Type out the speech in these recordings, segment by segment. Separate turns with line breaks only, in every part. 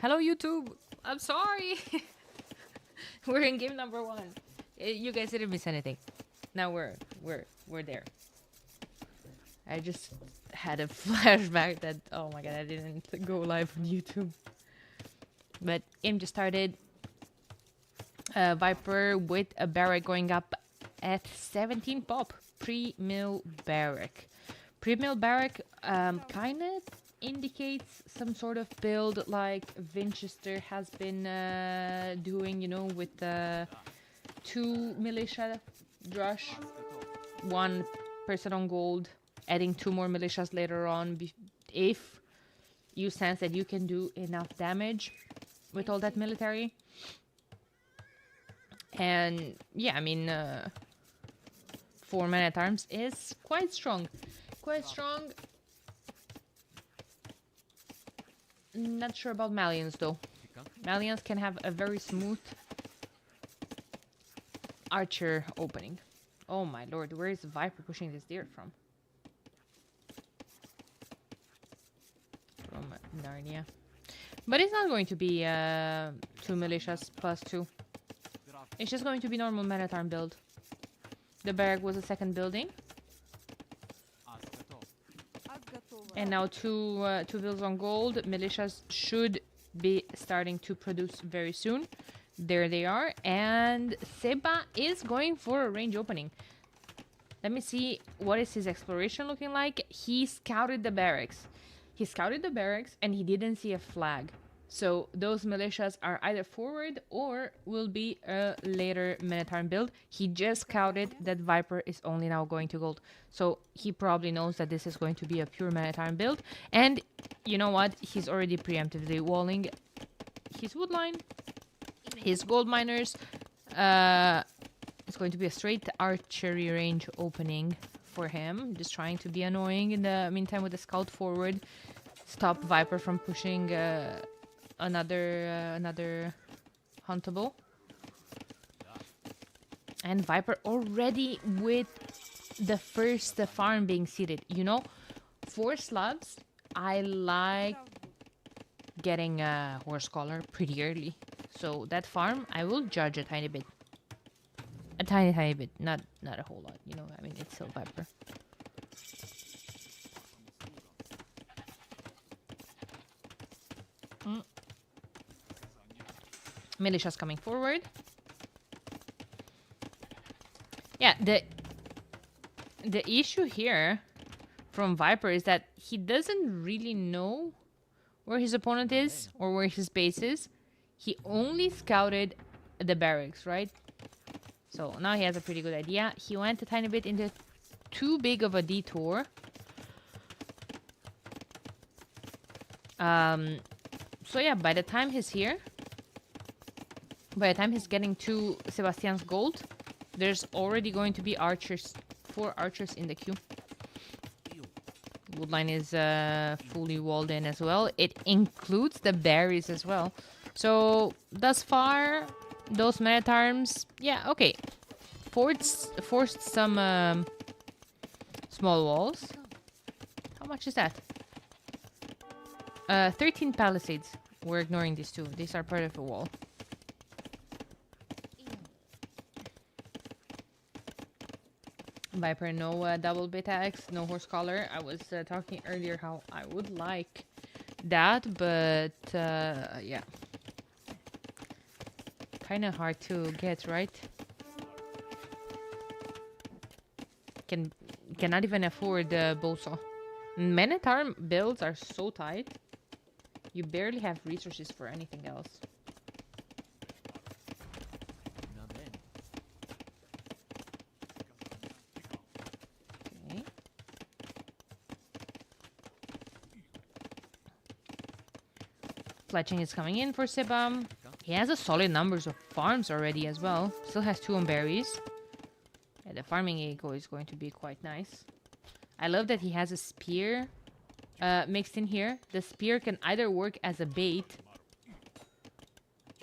Hello, YouTube. I'm sorry. We're in game number 1. You guys didn't miss anything. Now we're there. I just had a flashback that, oh my god, I didn't go live on YouTube. But game just started. Viper with a barrack going up at 17 pop. Pre-mill barrack. Pre-mill barrack kind of indicates some sort of build like Vinchester has been doing, you know, with 2 militia drush, 1 person on gold, adding 2 more militias later on if you sense that you can do enough damage with all that military. And yeah, I mean, 4 men at arms is quite strong. Quite strong. Not sure about Malians though. Malians can have a very smooth archer opening. Oh my lord, where is Viper pushing this deer from? From Narnia. But it's not going to be 2 militias plus 2. It's just going to be normal men-at-arm build. The barrack was a second building. And now two builds on gold. Militias should be starting to produce very soon. There they are. And Seba is going for a range opening. Let me see what is his exploration looking like. He scouted the barracks. He scouted the barracks and he didn't see a flag. So those militias are either forward or will be a later men-at-arm build. He just scouted that Viper is only now going to gold. So he probably knows that this is going to be a pure men-at-arm build. And you know what? He's already preemptively walling his woodline, his gold miners. It's going to be a straight archery range opening for him. Just trying to be annoying in the meantime with the scout forward. Stop Viper from pushing another huntable. And Viper already with the first farm being seeded. You know, for slabs, I like getting a horse collar pretty early. So that farm, I will judge a tiny bit. A tiny bit, not a whole lot. You know, I mean, it's still Viper. Militia's coming forward. Yeah, the issue here from Viper is that he doesn't really know where his opponent is or where his base is. He only scouted the barracks, right? So now he has a pretty good idea. He went a tiny bit into too big of a detour. So yeah, by the time he's here, by the time he's getting to Sebastian's gold, there's already going to be archers, 4 archers in the queue. Woodline is fully walled in as well. It includes the berries as well. So thus far, those men-at-arms, yeah, okay. Forced some small walls. How much is that? 13 palisades. We're ignoring these 2. These are part of a wall. Viper, no double beta X, no horse collar. I was talking earlier how I would like that, but yeah. Kind of hard to get, right? Cannot even afford Bo7. Men-at-arm builds are so tight. You barely have resources for anything else. Okay. Fletching is coming in for Seba. He has a solid numbers of farms already as well. Still has 2 on berries. Yeah, the farming eco is going to be quite nice. I love that he has a spear mixed in here. The spear can either work as a bait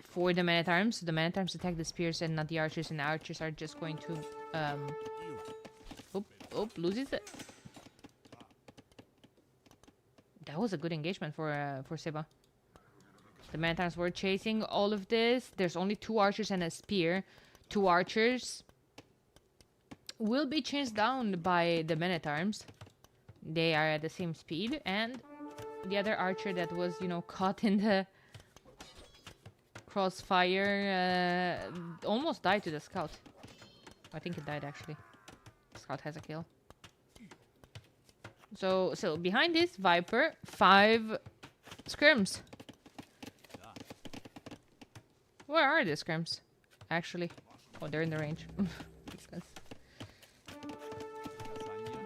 for the men-at-arms. The men-at-arms attack the spears and not the archers, and the archers are just going to loses it. That was a good engagement for Seba. The Minotaurs were chasing all of this. There's only 2 archers and a spear. 2 archers will be chased down by the Minotaurs. They are at the same speed. And the other archer that was, you know, caught in the crossfire almost died to the scout. I think it died, actually. The scout has a kill. So behind this Viper, 5 scrims. Where are the scrims? Actually. Oh, they're in the range. Makes sense.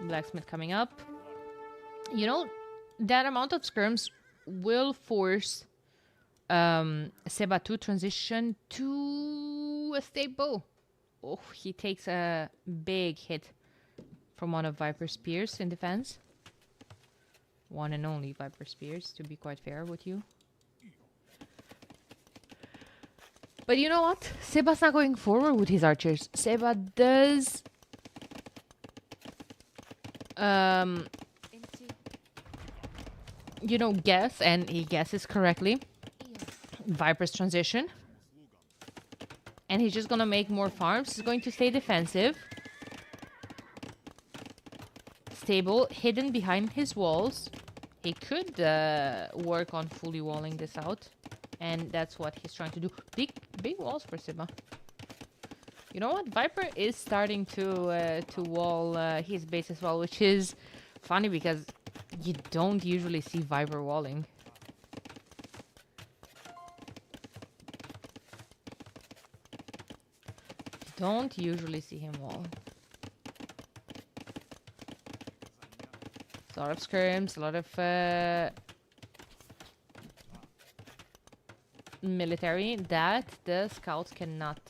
Blacksmith coming up. You know, that amount of scrims will force Seba to transition to a stable. Oh, he takes a big hit from one of Viper's spears in defense. One and only Viper spears, to be quite fair with you. But you know what? Seba's not going forward with his archers. Seba does... you know, guess, and he guesses correctly. Viper's transition. And he's just gonna make more farms. He's going to stay defensive. Stable, hidden behind his walls. He could work on fully walling this out. And that's what he's trying to do. Big walls for Seba. You know what? Viper is starting to wall his base as well, which is funny because you don't usually see Viper walling. Don't usually see him wall. A lot of scrims, a lot of military that the scouts cannot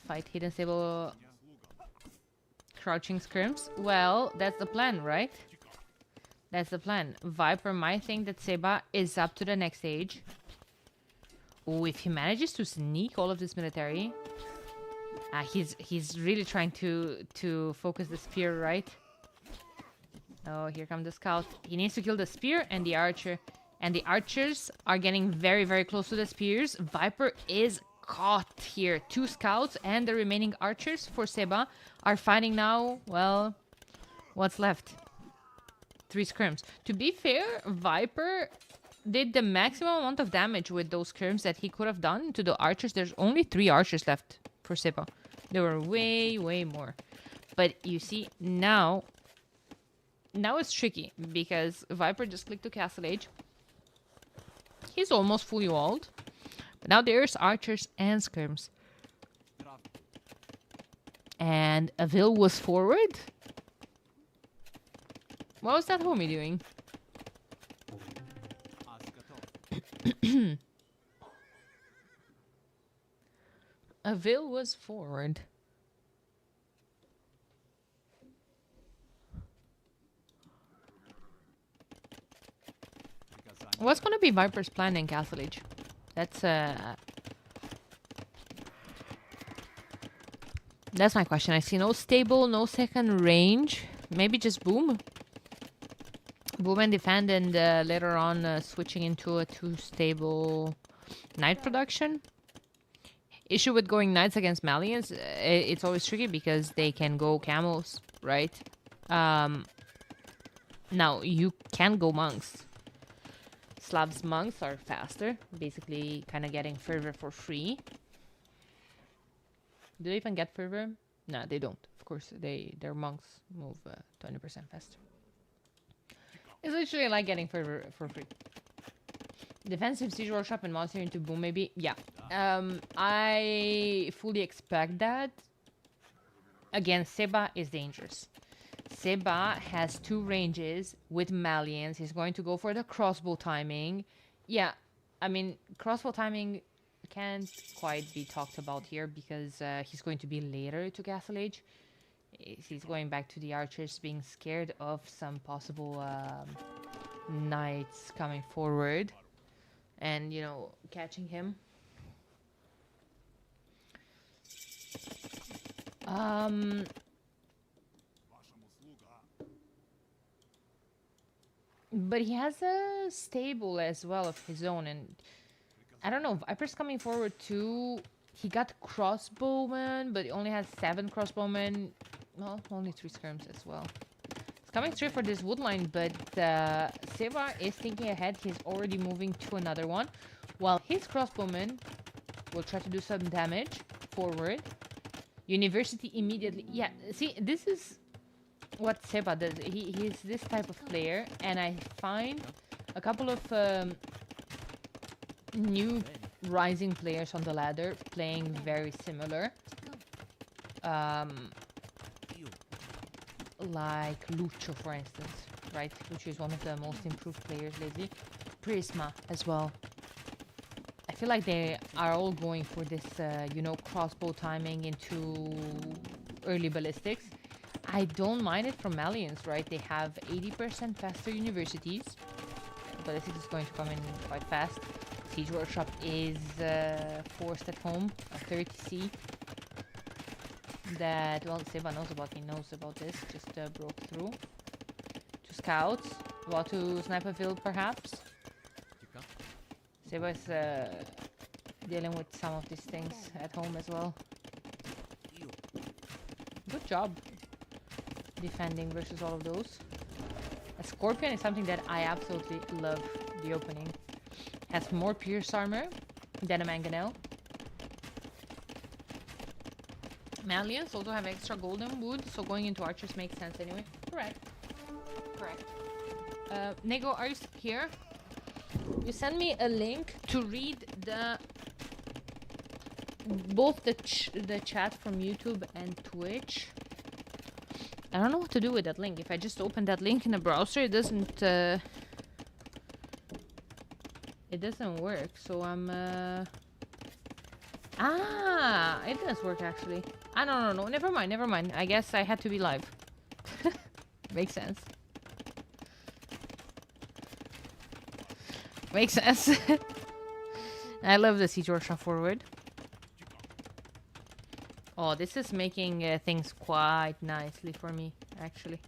fight. Hidden stable crouching scrims. Well, that's the plan, right? That's the plan. Viper might think that Seba is up to the next stage. Oh, if he manages to sneak all of this military, he's really trying to focus the spear, right? Oh, here comes the scout. He needs to kill the spear and the archer. And the archers are getting very, very close to the spears. Viper is caught here. 2 scouts and the remaining archers for Seba are fighting now. Well, what's left? 3 scrims. To be fair, Viper did the maximum amount of damage with those scrims that he could have done to the archers. There's only 3 archers left for Seba. There were way, way more. But you see, now it's tricky because Viper just clicked to Castle Age. He's almost fully walled. But now there's archers and scrims. And Avil was forward. What was that homie doing? Avil was forward. What's gonna be Viper's plan in Castle Age? That's my question. I see no stable, no second range. Maybe just boom. Boom and defend, and later on switching into a 2-stable knight production. Issue with going knights against Malians, it's always tricky because they can go camels, right? Now, you can go monks. Slavs monks are faster, basically kind of getting fervor for free. Do they even get fervor? No, they don't. Of course, their monks move 20% faster. It's literally like getting fervor for free. Defensive siege workshop and monster into boom, maybe. Yeah. I fully expect that. Again, Seba is dangerous. Seba has 2 ranges with Malians. He's going to go for the crossbow timing. Yeah, I mean, crossbow timing can't quite be talked about here because he's going to be later to Castle Age. He's going back to the archers being scared of some possible knights coming forward and, you know, catching him. But he has a stable as well of his own, and I don't know. Viper's coming forward too. He got crossbowmen, but he only has 7 crossbowmen. Well, only 3 skirms as well. It's coming straight for this woodline, but Seba is thinking ahead. He's already moving to another one, while his crossbowman will try to do some damage forward. University immediately. Yeah, see, this is what Seba does. He's this type of player, and I find a couple of new rising players on the ladder playing very similar. Like Lucho, for instance, right? Lucho is one of the most improved players lately. Prisma as well. I feel like they are all going for this, you know, crossbow timing into early ballistics. I don't mind it from Malians, right? They have 80% faster universities. Ballistics is going to come in quite fast. Siege Workshop is forced at home, a 30C. That, well, Seba knows about. He knows about this. Just broke through. 2 scouts. About to snipe a field, perhaps. Seba is dealing with some of these things at home as well. Good job defending versus all of those. A Scorpion is something that I absolutely love. The opening has more pierce armor than a Mangonel. Malians also have extra golden wood, so going into archers makes sense anyway. Correct. Correct. Nego, are you here? You send me a link to read both the chat from YouTube and Twitch. I don't know what to do with that link. If I just open that link in a browser, it doesn't work. So I'm it does work actually. No, never mind. I guess I had to be live. Makes sense. Makes sense. I love the Siege Workshop forward. Oh, this is making things quite nicely for me, actually.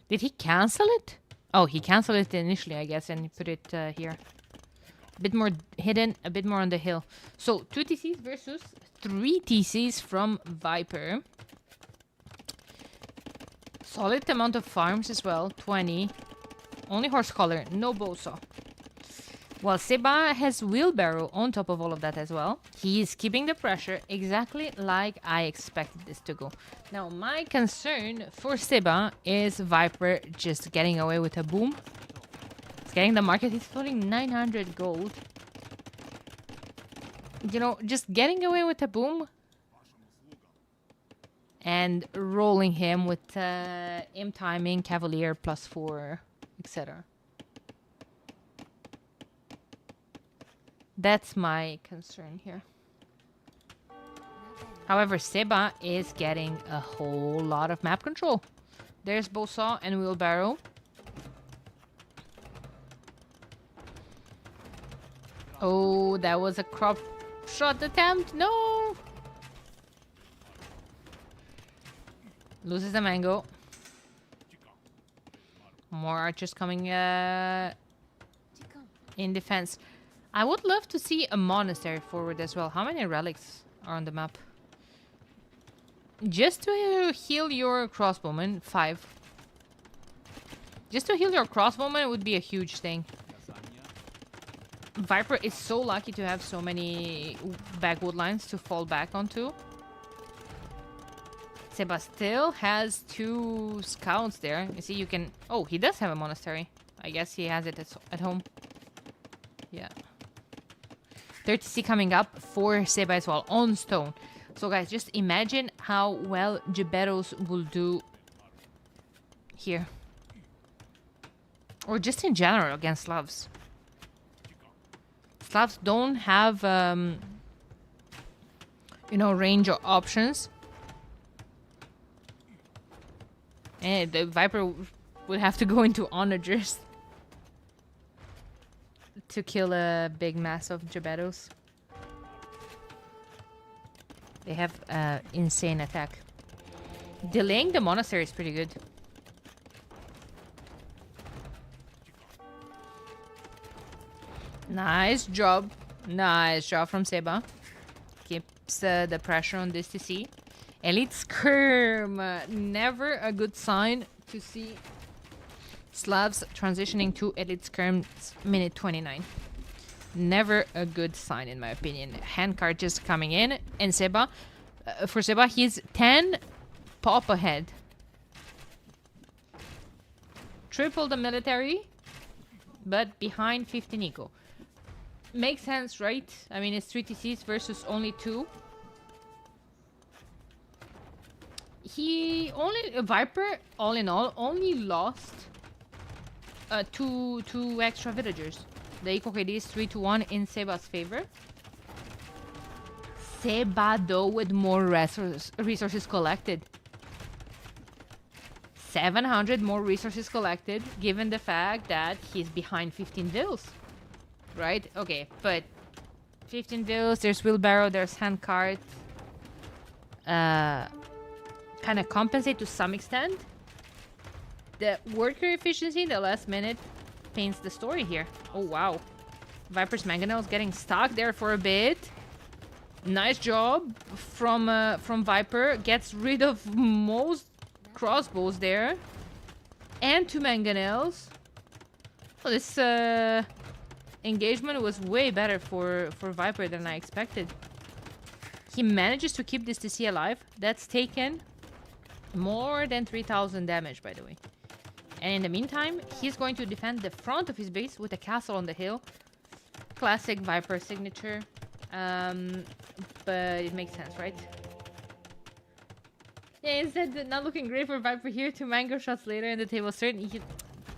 Did he cancel it? Oh, he canceled it initially, I guess, and he put it here. A bit more hidden, a bit more on the hill. So, 2 TCs versus 3 TCs from Viper. Solid amount of farms as well, 20. Only horse collar, no bowsaw. Well, Seba has wheelbarrow on top of all of that as well. He is keeping the pressure exactly like I expected this to go. Now, my concern for Seba is Viper just getting away with a boom. He's getting the market. He's floating 900 gold. You know, just getting away with a boom and rolling him with aim timing, Cavalier +4, etc. That's my concern here. However, Seba is getting a whole lot of map control. There's bowsaw and wheelbarrow. Oh, that was a crop shot attempt. No! Loses the mango. More archers coming in defense. I would love to see a monastery forward as well. How many relics are on the map? Just to heal your crossbowman, 5. Just to heal your crossbowman would be a huge thing. Viper is so lucky to have so many backwood lines to fall back onto. Seba still has 2 scouts there. You see, you can... Oh, he does have a monastery. I guess he has it at home. Yeah. 30C coming up for Seba as well, on stone. So guys, just imagine how well Giberos will do here. Or just in general against Slavs. Slavs don't have, you know, range options. And the Viper would have to go into onagers to kill a big mass of Giberos. They have insane attack. Delaying the monastery is pretty good. Nice job. Nice job from Seba. Keeps the pressure on this TC. Elite Skirm. Never a good sign to see Slavs transitioning to Elite Skirms minute 29. Never a good sign in my opinion. Handcart just coming in. And Seba, for Seba, he's 10 pop ahead. Triple the military, but behind 15 eco. Makes sense, right? I mean, it's 3 TCs versus only 2. Viper, all in all, only lost two extra villagers. The eco KD is 3-1 in Seba's favor. Seba, though, with more resources collected. 700 more resources collected, given the fact that he's behind 15 vills. Right? Okay, but 15 vills, there's wheelbarrow, there's handcart. Kind of compensate to some extent. The worker efficiency in the last minute paints the story here. Oh, wow. Viper's mangonels getting stuck there for a bit. Nice job from Viper. Gets rid of most crossbows there. And 2 mangonels. Well, this engagement was way better for Viper than I expected. He manages to keep this TC alive. That's taken more than 3,000 damage, by the way. And in the meantime, he's going to defend the front of his base with a castle on the hill. Classic Viper signature. But it makes sense, right? Yeah, instead, not looking great for Viper here. 2 mango shots later in the table. Certainly, he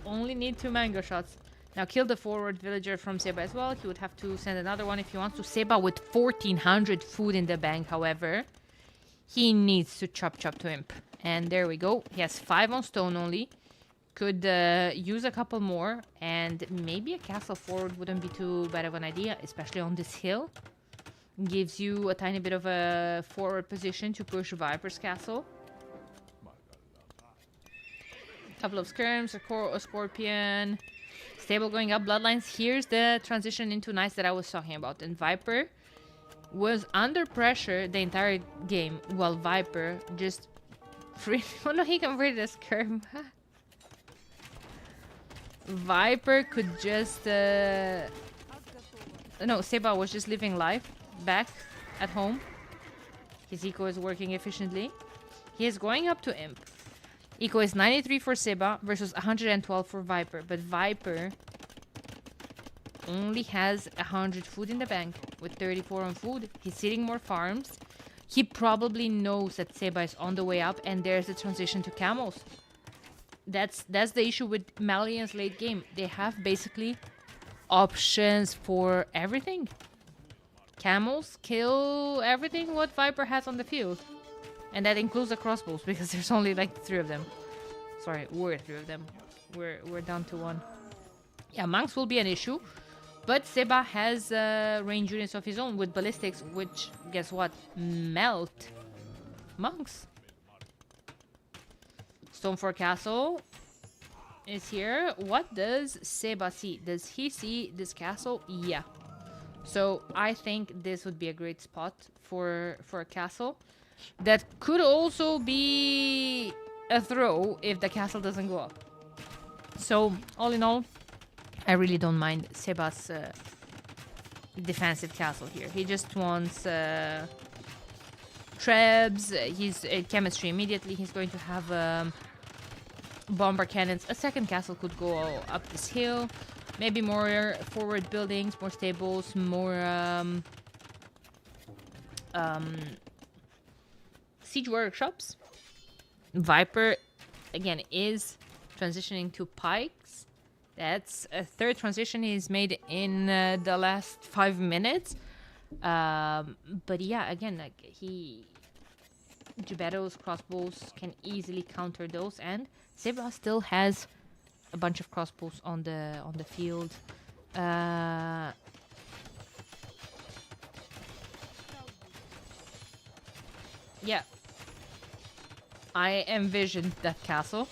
only need 2 mango shots. Now, kill the forward villager from Seba as well. He would have to send another one if he wants to. Seba with 1,400 food in the bank, however. He needs to chop to Imp. And there we go. He has 5 on stone only. Could use a couple more. And maybe a castle forward wouldn't be too bad of an idea, especially on this hill. Gives you a tiny bit of a forward position to push Viper's castle. Couple of skirms, a scorpion. Stable going up, bloodlines. Here's the transition into nice that I was talking about. And Viper was under pressure the entire game, while Viper just free. Oh no, he converted a skirm. Viper could just no, Seba was just living life back at home. His eco is working efficiently. He is going up to Imp. Eco is 93 for Seba versus 112 for Viper. But Viper only has 100 food in the bank with 34 on food. He's sitting more farms. He probably knows that Seba is on the way up and there's a transition to camels. That's the issue with Malian's late game. They have basically options for everything. Camels kill everything what Viper has on the field. And that includes the crossbows, because there's only like 3 of them. Sorry, we're 3 of them. We're down to 1. Yeah, monks will be an issue. But Seba has range units of his own with ballistics, which, guess what? Melt monks. Stonefort Castle is here. What does Seba see? Does he see this castle? Yeah. So I think this would be a great spot for a castle. That could also be a throw if the castle doesn't go up. So, all in all, I really don't mind Seba's defensive castle here. He just wants trebs. He's chemistry immediately. He's going to have bomber cannons. A second castle could go up this hill. Maybe more forward buildings, more stables, more siege workshops. Viper, again, is transitioning to pikes. That's a 3rd transition he's made in the last 5 minutes. But yeah, again, like Gebettos, crossbows can easily counter those, and Seba still has a bunch of crossbows on the field. Yeah. I envisioned that castle.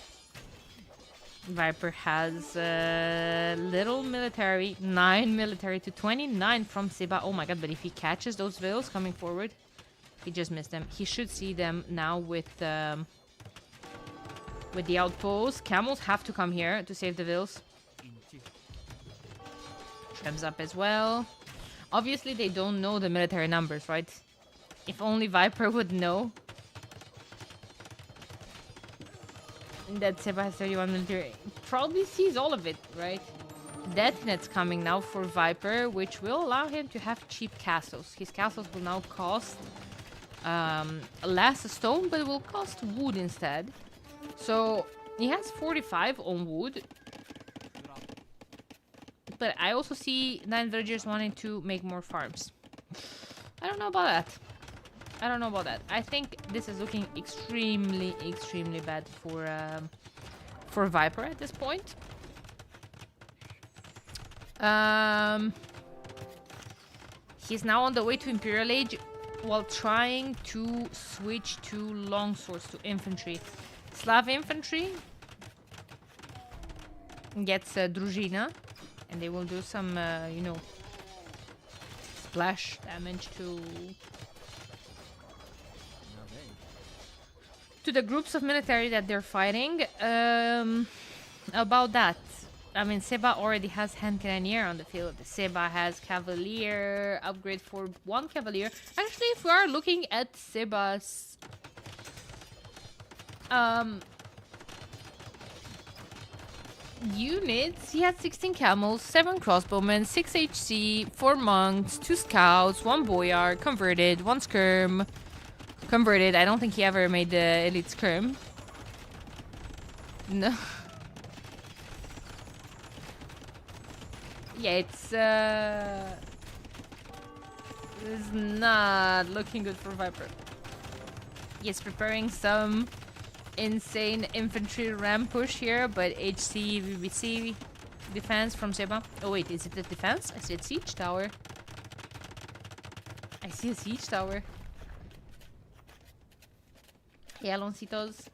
Viper has little military, 9 military to 29 from Seba. Oh my god, but if he catches those vills coming forward, he just missed them. He should see them now with the outposts. Camels have to come here to save the vills. Trems up as well. Obviously, they don't know the military numbers, right? If only Viper would know that Seba has 31 military. Probably sees all of it, right? Death Net's coming now for Viper, which will allow him to have cheap castles. His castles will now cost less stone, but it will cost wood instead. So he has 45 on wood. But I also see 9 villagers wanting to make more farms. I don't know about that. I don't know about that. I think this is looking extremely, extremely bad for Viper at this point. He's now on the way to Imperial Age while trying to switch to longswords, to infantry. Slav infantry gets Druzhina, and they will do some, you know, splash damage to the groups of military that they're fighting. About that, I mean, Seba already has hand cannoneer on the field. Seba has cavalier, upgrade for 1 cavalier. Actually, if we are looking at Seba's units, he had 16 camels, 7 crossbowmen, 6 HC, 4 monks, 2 scouts, 1 boyar, converted, 1 skirm. Converted. I don't think he ever made the elite skirm. No. Yeah, it's not looking good for Viper. He's preparing some insane infantry ram push here, but HC, VBC defense from Seba. Oh wait, is it the defense? I said siege tower. I see a siege tower. Yeah, Loncitos.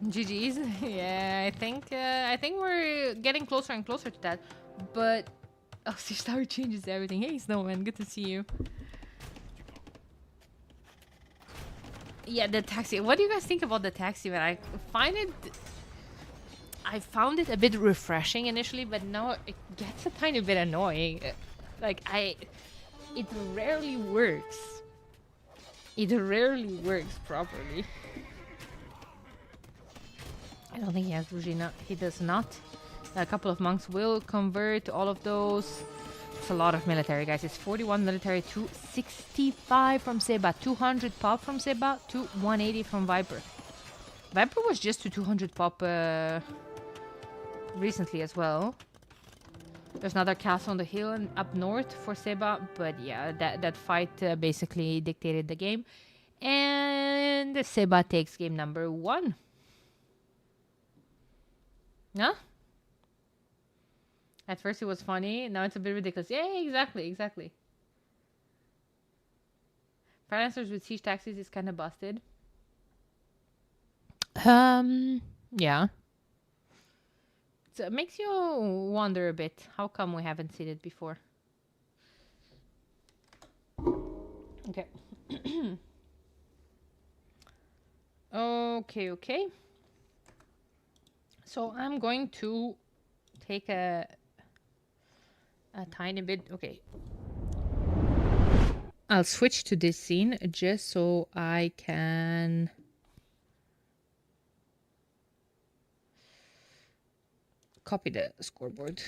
GG's. Yeah, I think we're getting closer and closer to that. But oh, Siege Tower changes everything. Hey, Snowman, good to see you. Yeah, the taxi. What do you guys think about the taxi? Man, I found it a bit refreshing initially, but now it gets a tiny bit annoying. Like it rarely works. It rarely works properly. I don't think he has Druzhina. He does not. A couple of monks will convert all of those. It's a lot of military, guys. It's 41 military to 65 from Seba. 200 pop from Seba to 180 from Viper. Viper was just to 200 pop recently as well. There's another castle on the hill and up north for Seba, but yeah, that fight basically dictated the game. And Seba takes game number 1. Huh? At first it was funny, now it's a bit ridiculous. Yeah, exactly. Freelancers with siege taxis is kind of busted. Yeah. So it makes you wonder a bit. How come we haven't seen it before? Okay. Okay. So I'm going to take a tiny bit. Okay. I'll switch to this scene just so I can copy the scoreboard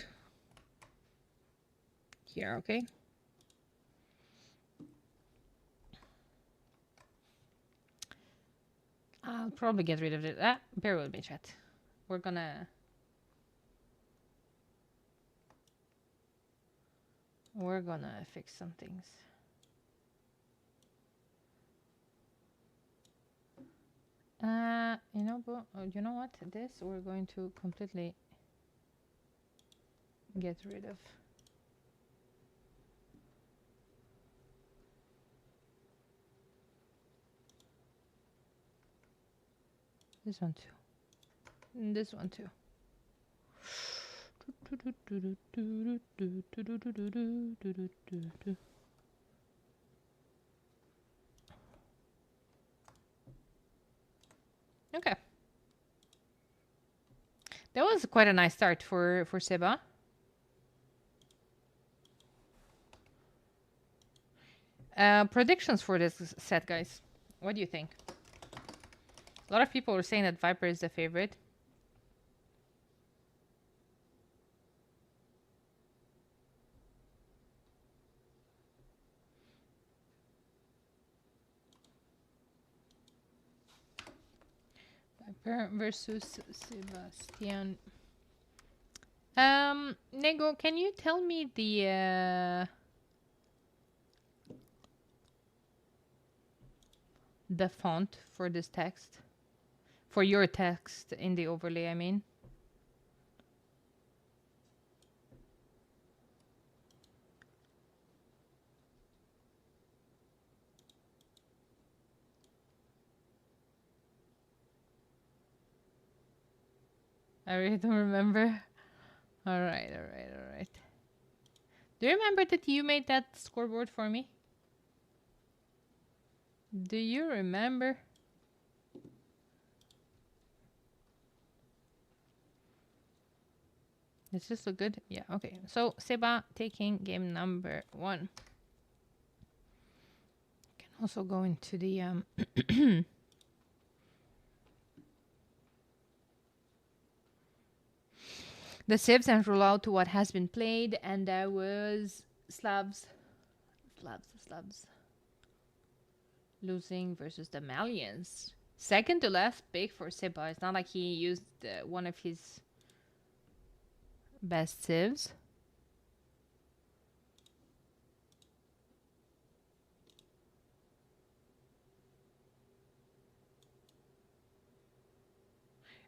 here, okay? I'll probably get rid of it. Bear with me, chat. We're gonna fix some things. You know what? This we're going to completely get rid of. This one too. And this one too. Okay. That was quite a nice start for Seba. Predictions for this set, guys. What do you think? A lot of people are saying that Viper is the favorite. Viper versus Sebastian. Nego, can you tell me the font for this text? For your text in the overlay, I mean. I really don't remember. Alright. Do you remember that you made that scoreboard for me? Do you remember? Does this look good? Yeah, okay. So, Seba taking game number 1. Can also go into the... the sieves and roll out to what has been played, and that was Slavs losing versus the Malians. Second to last pick for Seba. It's not like he used one of his best sieves.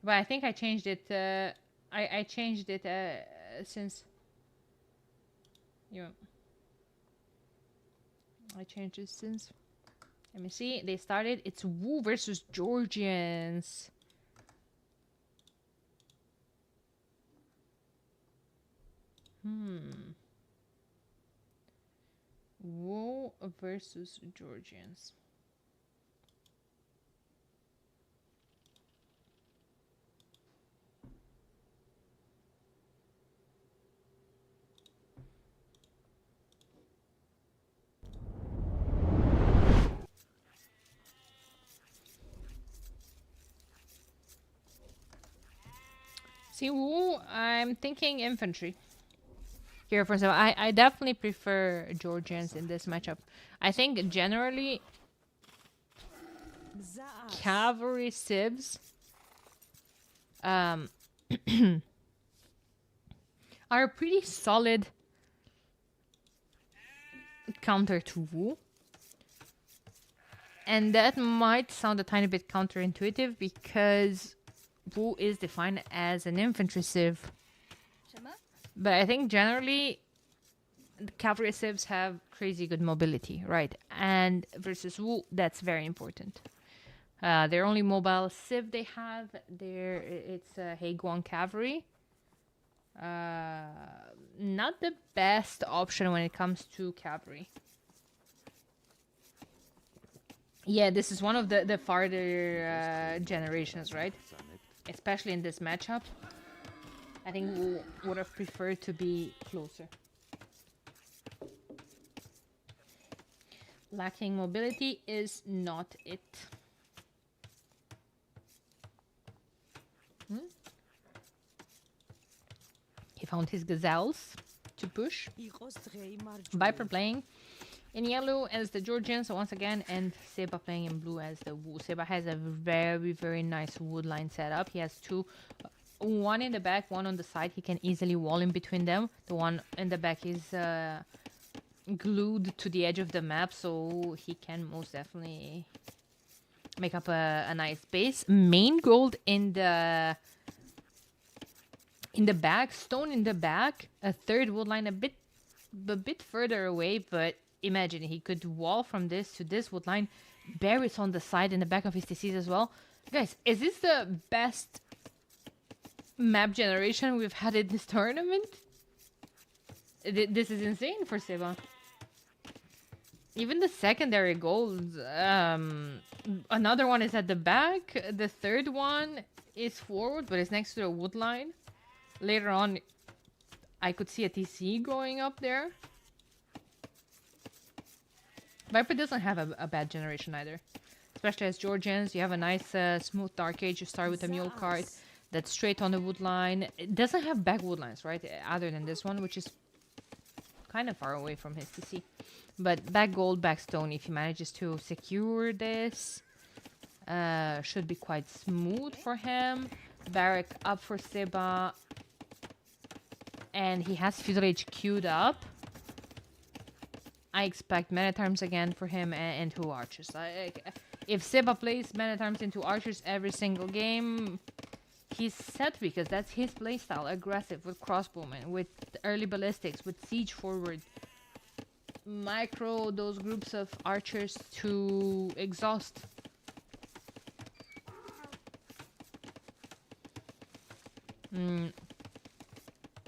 But I think I changed it. I changed it since. I changed it since. Let me see. They started. It's Wu versus Georgians. Wu versus Georgians. See, Wu, I'm thinking infantry. Here, for example, I definitely prefer Georgians in this matchup. I think generally cavalry civs are a pretty solid counter to Wu. And that might sound a tiny bit counterintuitive because Wu is defined as an infantry civ. But I think generally the cavalry civs have crazy good mobility, right? And versus Wu, that's very important. Their only mobile civ they have, it's Heiguan cavalry. Not the best option when it comes to cavalry. Yeah, this is one of the farther generations, right? Especially in this matchup. I think we would have preferred to be closer. Lacking mobility is not it. He found his gazelles to push. Viper playing in yellow as the Georgians once again, and Seba playing in blue as the Wu. Seba has a very, very nice wood line setup. He has two, one in the back, one on the side. He can easily wall in between them. The one in the back is glued to the edge of the map, so he can most definitely make up a nice base. Main gold in the back, stone in the back, a third wood line a bit further away, but imagine he could wall from this to this wood line, berries on the side in the back of his TCs as well. Guys, is this the best map generation we've had in this tournament? This is insane for Seba. Even the secondary goals, another one is at the back. The third one is forward, but it's next to the wood line. Later on, I could see a TC going up there. Viper doesn't have a bad generation either. Especially as Georgians, you have a nice smooth dark age. You start with a mule cart that's straight on the wood line. It doesn't have back wood lines, right? Other than this one, which is kind of far away from his TC. But back gold, back stone, if he manages to secure this, should be quite smooth for him. Barrack up for Seba. And he has Feudal Age queued up. I expect Men-at-Arms again for him and 2 archers. If Seba plays Men-at-Arms into archers every single game, he's set because that's his playstyle. Aggressive with crossbowmen, with early ballistics, with siege forward. Micro those groups of archers to exhaust.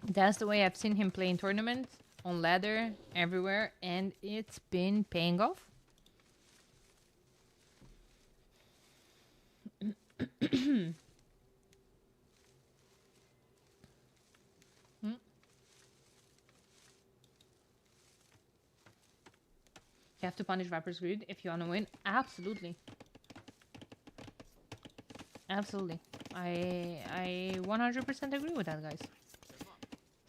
That's the way I've seen him play in tournaments, on ladder, everywhere, and it's been paying off. You have to punish Viper's Greed if you want to win. Absolutely. Absolutely. I 100% agree with that, guys.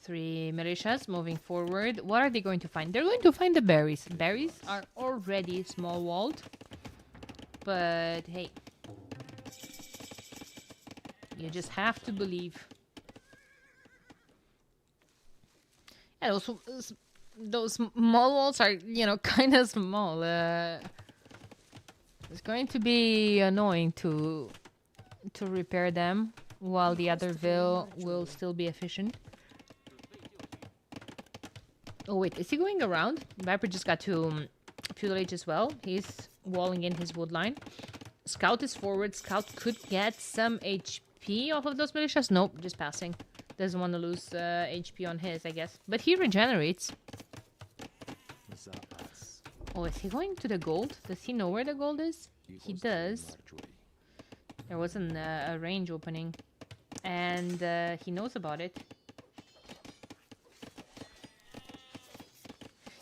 3 militias moving forward. What are they going to find? They're going to find the berries. Berries are already small walled. But hey. You just have to believe. And also, those small walls are, you know, kind of small. It's going to be annoying to repair them while the other will still be efficient. Oh wait, is he going around? Viper just got to Feudal Age as well. He's walling in his wood line. Scout is forward. Scout could get some HP off of those militias. Nope, just passing. Doesn't want to lose HP on his, I guess. But he regenerates. Oh, is he going to the gold? Does he know where the gold is? He does. There wasn't a range opening. And he knows about it.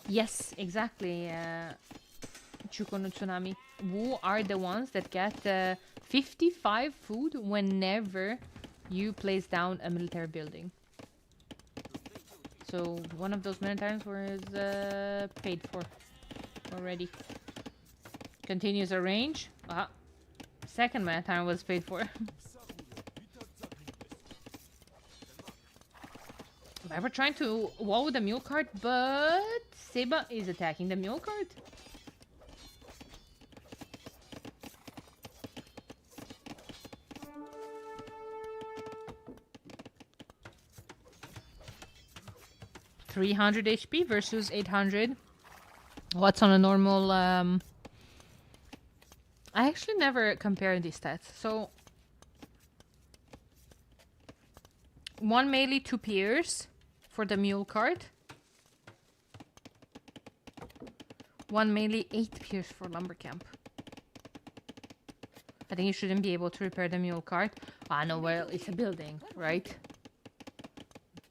Yes, exactly. Chuko no Tsunami. Wu are the ones that get 55 food whenever you place down a military building. So one of those Men-at-Arms was paid for already. Continues a range. Second Man-at-Arm was paid for. Viper trying to wall with the mule cart, but Seba is attacking the mule cart. $300 HP versus 800. What's on a normal? I actually never compared these stats. So 1 melee, 2 pierce for the mule cart. 1 melee, 8 pierce for lumber camp. I think you shouldn't be able to repair the mule cart. Ah, no, well, it's a building, right?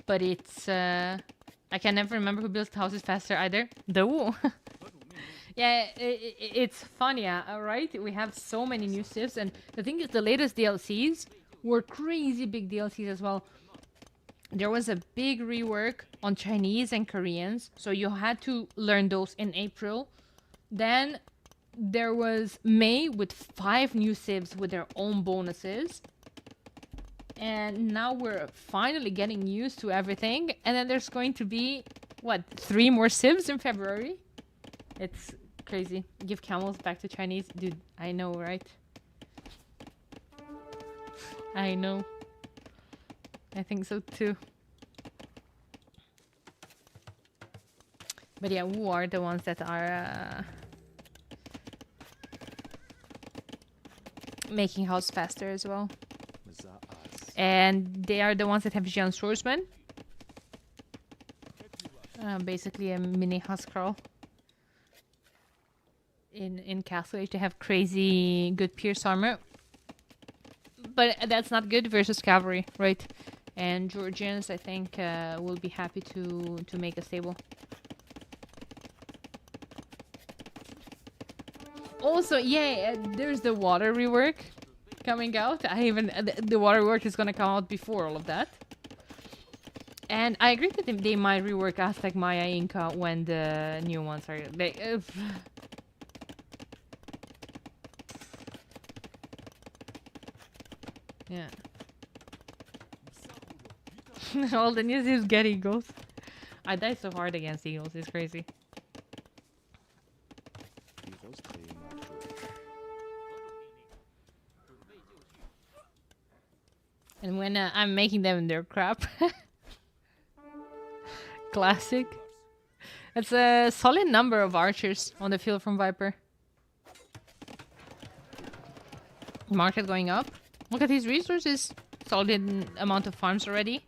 But it's I can never remember who builds houses faster either. The Wu. Yeah, it's fun, yeah, right? We have so many new civs, and the thing is, the latest DLCs were crazy big DLCs as well. There was a big rework on Chinese and Koreans, so you had to learn those in April. Then there was May with 5 new civs with their own bonuses. And now we're finally getting used to everything. And then there's going to be, what, 3 more civs in February? It's crazy. Give camels back to Chinese. Dude, I know, right? I know. I think so too. But yeah, Wu are the ones that are making house faster as well. And they are the ones that have Jian Swordsman. Basically a mini Huskarl. In Castle Age, they have crazy good pierce armor. But that's not good versus cavalry, right? And Georgians, I think, will be happy to make a stable. Also, yeah, there's the water rework coming out. The water rework is gonna come out before all of that. And I agree that they might rework Aztec, Maya, Inca when the new ones are... Yeah. All the news is get eagles. I die so hard against eagles, it's crazy. And when I'm making them, they're crap. Classic. It's a solid number of archers on the field from Viper. Market going up. Look at these resources. Solid amount of farms already.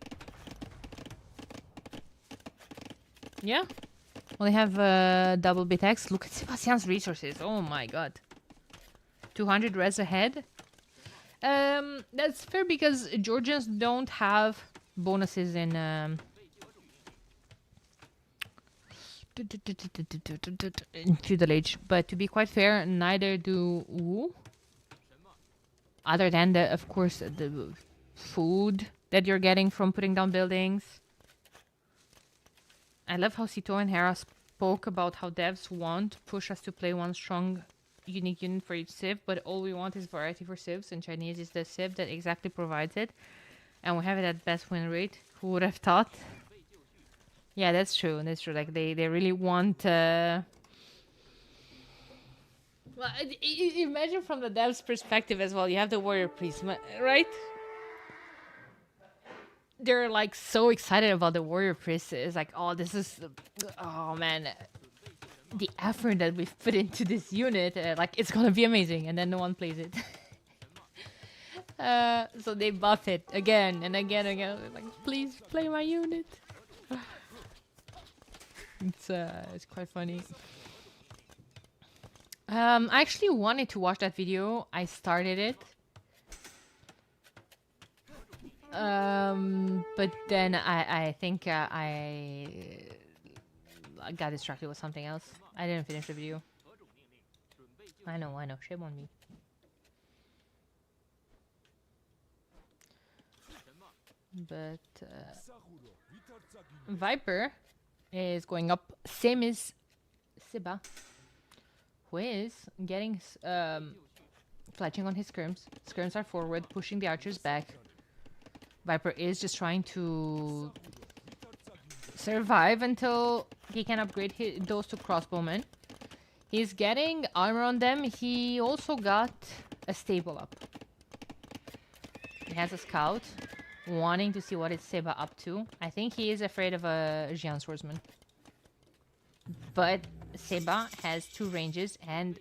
Yeah. Well, they have double bit X. Look at Sebastian's resources. Oh my god. 200 res ahead. That's fair because Georgians don't have bonuses in Feudal Age. But to be quite fair, neither do Wu. Other than the, of course, the food that you're getting from putting down buildings. I love how Sito and Hera spoke about how devs won't push us to play one strong, unique unit for each civ, but all we want is variety for civs, and Chinese is the civ that exactly provides it. And we have it at best win rate. Who would have thought? Yeah, that's true. That's true. Like, they really want... Well, imagine from the devs' perspective as well. You have the warrior priest, right? They're like so excited about the warrior priest. It's like, oh, this is, oh man, the effort that we've put into this unit. Like, it's gonna be amazing, and then no one plays it. So they buff it again and again and again. Like, please play my unit. It's quite funny. I actually wanted to watch that video. I started it. But then I think I got distracted with something else. I didn't finish the video. I know. Shame on me. But Viper is going up. Same as Seba, who is getting fletching on his skirms. Skirms are forward, pushing the archers back. Viper is just trying to survive until he can upgrade those to crossbowmen. He's getting armor on them. He also got a stable up. He has a scout, wanting to see what is Seba up to. I think he is afraid of a Jian Swordsman. But Seba has 2 ranges and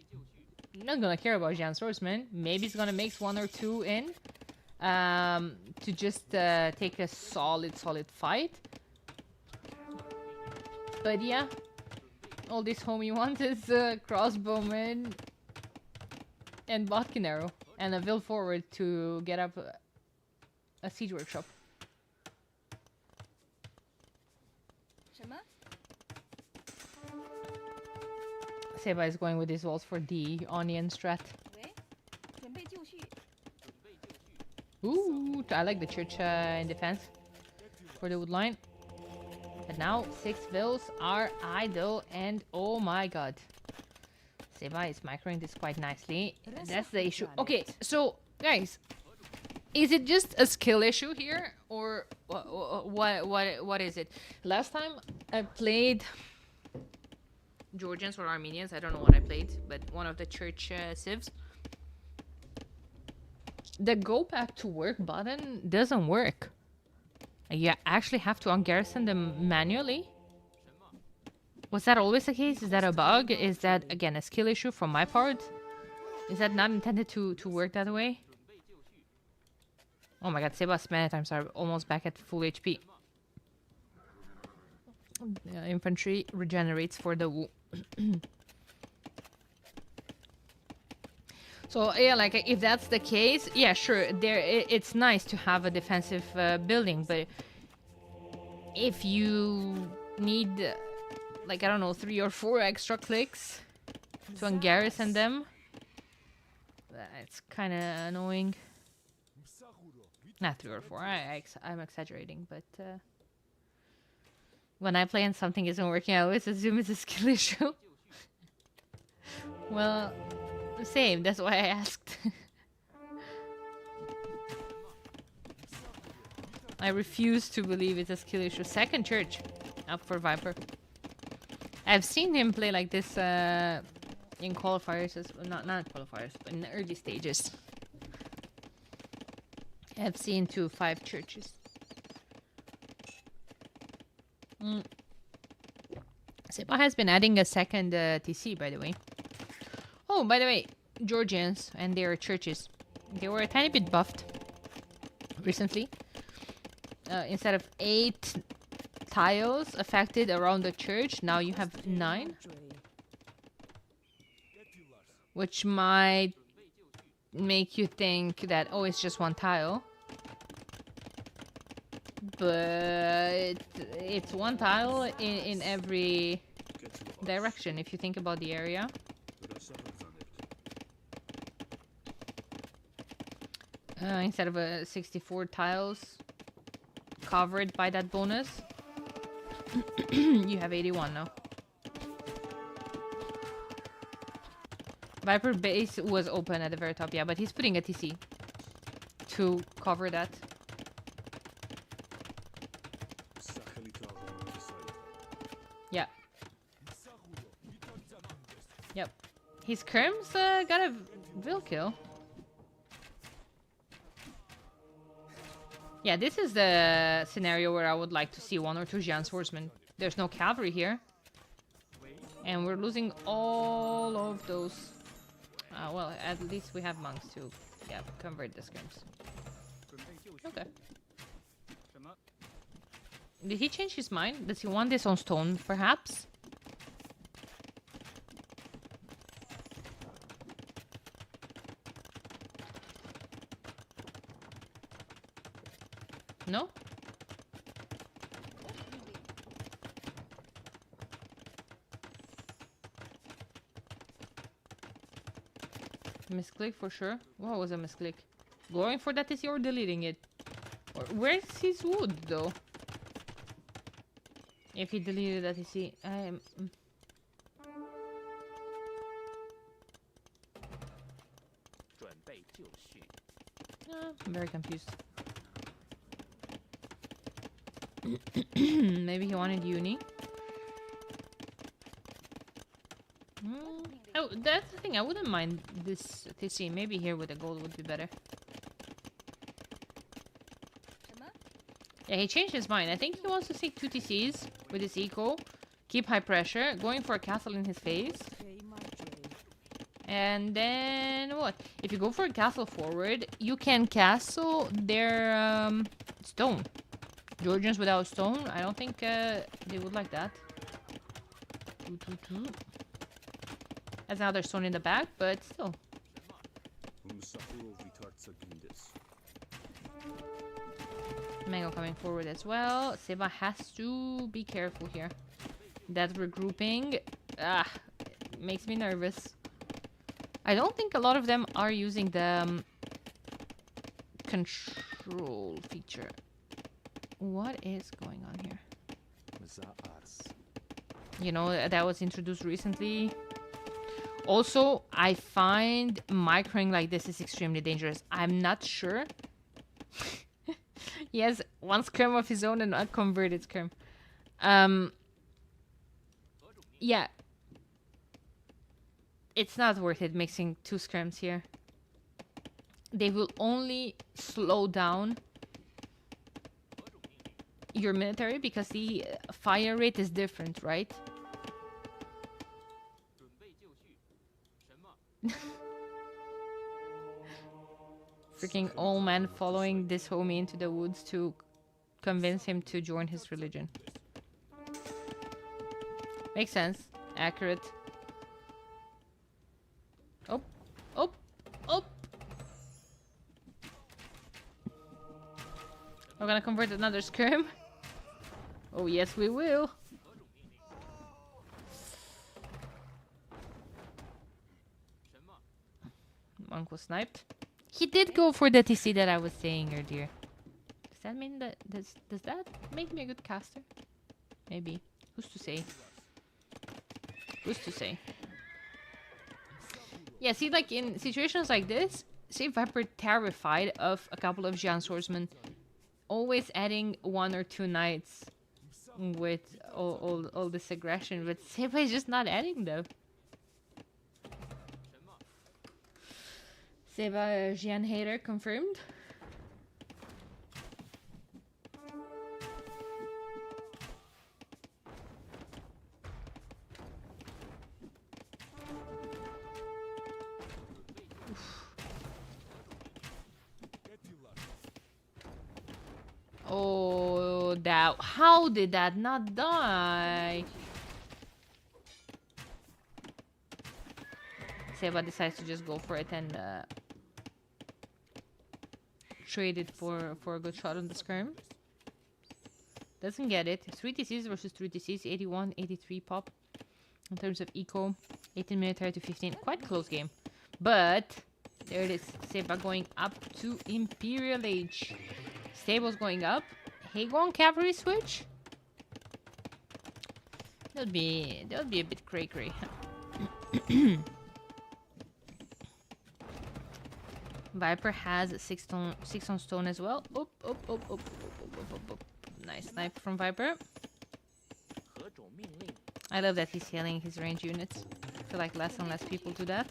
not gonna care about Jian Swordsman. Maybe he's gonna mix 1 or 2 in. To just take a solid fight. But yeah, all this homie wants is crossbowman and botkin arrow and a will forward to get up a siege workshop. Seba is going with his walls for the onion strat. Ooh, I like the church in defense for the wood line. But now 6 vills are idle and oh my god. Seba is microing this quite nicely. That's the issue. Okay, so guys, is it just a skill issue here or what is it? Last time I played Georgians or Armenians, I don't know what I played, but one of the church civs. The go back to work button doesn't work. You actually have to ungarrison them manually. Was that always the case? Is that a bug? Is that, again, a skill issue from my part? Is that not intended to work that way? Oh my god, Seba's mana times are almost back at full HP. Infantry regenerates for the woo. So yeah, like if that's the case, yeah, sure. It's nice to have a defensive building, but if you need, like I don't know, 3 or 4 extra clicks to ungarrison them, it's kind of annoying. Not 3 or 4. I'm exaggerating, but when I play and something isn't working, I always assume it's a skill issue. Well, same. That's why I asked. I refuse to believe it's a skill issue. Second church up for Viper. I've seen him play like this in qualifiers, not qualifiers, but in the early stages. I've seen 2 5 churches. Seba has been adding a second TC, by the way. Oh, by the way, Georgians and their churches, they were a tiny bit buffed recently. Instead of 8 tiles affected around the church, now you have 9. Which might make you think that, oh, it's just 1 tile. But it's 1 tile in every direction, if you think about the area. Instead of 64 tiles covered by that bonus, you have 81 now. Viper base was open at the very top, yeah, but he's putting a TC to cover that. Yeah. Yep. His Kerm's got a real kill. Yeah, this is the scenario where I would like to see 1 or 2 Giant Swordsmen. There's no cavalry here. And we're losing all of those. Well, at least we have monks to, yeah, convert the scrims. Okay. Did he change his mind? Does he want this on stone, perhaps? No? Misclick for sure. What was a misclick? Going for that TC or deleting it? Or where's his wood though? If he deleted that TC, I'm very confused. Maybe he wanted uni. Oh, that's the thing. I wouldn't mind this TC. Maybe here with the gold would be better. Yeah, he changed his mind. I think he wants to see 2 TCs with his eco. Keep high pressure. Going for a castle in his face. And then what? If you go for a castle forward, you can castle their stone. Georgians without stone, I don't think they would like that. That's another stone in the back, but still. Mango coming forward as well. Seba has to be careful here. That regrouping makes me nervous. I don't think a lot of them are using the control feature. What is going on here? You know, that was introduced recently. Also, I find microing like this is extremely dangerous. I'm not sure. He has 1 skirm of his own and a converted skirm. Yeah. It's not worth it mixing 2 skirms here. They will only slow down your military because the fire rate is different, right? Freaking old man following this homie into the woods to convince him to join his religion. Makes sense. Accurate. Oh. Oh. Oh. We're gonna convert another skirm. Oh yes, we will. Monk was sniped. He did go for the TC that I was saying earlier. Does that mean that does that make me a good caster? Maybe. Who's to say? Who's to say? Yeah, see, like in situations like this, say Viper terrified of a couple of Jian swordsmen, always adding 1 or 2 knights with all this aggression, but Seba is just not adding them. Seba Jian hater confirmed. Oh, that. How did that not die? Seba decides to just go for it and trade it for a good shot on the skirm. Doesn't get it. 3 TCs versus 3 TCs. 81, 83 pop. In terms of eco. 18 military to 15. Quite close game. But there it is. Seba going up to Imperial Age. Stables going up. Hagon cavalry switch. That would be a bit cray-cray. Viper has 6 on stone as well. Oop, oop, oop, oop, oop, oop, oop. Nice snipe from Viper. I love that he's healing his range units. I feel like less and less people do that.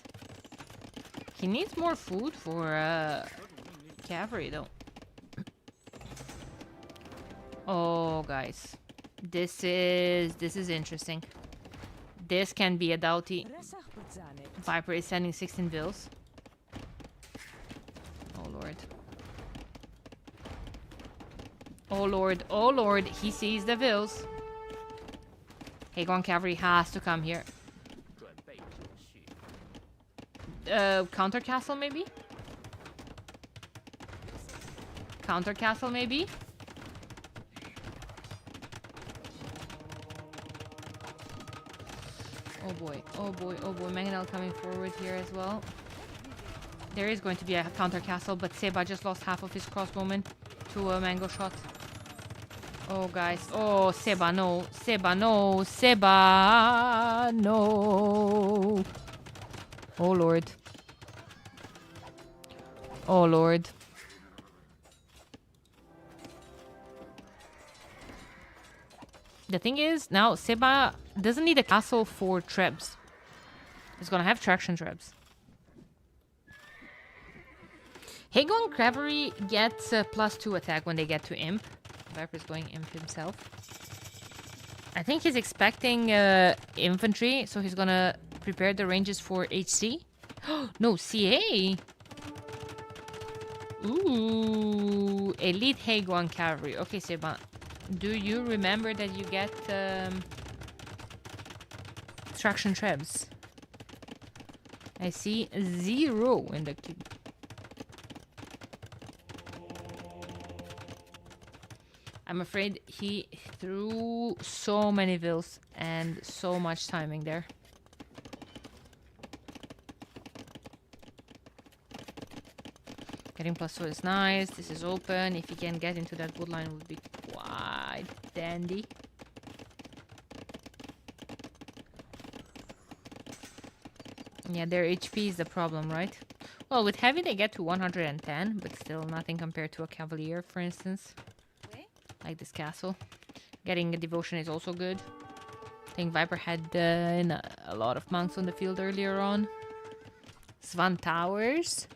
He needs more food for cavalry though. Oh, guys, this is interesting. This can be a doughty. Viper is sending 16 vills. Oh lord. Oh lord. Oh lord. He sees the vills. Hagon cavalry has to come here. Counter castle maybe? Counter castle maybe? Oh boy, oh boy, oh boy. Mangonel coming forward here as well. There is going to be a counter castle, but Seba just lost half of his crossbowman to a mango shot. Oh guys, oh Seba no, Seba no, Seba no. Oh lord. Oh lord. The thing is, now Seba doesn't need a castle for trebs. He's gonna have traction trebs. Hagon Cavalry gets +2 attack when they get to Imp. Viper's going Imp himself. I think he's expecting infantry, so he's gonna prepare the ranges for HC. No, CA! Ooh, Elite Hagon Cavalry. Okay, Seba. Do you remember that you get traction trebs? I see 0 in the queue. I'm afraid he threw so many vills and so much timing there. Getting +2 is nice. This is open. If he can get into that wood line, would be quite dandy. Yeah, their HP is the problem, right? Well, with heavy they get to 110, but still nothing compared to a cavalier, for instance. Like this castle. Getting a devotion is also good. I think Viper had a lot of monks on the field earlier on. Svan Towers.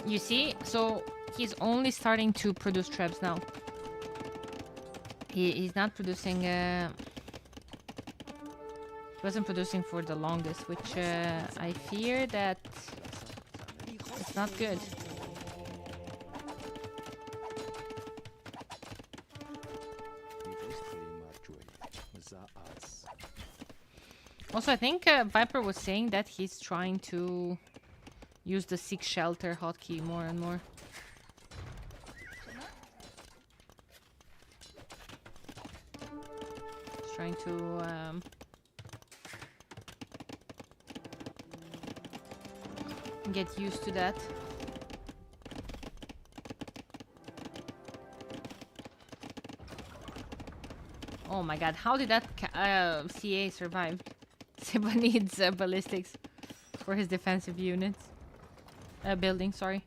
You see, so he's only starting to produce trebs now. He's not producing Wasn't producing for the longest, which I fear that it's not good. Also, I think Viper was saying that he's trying to use the seek shelter hotkey more and more. He's trying to get used to that. Oh my god, how did that CA survive? Seba needs ballistics for his defensive units. Building, sorry.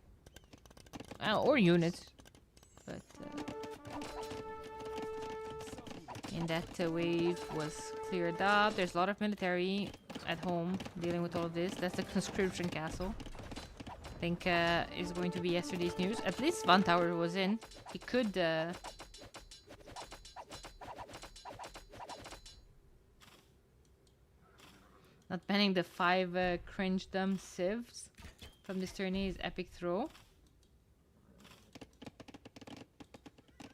Or units. But and that wave was cleared up. There's a lot of military at home dealing with all of this. That's the conscription castle. I think is going to be yesterday's news. At least Van Tower was in. He could not banning the 5 cringe dumb civs from this tourney is epic throw.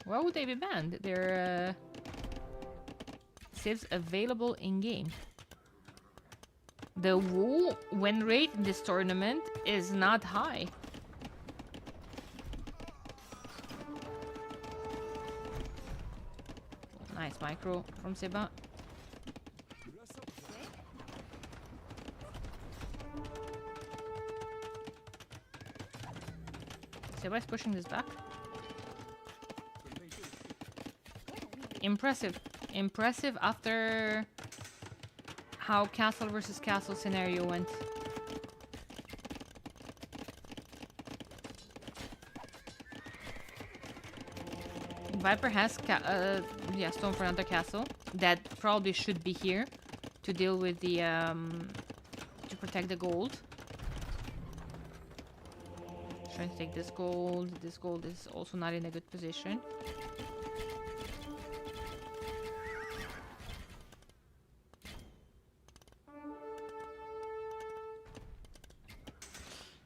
Why would they be banned? They're civs available in game. The win rate in this tournament is not high. Nice micro from Seba. Seba is pushing this back. Impressive. Impressive after how castle versus castle scenario went. Viper has stone for another castle that probably should be here to deal with the to protect the gold. Trying to take this gold. This gold is also not in a good position.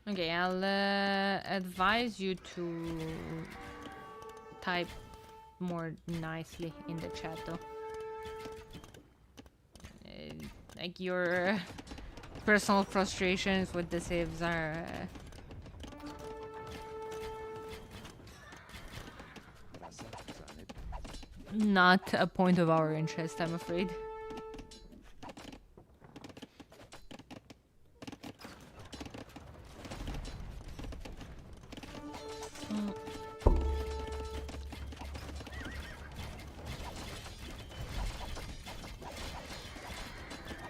Okay, I'll advise you to type more nicely in the chat though. Like your personal frustrations with the saves are not a point of our interest, I'm afraid.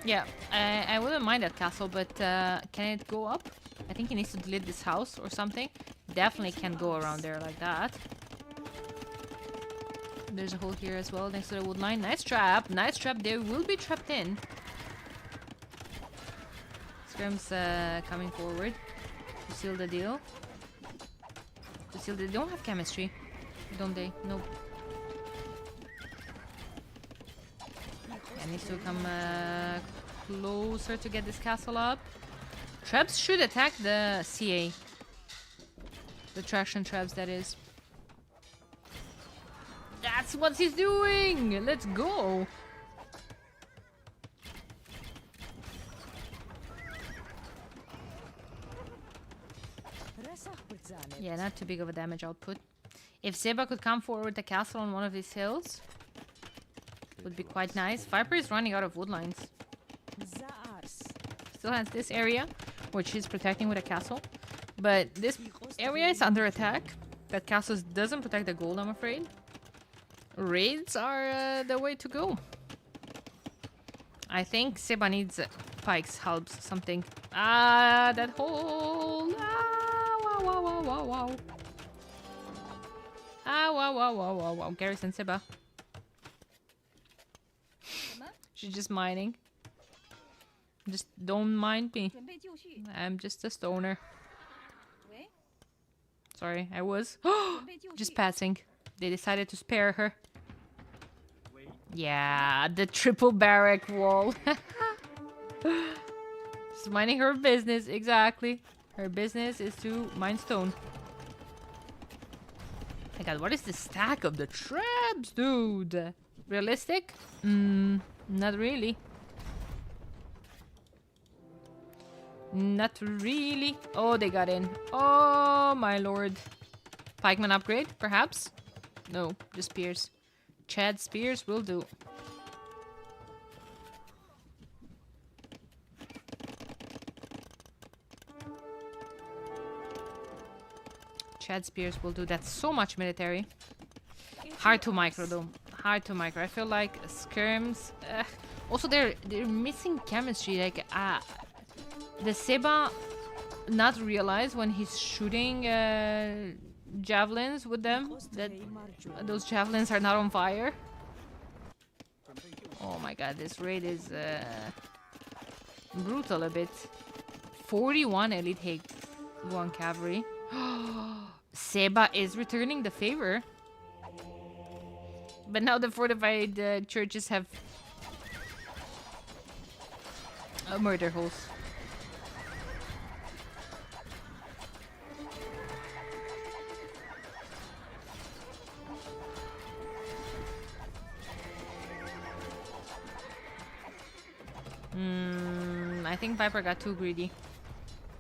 Yeah, I wouldn't mind that castle, but can it go up? I think he needs to delete this house or something. Definitely can't go around there like that. There's a hole here as well next to the wood line. Nice trap. Nice trap. They will be trapped in. Scrim's coming forward to seal the deal. To seal the... They don't have chemistry, don't they? Nope. I need to come closer to get this castle up. Traps should attack the CA. The traction traps, that is. That's what he's doing! Let's go! Yeah, not too big of a damage output. If Seba could come forward with the castle on one of these hills, would be quite nice. Viper is running out of wood lines. Still has this area, which he's protecting with a castle. But this area is under attack. That castle doesn't protect the gold, I'm afraid. Raids are the way to go. I think Seba needs pikes, halbs, something. Ah, that hole! Ah, wow, wow, wow, wow, wow. Ah, wow, wow, wow, wow, wow. Garrison Seba. She's just mining. Just don't mind me. I'm just a stoner. Sorry, I was. Just passing. They decided to spare her. Yeah, the triple barrack wall. She's minding her business, exactly. Her business is to mine stone. My god, what is the stack of the traps, dude? Realistic? Not really. Not really. Oh, they got in. Oh, my lord. Pikeman upgrade, perhaps? No, just spears. Chad spears will do. Chad spears will do. That's so much military. Hard to micro though. Hard to micro. I feel like skirms. Also, they're missing chemistry. Like, the Seba not realize when he's shooting javelins with them that those javelins are not on fire. Oh my god, this raid is brutal a bit. 41 elite hate, 1 cavalry. Seba is returning the favor. But now the fortified churches have murder holes. I think Viper got too greedy.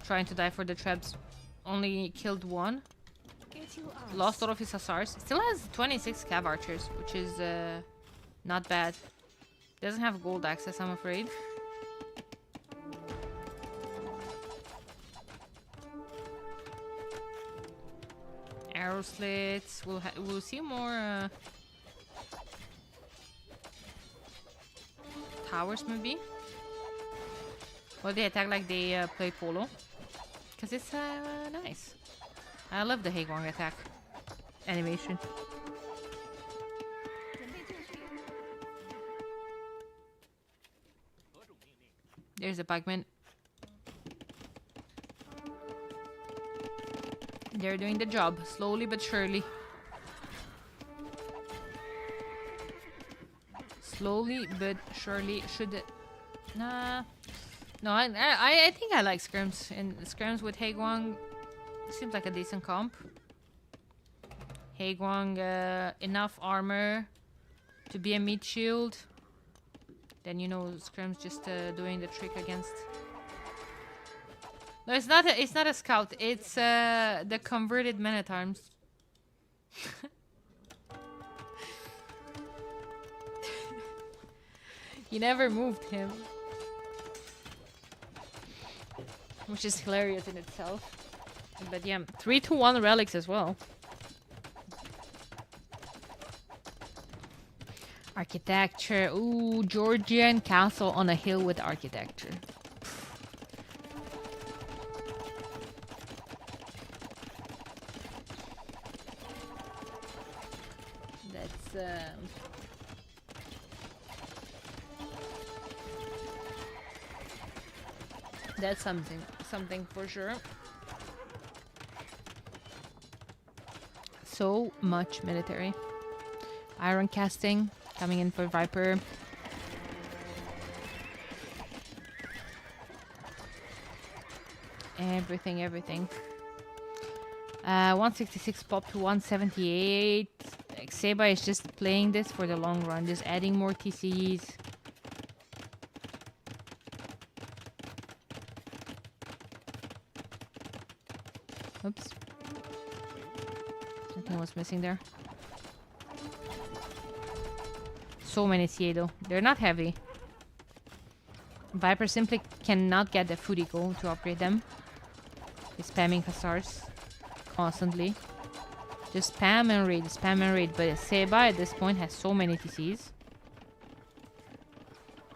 Trying to die for the trebs. Only killed 1. Lost all of his hussars. Still has 26 cav archers, which is not bad. Doesn't have gold access, I'm afraid. Arrow slits. We'll see more towers maybe. Well, they attack like they play polo. Because it's nice. I love the Haegwang attack animation. There's a pikeman. They're doing the job, slowly but surely. Slowly but surely. Should... Nah... No, I think I like skirms. And skirms with Haegwang seems like a decent comp. Haegwang, enough armor to be a meat shield. Then you know skirms just doing the trick against. No, it's not a scout. It's the converted men at arms. You never moved him. Which is hilarious in itself. But yeah, 3-1 relics as well. Architecture. Ooh, Georgian castle on a hill with architecture. That's something for sure. So much military. Iron casting coming in for Viper. Everything. 166 pop to 178. Like, Seba is just playing this for the long run, just adding more TCs. Oops. Something was missing there. So many CA though. They're not heavy. Viper simply cannot get the food eco to upgrade them. He's spamming hussars constantly. Just spam and raid. But Seba at this point has so many TCs.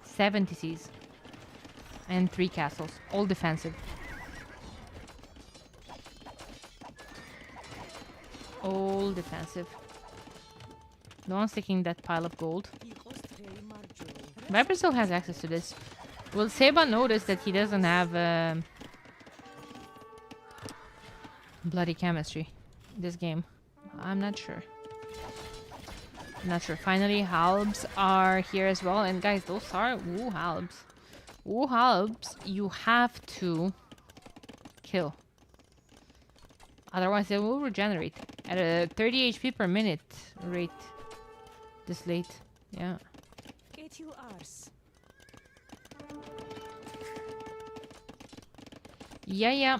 7 TCs. And 3 castles. All defensive. All defensive. No one's taking that pile of gold. Viper still has access to this. Will Seba notice that he doesn't have bloody chemistry this game? I'm not sure. Finally, halbs are here as well. And guys, those are... Ooh, halbs. Who helps? You have to kill. Otherwise, they will regenerate at a 30 HP per minute rate. This late, yeah.
Get you ours.
Yeah.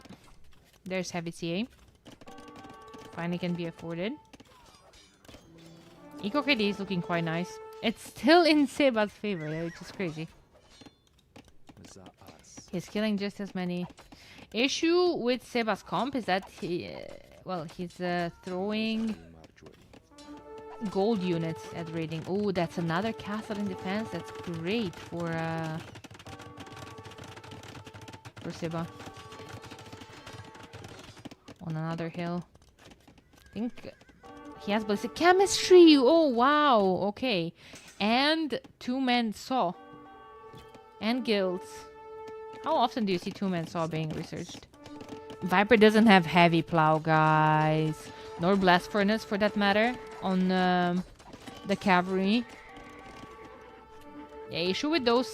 There's heavy CA. Finally can be afforded. Eco KD is looking quite nice. It's still in Seba's favor, which is crazy. He's killing just as many. Issue with Seba's comp is that he's throwing gold units at raiding. Oh, that's another castle in defense. That's great for Seba. On another hill. I think he has ballistic chemistry. Oh, wow. Okay. And 2-man saw. And guilds. How often do you see 2-man saw being researched? Viper doesn't have heavy plow, guys. Nor blast furnace, for that matter, on the cavalry. Yeah, issue with those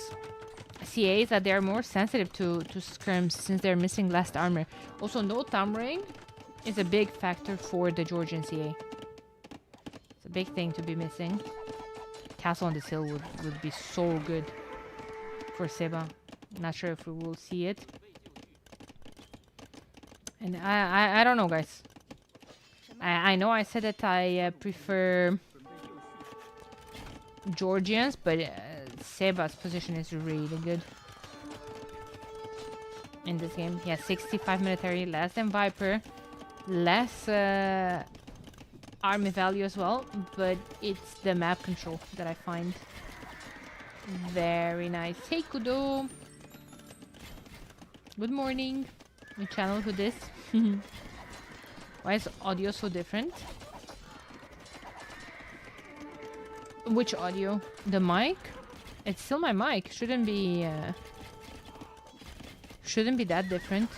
CAs that they are more sensitive to skirms since they're missing last armor. Also, no thumb ring is a big factor for the Georgian CA. It's a big thing to be missing. Castle on this hill would be so good for Seba. Not sure if we will see it. And I don't know, guys. I know I said that I prefer Georgians, but Seba's position is really good in this game. He has 65 military, less than Viper, less army value as well, but it's the map control that I find very nice. Hey Kudo! Good morning. My channel, who this? Why is audio so different? Which audio? The mic? It's still my mic. Shouldn't be that different.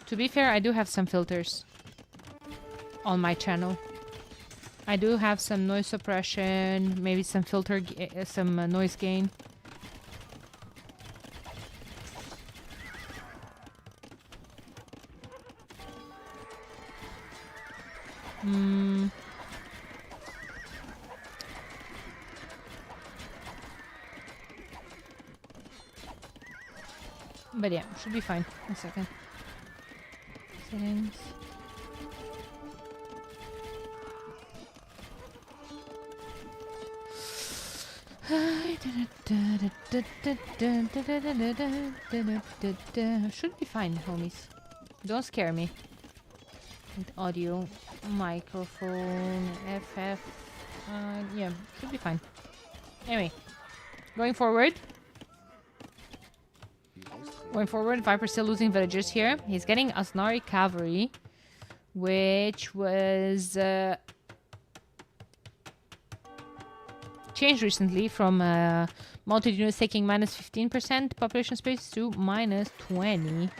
To be fair, I do have some filters on my channel. I do have some noise suppression, maybe some filter, some noise gain. But yeah, should be fine. A second. Settings. Should be fine, homies. Don't scare me. With audio, microphone, FF. Yeah, should be fine. Anyway, going forward. Viper's still losing villagers here. He's getting Asnari cavalry, which was changed recently from multi units taking minus 15% population space to minus 20.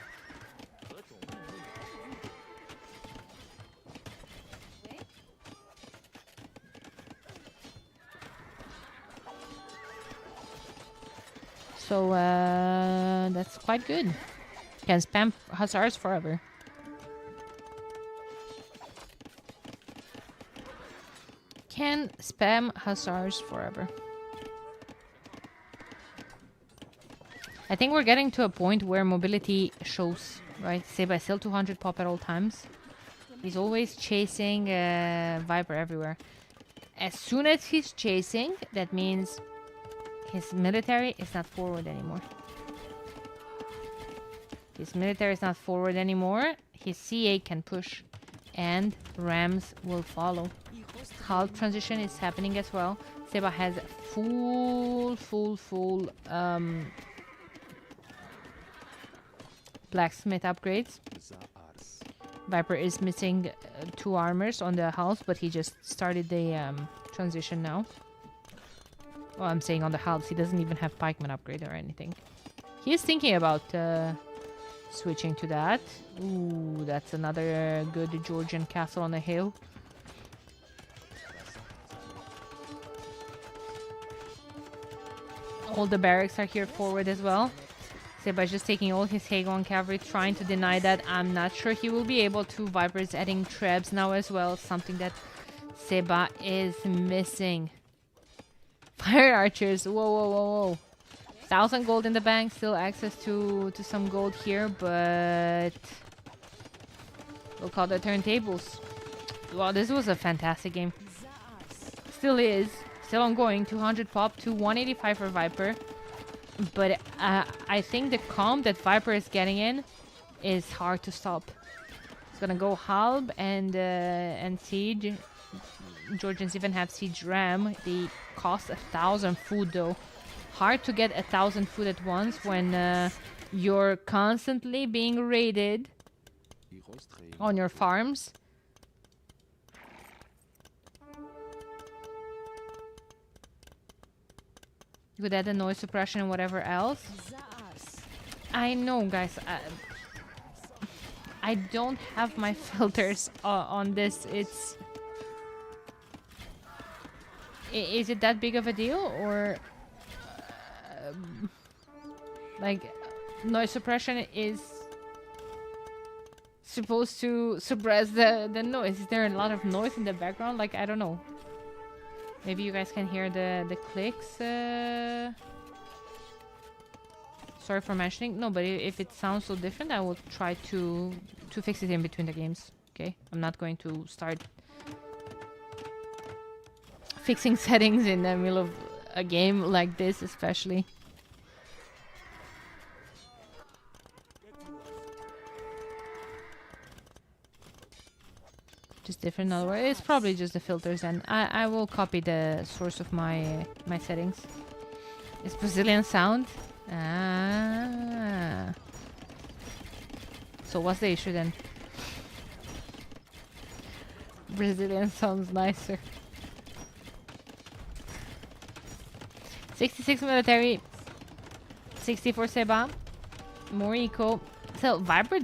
So that's quite good. Can spam hussars forever. Can spam hussars forever. I think we're getting to a point where mobility shows, right? Seba is still 200 pop at all times. He's always chasing Viper everywhere. As soon as he's chasing, that means his military is not forward anymore. His military is not forward anymore. His CA can push. And rams will follow. Hull transition is happening as well. Seba has full blacksmith upgrades. Viper is missing 2 armors on the hulls, but he just started the transition now. Well, I'm saying on the hulls. He doesn't even have pikeman upgrade or anything. He is thinking about Switching to that. Ooh, that's another good Georgian castle on a hill. All the barracks are here forward as well. Seba's just taking all his Hagon cavalry, trying to deny that. I'm not sure he will be able to. Viper's adding trebs now as well, something that Seba is missing. Fire archers, whoa, whoa, whoa, whoa. 1,000 gold in the bank, still access to some gold here, but we'll call the turntables. Wow, this was a fantastic game. Still is, still ongoing. 200 pop to 185 for Viper. But I think the comp that Viper is getting in is hard to stop. It's gonna go Halb and Siege. Georgians even have Siege Ram. They cost 1,000 food though. Hard to get 1,000 food at once when you're constantly being raided on your farms. You could add the noise suppression and whatever else. I know, guys. I don't have my filters on this. Is it that big of a deal, or like noise suppression is supposed to suppress the noise? Is there a lot of noise in the background? Like, I don't know. Maybe you guys can hear the clicks. Sorry for mentioning. No, but if it sounds so different, I will try to fix it in between the games. Okay, I'm not going to start fixing settings in the middle of a game like this, especially. Just different, in other words. It's probably just the filters, and I will copy the source of my settings. It's Brazilian sound. Ah. So what's the issue then? Brazilian sounds nicer. 66 military, 64 Seba, more eco. So Viper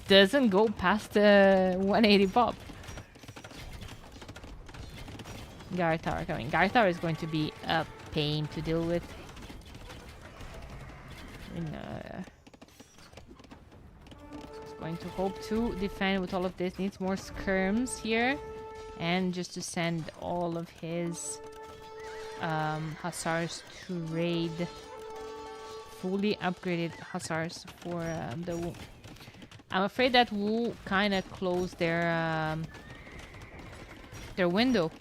doesn't go past 180 pop. Guard tower coming. Guard tower is going to be a pain to deal with. He's going to hope to defend with all of this. Needs more skirms here, and just to send all of his hussars to raid. Fully upgraded hussars for the Wu. I'm afraid that Wu kind of closed their window.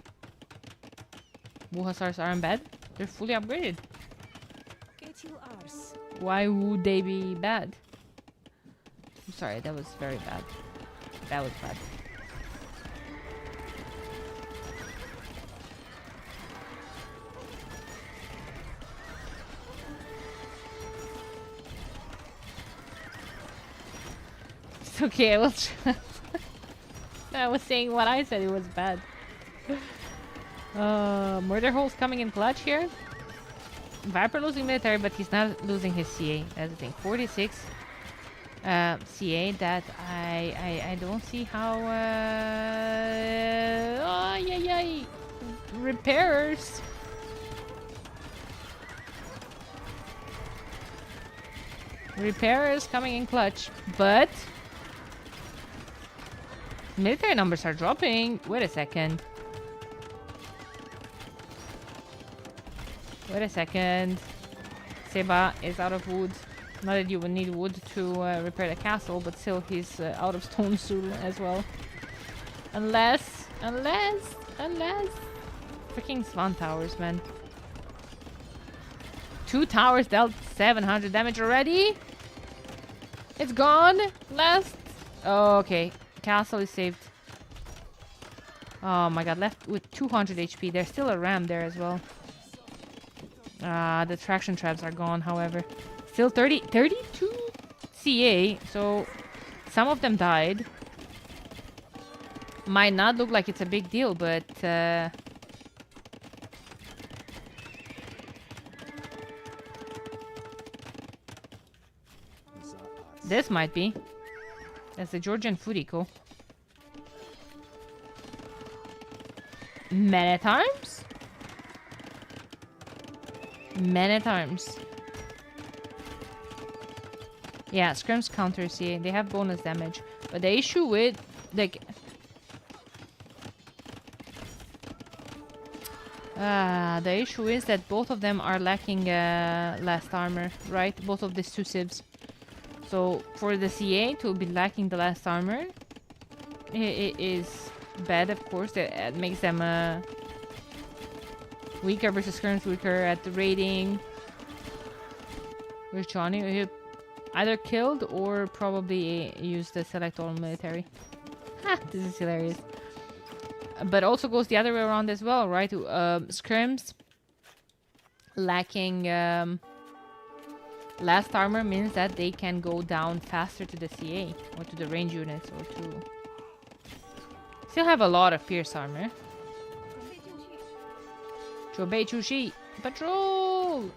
Wu hussars aren't bad. They're fully upgraded. Why would they be bad? I'm sorry, that was very bad. That was bad. It's okay, I will try. I was saying what I said, it was bad. Murder holes coming in clutch here. Viper losing military, but he's not losing his CA. That's the thing. 46 CA that I don't see how. Oh, yeah. Repairers. Repairers coming in clutch, but military numbers are dropping. Wait a second. Wait a second. Seba is out of wood. Not that you would need wood to repair the castle, but still he's out of stone soon as well. Unless... Freaking Swan towers, man. 2 towers dealt 700 damage already. It's gone. Last... Oh, okay. Castle is saved. Oh my god, left with 200 HP. There's still a ram there as well. The traction traps are gone, however. Still 32 CA, so some of them died. Might not look like it's a big deal, but This might be. That's the Georgian Furiko. Many times? Many times. Yeah, scrims counter CA. They have bonus damage. But the issue with, like... the issue is that both of them are lacking last armor, right? Both of these two civs. So for the CA to be lacking the last armor, it is bad, of course. It makes them weaker versus scrims, weaker at the raiding. Where's Johnny? He either killed or probably used the select all military. Ha! This is hilarious. But also goes the other way around as well, right? Scrims lacking last armor means that they can go down faster to the CA or to the range units or to... Still have a lot of pierce armor. Chobei Chushi! Patrol!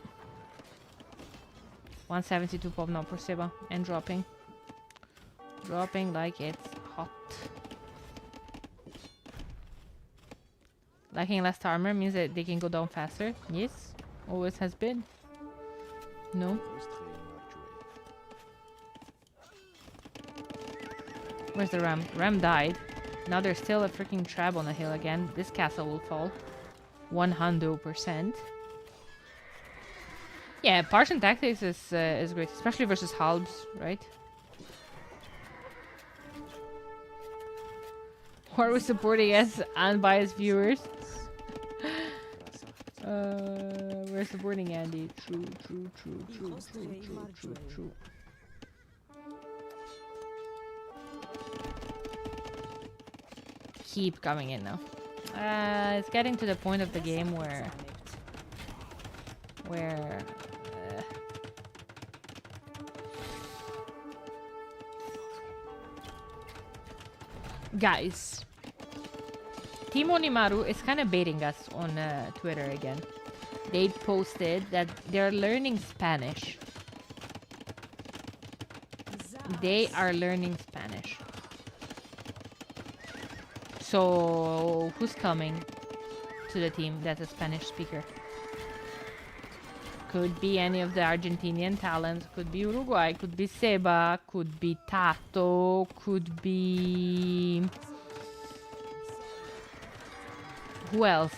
172 pop now for Seba. And dropping. Dropping like it's hot. Lacking last armor means that they can go down faster. Yes. Always has been. No. Where's the ram? Ram died. Now there's still a freaking trap on the hill again. This castle will fall. 100%. Yeah, Partisan Tactics is great. Especially versus halbs, right? Who are we supporting as unbiased viewers? We're supporting Andy. True. Keep coming in now. It's getting to the point of the game where guys, Team Onimaru is kind of baiting us on Twitter again. They posted that they're learning Spanish. They are learning Spanish. So, who's coming to the team that's a Spanish speaker? Could be any of the Argentinian talents. Could be Uruguay. Could be Seba. Could be Tato. Could be... Who else?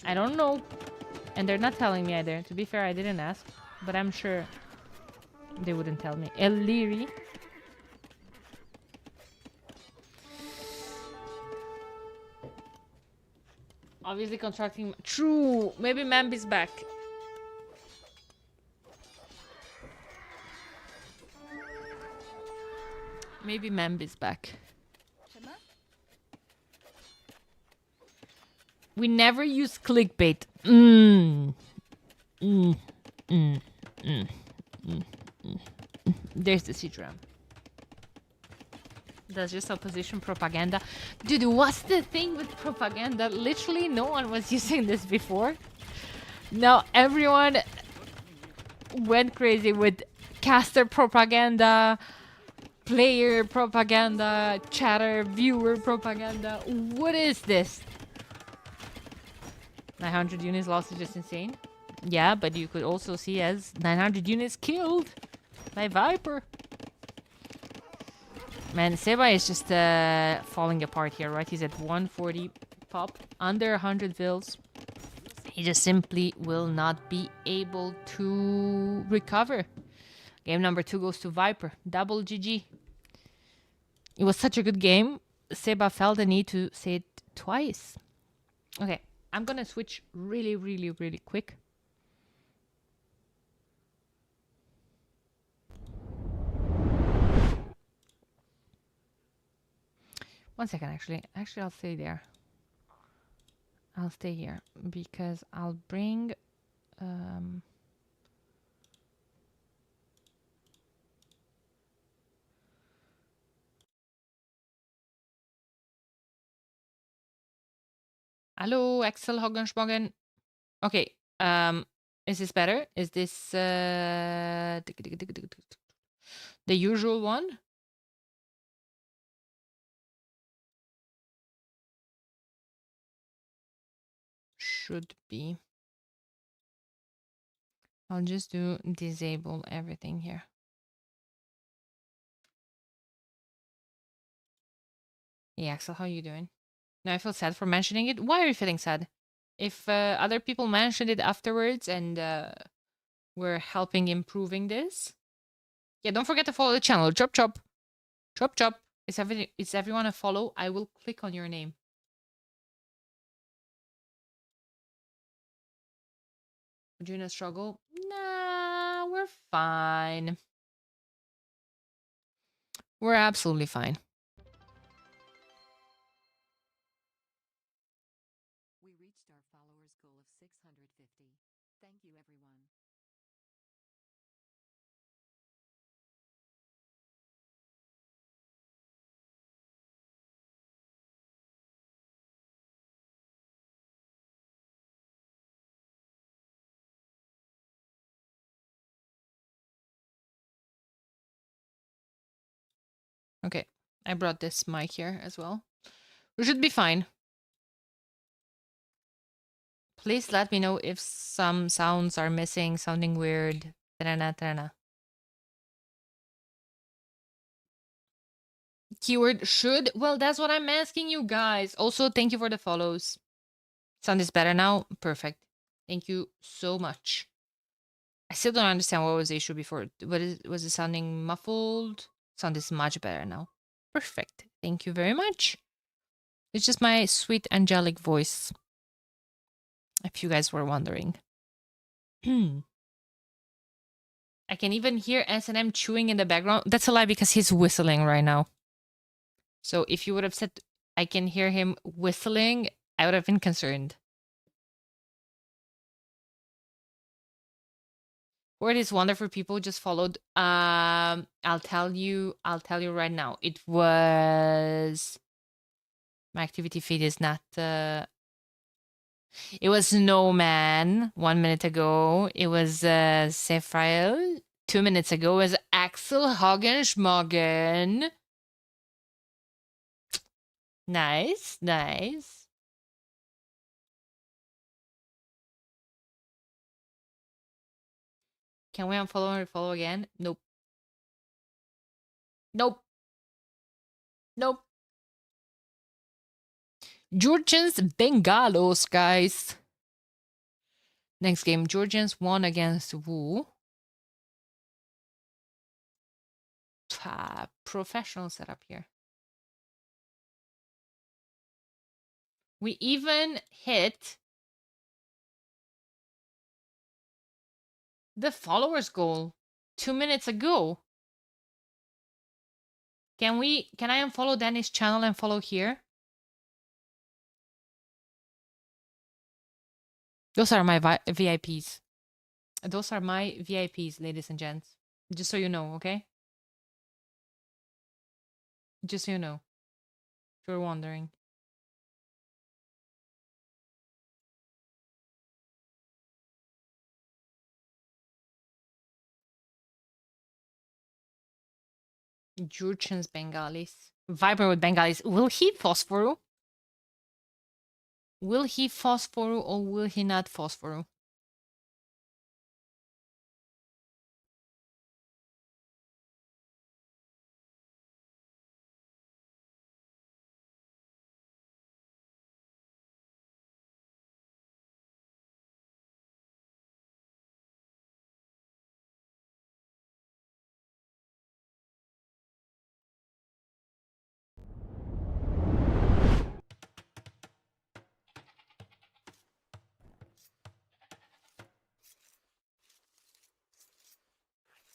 I don't know. And they're not telling me either. To be fair, I didn't ask. But I'm sure they wouldn't tell me. Liereyy. Obviously contracting... True! Maybe Mambi's back. Maybe Mambi's back. We never use clickbait. There's the siege ram. That's just opposition propaganda. Dude, what's the thing with propaganda? Literally no one was using this before. Now everyone went crazy with caster propaganda, player propaganda, chatter, viewer propaganda. What is this? 900 units lost is just insane. Yeah, but you could also see as 900 units killed by Viper. Man, Seba is just falling apart here, right? He's at 140 pop, under 100 vills. He just simply will not be able to recover. Game number 2 goes to Viper. Double GG. It was such a good game. Seba felt the need to say it twice. Okay, I'm gonna switch really quick. One second, actually. Actually, I'll stay there. I'll stay here because I'll bring... Hello, Axel Hoggensmoggen. Okay, is this better? Is this... The usual one? Should be. I'll just do disable everything here. Hey, Axel, how you doing? No, I feel sad for mentioning it. Why are you feeling sad? If other people mentioned it afterwards and we're helping improving this. Yeah, don't forget to follow the channel. Chop chop. Chop chop. Is everyone a follow? I will click on your name. We're doing a struggle? Nah, we're fine. We're absolutely fine.
We reached our followers goal of 650. Thank you, everyone.
Okay, I brought this mic here as well. We should be fine. Please let me know if some sounds are missing, sounding weird. Ta-da-na, ta-da-na. Keyword should? Well, that's what I'm asking you guys. Also, thank you for the follows. Sound is better now? Perfect. Thank you so much. I still don't understand what was the issue before. Was it sounding muffled? Sound is much better now. Perfect. Thank you very much. It's just my sweet angelic voice. If you guys were wondering. I can even hear S&M chewing in the background. That's a lie because he's whistling right now. So if you would have said I can hear him whistling, I would have been concerned. Where these wonderful people just followed. I'll tell you right now. It was my activity feed is not it was Snowman 1 minute ago. It was Sephrael 2 minutes ago. It was Axel Hagenschmagen. Nice, nice. Can we unfollow and follow again? Nope. Nope. Nope. Georgians Bengalos, guys. Next game, Georgians won against Wu. Professional setup here. We even hit the followers goal 2 minutes ago. Can I unfollow Danny's channel and follow here? Those are my VIPs. Those are my VIPs, ladies and gents. Just so you know, okay? Just so you know. If you're wondering. Jurchen's Bengalis. Viber with Bengalis. Will he phosphoru? Will he phosphoru or will he not phosphoru?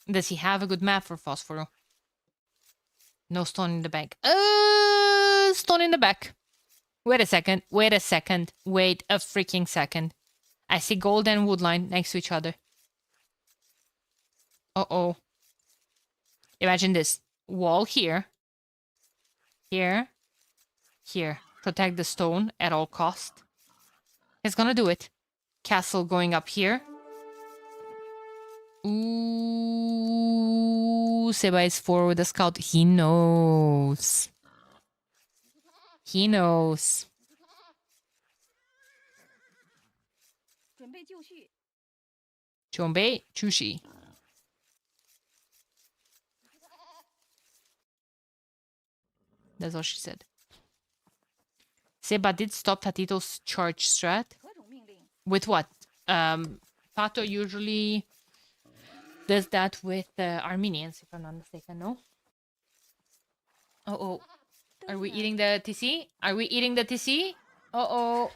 Does he have a good map for phosphoru? No stone in the back. Stone in the back. Wait a second. Wait a second. Wait a freaking second. I see gold and woodline next to each other. Uh-oh. Imagine this. Wall here. Here. Here. Protect the stone at all cost. He's gonna do it. Castle going up here. Ooh, Ooh, Seba is 4 with a scout. He knows. He knows.
准备就绪。
Chombe Chushi. That's all she said. Seba did stop Tatito's charge strat.
何种命令？
With what? Pato usually does that with Armenians, if I'm not mistaken, no? Oh. Are we eating the TC? Are we eating the TC? Oh.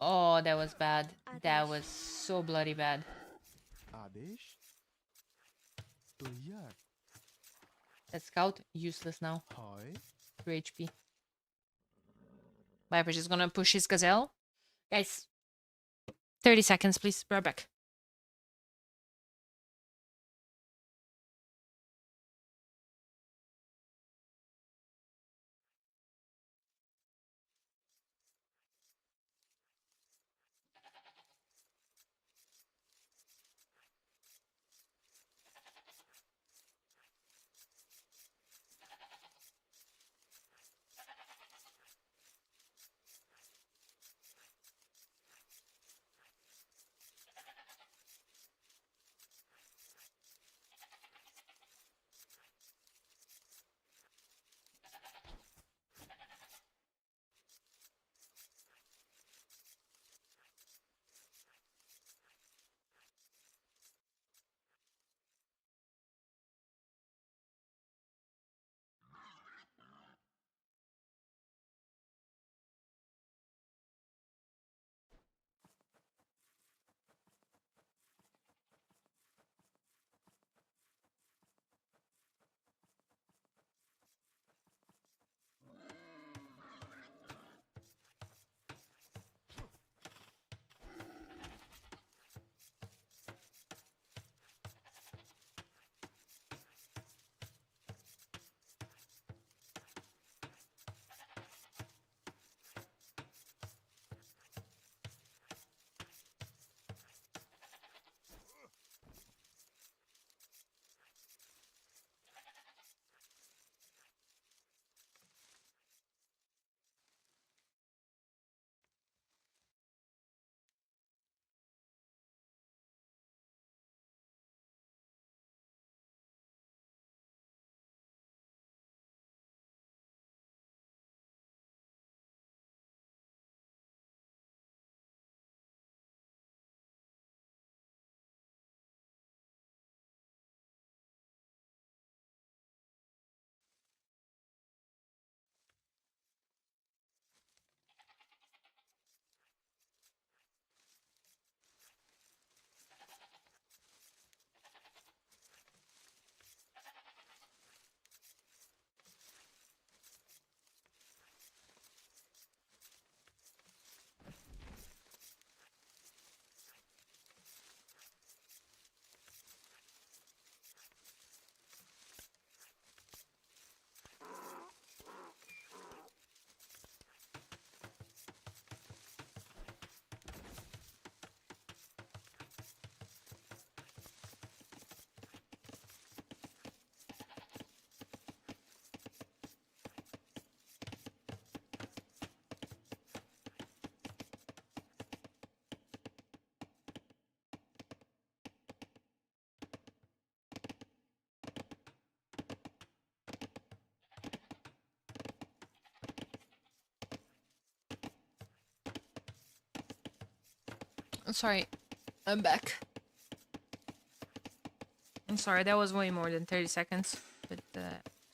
Oh, that was bad. That was so bloody bad.
आदेश तो यार
That scout, useless now.
Hi
3 HP. Viper is gonna push his gazelle. Guys, 30 seconds, please. We're back. Sorry, I'm back. I'm sorry, that was way more than 30 seconds. But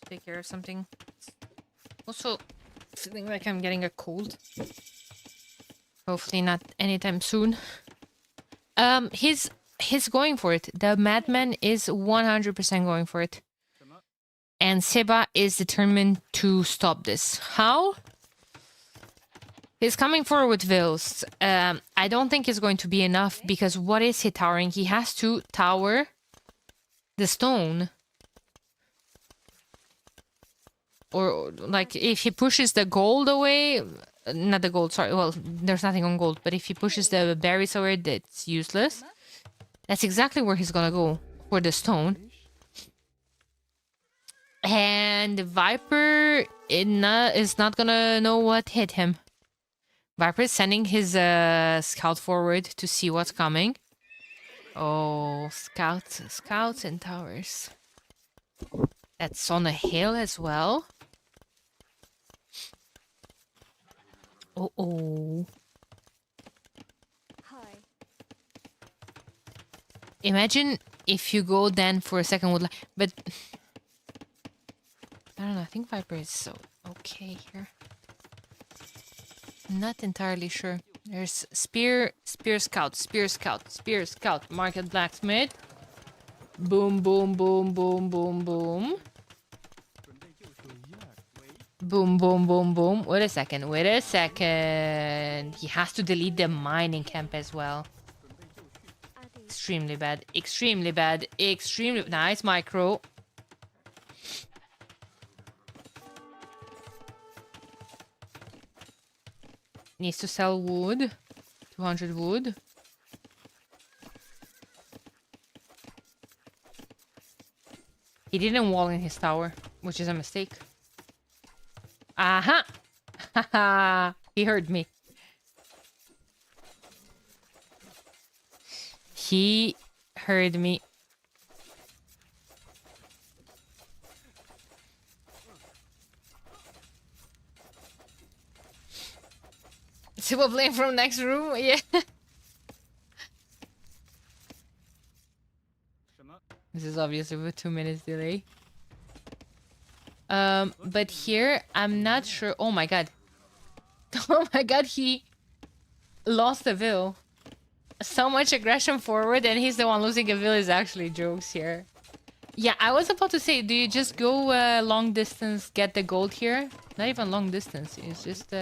take care of something. Also, feeling like I'm getting a cold. Hopefully not anytime soon. He's going for it. The madman is 100% going for it. And Seba is determined to stop this. How? He's coming forward with Vils. I don't think it's going to be enough because what is he towering? He has to tower the stone. Or, like, if he pushes the gold away... Not the gold, sorry. Well, there's nothing on gold. But if he pushes the berries away, that's useless. That's exactly where he's gonna go. For the stone. And Viper is not gonna know what hit him. Viper is sending his scout forward to see what's coming. Oh, scouts and towers. That's on a hill as well. Oh.
Hi.
Imagine if you go then for a second wood line, but I don't know. I think Viper is so okay here. Not entirely sure. There's spear scout. Market blacksmith. Boom, boom, boom, boom, boom, boom. Boom, boom, boom, boom. Wait a second. He has to delete the mining camp as well. Extremely bad. Nice micro. Needs to sell wood. 200 wood. He didn't wall in his tower, which is a mistake. Aha! Haha! He heard me. He heard me. Super playing from next room? Yeah. This is obviously with 2 minutes delay. But here, I'm not sure. Oh my god. Oh my god, he lost a vill. So much aggression forward, and he's the one losing a vill is actually jokes here. Yeah, I was about to say, do you just go long distance, get the gold here? Not even long distance, it's just...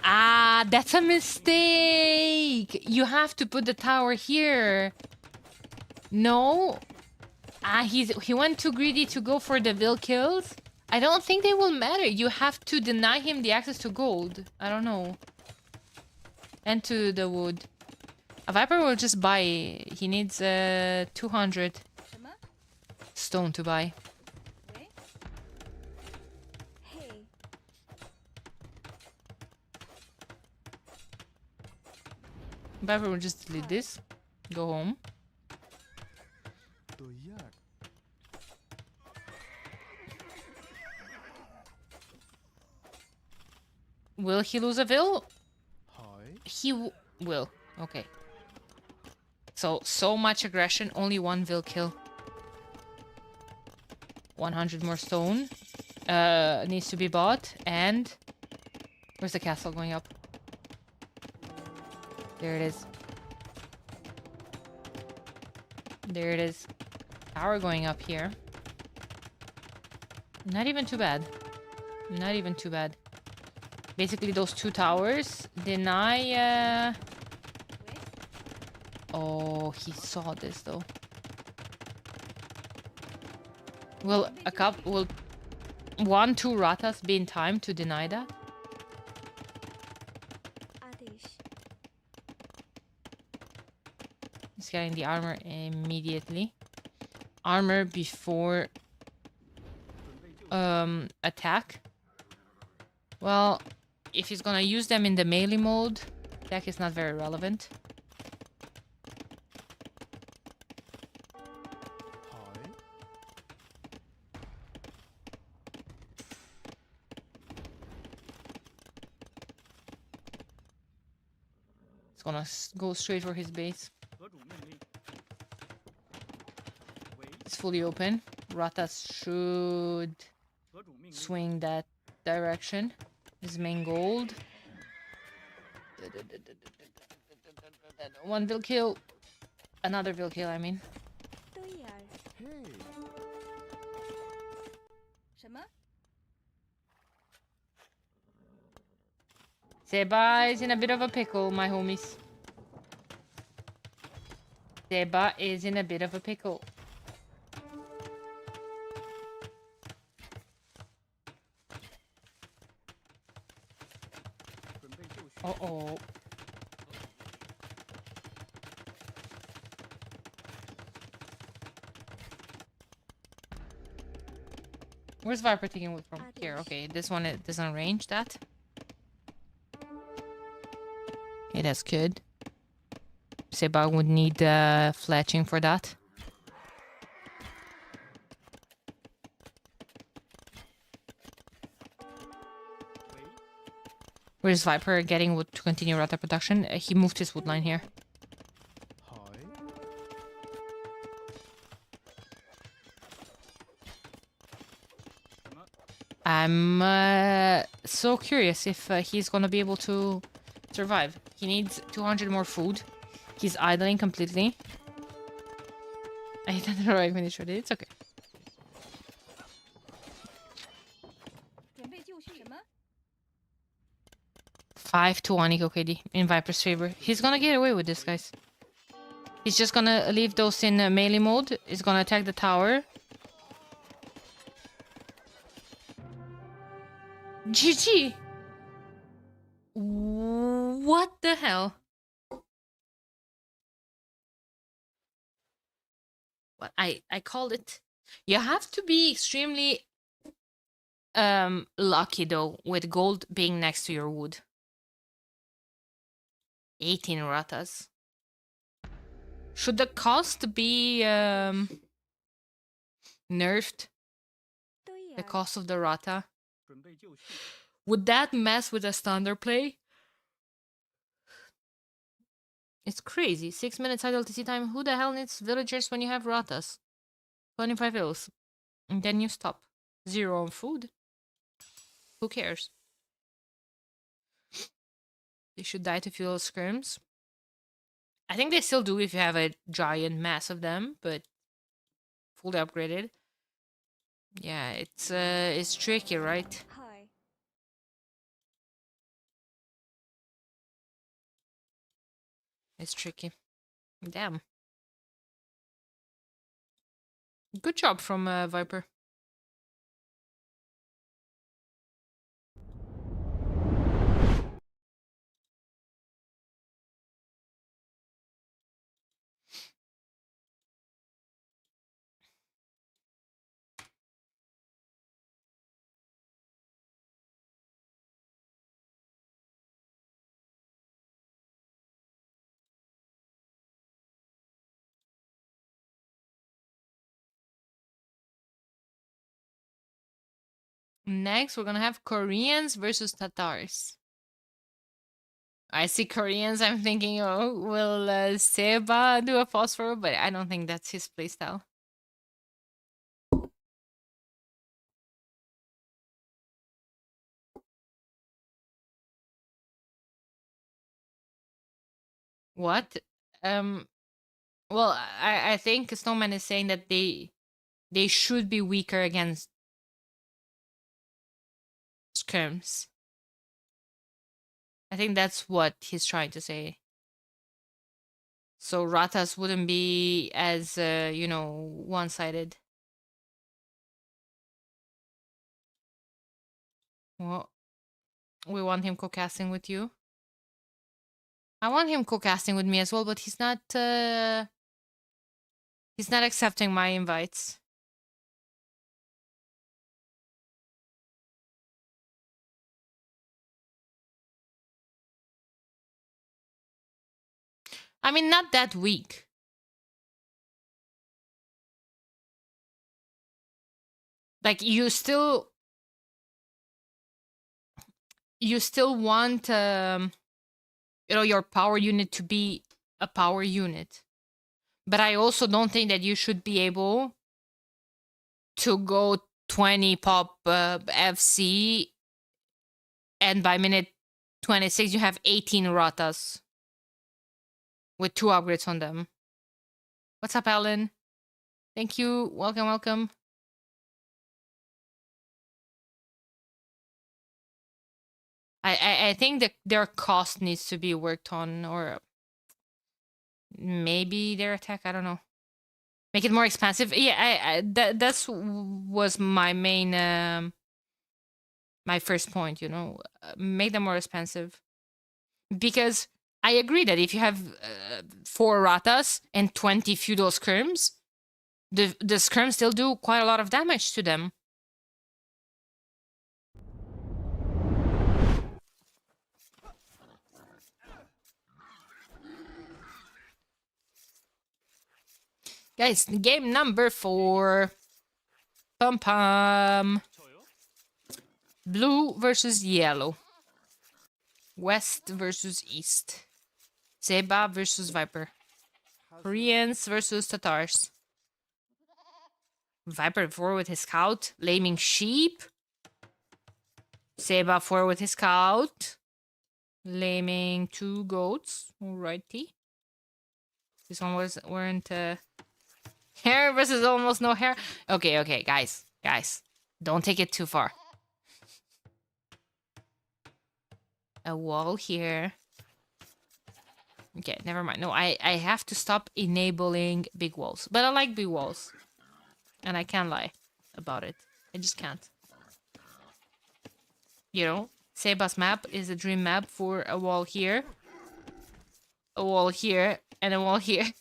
Ah, that's a mistake! You have to put the tower here. No? Ah, he went too greedy to go for the vill kills? I don't think they will matter. You have to deny him the access to gold. I don't know. And to the wood. A Viper will just buy. He needs 200 stone to buy. Viper will just delete this. Go home. Will he lose a vill? He will. Okay. So much aggression, only one vill kill. 100 more stone. Needs to be bought. And... where's the castle going up? There it is. There it is. Tower going up here. Not even too bad. Not even too bad. Basically, those two towers deny... Oh, he saw this, though. Will a couple... will 1-2 ratas be in time to deny that? He's getting the armor immediately. Armor before... attack. Well... if he's gonna use them in the melee mode, attack is not very relevant. It's gonna go straight for his base. It's fully open. Ratas should swing that direction. His main gold. One vill kill. Another vill kill, I mean. Seba is in a bit of a pickle, my homies. Seba is in a bit of a pickle. Uh-oh. Where's Viper taking wood from? Here, okay. This one, it doesn't range that. Okay, that's good. Seba would need fletching for that. Where's Viper getting wood to continue Rata production? He moved his wood line here. I'm so curious if he's gonna be able to survive. He needs 200 more food. He's idling completely. I hit the right when he showed it. It's okay.
准备就绪。什么？
5 to 1 eco KD in Viper's favor. He's gonna get away with this, guys. He's just gonna leave those in melee mode. He's gonna attack the tower. GG! What the hell? What I called it. You have to be extremely lucky though with gold being next to your wood. 18 ratas. Should the cost be nerfed? The cost of the rata? Would that mess with a standard play? It's crazy. 6 minutes idle TC time. Who the hell needs villagers when you have ratas? 25 ills. And then you stop. 0 on food. Who cares? They should die to fuel scrims. I think they still do if you have a giant mass of them, but fully upgraded. Yeah, it's tricky, right?
Hi.
It's tricky. Damn. Good job from Viper. Next, we're gonna have Koreans versus Tatars. I see Koreans, I'm thinking, oh, will Seba do a phosphor? But I don't think that's his playstyle. What? Well, I think Snowman is saying that they should be weaker against scrims. I think that's what he's trying to say. So Ratas wouldn't be as, you know, one-sided. Well, we want him co-casting with you. I want him co-casting with me as well, but he's not accepting my invites. I mean, not that weak. Like, you still want, you know, your power unit to be a power unit. But I also don't think that you should be able to go 20 pop FC, and by minute 26 you have 18 Ratas with 2 upgrades on them. What's up, Alan? Thank you. Welcome, welcome. I think that their cost needs to be worked on, or maybe their attack, I don't know. Make it more expensive. Yeah, that's was my main my first point, you know. Make them more expensive. Because I agree that if you have 4 Ratas and 20 feudal skirms, the skirms still do quite a lot of damage to them. Guys, game number 4. Pum pum. Blue versus yellow. West versus east. Zeba versus Viper. Koreans versus Tatars. Viper 4 with his scout. Laming sheep. Zeba 4 with his scout. Laming 2 goats. Alrighty. This one weren't hair versus almost no hair. Okay, guys. Don't take it too far. A wall here. Okay, never mind. No, I have to stop enabling big walls. But I like big walls. And I can't lie about it. I just can't. You know, Seba's map is a dream map for a wall here. A wall here. And a wall here.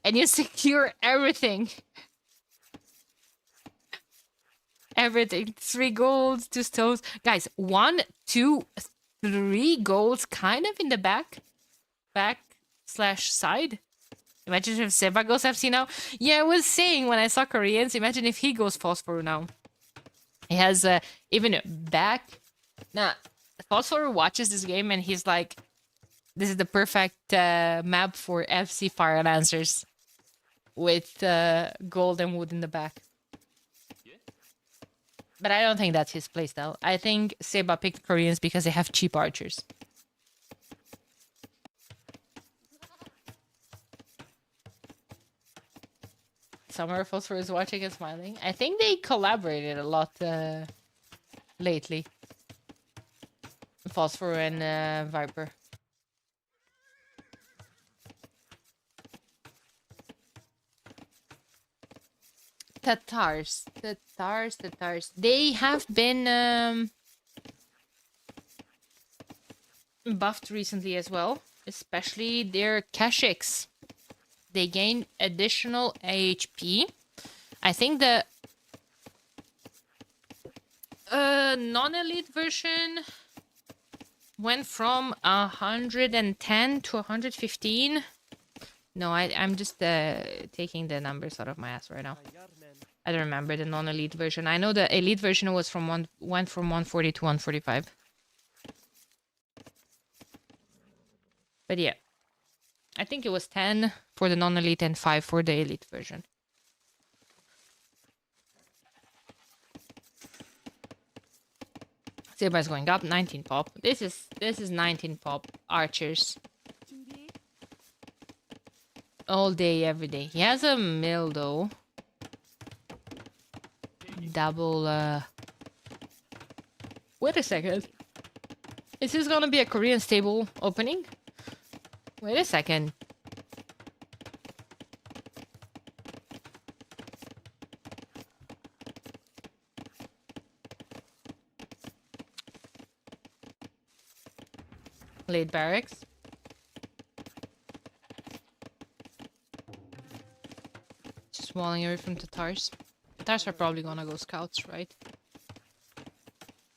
And you secure everything. Everything. 3 golds, 2 stones. Guys, 1, 2, 3 golds kind of in the back. Back/side. Imagine if Seba goes FC now. Yeah, I was saying when I saw Koreans, imagine if he goes Phosphor now. He has even back. Nah, Phosphor watches this game and he's like, this is the perfect map for FC Fire Lancers. With gold and wood in the back. But I don't think that's his playstyle. I think Seba picked Koreans because they have cheap archers. Summer Phosphor is watching and smiling. I think they collaborated a lot lately. Phosphor and Viper. Tatars. They have been buffed recently as well. Especially their Kashyyyks. They gain additional HP. I think the non-elite version went from 110 to 115. No, I'm just taking the numbers out of my ass right now. I don't remember the non-elite version. I know the elite version went from 140 to 145. But yeah. I think it was 10 for the non-elite and 5 for the elite version. Everybody's going up. 19 pop. This is 19 pop archers. All day, every day. He has a mill though. Double Wait a second. Is this gonna be a Korean stable opening? Wait a second. Late barracks. Just walling away from Tatars. Tatars are probably gonna go scouts, right?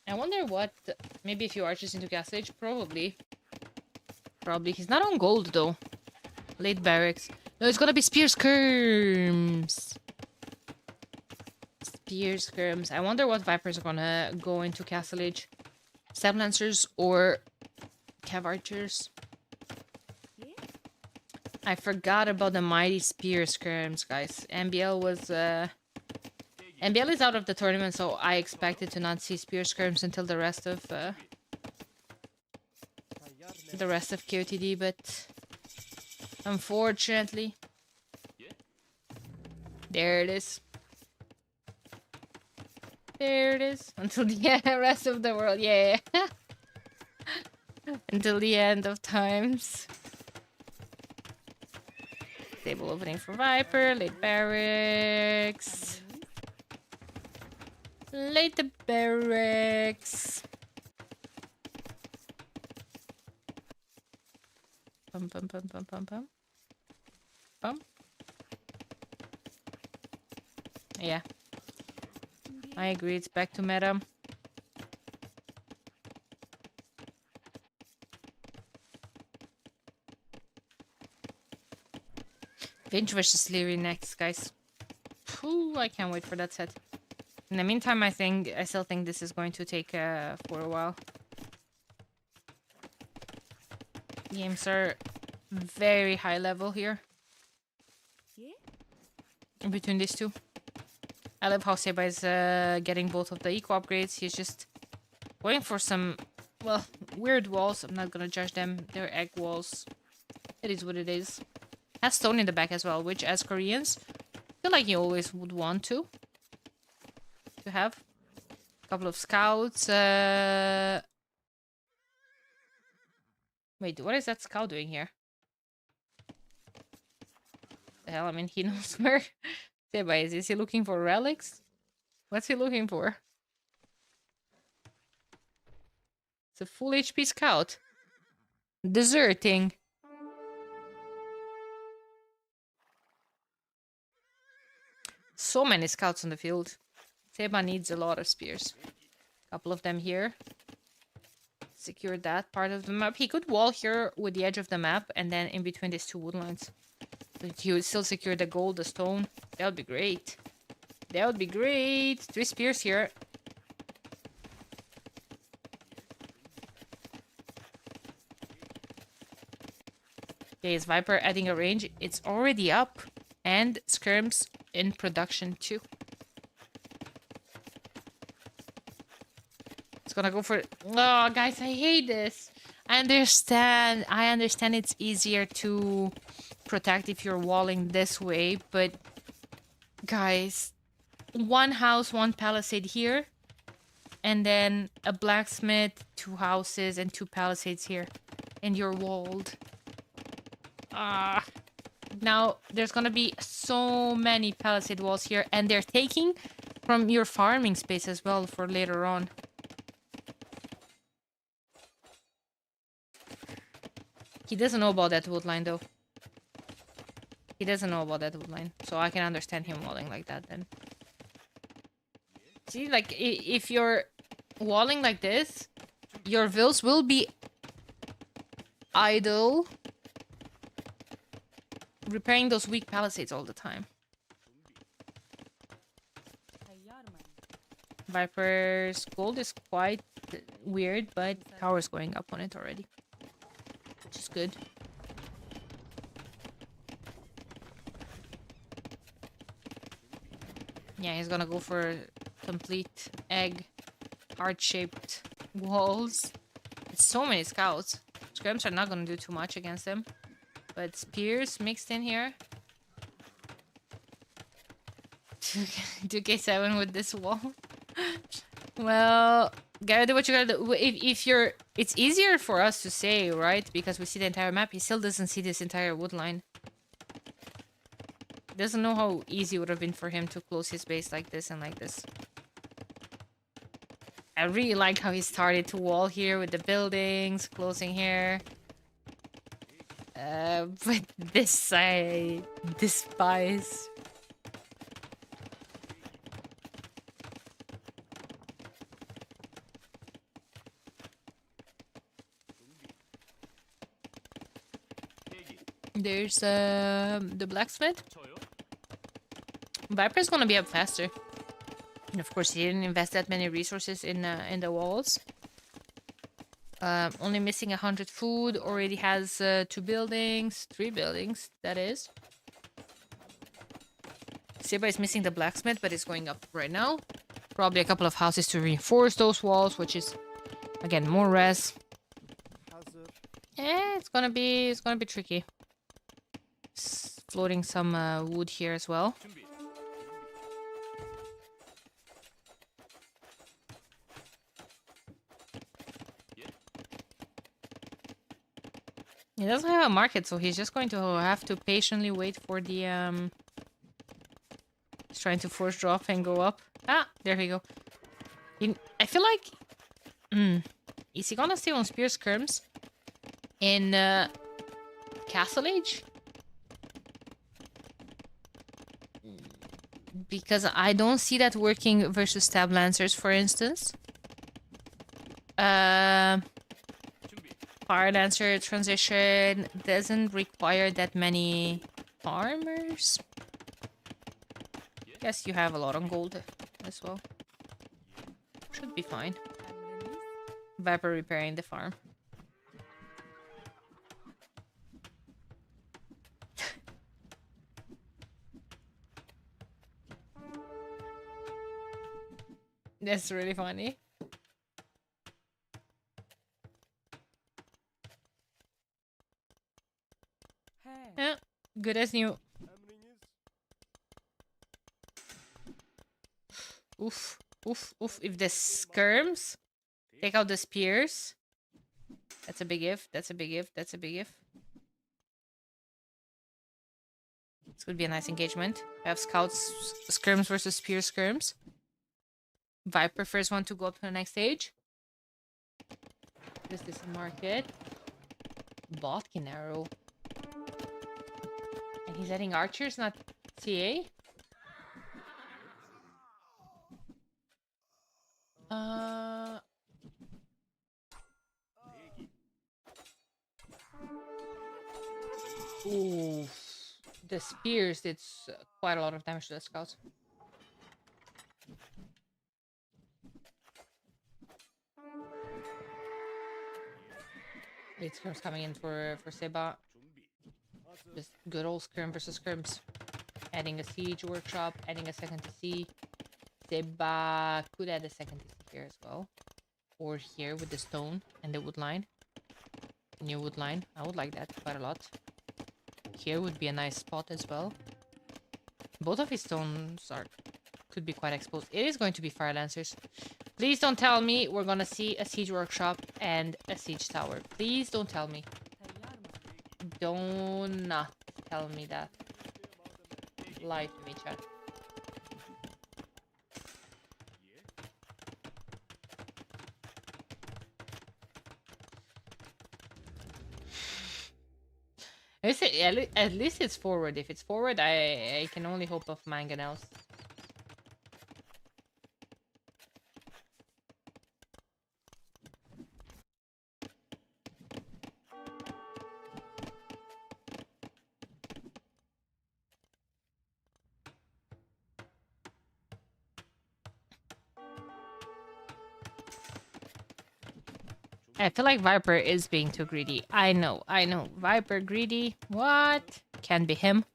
I wonder what... Maybe a few archers into Castle Age? Probably. Probably. He's not on gold, though. Late barracks. No, it's gonna be spear skirms. Spear skirms. I wonder what Vipers are gonna go into Castle Age. Stab Lancers or Cav Archers. I forgot about the mighty spear skirms, guys. MBL was... MBL is out of the tournament, so I expected to not see spear skirms until the rest of KotD, but unfortunately, there it is. There it is. Until the rest of the world, yeah. Until the end of times. Stable opening for Viper, late barracks. Late barracks. Pum pum pum pum pum pum. Pum. Yeah. I agree, it's back to meta. Vinch versus Liereyy next, guys. Phew, I can't wait for that set. In the meantime, I still think this is going to take for a while. Games are very high level here. In between these two. I love how Seba is getting both of the eco upgrades. He's just going for some, well, weird walls. I'm not gonna judge them. They're egg walls. It is what it is. Has stone in the back as well, which as Koreans, I feel like you always would want to have. A couple of scouts. Wait, what is that scout doing here? The hell, I mean, he knows where Seba is. Is he looking for relics? What's he looking for? It's a full HP scout. Deserting. So many scouts on the field. Seba needs a lot of spears. A couple of them here. Secure that part of the map. He could wall here with the edge of the map and then in between these two woodlines. But he would still secure the gold, the stone. That would be great. That would be great. 3 spears here. Okay, is Viper adding a range? It's already up. And skirms in production too. It's gonna go for... Oh, guys, I hate this. I understand it's easier to protect if you're walling this way, but guys, 1 house, 1 palisade here, and then a blacksmith, 2 houses, and 2 palisades here, and you're walled. Now there's gonna be so many palisade walls here, and they're taking from your farming space as well for later on. He doesn't know about that woodline though. He doesn't know about that woodline, so I can understand him walling like that then. See, like, if you're walling like this, your vills will be idle, repairing those weak palisades all the time. Viper's gold is quite weird, but tower's going up on it already. Which is good. Yeah, he's gonna go for complete egg, heart-shaped walls. It's so many scouts. Scrams are not gonna do too much against them. But spears mixed in here. 2k7 with this wall. Well, gotta do what you gotta do. If you're... It's easier for us to say, right? Because we see the entire map. He still doesn't see this entire wood line. Doesn't know how easy it would have been for him to close his base like this and like this. I really like how he started to wall here with the buildings, closing here. But this I despise. There's the blacksmith. Viper's gonna be up faster. And of course, he didn't invest that many resources in the walls. Only missing 100 food. Already has 2 buildings, 3 buildings. That is. Seba is missing the blacksmith, but it's going up right now. Probably a couple of houses to reinforce those walls, which is again more res. It's gonna be tricky. Floating some wood here as well. He doesn't have a market, so he's just going to have to patiently wait for the he's trying to force drop and go up. Ah, there we go. I feel like is he gonna stay on spear skirms in Castle Age? Because I don't see that working versus stab lancers, for instance. Fire lancer transition doesn't require that many farmers. Guess you have a lot on gold as well. Should be fine. Viper repairing the farm. That's really funny. Yeah, good as new. Oof, oof, oof. If the skirms take out the spears, that's a big if. That's a big if. That's a big if. This would be a nice engagement. We have scouts skirms versus spear skirms. Viper first one to go up to the next stage. This is a market. Botkin arrow. And he's adding archers, not CA. Ooh. The spears did quite a lot of damage to the scouts. Late skirms coming in for Seba. Just good old skirm versus skirms. Adding a siege workshop, adding a second to sea. Seba could add a second to sea here as well. Or here with the stone and the wood line. New wood line. I would like that quite a lot. Here would be a nice spot as well. Both of his stones could be quite exposed. It is going to be fire lancers. Please don't tell me we're gonna see a siege workshop and a siege tower. Please don't tell me. Do not tell me that. Lie to me, chat. At least it's forward. If it's forward, I can only hope of mangonels. I feel like Viper is being too greedy. I know. Viper greedy. What? Can be him.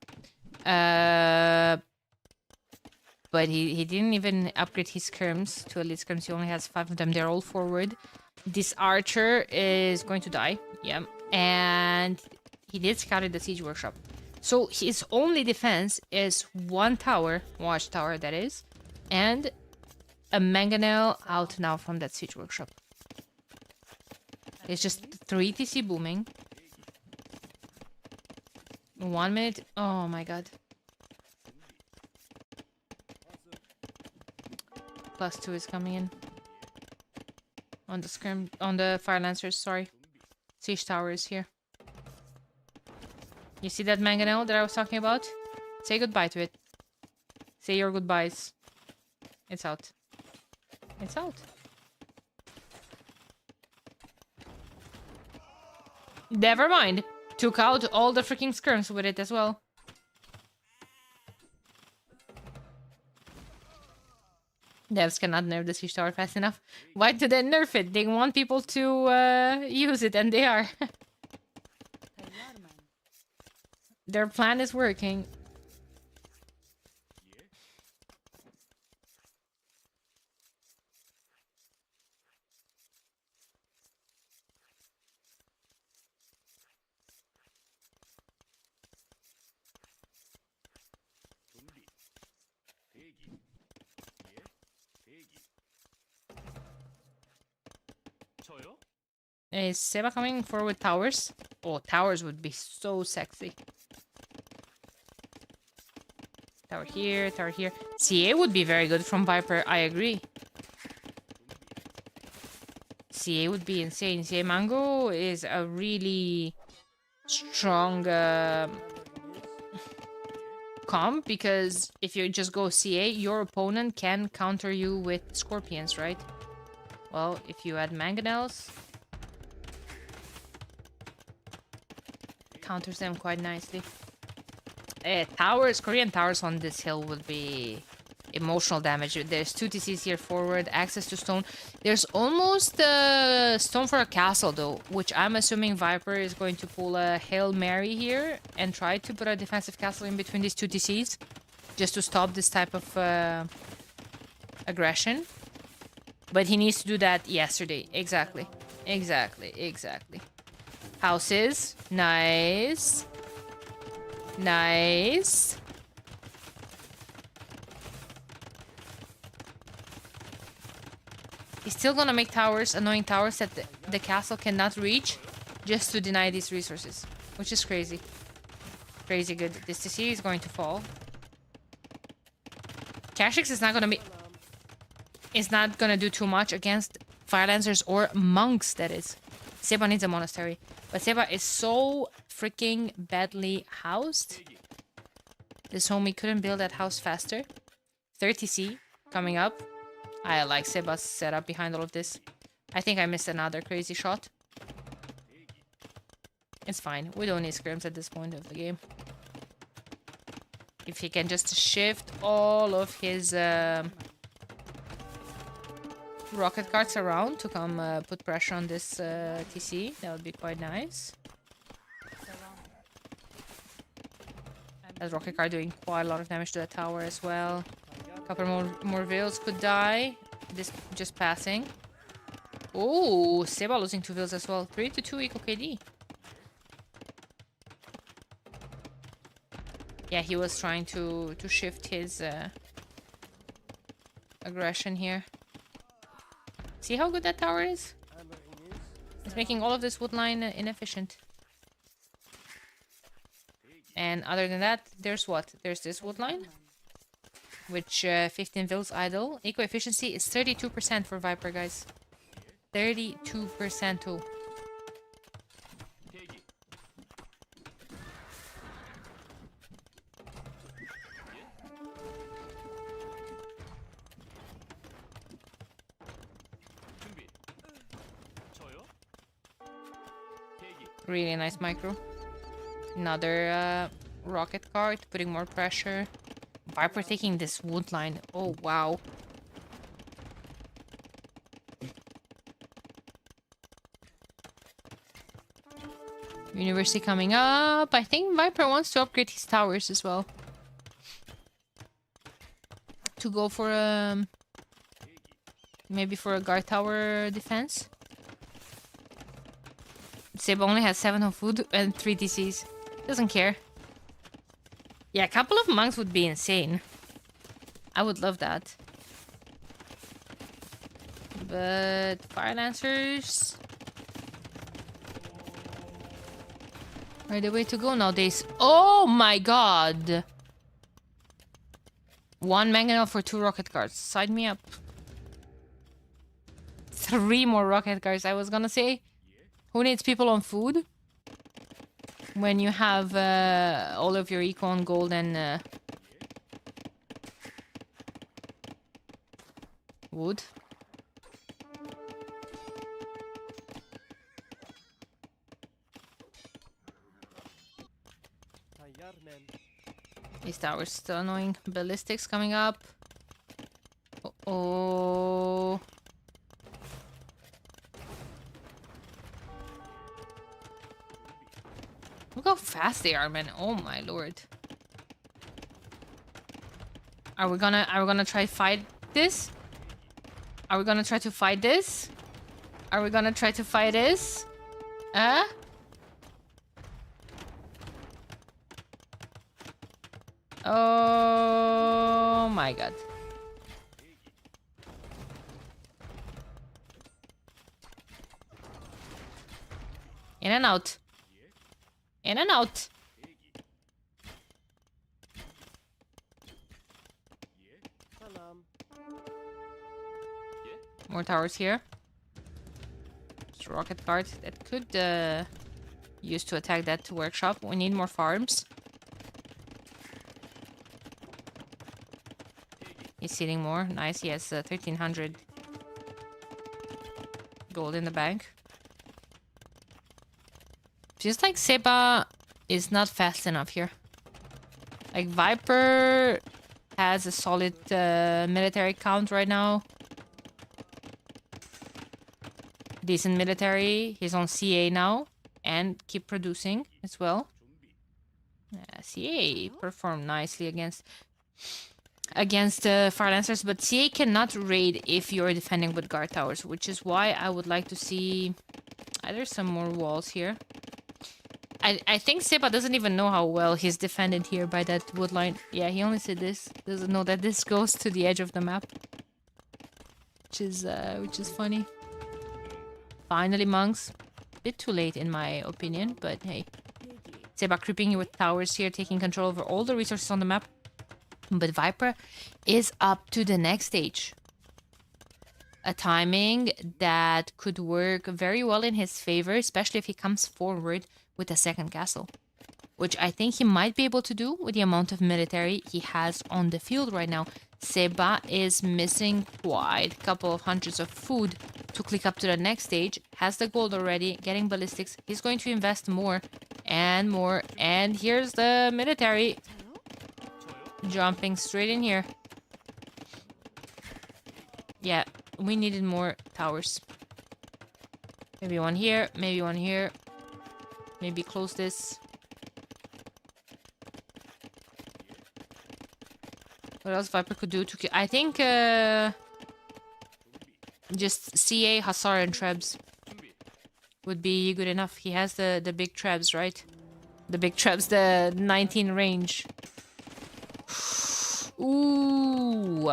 But he didn't even upgrade his skirms to elite skirms. He only has 5 of them. They're all forward. This archer is going to die. Yeah. And he did scout the siege workshop. So his only defense is 1 tower, watchtower that is, and a mangonel out now from that siege workshop. It's just 3 TC booming. 1 minute. Oh my god. +2 is coming in. On the fire lancers, sorry. Siege tower is here. You see that mangonel that I was talking about? Say goodbye to it. Say your goodbyes. It's out. It's out. Never mind. Took out all the freaking skirms with it as well. Devs cannot nerf the siege tower fast enough. Why do they nerf it? They want people to use it, and they are. Their plan is working. Is Seba coming forward with towers? Oh, towers would be so sexy. Tower here, tower here. CA would be very good from Viper, I agree. CA would be insane. CA Mango is a really strong comp, because if you just go CA, your opponent can counter you with scorpions, right? Well, if you add mangonels, counters them quite nicely. Towers, Korean towers on this hill would be emotional damage. There's 2 TCs here forward, access to stone. There's almost stone for a castle though, which I'm assuming Viper is going to pull a Hail Mary here and try to put a defensive castle in between these 2 TCs just to stop this type of aggression. But he needs to do that yesterday. Exactly. Houses. Nice. Nice. He's still gonna make towers, annoying towers that the castle cannot reach just to deny these resources. Which is crazy. Crazy good. This TC is going to fall. Kha'Zix is not gonna be... Is not gonna do too much against Fire Lancers or monks, that is. Seba needs a monastery. But Seba is so freaking badly housed. This homie couldn't build that house faster. 30C coming up. I like Seba's setup behind all of this. I think I missed another crazy shot. It's fine. We don't need scrims at this point of the game. If he can just shift all of his rocket carts around to come put pressure on this TC, that would be quite nice. That rocket cart doing quite a lot of damage to that tower as well. Couple more Veils could die. This just passing. Oh, Seba losing 2 Veils as well. 3-2 equal KD. Yeah, he was trying to shift his aggression here. See how good that tower is? It's making all of this wood line inefficient. And other than that, there's what? There's this wood line. Which 15 Veils idle. Eco efficiency is 32% for Viper, guys. 32% too. Really nice micro. Another rocket cart, putting more pressure. Viper taking this wood line. Oh, wow. University coming up. I think Viper wants to upgrade his towers as well. To go for a... maybe for a guard tower defense. Seba only has 7 on food and 3 DCs. Doesn't care. Yeah, a couple of monks would be insane. I would love that. But Fire Lancers are the way to go nowadays. Oh my god! 1 mangonel for 2 rocket cards. Sign me up. 3 more rocket cards, I was gonna say. Who needs people on food? When you have all of your eco on gold and wood. These towers still annoying. Ballistics coming up. Oh. Look how fast they are, man. Oh my lord. Are we gonna try fight this? Are we gonna try to fight this? Are we gonna try to fight this? Oh my god. In and out. In and out. More towers here. Just a rocket card that could use to attack that workshop. We need more farms. He's seeding more. Nice. He has 1300 gold in the bank. Feels like Seba is not fast enough here. Like, Viper has a solid military count right now. Decent military. He's on CA now. And keep producing as well. CA performed nicely against Fire Lancers, but CA cannot raid if you're defending with guard towers, which is why I would like to see either some more walls here. I think Seba doesn't even know how well he's defended here by that wood line. Yeah, he only said this. Doesn't know that this goes to the edge of the map. Which is funny. Finally, monks. Bit too late in my opinion, but hey. Seba creeping with towers here, taking control over all the resources on the map. But Viper is up to the next stage. A timing that could work very well in his favor, especially if he comes forward with a second castle. Which I think he might be able to do with the amount of military he has on the field right now. Seba is missing quite a couple of hundreds of food to click up to the next stage. Has the gold already, getting ballistics. He's going to invest more and more. And here's the military. Jumping straight in here. Yeah, we needed more towers. Maybe one here, maybe one here. Maybe close this. What else Viper could do to... I think just CA, Hussar, and Trebs would be good enough. He has the big Trebs, right? The big Trebs, the 19 range. Ooh.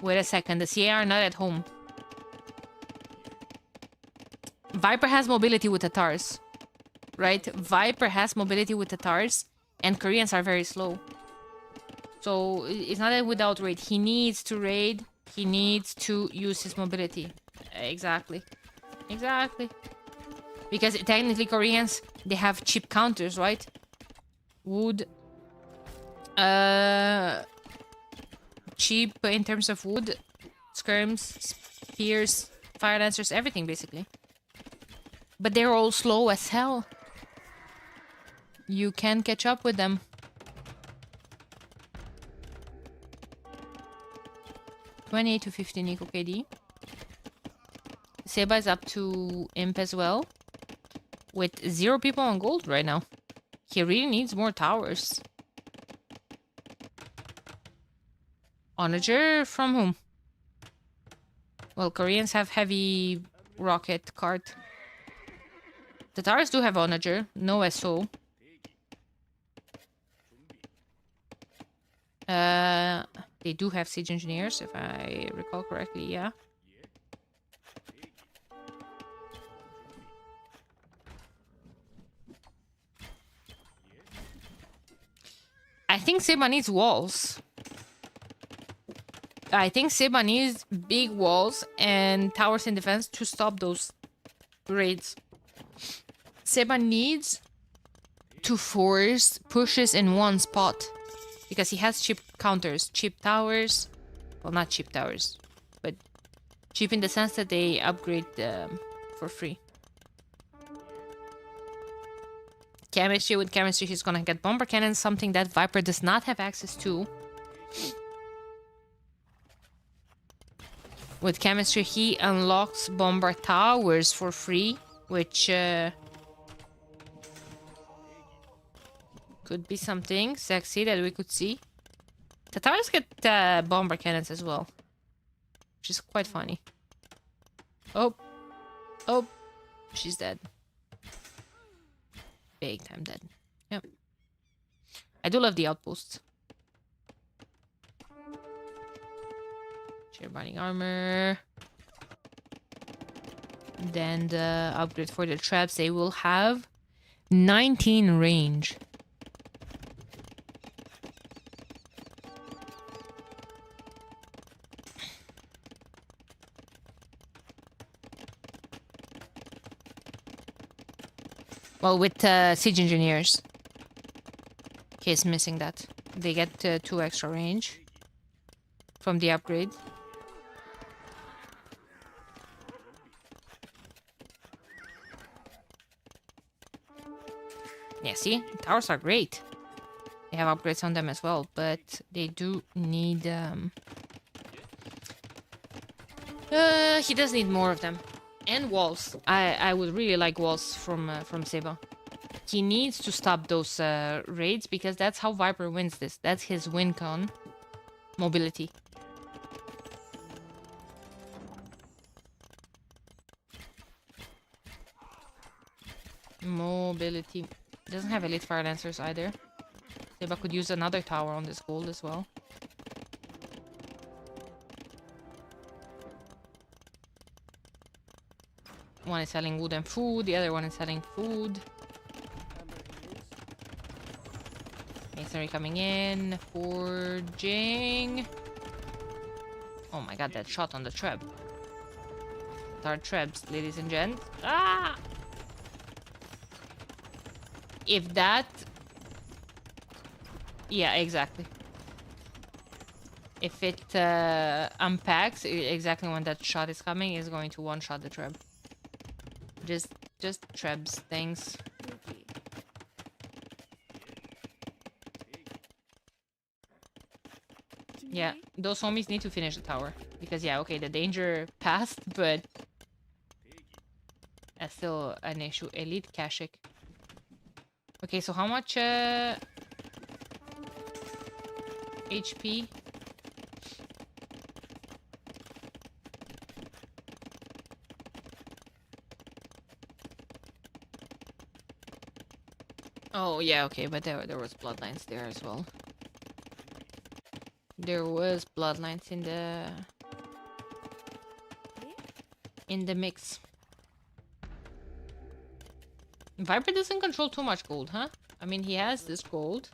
Wait a second. The CA are not at home. Viper has mobility with the Tatars. Right? Viper has mobility with the Tatars. And Koreans are very slow. So it's not that without raid. He needs to raid. He needs to use his mobility. Exactly. Exactly. Because technically Koreans, they have cheap counters, right? Wood. Cheap in terms of wood. Skirms, spears, fire lancers, everything basically. But they're all slow as hell. You can catch up with them. $28 to 15 eco KD. Seba is up to Imp as well. With 0 people on gold right now. He really needs more towers. Onager from whom? Well, Koreans have heavy rocket cart. The Tatars do have Onager, no SO. They do have siege engineers, if I recall correctly, yeah. I think Seba needs walls. I think Seba needs big walls and towers in defense to stop those raids. Seba needs to force pushes in one spot. Because he has cheap counters. Cheap towers. Well, not cheap towers. But cheap in the sense that they upgrade for free. Chemistry. With chemistry, he's gonna get bomber cannons. Something that Viper does not have access to. With chemistry, he unlocks bomber towers for free. Which... could be something sexy that we could see. Tatars get bomber cannons as well. Which is quite funny. Oh. Oh. She's dead. Big time dead. Yep. I do love the outposts. Sheer binding armor. Then the upgrade for the traps. They will have 19 range. Well, with siege engineers. He's missing that. They get 2 extra range from the upgrade. Yeah, see? Towers are great. They They have upgrades on them as well, but they do need... he does need more of them. And walls. I would really like walls from Seba. He needs to stop those raids because that's how Viper wins this. That's his win con. Mobility. Mobility. Doesn't have elite fire lancers either. Seba could use another tower on this gold as well. One is selling wood and food, the other one is selling food. Masonry coming in, forging. Oh my god, that shot on the treb. Our trebs, ladies and gents. Ah! If that... Yeah, exactly. If it unpacks exactly when that shot is coming, it's going to one-shot the treb. Just trebs things. Yeah, those homies need to finish the tower. Because, yeah, okay, the danger passed, but... That's still an issue. Elite Kashik. Okay, so how much HP? Oh, yeah, okay, but there was bloodlines there as well. There was bloodlines in the mix. Viper doesn't control too much gold, huh? I mean, he has this gold.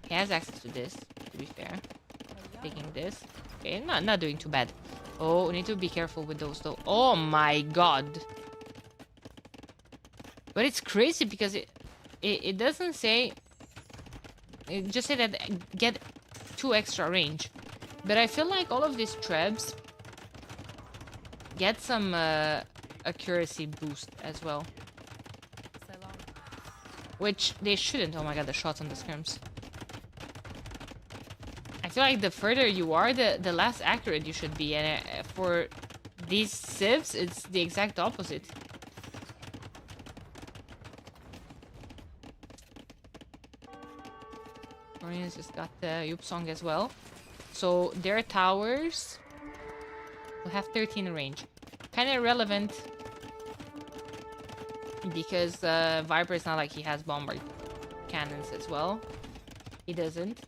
He has access to this, to be fair. Taking this. Okay, not doing too bad. Oh, we need to be careful with those, though. Oh my god. But it's crazy because it doesn't say... It just said that get 2 extra range. But I feel like all of these trebs get some accuracy boost as well. Which they shouldn't. Oh my god, the shots on the scrims. I feel like the further you are, the less accurate you should be. And for these civs, it's the exact opposite. Marines just got the Yupsong as well. So their towers will have 13 range. Kind of irrelevant because Viper is not like he has bombard cannons as well. He doesn't.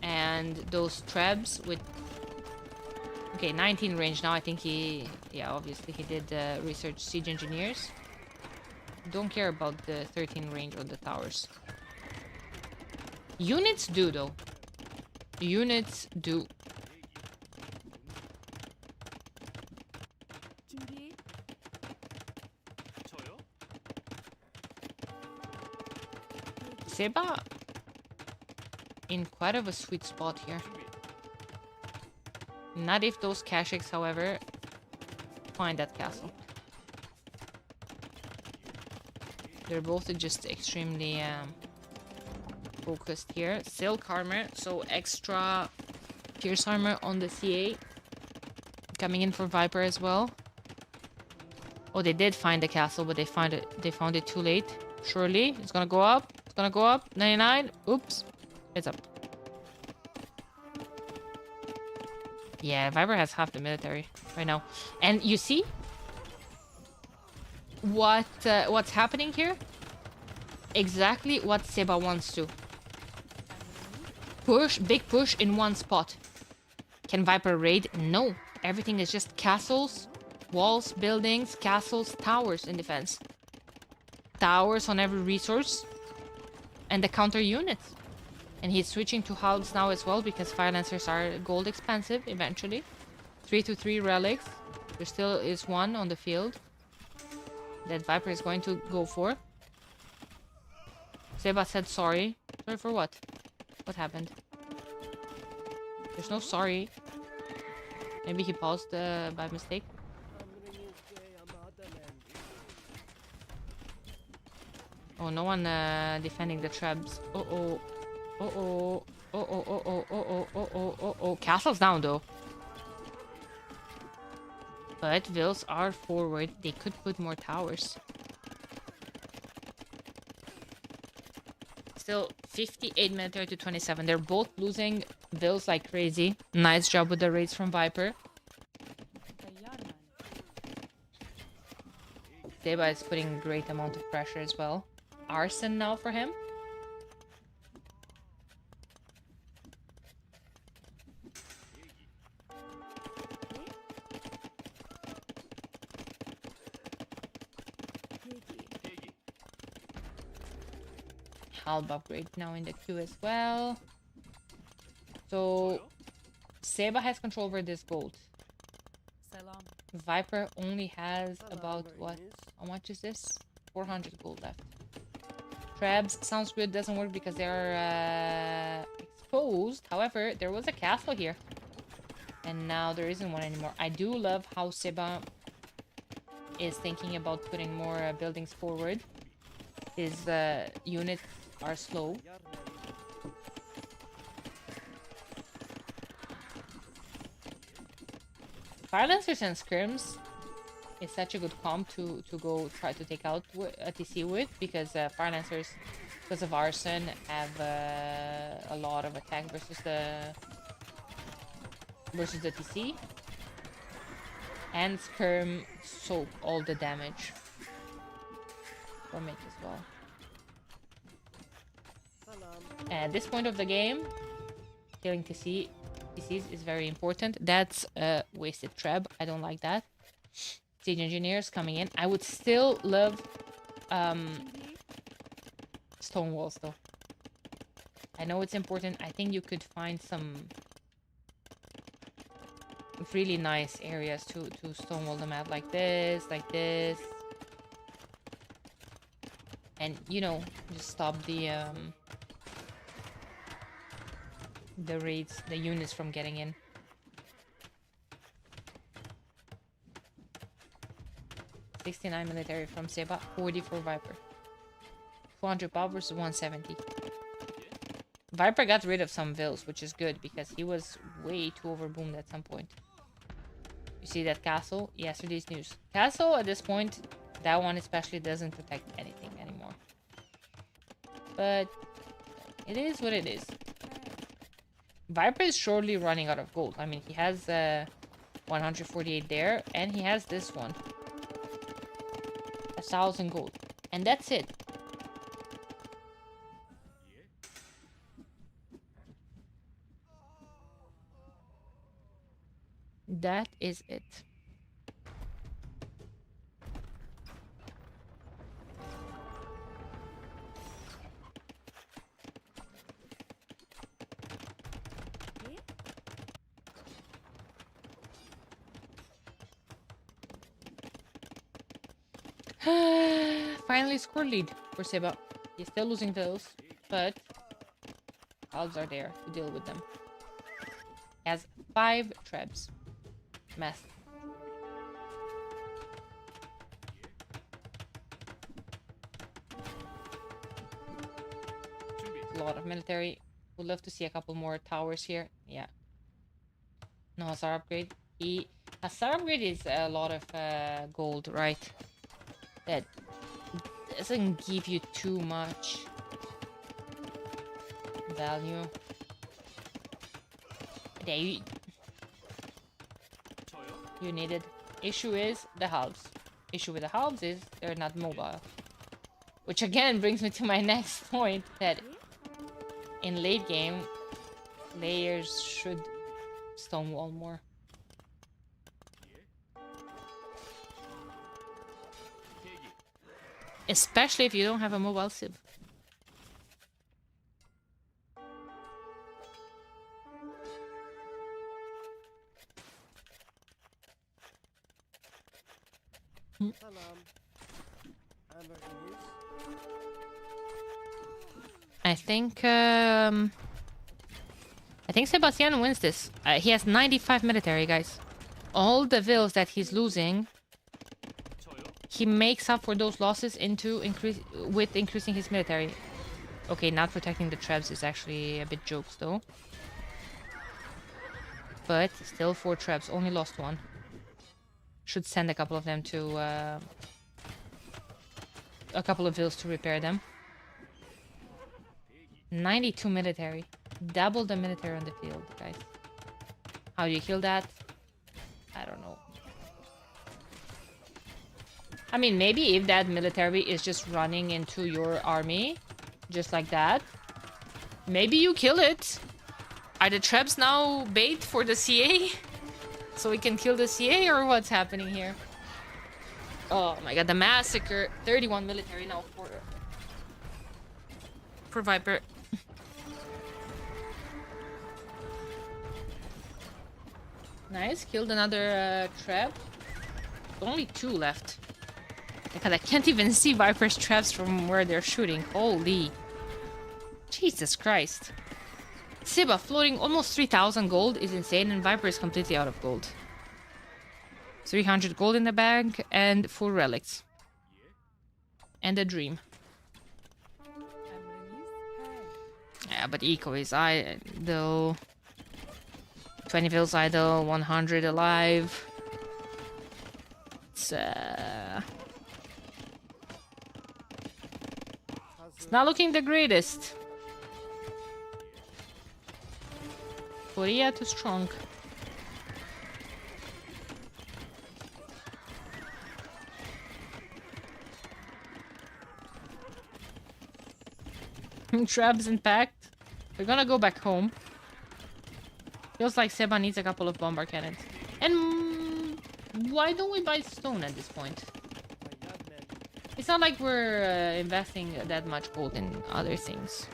And those trebs with... Okay, 19 range now. I think he... Yeah, obviously he did research siege engineers. Don't care about the 13 range on the towers. Units do, though. Units do. Seba in quite of a sweet spot here. Not if those Kashyyyks, however, find that castle. They're both just extremely focused here. Silk armor, so extra pierce armor on the CA. Coming in for Viper as well. Oh, they did find the castle, but they found it too late. Surely it's gonna go up. It's gonna go up. 99. Oops. It's up. Yeah, Viper has half the military right now. And you see what's happening here? Exactly what Seba wants to. Push, big push in one spot. Can Viper raid? No. Everything is just castles, walls, buildings, castles, towers in defense. Towers on every resource. And the counter units. And he's switching to halbs now as well because fire lancers are gold expensive eventually. 3-3 relics. There still is one on the field that Viper is going to go for. Seba said sorry. Sorry for what? What happened? There's no sorry. Maybe he paused by mistake. Oh, no one defending the trebs. Uh-oh. Uh-oh. Uh-oh, uh-oh, uh-oh, uh-oh, uh-oh. Castle's down, though. But Vils are forward. They could put more towers. Still 58 military to 27. They're both losing Vils like crazy. Nice job with the raids from Viper. Seba is putting a great amount of pressure as well. Arson now for him. Halb upgrade now in the queue as well. So Seba has control over this gold. Viper only has about what? How much is this? 400 gold left. Trebs sounds good, doesn't work because they're exposed. However, there was a castle here. And now there isn't one anymore. I do love how Seba is thinking about putting more buildings forward. His units are slow. Firelancers and Scrims is such a good comp to go try to take out a TC with, because Firelancers, because of Arson, have a lot of attack versus the TC, and Skirm soak all the damage from it as well. At this point of the game, killing TCs is very important. That's a wasted trap. I don't like that. Siege engineers coming in. I would still love stone walls though. I know it's important. I think you could find some really nice areas to stonewall them at, like this, and you know, just stop the raids, the units from getting in. $69 military from Seba, 40 for Viper. 400 power versus 170. Viper got rid of some Vils, which is good because he was way too overboomed at some point. You see that castle? Yesterday's news. Castle at this point, that one especially doesn't protect anything anymore. But it is what it is. Viper is surely running out of gold. I mean, he has 148 there, and he has this one. 1,000 gold. And that's it. That is it. Finally score lead for Seba. He's still losing Vils, but Halbs are there to deal with them. He has 5 trebs. Mess. A lot of military. Would love to see a couple more towers here. Yeah. No Hussar upgrade. Hussar upgrade is a lot of gold, right? That doesn't give you too much value. They you needed. Issue is the halves. Issue with the halves is they're not mobile. Which again brings me to my next point, that in late game, players should stonewall more. Especially if you don't have a mobile civ. I think Sebastian wins this. He has 95 military, guys. All the Vils that he's losing, he makes up for those losses with increasing his military. Okay, not protecting the trebs is actually a bit jokes though. But still 4 trebs, only lost 1. Should send a couple of them to a couple of vills to repair them. 92 military. Double the military on the field, guys. How do you kill that? I don't know. I mean, maybe if that military is just running into your army, just like that, maybe you kill it. Are the trebs now bait for the CA? So we can kill the CA, or what's happening here? Oh my god, the massacre. 31 military now for Viper. Nice, killed another trap. Only 2 left. God, I can't even see Viper's traps from where they're shooting. Holy. Jesus Christ. Siba floating almost 3,000 gold is insane, and Viper is completely out of gold. 300 gold in the bank and 4 relics. And a dream. Yeah, but eco is idle. 20 vills idle, 100 alive. It's not looking the greatest. Korea too strong. Traps impact. We're gonna go back home. Feels like Seba needs a couple of bomber cannons. And why don't we buy stone at this point? It's not like we're investing that much gold in other things.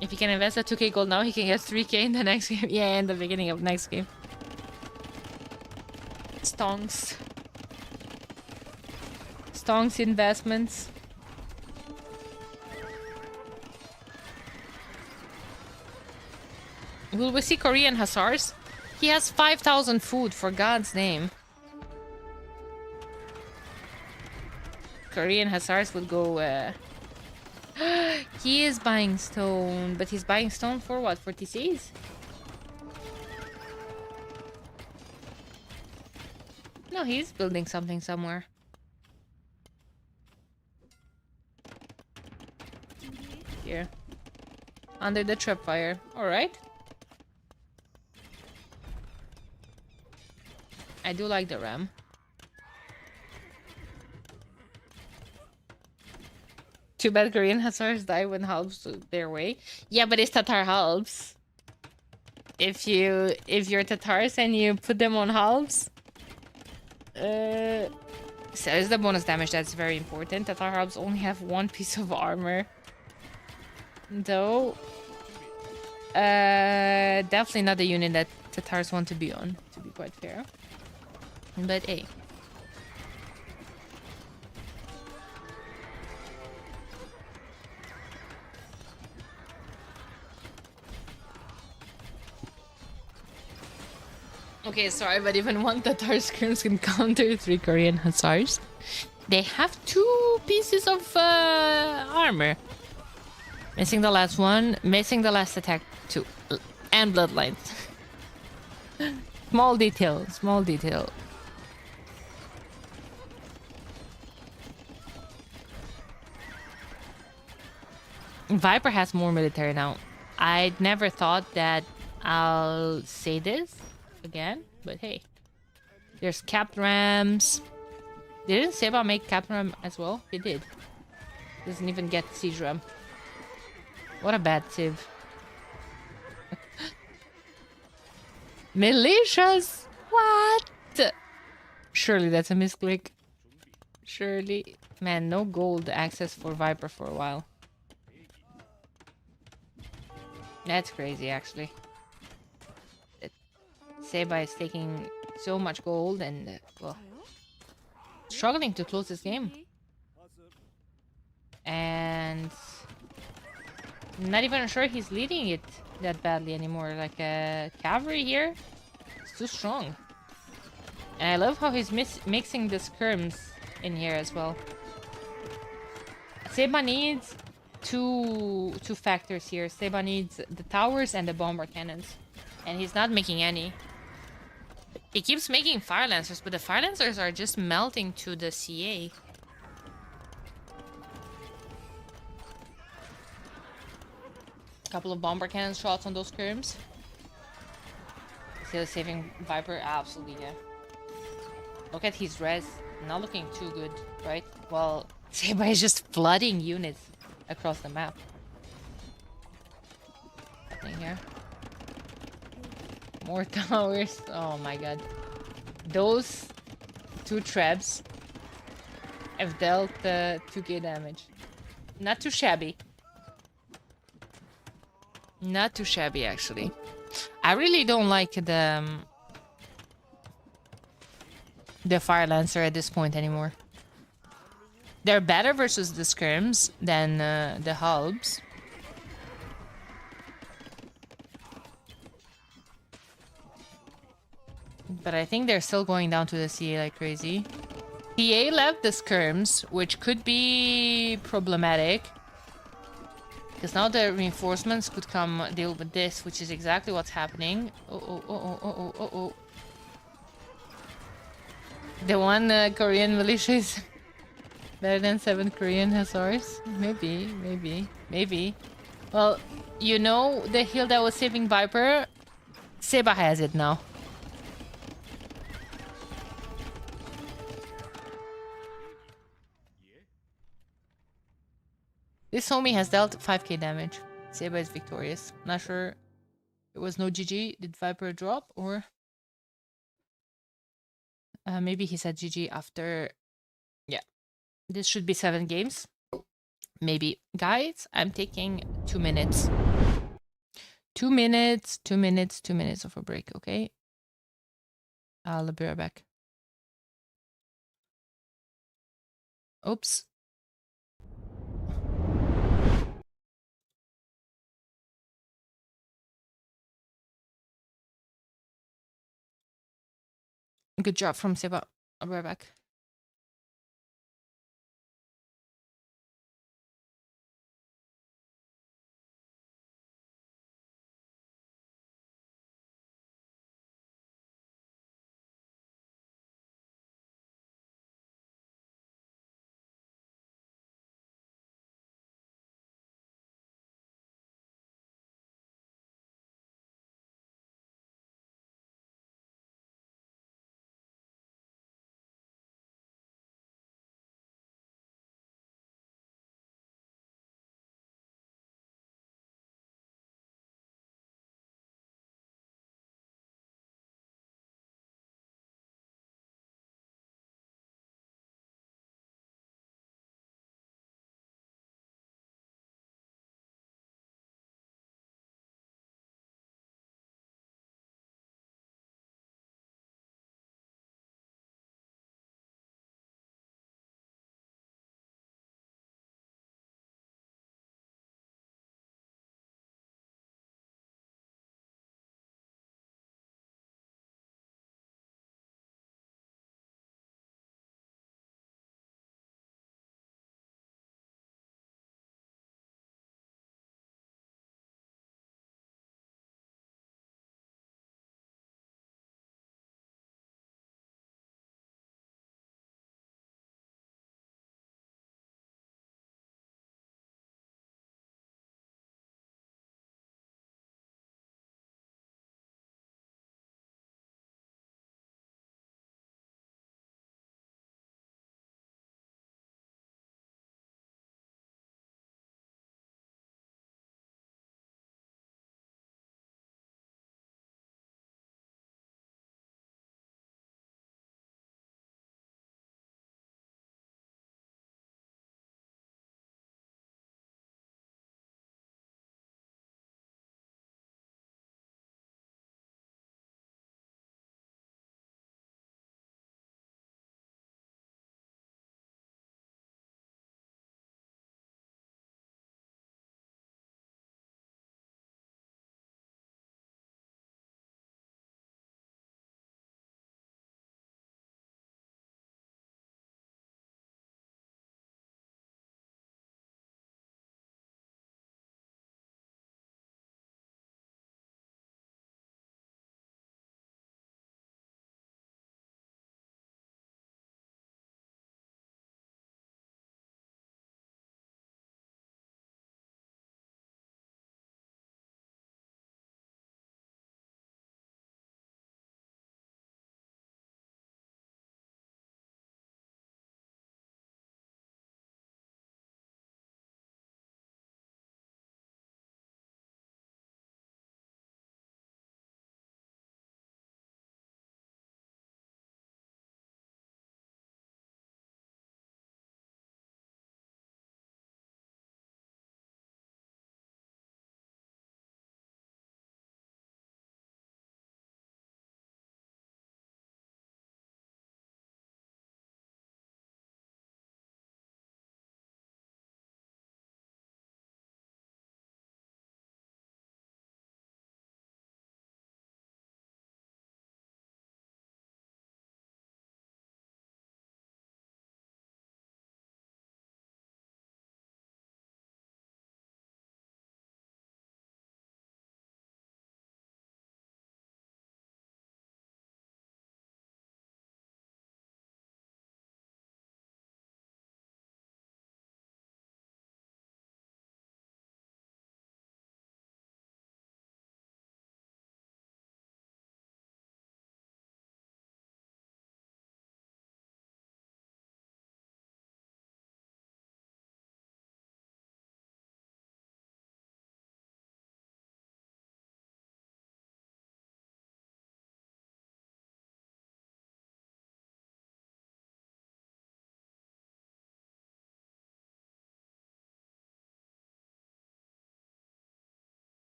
If he can invest at 2k gold now, he can get 3k in the next game. Yeah, in the beginning of next game. Stonks. Stonks investments. Will we see Korean Hussars? He has 5,000 food, for God's name. Korean Hussars would go... He is buying stone, but he's buying stone for what? For TCs? No, he's building something somewhere. Here. Under the trap fire. Alright. I do like the ram. Too bad Korean Hussars die when halves their way. Yeah, but it's Tatar halves. If you're Tatars and you put them on halves, so it's the bonus damage that's very important. Tatar halves only have 1 piece of armor, though. Definitely not the unit that Tatars want to be on, to be quite fair. But hey. Okay, sorry, but even 1 Tatar skirms can counter 3 Korean Hussars. They have 2 pieces of armor. Missing the last one, missing the last attack too. And bloodlines. Small detail, small detail. Viper has more military now. I never thought that I'll say this again, but hey. There's capped rams. Didn't Seba make capped ram as well? He did. Doesn't even get siege ram. What a bad civ. Militias! What? Surely that's a misclick. Surely. Man, no gold access for Viper for a while. That's crazy, actually. Seba is taking so much gold and, well, struggling to close this game. And not even sure he's leading it that badly anymore. Like, cavalry here, it's too strong. And I love how he's mixing the skirms in here as well. Seba needs two factors here. Seba needs the towers and the bomber cannons. And he's not making any. He keeps making fire lancers, but the fire lancers are just melting to the CA. Couple of bomber cannon shots on those skirms. Still saving Viper? Absolutely, yeah. Look at his res. Not looking too good, right? Well, Seba is just flooding units across the map. Happening here. More towers. Oh my god. Those two trebs have dealt 2k damage. Not too shabby. Not too shabby, actually. I really don't like the Fire Lancer at this point anymore. They're better versus the skirms than the Hulbs. But I think they're still going down to the CA like crazy. CA left the skirms, which could be problematic. Because now the reinforcements could come deal with this, which is exactly what's happening. Oh. The one Korean militia is better than 7 Korean Hussars? Maybe. Well, you know the hill that was saving Viper? Seba has it now. This homie has dealt 5k damage. Seba is victorious. Not sure there was no GG. Did Viper drop or... maybe he said GG after... Yeah. This should be 7 games. Maybe. Guys, I'm taking 2 minutes. 2 minutes of a break, okay? I'll be right back. Oops. Good job from Seba. I'll be right back.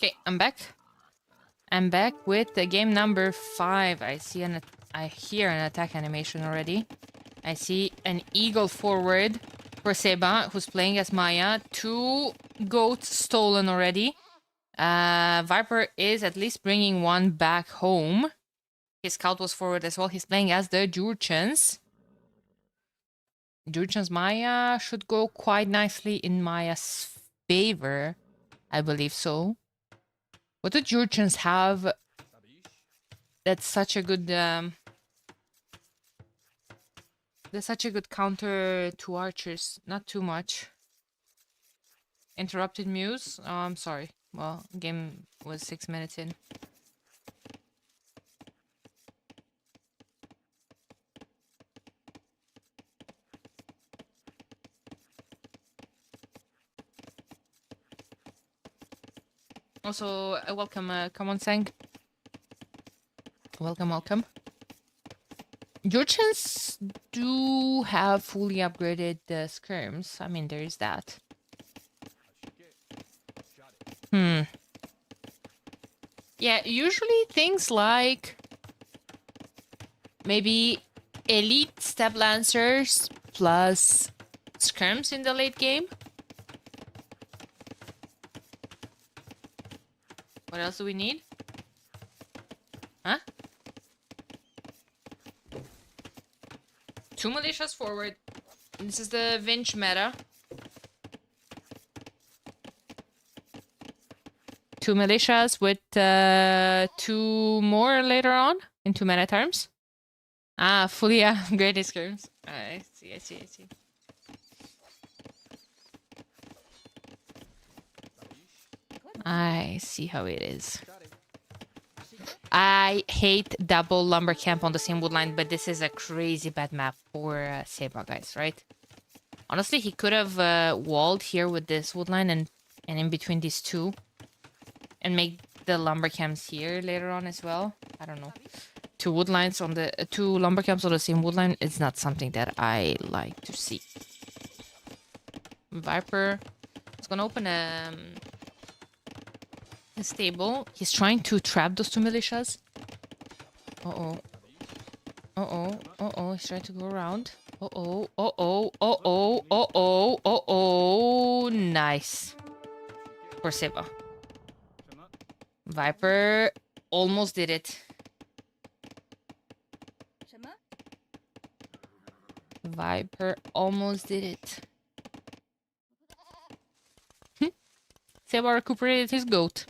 Okay, I'm back. I'm back with the game number 5. I hear an attack animation already. I see an eagle forward for Seba, who's playing as Maya. 2 goats stolen already. Viper is at least bringing one back home. His scout was forward as well. He's playing as the Jurchens. Jurchens Maya should go quite nicely in Maya's favor. I believe so. What do Jurchens have that's such a good that's such a good counter to archers? Not too much. Interrupted muse? Oh, I'm sorry. Well, game was 6 minutes in. Also, welcome, come on, Sang. Welcome, welcome. Jurchens do have fully upgraded skirms. I mean, there is that. Yeah, usually things like maybe elite step lancers plus skirms in the late game. What else do we need? Huh? 2 militias forward. This is the Vinch meta. 2 militias with 2 more later on in 2 meta terms. Ah, fully upgraded skirms. I see. I see how it is. I hate double lumber camp on the same woodline, but this is a crazy bad map for Seba, guys, right? Honestly, he could have walled here with this woodline and in between these two. And make the lumber camps here later on as well. I don't know. 2 woodlines on the 2 lumber camps on the same woodline is not something that I like to see. Viper is gonna open a stable. He's trying to trap those 2 militias. Uh-oh. Uh-oh. Uh-oh. He's trying to go around. Uh-oh. Uh-oh. Uh-oh. Uh-oh. Uh-oh. Nice. For Seba. Viper almost did it. Viper almost did it. Seba recuperated his goat.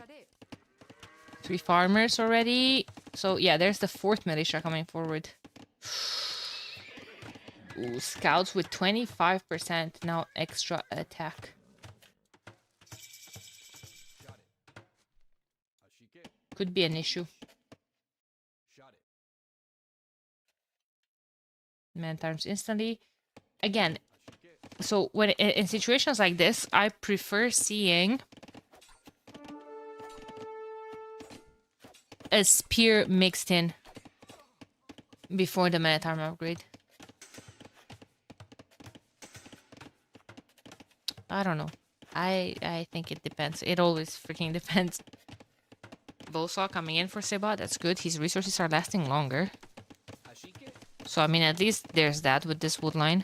3 farmers already. So yeah, there's the 4th militia coming forward. Ooh, scouts with 25% now extra attack. Could be an issue. Man times instantly. Again, so when in situations like this, I prefer seeing a spear mixed in before the man-at-arm upgrade. I don't know. I think it depends. It always freaking depends. Bosa coming in for Seba. That's good. His resources are lasting longer. So, I mean, at least there's that with this woodline.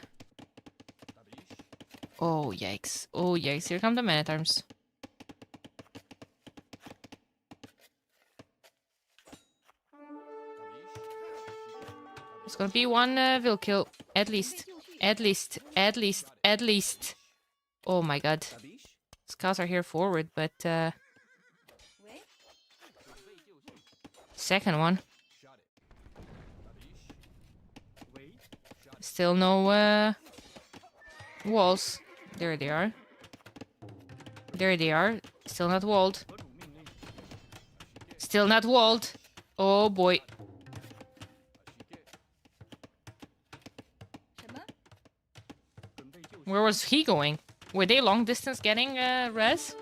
Oh, yikes. Oh, yikes. Here come the man-at-arms. It's gonna be one will kill. At least. At least. At least. At least. Oh my god. Scouts are here forward, but second one. Still no walls. There they are. There they are. Still not walled. Still not walled. Oh boy. Where was he going? Were they long distance getting res?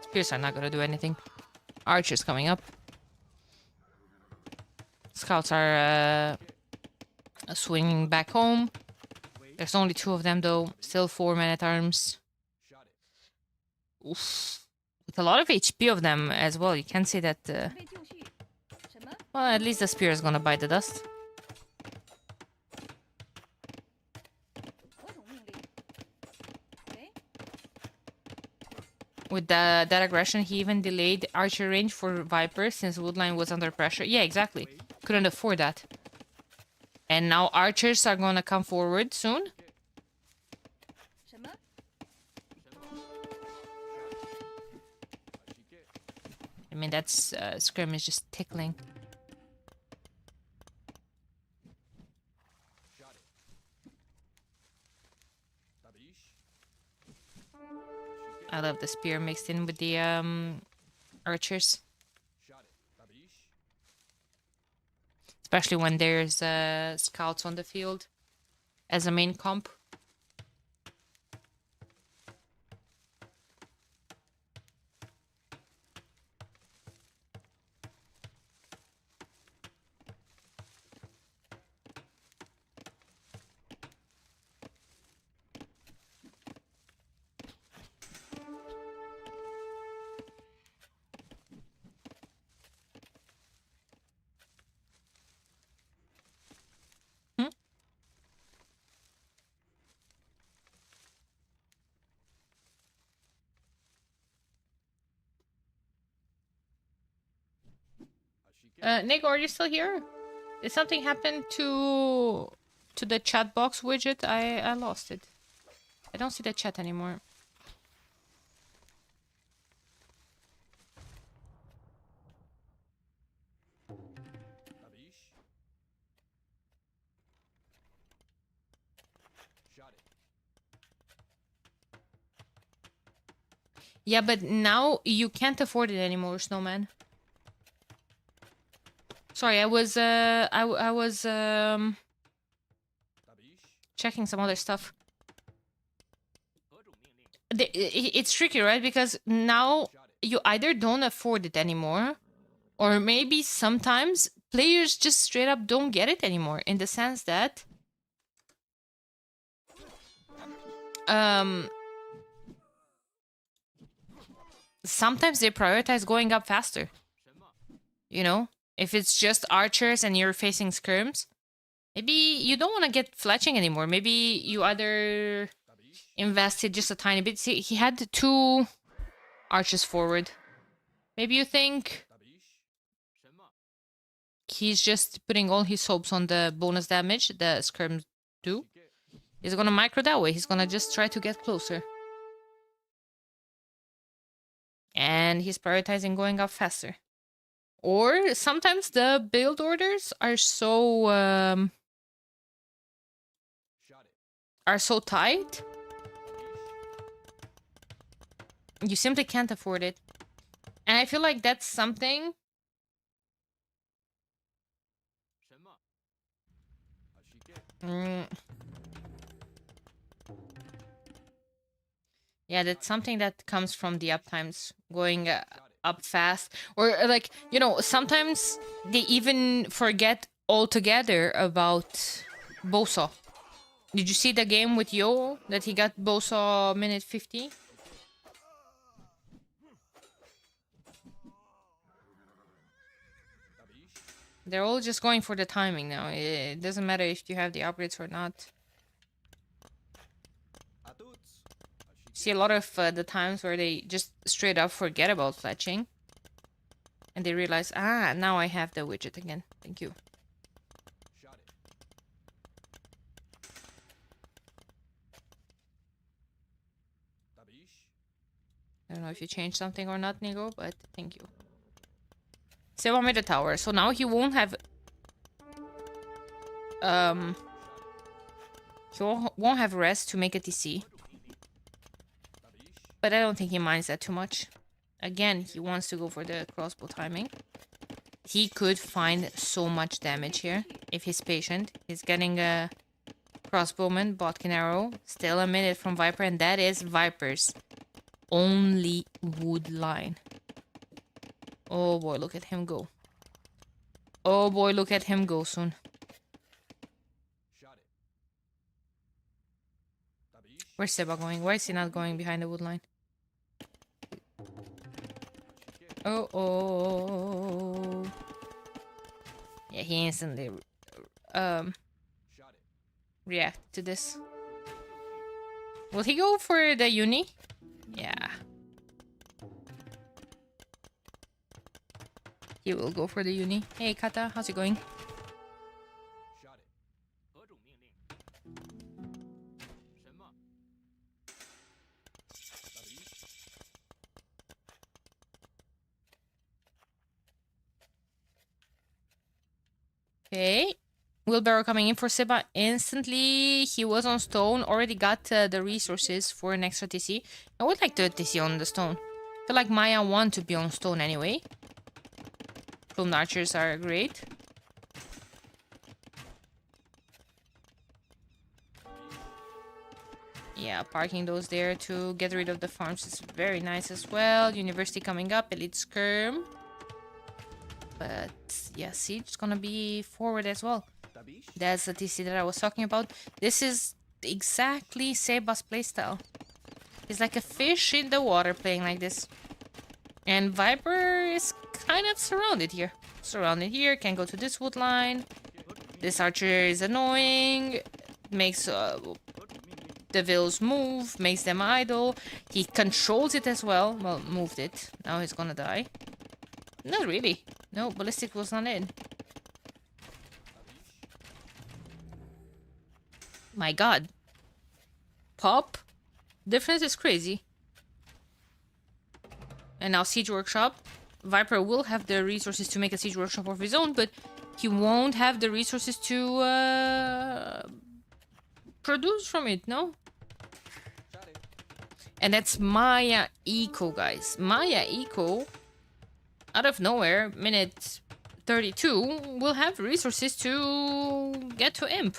Spears are not gonna do anything. Archers coming up. Scouts are swinging back home. There's only 2 of them though. Still 4 men-at-arms. Oof. With a lot of HP of them as well. You can't say that...
被就绪。什么？
Well, at least the spear is gonna bite the dust.
我懂命令。喂，
With that aggression, he even delayed archer range for Viper since Woodline was under pressure. Yeah, exactly. Couldn't afford that. And now archers are gonna come forward soon.
什么？
I mean, that's Scrim is just tickling. I love the spear mixed in with the archers. Especially when there's scouts on the field as a main comp. Nick, are you still here? Did something happen to the chat box widget? I lost it. I don't see the chat anymore. Yeah, but now you can't afford it anymore, Snowman. Sorry, I was checking some other stuff. It's tricky, right? Because now you either don't afford it anymore, or maybe sometimes players just straight up don't get it anymore, in the sense that sometimes they prioritize going up faster. You know? If it's just archers and you're facing skirms, maybe you don't want to get fletching anymore. Maybe you either invested just a tiny bit. See, he had 2 archers forward. Maybe you think he's just putting all his hopes on the bonus damage the skirms do. He's gonna micro that way. He's gonna just try to get closer. And he's prioritizing going up faster. Or sometimes the build orders are so tight. You simply can't afford it. And I feel like that's something yeah, that's something that comes from the uptimes, going up fast. Or like, you know, sometimes they even forget altogether about Bosa. Did you see the game with Yo that he got Bosa minute 50? They're all just going for the timing now. It doesn't matter if you have the upgrades or not. See a lot of the times where they just straight up forget about fletching. And they realize, ah, now I have the widget again. Thank you. I don't know if you changed something or not, Nigo, but thank you. Seba made a tower, so now he won't have... he won't have rest to make a TC. But I don't think he minds that too much. Again, he wants to go for the crossbow timing. He could find so much damage here if he's patient. He's getting a crossbowman, botkin arrow. Still a minute from Viper, and that is Viper's only wood line. Oh boy, look at him go. Oh boy, look at him go soon. Where's Seba going? Why is he not going behind the wood line? Oh. Yeah, he instantly react to this. Will he go for the uni? Yeah. He will go for the uni. Hey, Kata, how's it going? Okay. Wheelbarrow coming in for Seba instantly. He was on stone. Already got the resources for an extra TC. I would like to TC on the stone. I feel like Maya want to be on stone anyway. Plumed archers are great. Yeah, parking those there to get rid of the farms is very nice as well. University coming up. Elite skirm. But yeah, siege is gonna be forward as well. That's the TC that I was talking about. This is exactly Seba's playstyle. He's like a fish in the water playing like this. And Viper is kind of surrounded here. Can go to this wood line. This archer is annoying. Makes the vills move. Makes them idle. He controls it as well. Well, moved it. Now he's gonna die. Not really. No, ballistic was not in. My god. Pop. Difference is crazy. And now Siege Workshop. Viper will have the resources to make a Siege Workshop of his own, but he won't have the resources to produce from it, no? And that's Maya Eco, guys. Maya Eco, out of nowhere, minute 32, will have resources to get to Imp.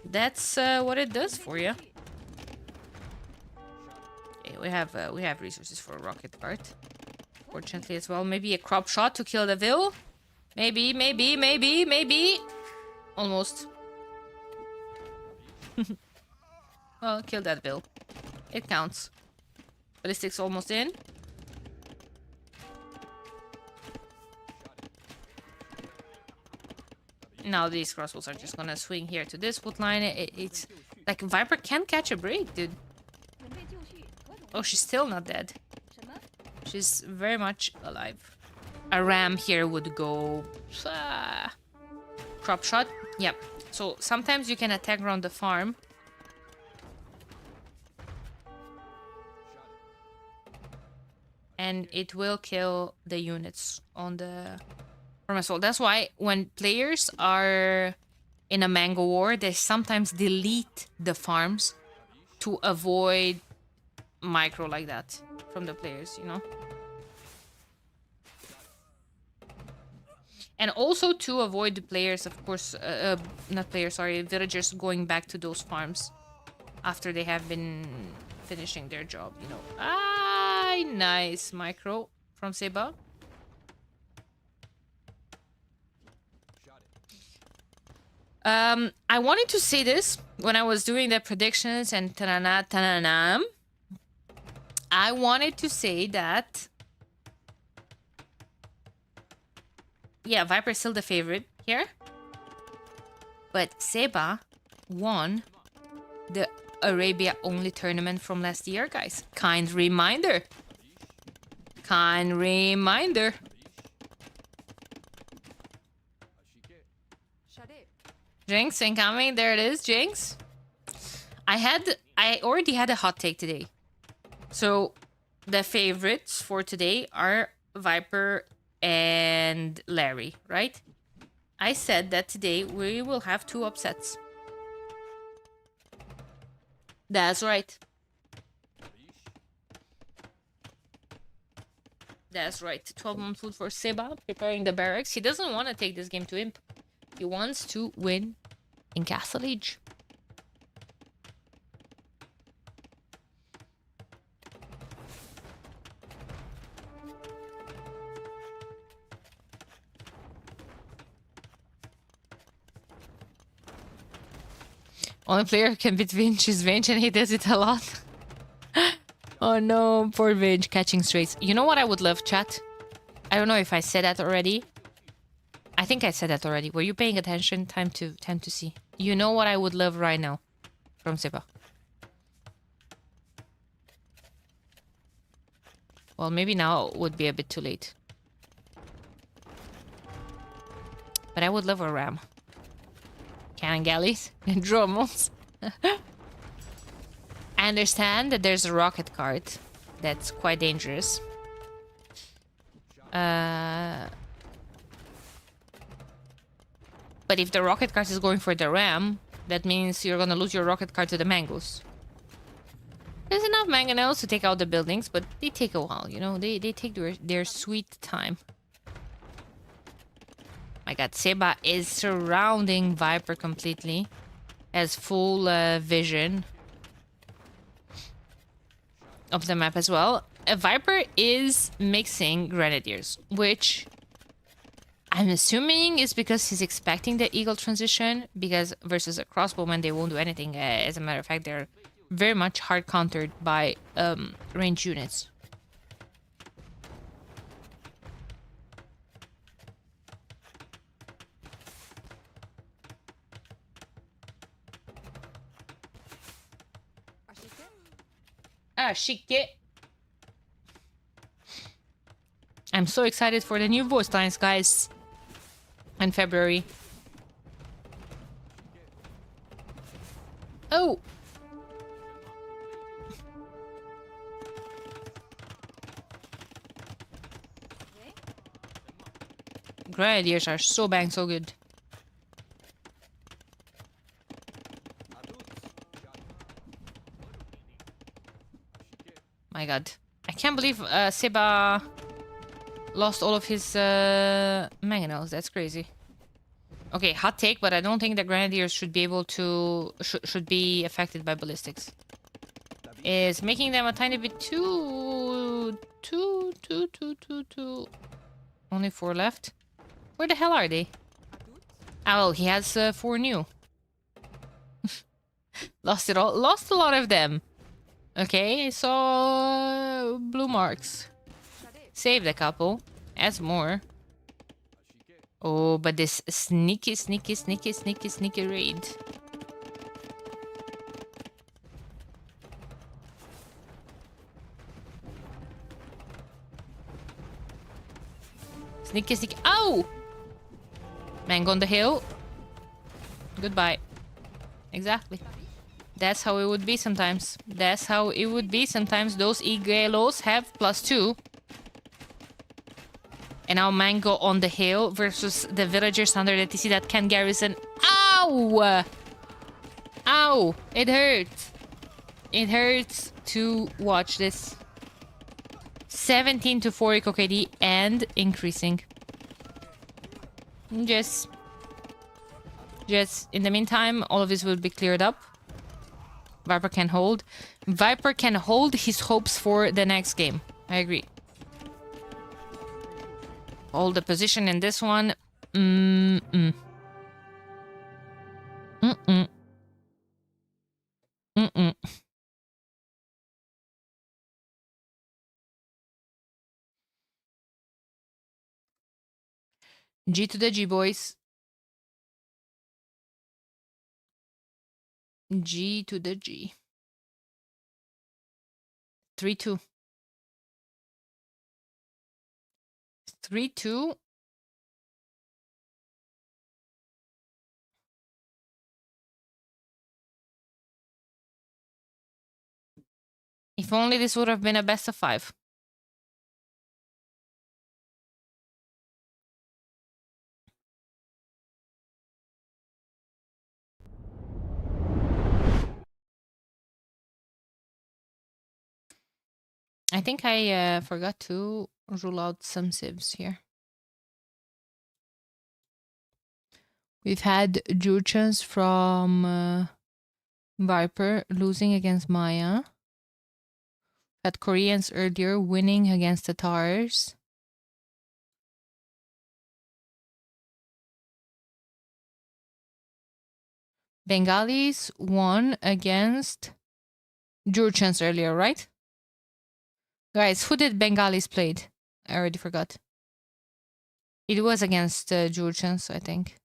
That's what it does for you. Okay, we have resources for a rocket cart. Fortunately as well. Maybe a crop shot to kill the Vil. Maybe. Almost. Well, kill that Vil. It counts. Ballistic's almost in. Now these crossbows are just gonna swing here to this wood line. It's like Viper can catch a break, dude. Oh, she's still not dead. She's very much alive. A ram here would go... crop shot. Yep. So sometimes you can attack around the farm. And it will kill the units on the farm as well. That's why when players are in a mango war, they sometimes delete the farms to avoid micro like that from the players, you know? And also to avoid the players, of course, not players, sorry, villagers going back to those farms after they have been finishing their job, you know? Nice micro from Seba. I wanted to say this when I was doing the predictions and ta-na-na. I wanted to say that, yeah, Viper is still the favorite here, but Seba won the Arabia only tournament from last year, guys. Kind reminder. Jinx incoming. There it is, Jinx. I already had a hot take today. So the favorites for today are Viper and Liereyy, right? I said that today we will have 2 upsets. That's right. That's right. 12-month food for Seba, preparing the barracks. He doesn't want to take this game to Imp. He wants to win in Castle Age. Only player who can beat Vinch is Vinch, and he does it a lot. Oh no, poor Vinch catching strays. You know what I would love, chat? I don't know if I said that already. I think I said that already. Were you paying attention? Time to see. You know what I would love right now from Seba? Well, maybe now would be a bit too late. But I would love a ram. Cannon galleys and drones. I understand that there's a rocket cart. That's quite dangerous. But if the rocket cart is going for the ram, that means you're gonna lose your rocket cart to the mangoes. There's enough mangonels to take out the buildings, but they take a while, you know? They take their sweet time. My god, Seba is surrounding Viper completely. Has full vision of the map as well. Viper is mixing Grenadiers, which I'm assuming is because he's expecting the Eagle transition, because versus a crossbowman they won't do anything. As a matter of fact, they're very much hard countered by range units. Shike. I'm so excited for the new voice lines, guys. In February. Oh! Grenadiers are so bang, so good. My god. I can't believe Seba lost all of his mangonels. That's crazy. Okay, hot take, but I don't think the Grenadiers should be able to... should be affected by ballistics. Is making them a tiny bit too... Only 4 left. Where the hell are they? Oh, he has 4 new. Lost it all. Lost a lot of them. Okay, I saw blue marks. Saved a couple. Adds more. Oh, but this sneaky raid. Sneaky. Ow! Mango on the hill. Goodbye. Exactly. That's how it would be sometimes. That's how it would be sometimes. Those Eagles have +2. And now Mango on the hill versus the villagers under the TC that can garrison. Ow! Ow! It hurts. It hurts to watch this. 17 to 4 KotD and increasing. Just in the meantime, all of this will be cleared up. Viper can hold. Viper can hold his hopes for the next game. I agree. Hold the position in this one. G to the G, boys. G to the G. 3-2. 3-2. If only this would have been a best of 5. I think I forgot to rule out some civs here. We've had Jurchens from Viper losing against Maya. Had Koreans earlier winning against the Tatars. Bengalis won against Jurchens earlier, right? Guys, who did Bengalis played? I already forgot. It was against Georgians, I think.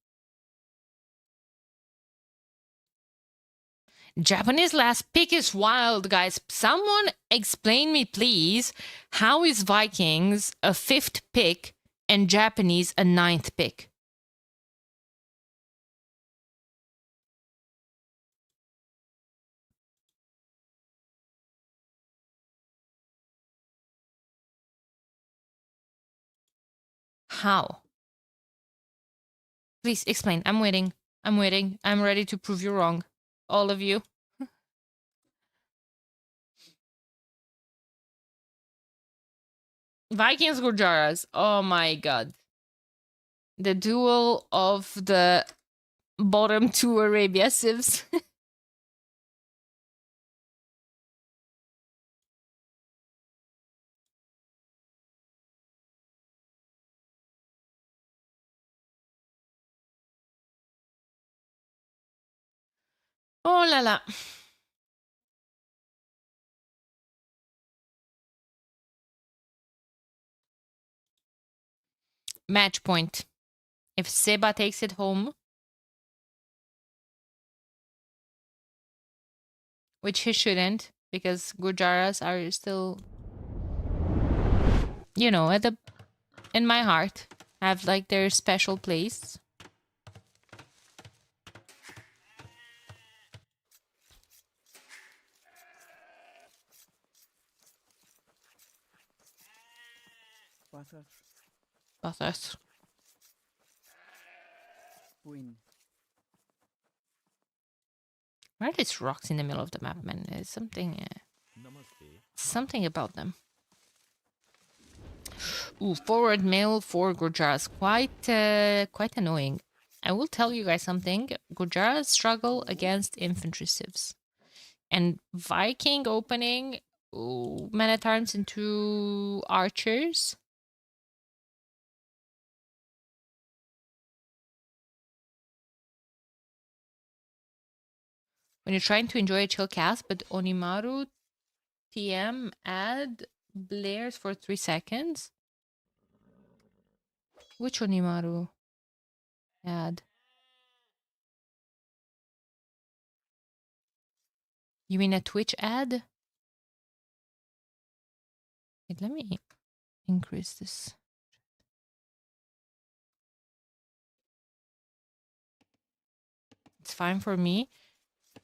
Japanese last pick is wild, guys. Someone explain me, please. How is Vikings a 5th pick and Japanese a 9th pick? How? Please explain. I'm waiting. I'm waiting. I'm ready to prove you wrong. All of you. Vikings Gujaras. Oh my god. The duel of the bottom 2 Arabia civs. Oh la la. Match point. If Seba takes it home, which he shouldn't, because Gujaras are still, you know, at the in my heart, have like their special place. Butters.
Win.
Why are these rocks in the middle of the map, man? There's something about them. Ooh, forward mail for Gujaras. Quite annoying. I will tell you guys something. Gujaras struggle against infantry civs. And Viking opening many times into archers. When you're trying to enjoy a chill cast, but Onimaru TM add blares for 3 seconds. Which Onimaru ad? You mean a Twitch ad? Wait, let me increase this. It's fine for me.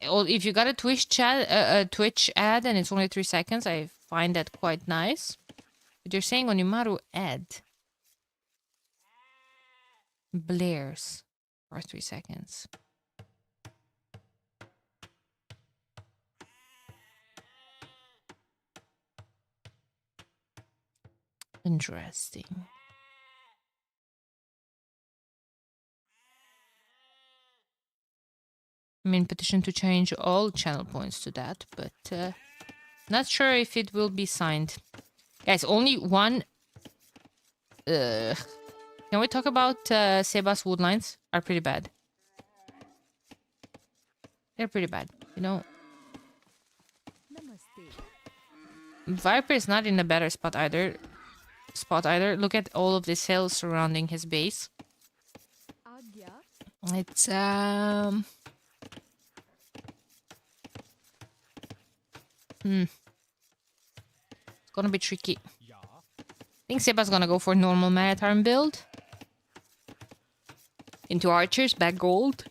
Well, if you got a Twitch ad and it's only 3 seconds, I find that quite nice. But you're saying Onimaru ad blares for 3 seconds. Interesting. I mean, petition to change all channel points to that, but not sure if it will be signed. Guys, only one... can we talk about Seba's woodlines? Are pretty bad. They're pretty bad, you know. Viper is not in a better spot either. Look at all of the hills surrounding his base. It's it's gonna be tricky. I think Seba's gonna go for normal Maritime build. Into archers, back gold.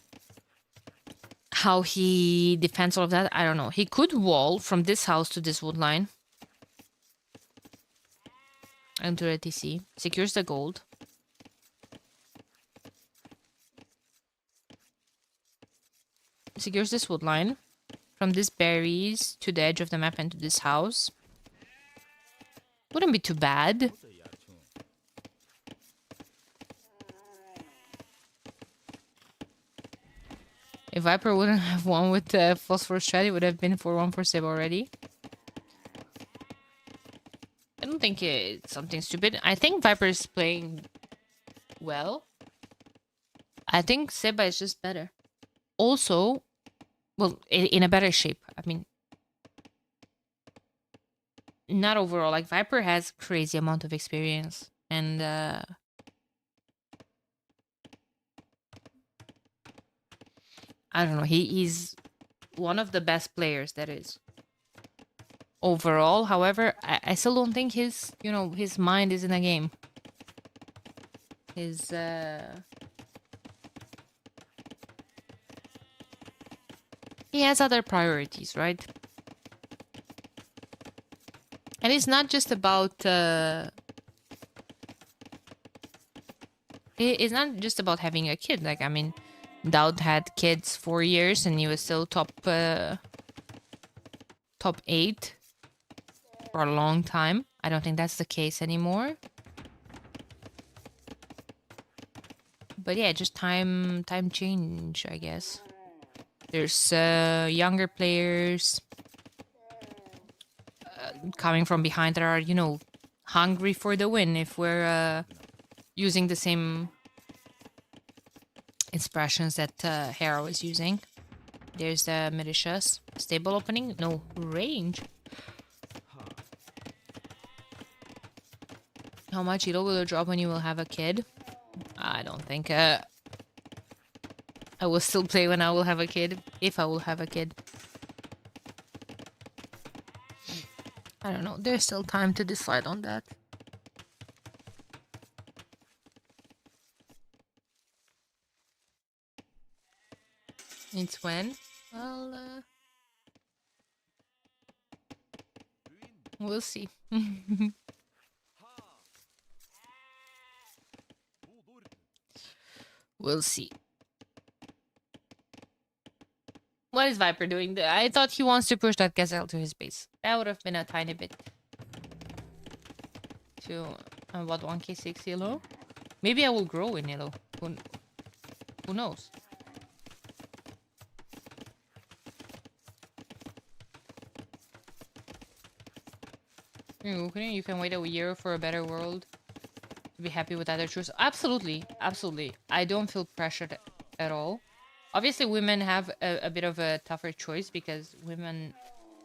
How he defends all of that, I don't know. He could wall from this house to this wood line. Into the TC. Secures the gold. Secures this wood line. From this berries to the edge of the map and to this house. Wouldn't be too bad. If Viper wouldn't have won with the phosphorus strat, it would have been 4-1 for Seb already. I don't think it's something stupid. I think Viper is playing well. I think Seba is just better. Also, well, in a better shape. I mean, not overall. Like Viper has crazy amount of experience, and I don't know. He's one of the best players that is overall. However, I still don't think his mind is in a game. His he has other priorities, right? And it's not just about it's not just about having a kid. Like, I mean, Daud had kids 4 years and he was still top 8 for a long time. I don't think that's the case anymore. But yeah, just time change, I guess. There's younger players coming from behind that are, you know, hungry for the win. If we're using the same expressions that Hero is using. There's the militias. Stable opening? No. Range. How much Elo will it drop when you will have a kid? I don't think I will still play when I will have a kid. If I will have a kid. I don't know. There's still time to decide on that. It's when? Well, we'll see. We'll see. What is Viper doing? I thought he wants to push that Gazelle to his base. That would have been a tiny bit. To about 1k6 yellow. Maybe I will grow in yellow. Who knows? You can wait a year for a better world. To be happy with other choices. Absolutely. Absolutely. I don't feel pressured at all. Obviously, women have a bit of a tougher choice because women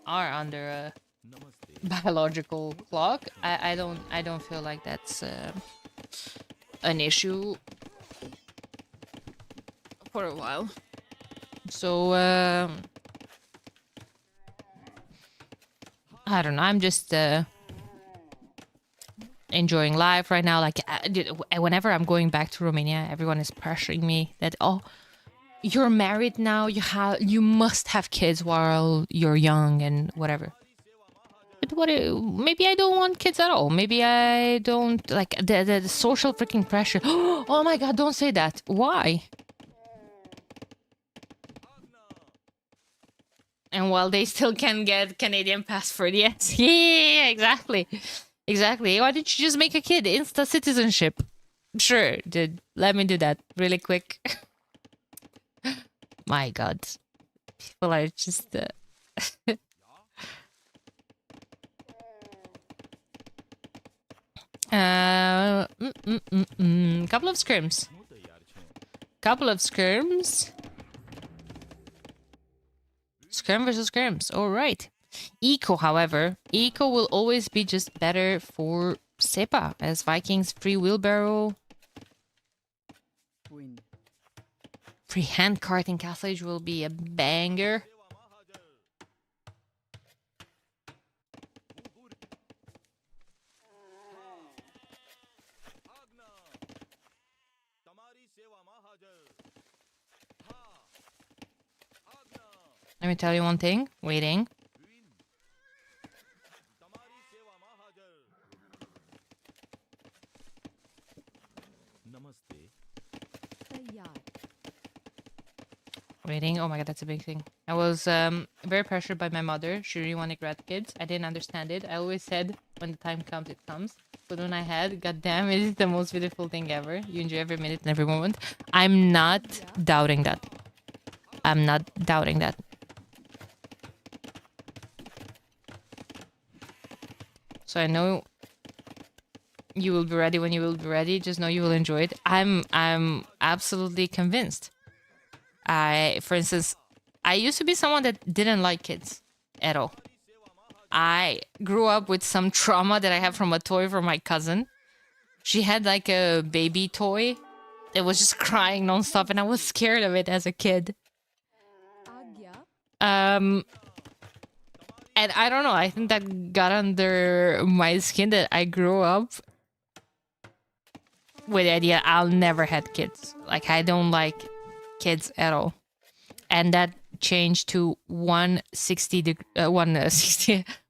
are under a biological clock. I don't feel like that's an issue for a while. So I don't know. I'm just enjoying life right now. Like whenever I'm going back to Romania, everyone is pressuring me that, oh, you're married now, you must have kids while you're young and whatever. But maybe I don't want kids at all. Maybe I don't like the social freaking pressure. Oh my god, don't say that. Why? And while they still can get Canadian passport, yes. Yeah, exactly. Exactly. Why didn't you just make a kid? Insta citizenship. Sure, dude. Let me do that really quick. My god. People are just... Couple of scrims. Couple of scrims. Scrim versus scrims. Alright. Eco, however. Eco will always be just better for Sepa. As Vikings free wheelbarrow. Free handcart in Castle Age will be a banger. Let me tell you one thing. Waiting. Waiting. Oh my god, that's a big thing. I was very pressured by my mother. She really wanted grandkids. I didn't understand it. I always said, when the time comes, it comes. But when I had, goddamn, it is the most beautiful thing ever. You enjoy every minute and every moment. I'm not doubting that. I'm not doubting that. So I know you will be ready when you will be ready. Just know you will enjoy it. I'm absolutely convinced. For instance, I used to be someone that didn't like kids at all. I grew up with some trauma that I have from a toy from my cousin. She had like a baby toy that was just crying nonstop, and I was scared of it as a kid. And I don't know, I think that got under my skin that I grew up with the idea I'll never had kids. Like, I don't like kids at all. And that changed to 160.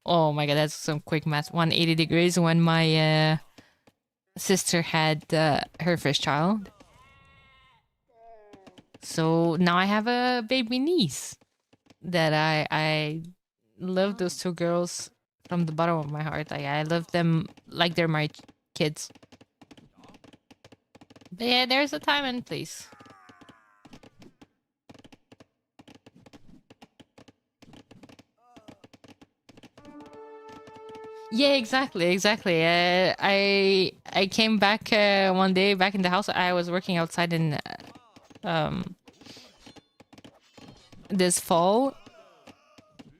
Oh my god, that's some quick math. 180 degrees when my sister had her first child. So now I have a baby niece that I love those two girls from the bottom of my heart. I love them like they're my kids. But yeah, there's a time and place. Yeah, exactly. I came back one day back in the house. I was working outside in this fall,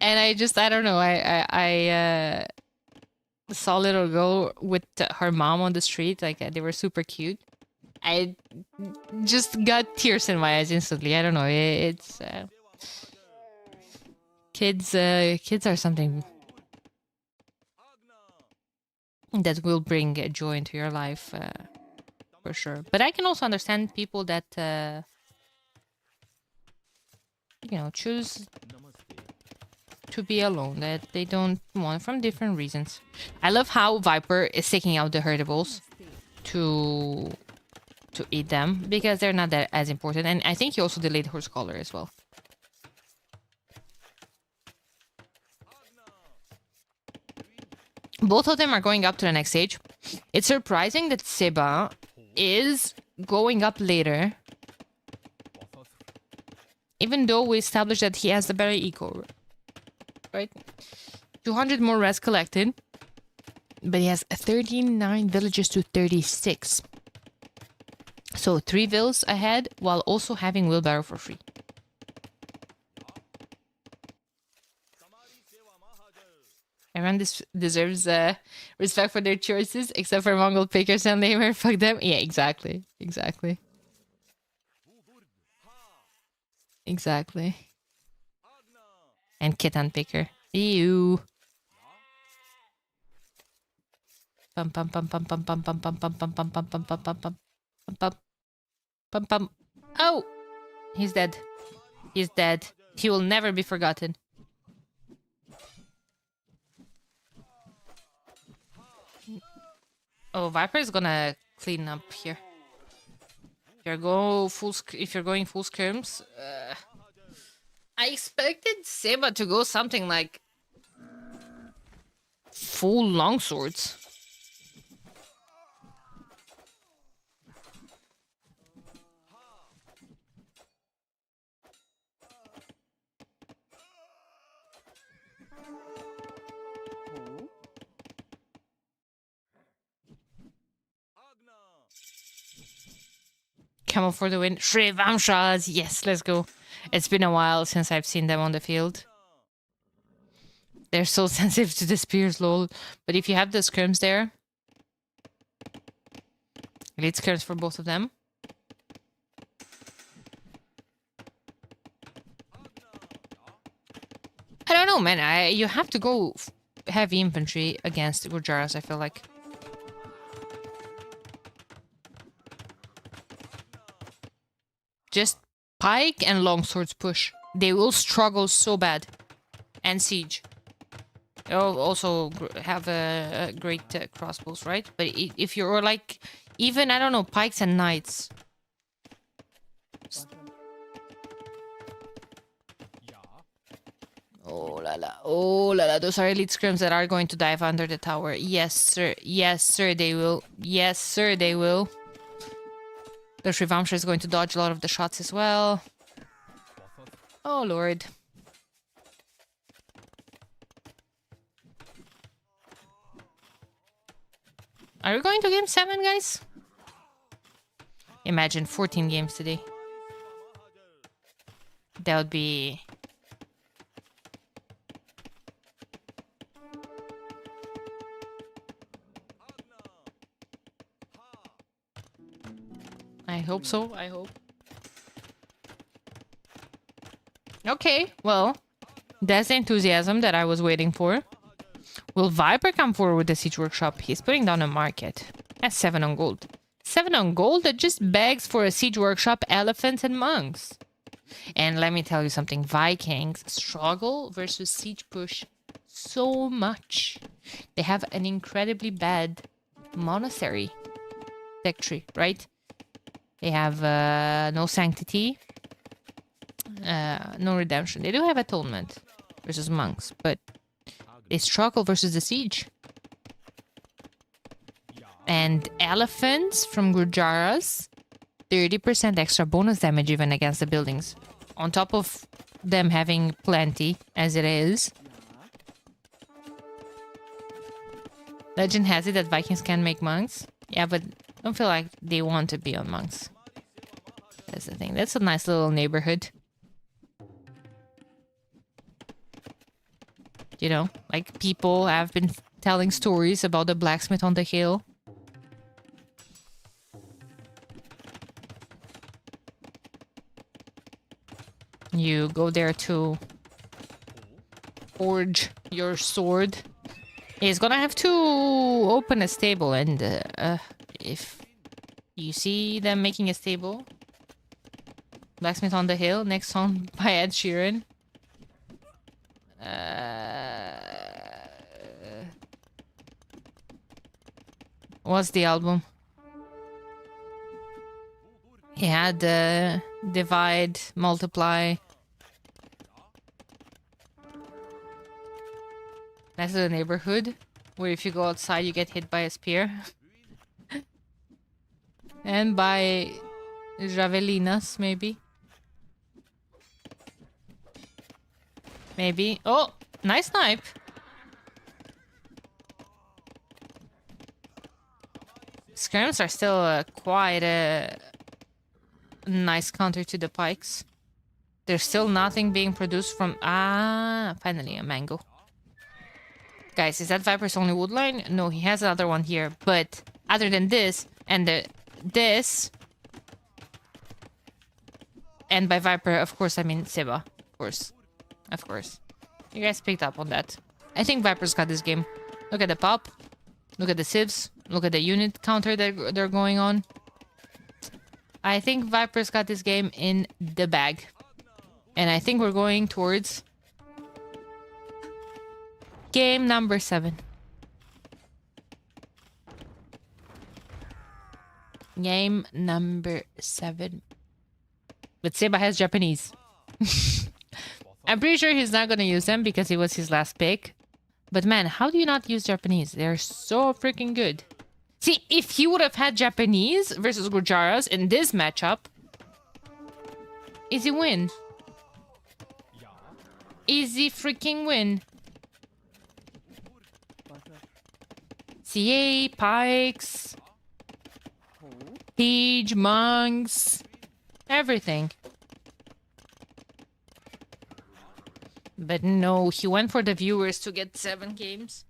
and I don't know. I saw a little girl with her mom on the street. Like, they were super cute. I just got tears in my eyes instantly. I don't know. It's kids. Kids are something that will bring joy into your life, for sure. But I can also understand people that choose to be alone, that they don't want, from different reasons. I love how Viper is taking out the herdables to eat them, because they're not that as important. And I think he also delayed horse collar as well. Both of them are going up to the next stage. It's surprising that Seba is going up later, even though we established that he has the better eco, right? 200 more res collected, but he has 39 villages to 36. So 3 vills ahead, while also having wheelbarrow for free. Everyone deserves respect for their choices, except for Mongol pickers and Lamer. Fuck them. Yeah, exactly. Exactly. And Kitan picker. Ew. Pum pum pum pum pum pum pum pum pum pum pum pum pum pum pum pum pum pum pum. Oh, he's dead. He's dead. He will never be forgotten. Oh, Viper is gonna clean up here. If you're going full skirms, I expected Seba to go something like full longswords. Camel for the win. Shrivamshas! Yes, let's go. It's been a while since I've seen them on the field. They're so sensitive to the spears, lol. But if you have the skirms there, elite skirms for both of them. I don't know, man. You have to go heavy infantry against Gujaras, I feel like. Just pike and longswords push. They will struggle so bad. And siege. They'll also have a great crossbows, right? But if you're like, even, I don't know, pikes and knights. Oh la la. Oh la la. Those are elite scrims that are going to dive under the tower. Yes, sir. Yes, sir, they will. Yes, sir, they will. The Shrivamsha is going to dodge a lot of the shots as well. Oh, Lord. Are we going to game 7, guys? Imagine 14 games today. That would be... I hope so. I hope. Okay, well, that's the enthusiasm that I was waiting for. Will Viper come forward with the Siege Workshop? He's putting down a market. That's 7 on gold. 7 on gold that just begs for a Siege Workshop, elephants, and monks. And let me tell you something. Vikings struggle versus Siege Push so much. They have an incredibly bad monastery tech tree, right? They have no sanctity, no redemption. They do have atonement versus monks, but they struggle versus the siege. And elephants from Gurjaras, 30% extra bonus damage even against the buildings. On top of them having plenty, as it is. Legend has it that Vikings can make monks. Yeah, but I don't feel like they want to be on monks. That's the thing. That's a nice little neighborhood. You know, like people have been telling stories about the blacksmith on the hill. You go there to forge your sword. He's gonna have to open a stable, and if you see them making a stable, Blacksmith on the Hill, next song by Ed Sheeran. What's the album? He had Divide, Multiply. That's the neighborhood where if you go outside you get hit by a spear. And by Javelinas, maybe. Maybe. Oh, nice snipe. Skirms are still quite a nice counter to the pikes. There's still nothing being produced from... Ah, finally a mango. Guys, is that Viper's only woodline? No, he has another one here. But other than this, and this... And by Viper, of course, I mean Seba. Of course. Of course. You guys picked up on that. I think Viper's got this game. Look at the pop. Look at the civs. Look at the unit counter that they're going on. I think Viper's got this game in the bag. And I think we're going towards... game number 7. Game number 7. But Seba has Japanese. I'm pretty sure he's not gonna use them because it was his last pick. But man, how do you not use Japanese? They're so freaking good. See, if he would have had Japanese versus Gujaras in this matchup, easy win. Easy freaking win. CA, pikes, siege, monks, everything. But no, he went for the viewers to get 7 games.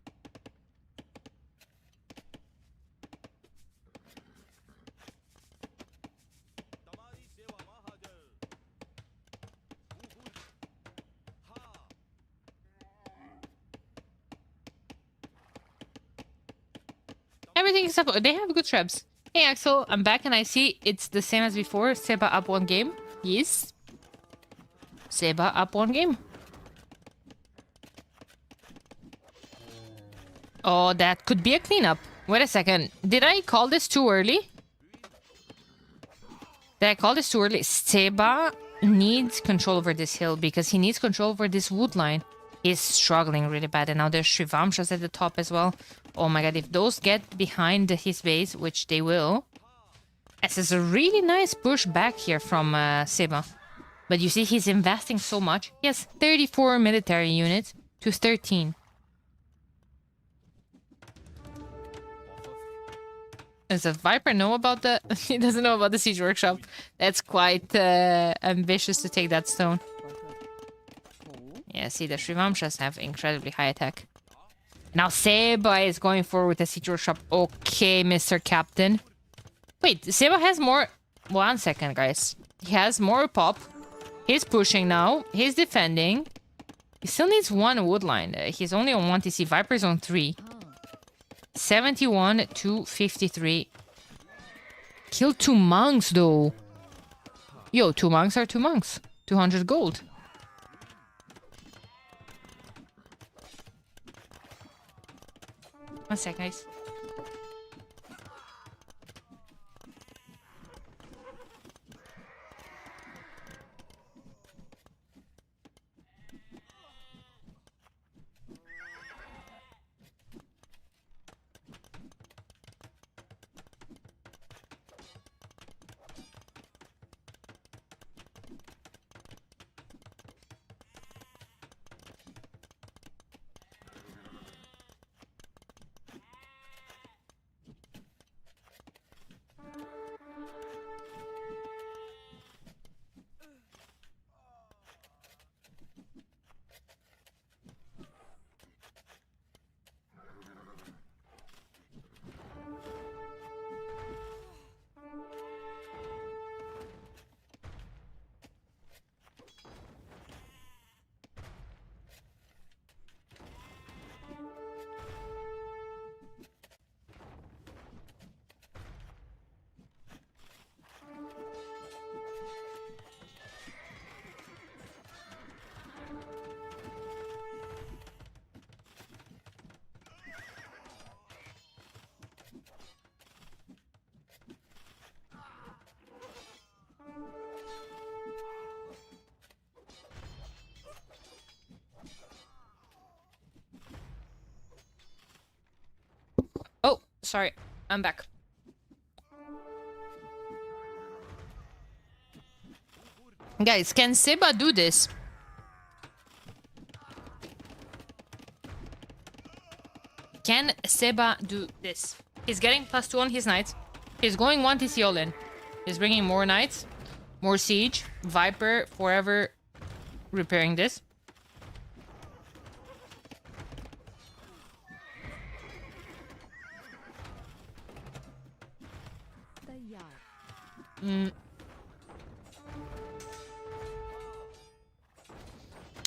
Everything except they have good traps. Hey Axel, I'm back and I see it's the same as before. Seba up 1 game. Yes. Seba up 1 game. Oh, that could be a cleanup. Wait a second. Did I call this too early? Did I call this too early? Seba needs control over this hill because he needs control over this wood line. He's struggling really bad. And now there's Shrivamshas at the top as well. Oh my god, if those get behind his base, which they will. This is a really nice push back here from Seba. But you see, he's investing so much. He has 34 military units to 13. Does the Viper know about the... he doesn't know about the Siege Workshop. That's quite ambitious to take that stone. Yeah, see, the Shrivamshas have incredibly high attack. Now Seba is going forward with the Siege Workshop. Okay, Mr. Captain. Wait, Seba has more 1 second, guys. He has more pop. He's pushing now. He's defending. He still needs 1 wood line. He's only on 1 TC. Viper's on 3. 71 to 53. Killed 2 monks, though. Yo, 2 monks are 2 monks. 200 gold. One sec, guys. Oh, sorry. I'm back. Guys, can Seba do this? Can Seba do this? He's getting +2 on his knights. He's going 1 TC all in. He's bringing more knights, more siege. Viper forever repairing this.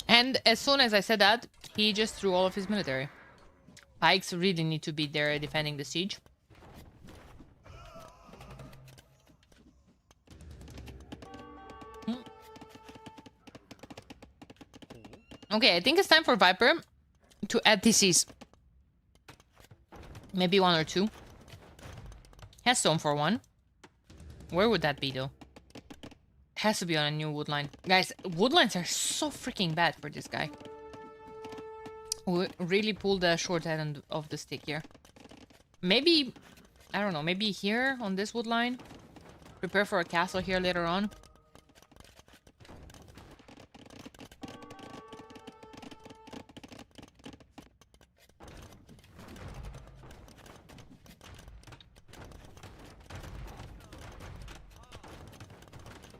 And as soon as I said that, he just threw all of his military. Pikes really need to be there defending the siege. Okay, I think it's time for Viper to add TCs. Maybe 1 or 2. Has stone for 1. Where would that be, though? Has to be on a new woodline. Guys, woodlines are so freaking bad for this guy. We really pulled the short end of the stick here. Maybe, I don't know, maybe here on this woodline. Prepare for a castle here later on.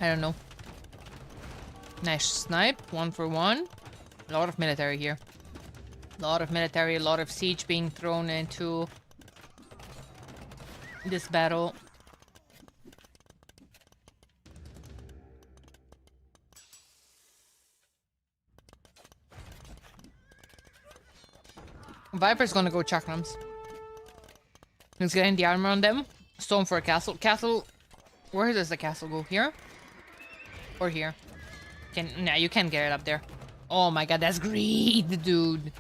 I don't know. Nice snipe. 1 for 1. A lot of military here. A lot of military, a lot of siege being thrown into this battle. Viper's gonna go chakrams. He's getting the armor on them. Stone for a castle. Castle. Where does the castle go? Here? Or here? Nah, you can't get it up there. Oh my god, that's greed, dude.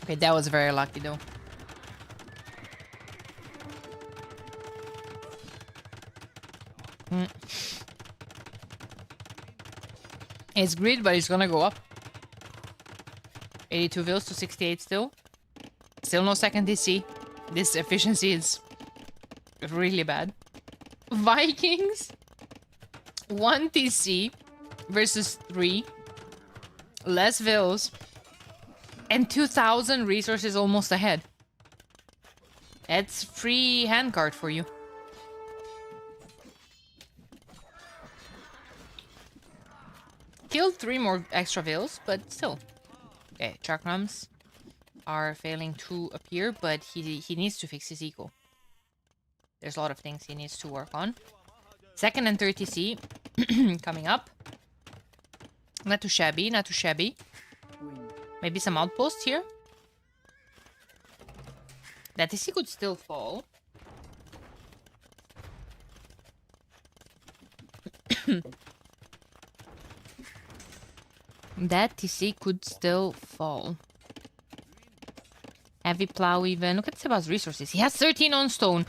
Okay, that was very lucky though. It's greed, but it's gonna go up. 82 vills to 68 still. Still no second DC. This efficiency is really bad. Vikings. 1 TC versus 3. Less vills. And 2,000 resources almost ahead. That's free handcart for you. killed 3 more extra vills, but still. Okay, chakrams are failing to appear, but he needs to fix his eco. There's a lot of things he needs to work on. 2nd and 30 TC coming up. Not too shabby, not too shabby. Maybe some outposts here. That TC could still fall. That TC could still fall. Heavy plow even. Look at Seba's resources. He has 13 on stone.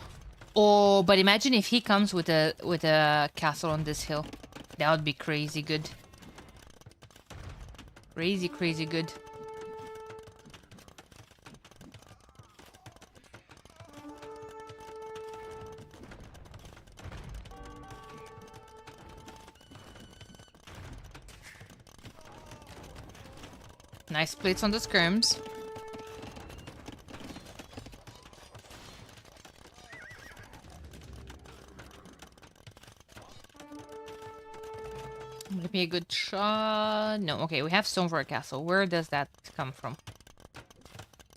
Oh, but imagine if he comes with a castle on this hill. That would be crazy good. Crazy, crazy good. Nice plates on the skirms. Maybe a good shot. No, okay, we have stone for a castle. Where does that come from?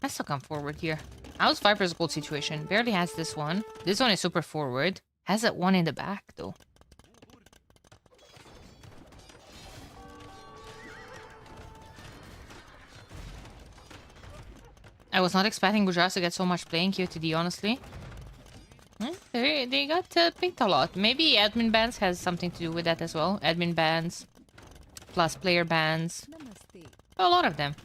Has to come forward here. How's Viper's gold situation? Barely has this one. This one is super forward. Has that one in the back though. I was not expecting Gujarat to get so much playing KotD, honestly. They got picked a lot. Maybe admin bans has something to do with that as well. Admin bans plus player bans. A lot of them.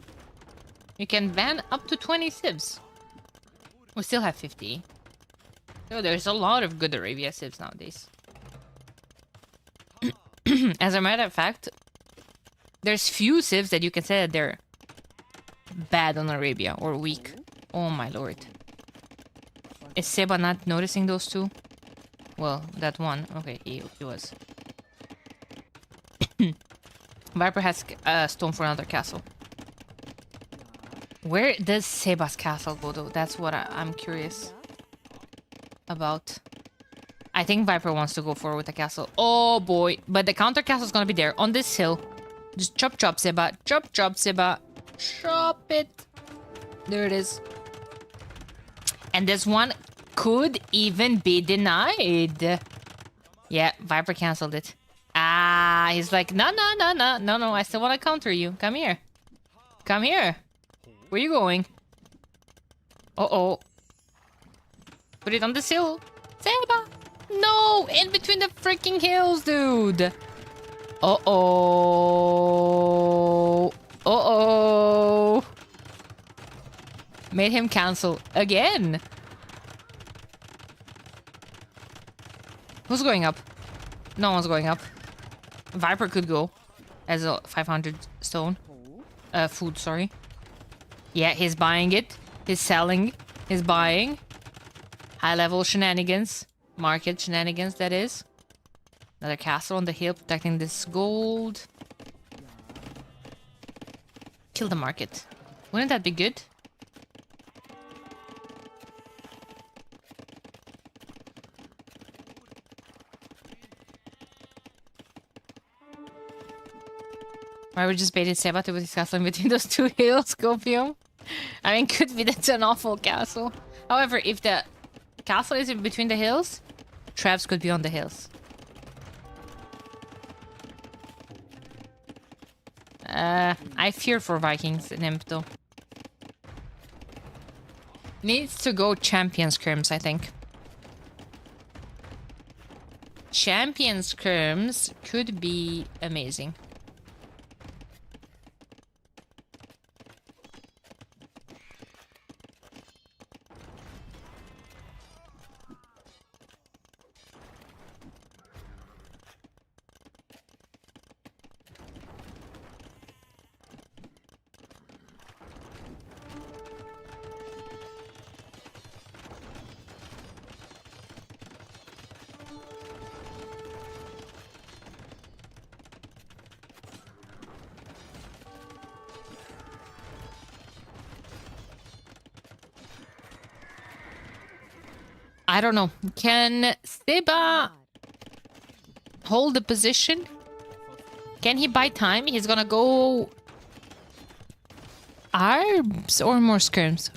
You can ban up to 20 civs. We still have 50. So there's a lot of good Arabia civs nowadays. As a matter of fact, there's few civs that you can say that they're bad on Arabia or weak. Oh my lord. Is Seba not noticing those two? Well, that one. Okay, he was. Viper has stone for another castle. Where does Seba's castle go though? That's what I'm curious about. I think Viper wants to go forward with the castle. Oh boy. But the counter castle is gonna be there on this hill. Just chop chop Seba. Chop chop Seba. Chop it. There it is. And this one could even be denied. Yeah, Viper cancelled it. Ah, he's like, no, I still want to counter you. Come here. Come here. Where you going? Uh-oh. Put it on this hill. Seba! No! In between the freaking hills, dude! Uh-oh. Uh-oh. Made him cancel again. Who's going up? No one's going up. Viper could go as a 500 stone. Food, sorry. Yeah, he's buying it. He's selling. He's buying. High level shenanigans. Market shenanigans, that is. Another castle on the hill protecting this gold. Kill the market. Wouldn't that be good? Why we just baited Seba to put his castle in between those two hills, Scorpion? I mean, could be that's an awful castle. However, if the castle is in between the hills, traps could be on the hills. I fear for Vikings in Imp though. Needs to go champion scrims, I think. Champion scrims could be amazing. I don't know. Can Seba hold the position? Can he buy time? He's gonna go Arbs or more skirms?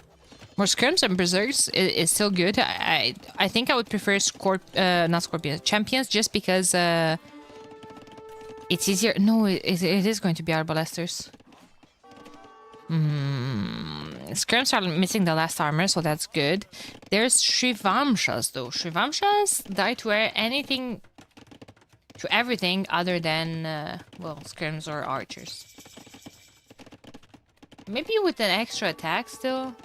More skirms and berserks is still good. I think I would prefer not scorpions, champions, just because it's easier. No, it is going to be arbalesters. Skirms are missing the last armor, so that's good. There's Shrivamshas though. Shrivamshas die to anything, to everything other than well, skirms or archers. Maybe with an extra attack still.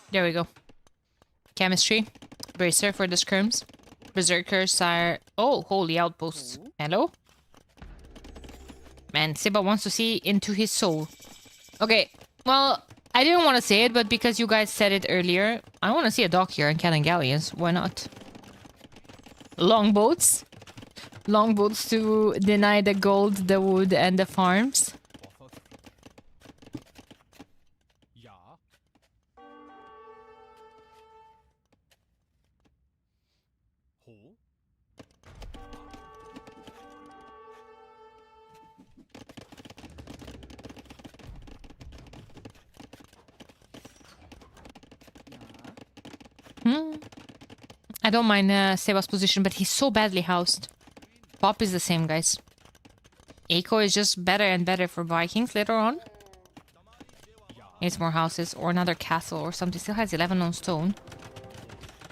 There we go. Chemistry. Bracer for the skirms. Berserkers are... Oh, holy outposts. Hello? Man, Siba wants to see into his soul. Okay, well, I didn't want to say it, but because you guys said it earlier, I want to see a dock here and cannon galleons. Why not? Longboats. Longboats to deny the gold, the wood, and the farms. I don't mind Seba's position, but he's so badly housed. Pop is the same, guys. Eco is just better and better for Vikings later on. Needs more houses or another castle or something. Still has 11 on stone.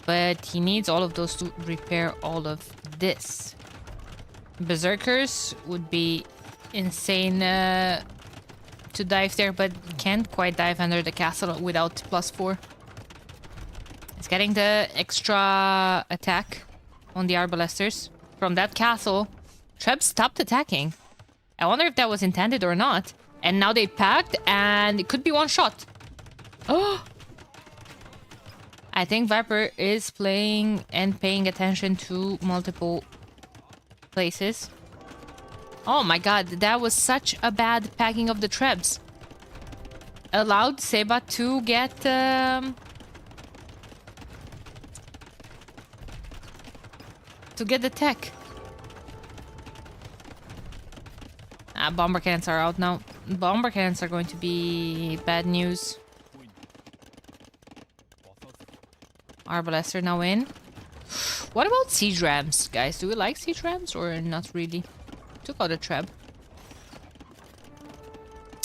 But he needs all of those to repair all of this. Berserkers would be insane to dive there, but can't quite dive under the castle without +4. It's getting the extra attack on the arbalesters from that castle. Trebs stopped attacking. I wonder if that was intended or not. And now they packed and it could be one shot. Oh! I think Viper is playing and paying attention to multiple places. Oh my god, that was such a bad packing of the Trebs. Allowed Seba to get... to get the tech. Bomber cannons are out now. Bomber cannons are going to be bad news. Arbalester now in. What about siege rams, guys? Do we like siege rams or not really? Took out a trap.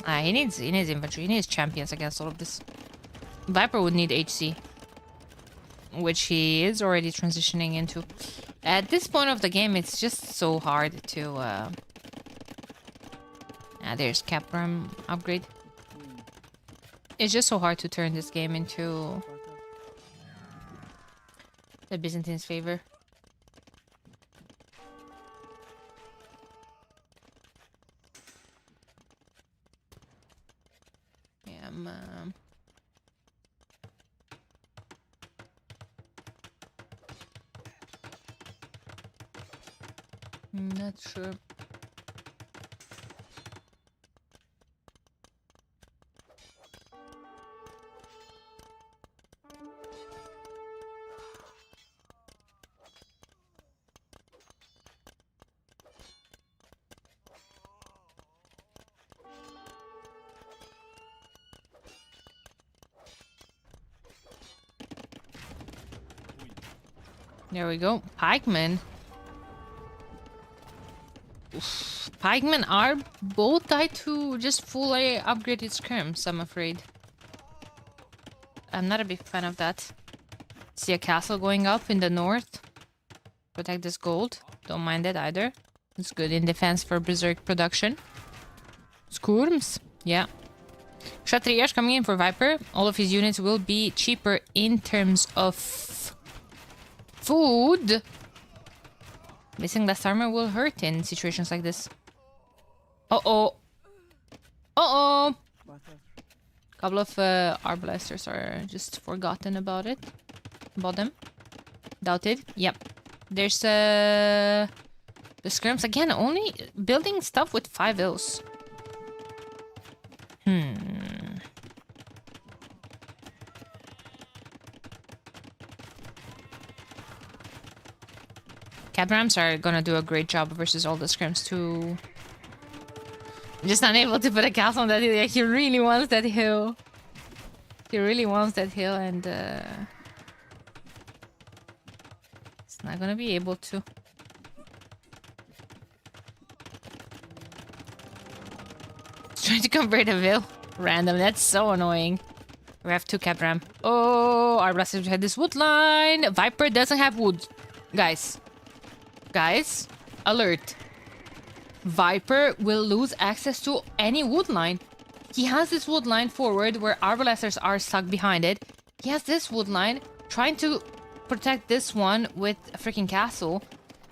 He needs infantry. He needs champions against all of this. Viper would need HC, which he is already transitioning into. At this point of the game, it's just so hard to... there's Capram upgrade. It's just so hard to turn this game into the Byzantines' favor. Yeah, not sure. There we go. Pikemen. Oof. Pikemen are both tied to just fully upgraded skirms, I'm afraid. I'm not a big fan of that. See a castle going up in the north. Protect this gold. Don't mind that either. It's good in defense for berserk production. Skirms. Yeah. Kshatriyas coming in for Viper. All of his units will be cheaper in terms of food. Missing last armor will hurt in situations like this. Uh-oh. Uh-oh! Couple of arbalesters are just forgotten about it. About them. Doubted. Yep. There's the skirms again, only building stuff with 5 Ls. Cadrams are gonna do a great job versus all the scrims too. I'm just not able to put a castle on that hill. Yeah, he really wants that hill. He really wants that hill, and it's not gonna be able to. He's trying to convert a hill. Random. That's so annoying. We have 2 Capram. Oh, our blasters had this wood line. Viper doesn't have wood, guys. Guys, alert. Viper will lose access to any wood line. He has this wood line forward where arbalesters are stuck behind it. He has this wood line trying to protect this one with a freaking castle.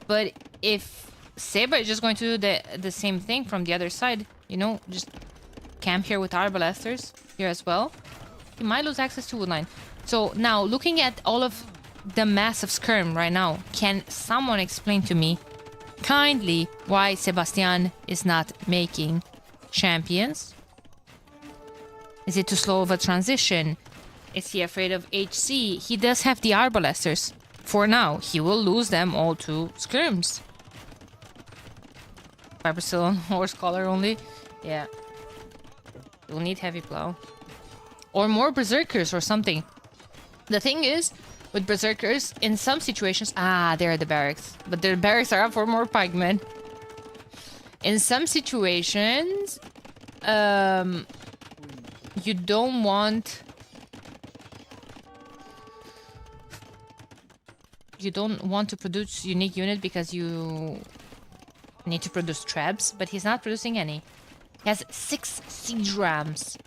But if Seba is just going to do the same thing from the other side, you know, just camp here with arbalesters here as well, he might lose access to wood line. So now, looking at all of the massive skirm right now, can someone explain to me kindly why Sebastian is not making champions? Is it too slow of a transition? Is he afraid of HC? He does have the arbalesters. For now, he will lose them all to skirms. Viper still on horse collar only. Yeah. We'll need heavy plow. Or more berserkers or something. The thing is, with berserkers, in some situations... Ah, there are the barracks. But their barracks are up for more pikemen. In some situations... you don't want... You don't want to produce unique unit because you need to produce traps, but he's not producing any. He has 6 siege rams.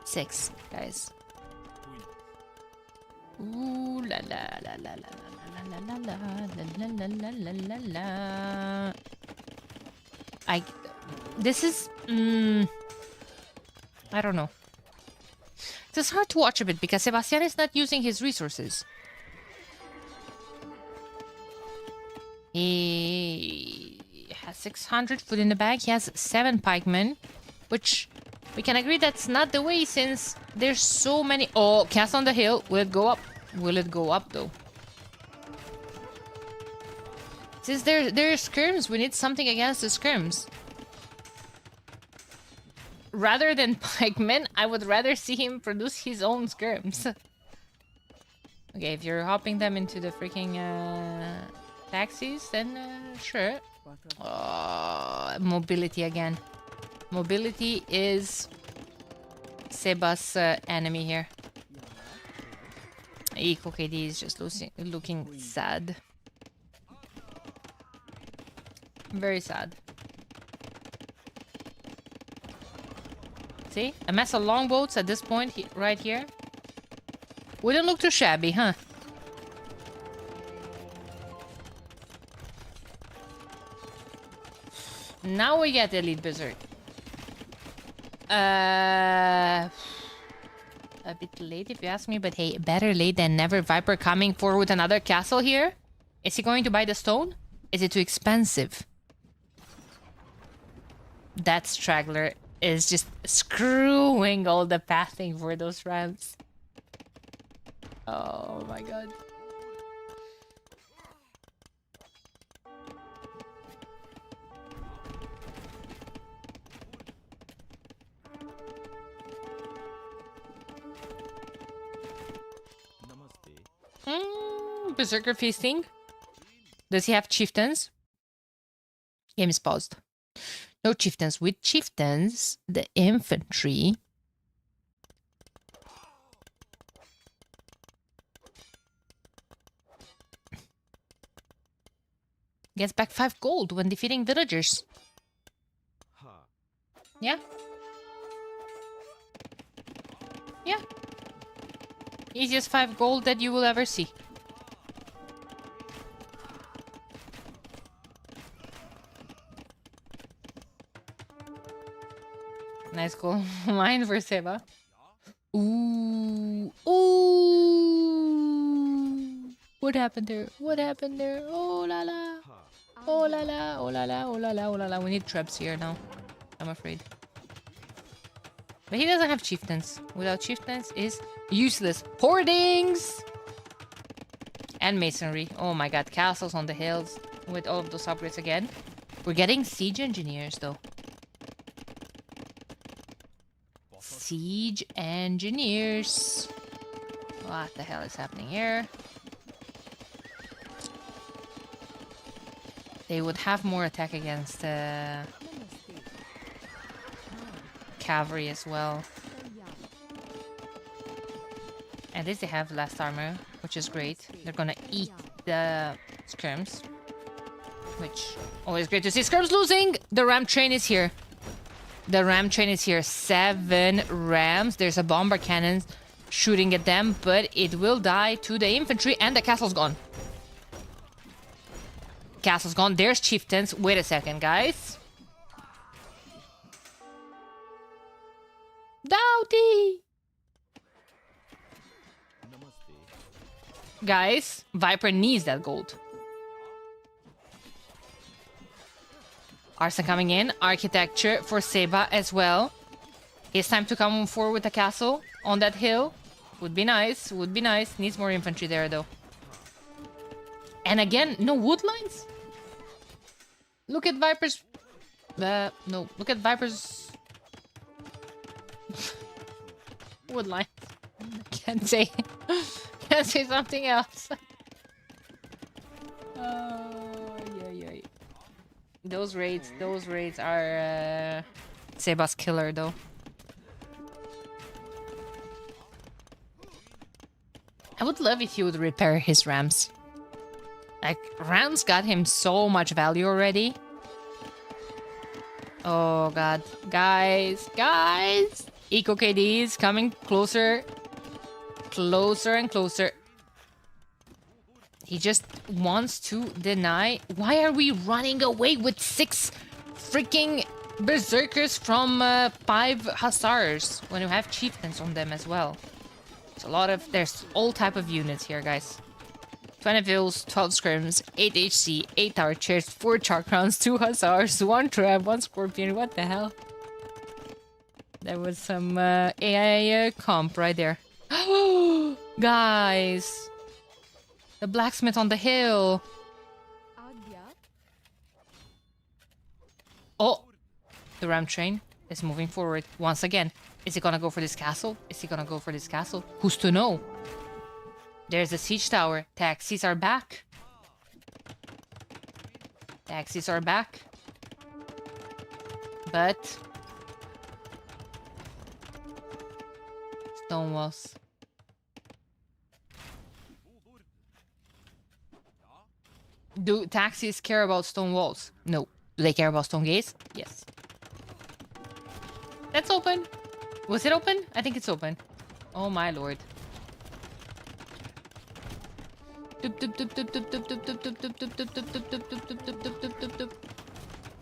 6, guys. Ooh la la la la la la la la la la la la la. This is I don't know. It's hard to watch a bit because Sebastian is not using his resources. He has 600 food in the bag. He has 7 pikemen, which we can agree that's not the way since there's so many. Oh, cast on the hill. Will it go up? Will it go up though? Since there are skirms, we need something against the skirms. Rather than pikemen, I would rather see him produce his own skirms. Okay, if you're hopping them into the freaking taxis, then sure. Mobility again. Mobility is Seba's enemy here. KotD is just looking sad. Very sad. See? A mess of longboats at this point, right here. Wouldn't look too shabby, huh? Now we get Elite Berserk. A bit late if you ask me, but hey, better late than never. Viper coming forward with another castle here. Is he going to buy the stone? Is it too expensive? That straggler is just screwing all the pathing for those ramps. Oh my god. Berserker feasting. Does he have chieftains? Game is paused. No chieftains. With chieftains, the infantry gets back 5 gold when defeating villagers. Yeah. Yeah. Easiest 5 gold that you will ever see. Nice goal line for Seba. Ooh. Ooh. What happened there? What happened there? Oh la la. Oh la la. Oh la la. Oh la la. Oh la la. We need traps here now. I'm afraid. But he doesn't have chieftains. Without chieftains is useless. Hoardings! And masonry. Oh my god. Castles on the hills. With all of those upgrades again. We're getting siege engineers though. Siege engineers. What the hell is happening here? They would have more attack against cavalry as well. At least they have last armor, which is great. They're gonna eat the skirms. Which, always great to see. Skirms losing! The ram train is here. The ram train is here. 7 rams. There's a bomber cannon shooting at them, but it will die to the infantry, and the castle's gone. Castle's gone. There's chieftains. Wait a second, guys. Dowdy! Guys, Viper needs that gold. Arson coming in. Architecture for Seba as well. It's time to come forward with the castle on that hill. Would be nice. Would be nice. Needs more infantry there, though. And again, no wood lines? Look at Viper's... no. Look at Viper's... wood lines. Can't say... can't say something else. Yeah. Those raids are Seba's killer though. I would love if he would repair his rams. Like, rams got him so much value already. Oh god. Guys! Eco KD is coming closer. Closer and closer. He just wants to deny. Why are we running away with 6 freaking berserkers from 5 hussars when you have chieftains on them as well? It's a lot of... there's all type of units here, guys. 20 vills, 12 scrims, 8 HC, 8 archers, 4 chakrams, 2 hussars, 1 trap, 1 scorpion. What the hell? There was some AI comp right there. Guys! The blacksmith on the hill! Oh! The ram train is moving forward once again. Is he gonna go for this castle? Is he gonna go for this castle? Who's to know? There's the siege tower. Taxis are back. Taxis are back. But... stone walls. Do taxis care about stone walls? No. Do they care about stone gates? Yes. That's open. Was it open? I think it's open. Oh my lord.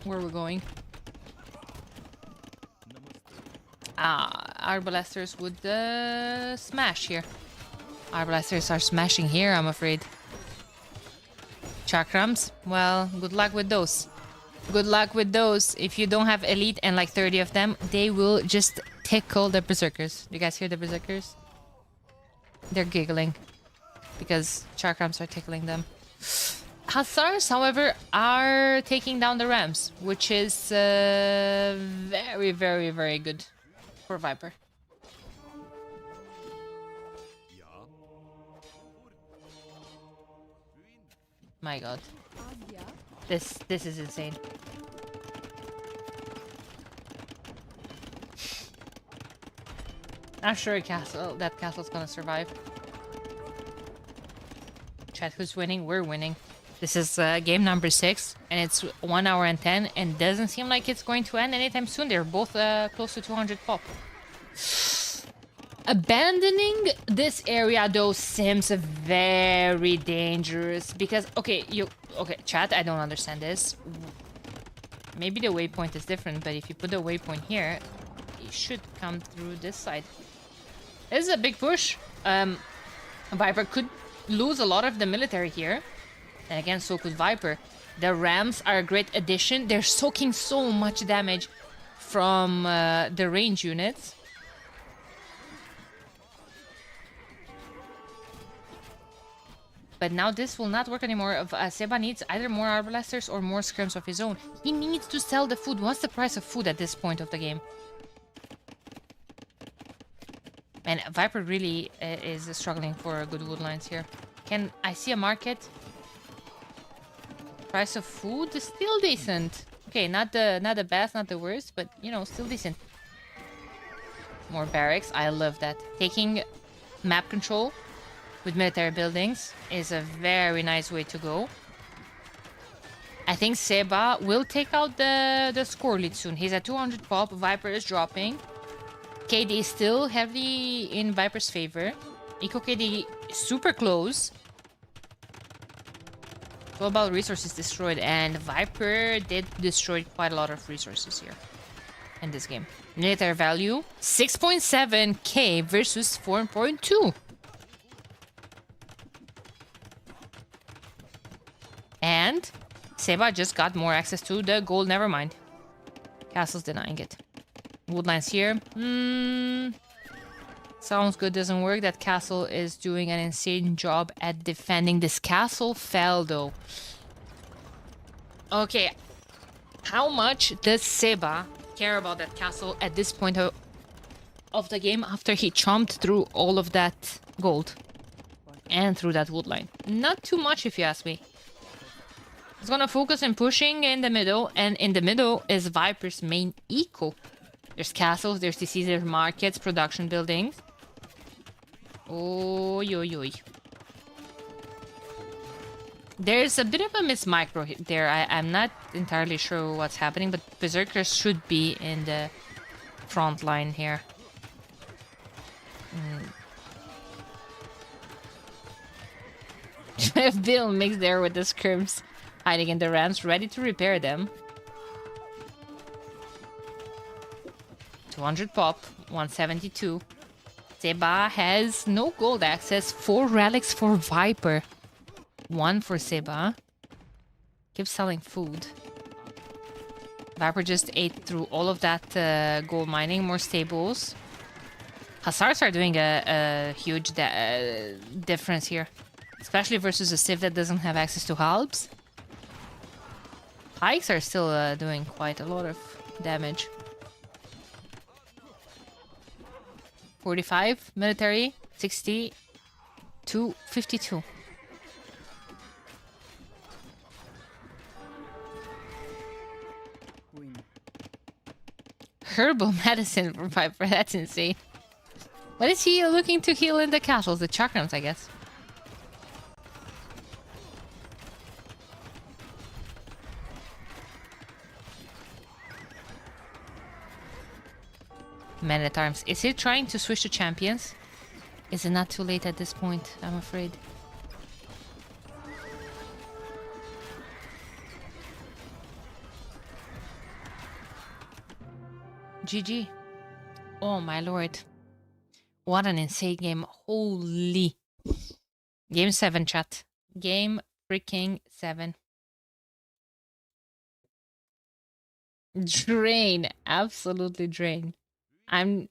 Where are we going? Our blasters would smash here. Our blasters are smashing here, I'm afraid. Chakrams? Well, good luck with those. Good luck with those. If you don't have elite and like 30 of them, they will just tickle the berserkers. You guys hear the berserkers? They're giggling because chakrams are tickling them. Hussars, however, are taking down the rams, which is very, very, very good for Viper. My god. This is insane. Not sure that castle's gonna survive. Chat, who's winning? We're winning. This is game number 6, and it's 1 hour and 10, and doesn't seem like it's going to end anytime soon. They're both close to 200 pop. Abandoning this area though seems very dangerous because okay, chat, I don't understand this. Maybe the waypoint is different, but if you put the waypoint here, should come through this side. This is a big push. Viper could lose a lot of the military here. And again, so could Viper. The Rams are a great addition. They're soaking so much damage from the range units. But now this will not work anymore. Seba needs either more Arbalesters or more scrims of his own. He needs to sell the food. What's the price of food at this point of the game? And Viper really is struggling for good wood lines here. Can I see a market? Price of food is still decent. Okay, not the best, not the worst, but you know, still decent. More barracks. I love that. Taking map control with military buildings is a very nice way to go. I think Seba will take out the score lead soon. He's at 200 pop. Viper is dropping. KD is still heavily in Viper's favor. Eco KD super close. It's all about resources destroyed, and Viper did destroy quite a lot of resources here in this game. Military value 6.7k versus 4.2. And Seba just got more access to the gold. Never mind. Castle's denying it. Woodlines here. Sounds good. Doesn't work. That castle is doing an insane job at defending. This castle fell though. Okay. How much does Seba care about that castle at this point of the game after he chomped through all of that gold and through that wood line? Not too much if you ask me. He's gonna focus on pushing in the middle, and in the middle is Viper's main eco. There's castles, there's DCs, there's markets, production buildings. Oh, yo, yo. There's a bit of a mismicro there. I'm not entirely sure what's happening, but Berserkers should be in the front line here. Bill mixed there with the scrims. Hiding in the Rams, ready to repair them. 200 pop, 172. Seba has no gold access. 4 relics for Viper. 1 for Seba. Keeps selling food. Viper just ate through all of that gold mining. More stables. Hussars are doing a huge difference here. Especially versus a Civ that doesn't have access to halbs. Pikes are still doing quite a lot of damage. 45 military, 60 to 52. Herbal medicine for Viper, that's insane. What is he looking to heal in the castles? The chakrams, I guess. Man at Arms. Is he trying to switch to champions? Is it not too late at this point? I'm afraid. GG. Oh my lord. What an insane game. Holy. Game 7, chat. Game freaking 7. Drain. Absolutely drain. I'm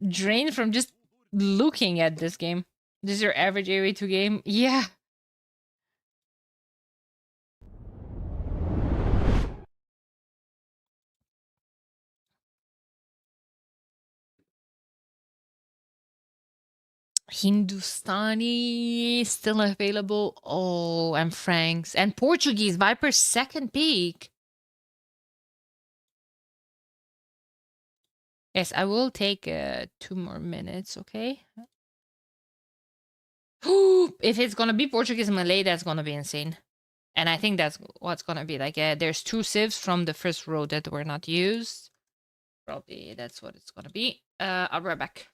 drained from just looking at this game. This is your average RO8 game? Yeah. Hindustani still available. Oh, and Franks. And Portuguese. Viper's second peak. Yes, I will take 2 more minutes, okay? If it's gonna be Portuguese and Malay, that's gonna be insane. And I think that's what's gonna be like. There's 2 civs from the first row that were not used. Probably that's what it's gonna be. I'll be right back.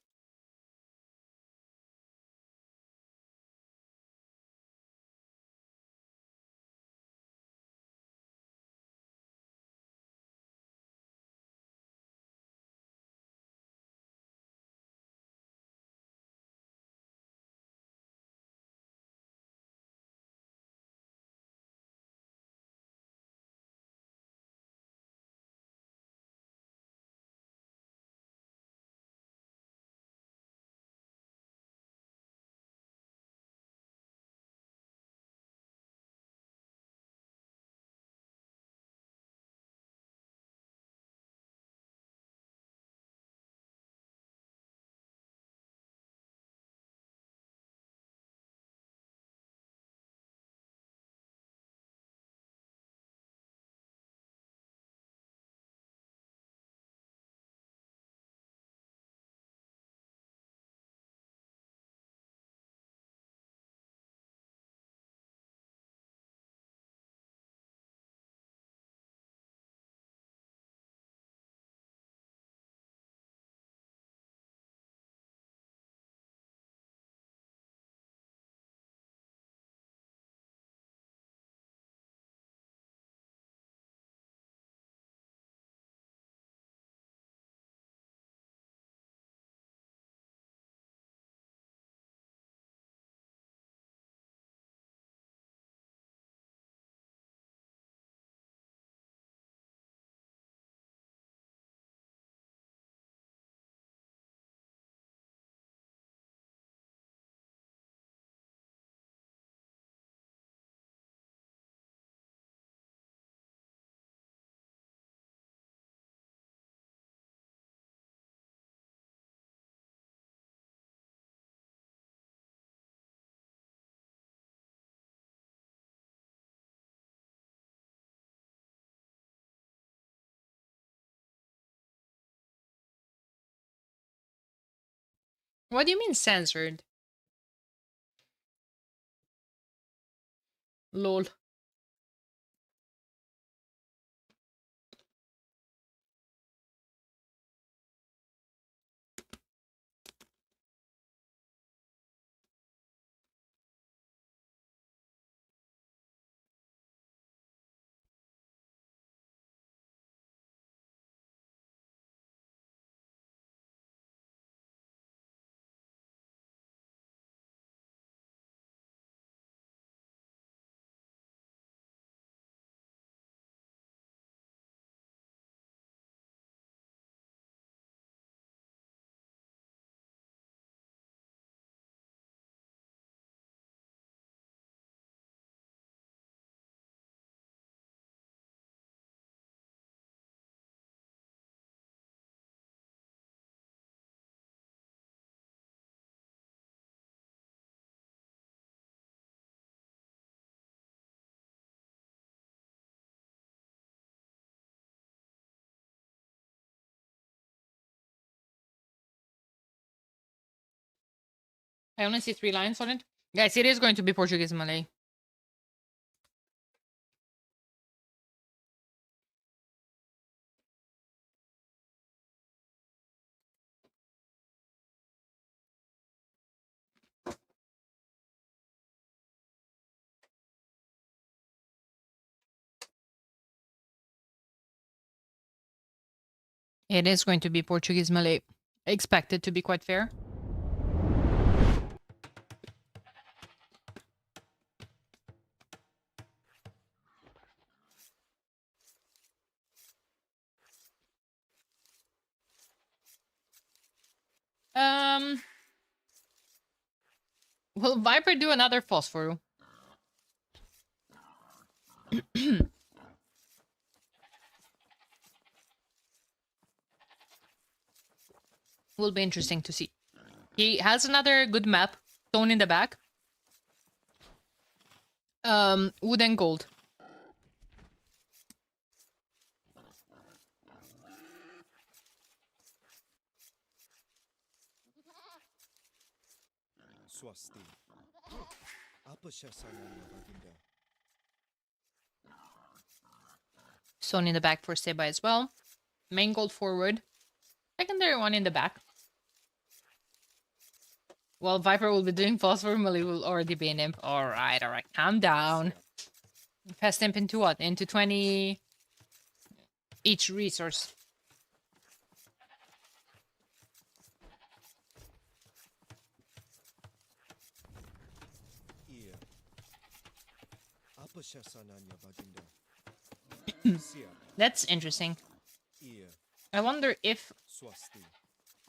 What do you mean censored? Lol. I only see 3 lines on it. Guys, it is going to be Portuguese Malay. It is going to be Portuguese Malay. Expected to be quite fair. Will Viper do another phosphor? Will be interesting to see. He has another good map. Stone in the back. Wood and gold.
Swasti. Apa syasananya baginda?
Stone in the back for Seba as well. Main gold forward. Secondary one in the back. Well, Viper will be doing phosphor, Mali will already be an imp. Alright, alright. Calm down. Fast imp into what? Into 20 each resource.
Iya. Apa syasananya baginda? Siap.
That's interesting.
Iya.
I wonder if
Swasti.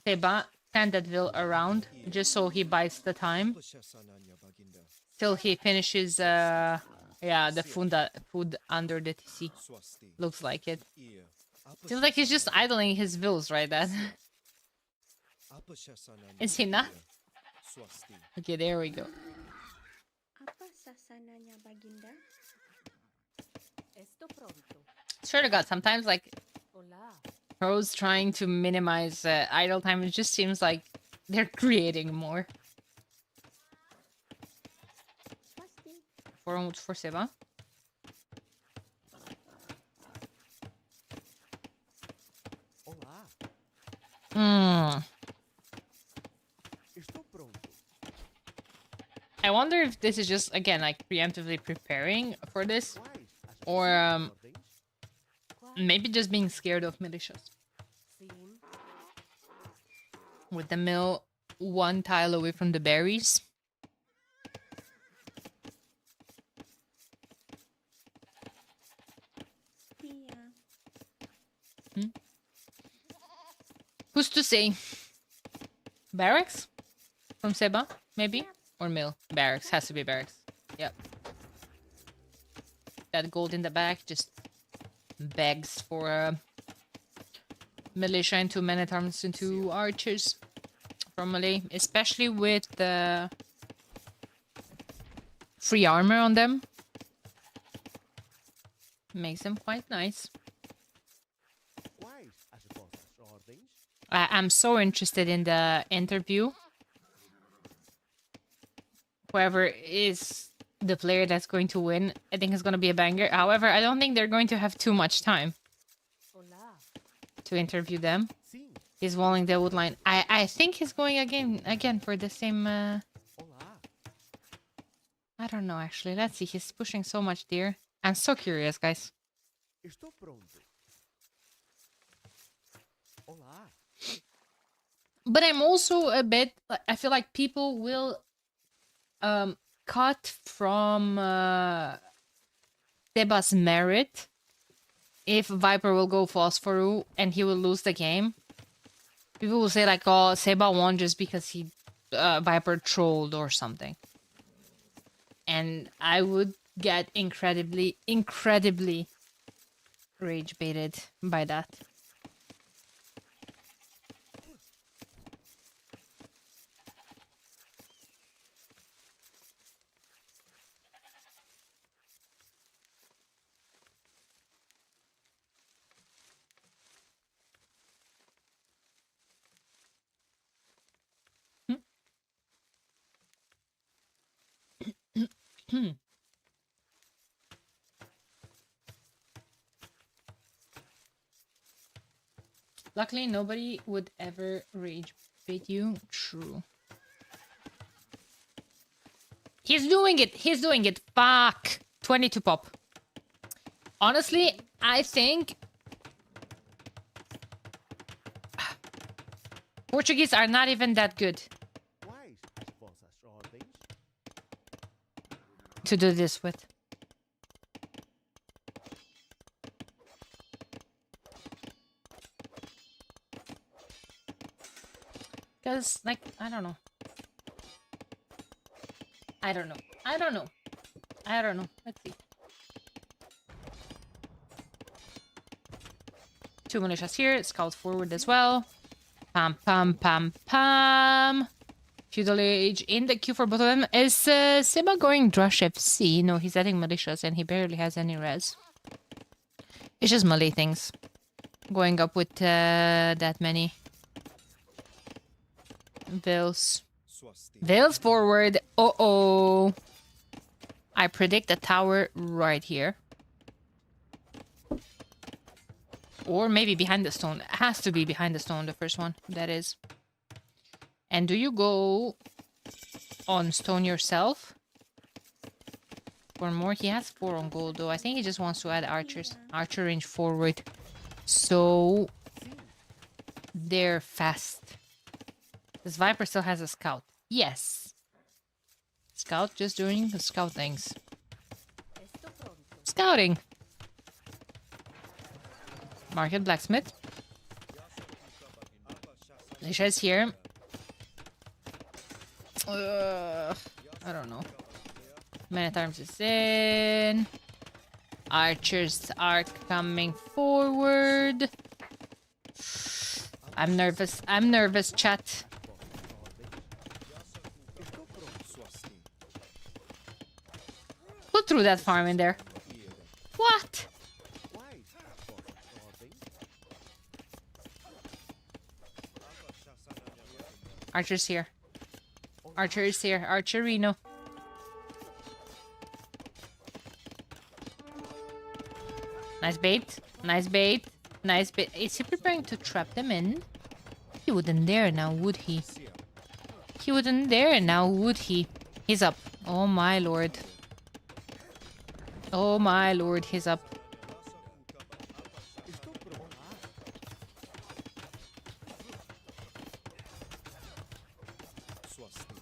Seba send that Vil around just so he buys the time
Apa syasananya baginda?
till he finishes the food under the TC.
Swasti.
Looks like it.
Iya. Apa
Seems like he's just
syasananya-
idling his Vils, right? That
Apa syasananya
is he not?
baginda? Swasti.
Okay, there we go.
Apa sasananya baginda?
Esto pronto.
Swear to God, sometimes like
Hola.
pros trying to minimize idle time, it just seems like they're creating more.
Pasti.
For Seba.
Olá.
Hmm.
Estou pronto.
I wonder if this is just again like preemptively preparing for this,
Quais as
or
ordens?
maybe just being scared of militias.
Sim.
With the mill 1 tile away from the berries.
Tia.
Who's to say? Barracks? From Seba? Maybe? Or mill? Barracks. Has to be barracks. Yep. That gold in the back just begs for militia into men at arms into archers from Malay. Especially with the free armor on them. Makes them quite nice.
Quais as vossas ordens?
I'm so interested in the interview whoever is the player that's going to win, I think is going to be a banger. However, I don't think they're going to have too much time to interview them.
Sim.
He's walling the woodline. I think he's going again for the same.
Olá.
I don't know actually. Let's see. He's pushing so much deer. I'm so curious, guys.
Estou pronto. Olá.
But I'm also a bit. I feel like people will cut from Seba's merit if Viper will go Phosphoru and he will lose the game. People will say like, oh, Seba won just because he Viper trolled or something. And I would get incredibly rage baited by that. Luckily, nobody would ever rage bait you. True. He's doing it. He's doing it. Fuck. 22 pop. Honestly, I think Portuguese are not even that good
Quais as vossas ordens?
to do this with. Because, like, I don't know. I don't know. Let's see. 2 militias here. Scout forward as well. Pam, pam, pam, pam. Feudal Age in the queue for both of them. Is Seba going Drush FC? No, he's adding militias and he barely has any res. It's just melee things. Going up with that many. Vales.
Swasti.
Vales forward. Uh-oh. I predict a tower right here. Or maybe behind the stone. It has to be behind the stone, the first one. That is. And do you go on stone yourself? For more? He has 4 on gold, though. I think he just wants to add archers. Archer range forward. So they're fast. This Viper still has a scout. Yes. Scout just doing the scout things. Scouting. Market blacksmith. Lisha is here. I don't know. Man-at-Arms is in. Archers are coming forward. I'm nervous, chat.
Estou pronto. Swasti.
Who threw that farm in there? What?
Quais as vossas ordens?
Archer's here. Archer is here. Archerino. Nice bait. Nice bait. Nice bait. Is he preparing to trap them in? He wouldn't dare now, would he? He wouldn't dare now, would he? He's up. Oh my lord. Oh my lord, he's up.
Estou pronto. Swasti.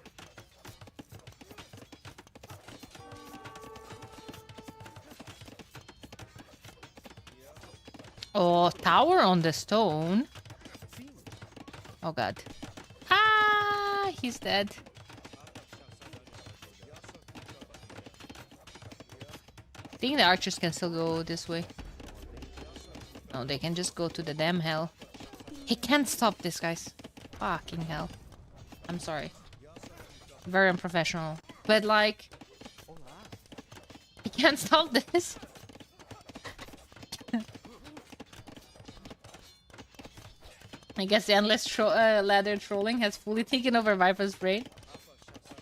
Oh, tower on the stone.
Sim.
Oh god. Ah, he's dead. I think the archers can still go this way. No, they can just go to the damn hell. He can't stop this, guys. Fucking hell. I'm sorry. Very unprofessional. But like, he can't stop this. I guess the endless ladder trolling has fully taken over Viper's brain.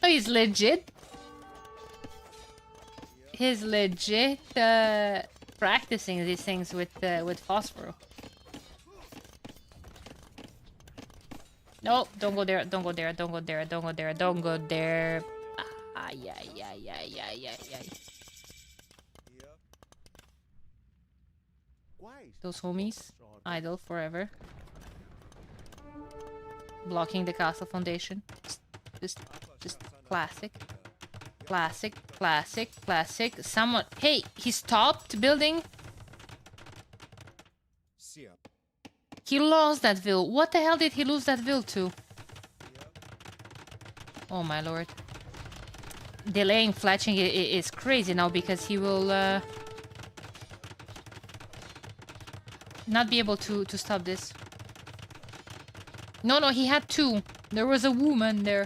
Oh, he's legit he's legit practicing these things with Phosphor. No, don't go there, don't go there, don't go there, don't go there, don't go there. Ay, ay, ay, ay, ay, ay, ay. Those homies, idle forever. Blocking the castle foundation. Just classic. Classic, classic, classic. Someone... Hey, he stopped building. He lost that ville. What the hell did he lose that ville to? Oh my lord. Delaying fletching is crazy now because he will not be able to stop this. No, he had two. There was a woman there.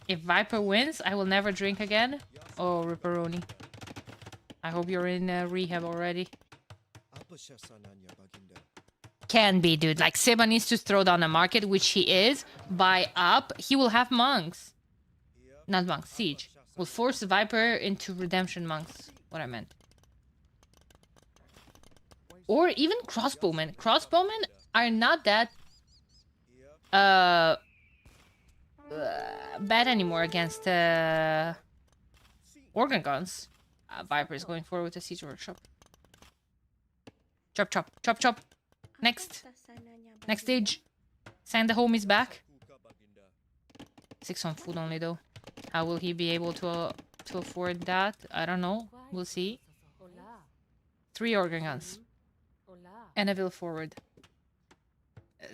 If Viper wins, I will never drink again. Oh, Ripperoni. I hope you're in rehab already. Can be, dude. Like, Seba needs to throw down a market, which he is. Buy up. He will have monks. Not monks, siege. Will force Viper into redemption monks. What I meant. Or even crossbowmen. Crossbowmen are not that bad anymore against organ guns. Viper is going forward with the siege workshop. Chop, chop, chop, chop. Next. Next stage. Send the homies back. 6 on food only though. How will he be able to afford that? I don't know. We'll see. 3 organ guns. And a will forward.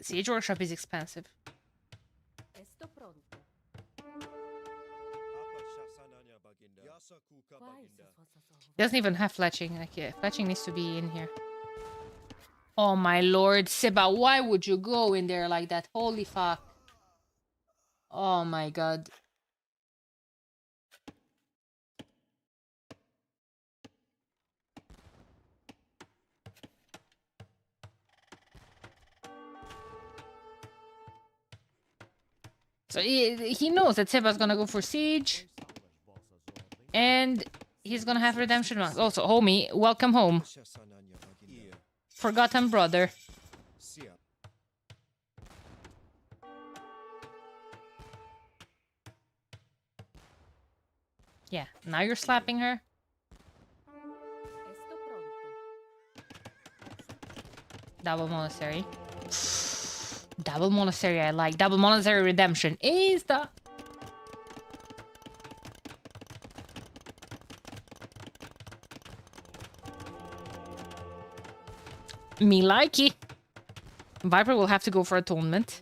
Siege workshop is expensive. Doesn't even have fletching. Like, yeah, fletching needs to be in here. Oh my lord, Seba, why would you go in there like that? Holy fuck. Oh my god. So he knows that Seba's gonna go for siege. And he's gonna have redemption monks. Also, homie, welcome home. Forgotten brother. Yeah, now you're slapping her. Double monastery. Double monastery I like. Double monastery redemption is the... Me likey. Viper will have to go for atonement.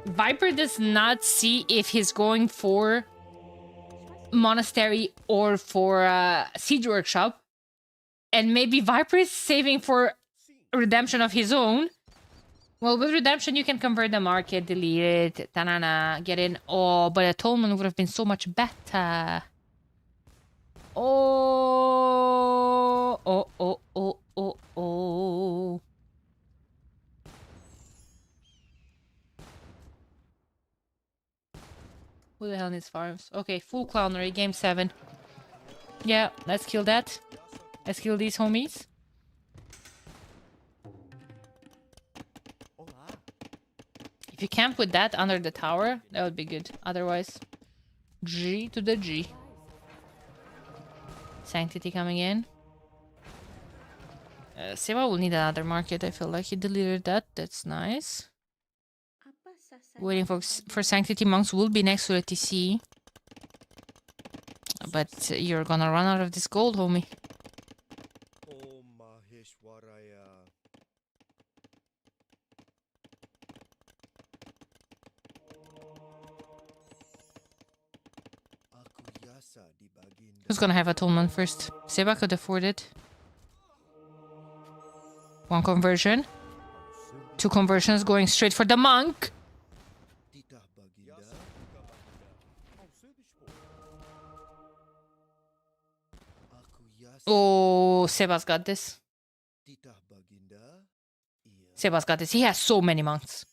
Viper does not see if he's going for monastery or for siege workshop. And maybe Viper is saving for redemption of his own. Well, with redemption you can convert the market, delete it, tanana, get in. Oh, but atonement would have been so much better. Oh, oh, oh, oh, oh, oh. Who the hell needs farms? Okay, full clownery, game 7. Yeah, let's kill that. Let's kill these homies. If you camp with that under the tower, that would be good. Otherwise, G to the G. Sanctity coming in. Seba will need another market. I feel like he deleted that. That's nice. Waiting for Sanctity monks will be next to the TC. But you're gonna run out of this gold, homie. Who's gonna have atonement first? Seba could afford it. 1 conversion. 2 conversions going straight for the monk. Oh, Seba's got this. Seba's got this. He has so many monks.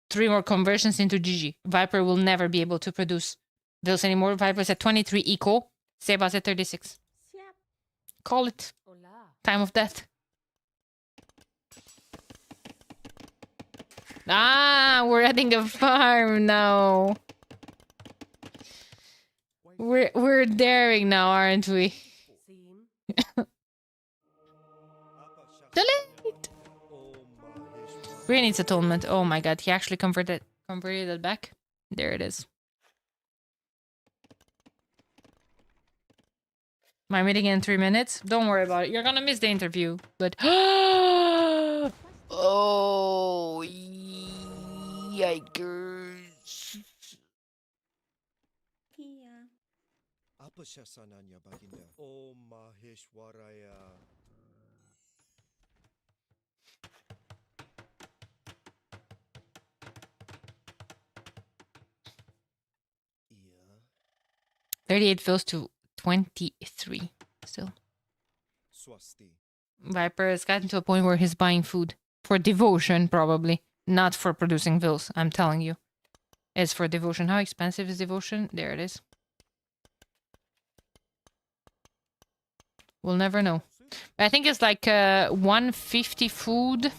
3 more conversions into GG. Viper will never be able to produce those anymore. Viper's at 23 eco. Seba's at 36.
Siap.
Call it.
Hola.
Time of death. Ah, we're adding a farm now. We're daring now, aren't we?
Sim.
Delete.
O Maheshwara.
Ray needs atonement. Oh my god, he actually converted it back. There it is. My meeting in 3 minutes. Don't worry about it. You're gonna miss the interview. But oh yikers.
Iya.
Apa syasananya, Baginda? O Maheshwaraya. Iya.
38 fills to 23 still.
Swasti.
Viper has gotten to a point where he's buying food for devotion, probably not for producing vills. I'm telling you, it's for devotion. How expensive is devotion? There it is. We'll never know. I think it's like 150 food,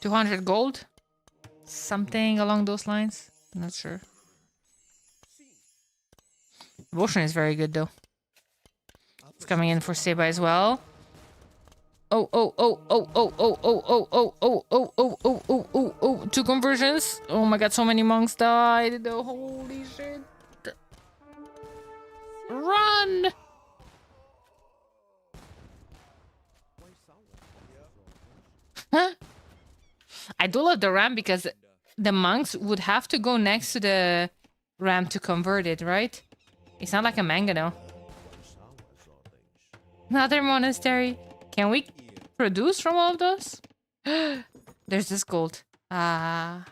200 gold, something along those lines. I'm not sure. Devotion is very good though. It's coming in for Seba as well. Oh, oh, oh, oh, oh, oh, oh, oh, oh, oh, oh, oh, oh, oh, oh, oh, 2 conversions. Oh my god, so many monks died. Oh, holy shit. Run! Huh? I do love the ramp because the monks would have to go next to the ramp to convert it, right? It's not like a manga now. Another monastery. Can we produce from all of those? There's this gold. Ah.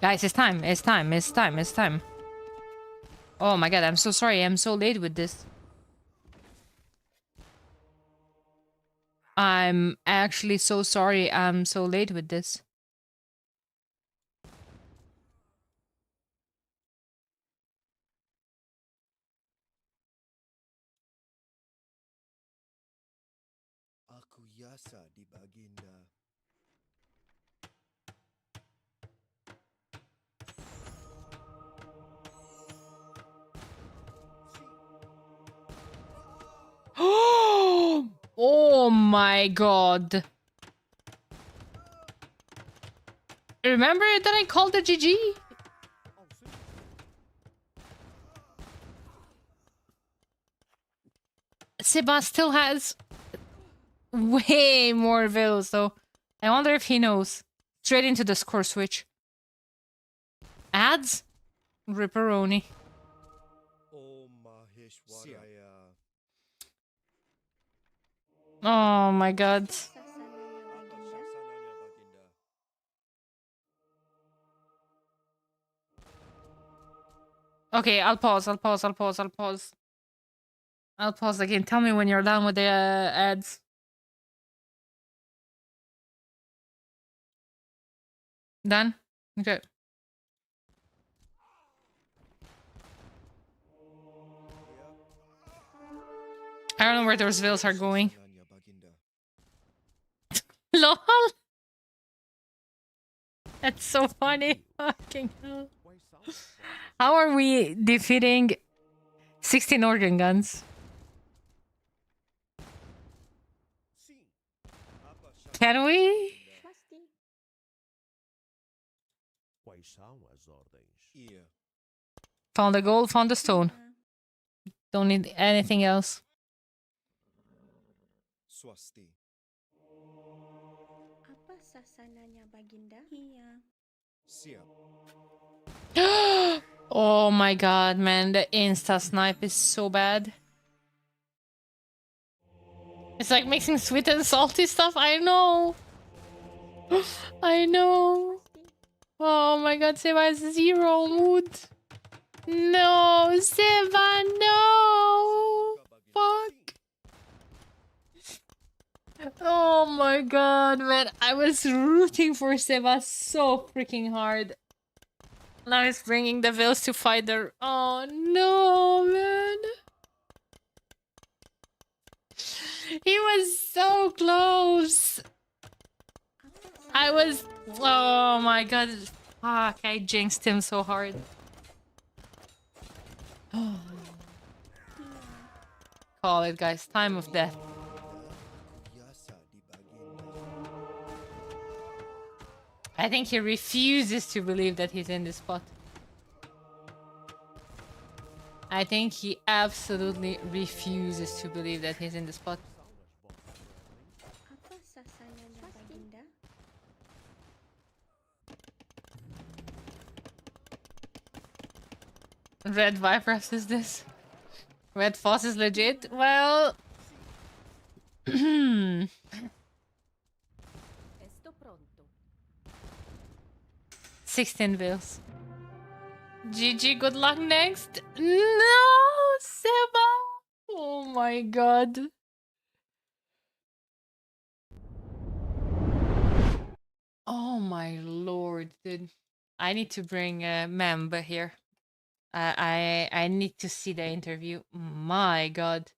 Guys, it's time. It's time. It's time. It's time. Oh my god, I'm so sorry. I'm so late with this. I'm actually so sorry. I'm so late with this.
Aku yasa di Baginda.
Oh my god. Remember that I called the GG? Seba still has way more vills, though. I wonder if he knows. Straight into the score switch. Ads? Ripperoni.
O Maheshwaraya.
Oh my god.
Sasananya
Apa
Baginda.
syasananya, Baginda?
Okay, I'll pause. I'll pause again. Tell me when you're done with the ads. Done? Okay. I don't know where those vills are going.
Syasananya, Baginda.
LOL! That's so funny. Fucking hell. How are we defeating 16 organ guns?
Apa syasananya,
Can we?
Swasti.
Quais são as ordens?
Iya.
Found the gold, found the stone.
Iya.
Don't need anything else.
Swasti.
Apa sasananya Baginda? Iya.
Siap.
Oh my god, man. The insta snipe is so bad. It's like mixing sweet and salty stuff. I know. I know.
Swasti.
Oh my god, Seba has 0 mood. No, Seba, no! Fuck! Oh my god, man. I was rooting for Seba so freaking hard. Now he's bringing the Vils to fight the... Oh no, man. He was so close. I was... Oh my god. Fuck, I jinxed him so hard. Call it, guys. Time of death.
Biasa di baginda.
I think he refuses to believe that he's in this spot. I think he absolutely refuses to believe that he's in the spot.
Apa sasananya Baginda?
Red Viper says this. Red Foss is legit. Well...
Esto pronto.
16 Vils. GG, good luck next. No, Seba. Oh my god. Oh my lord, dude. I need to bring Mamba here. I need to see the interview. My god.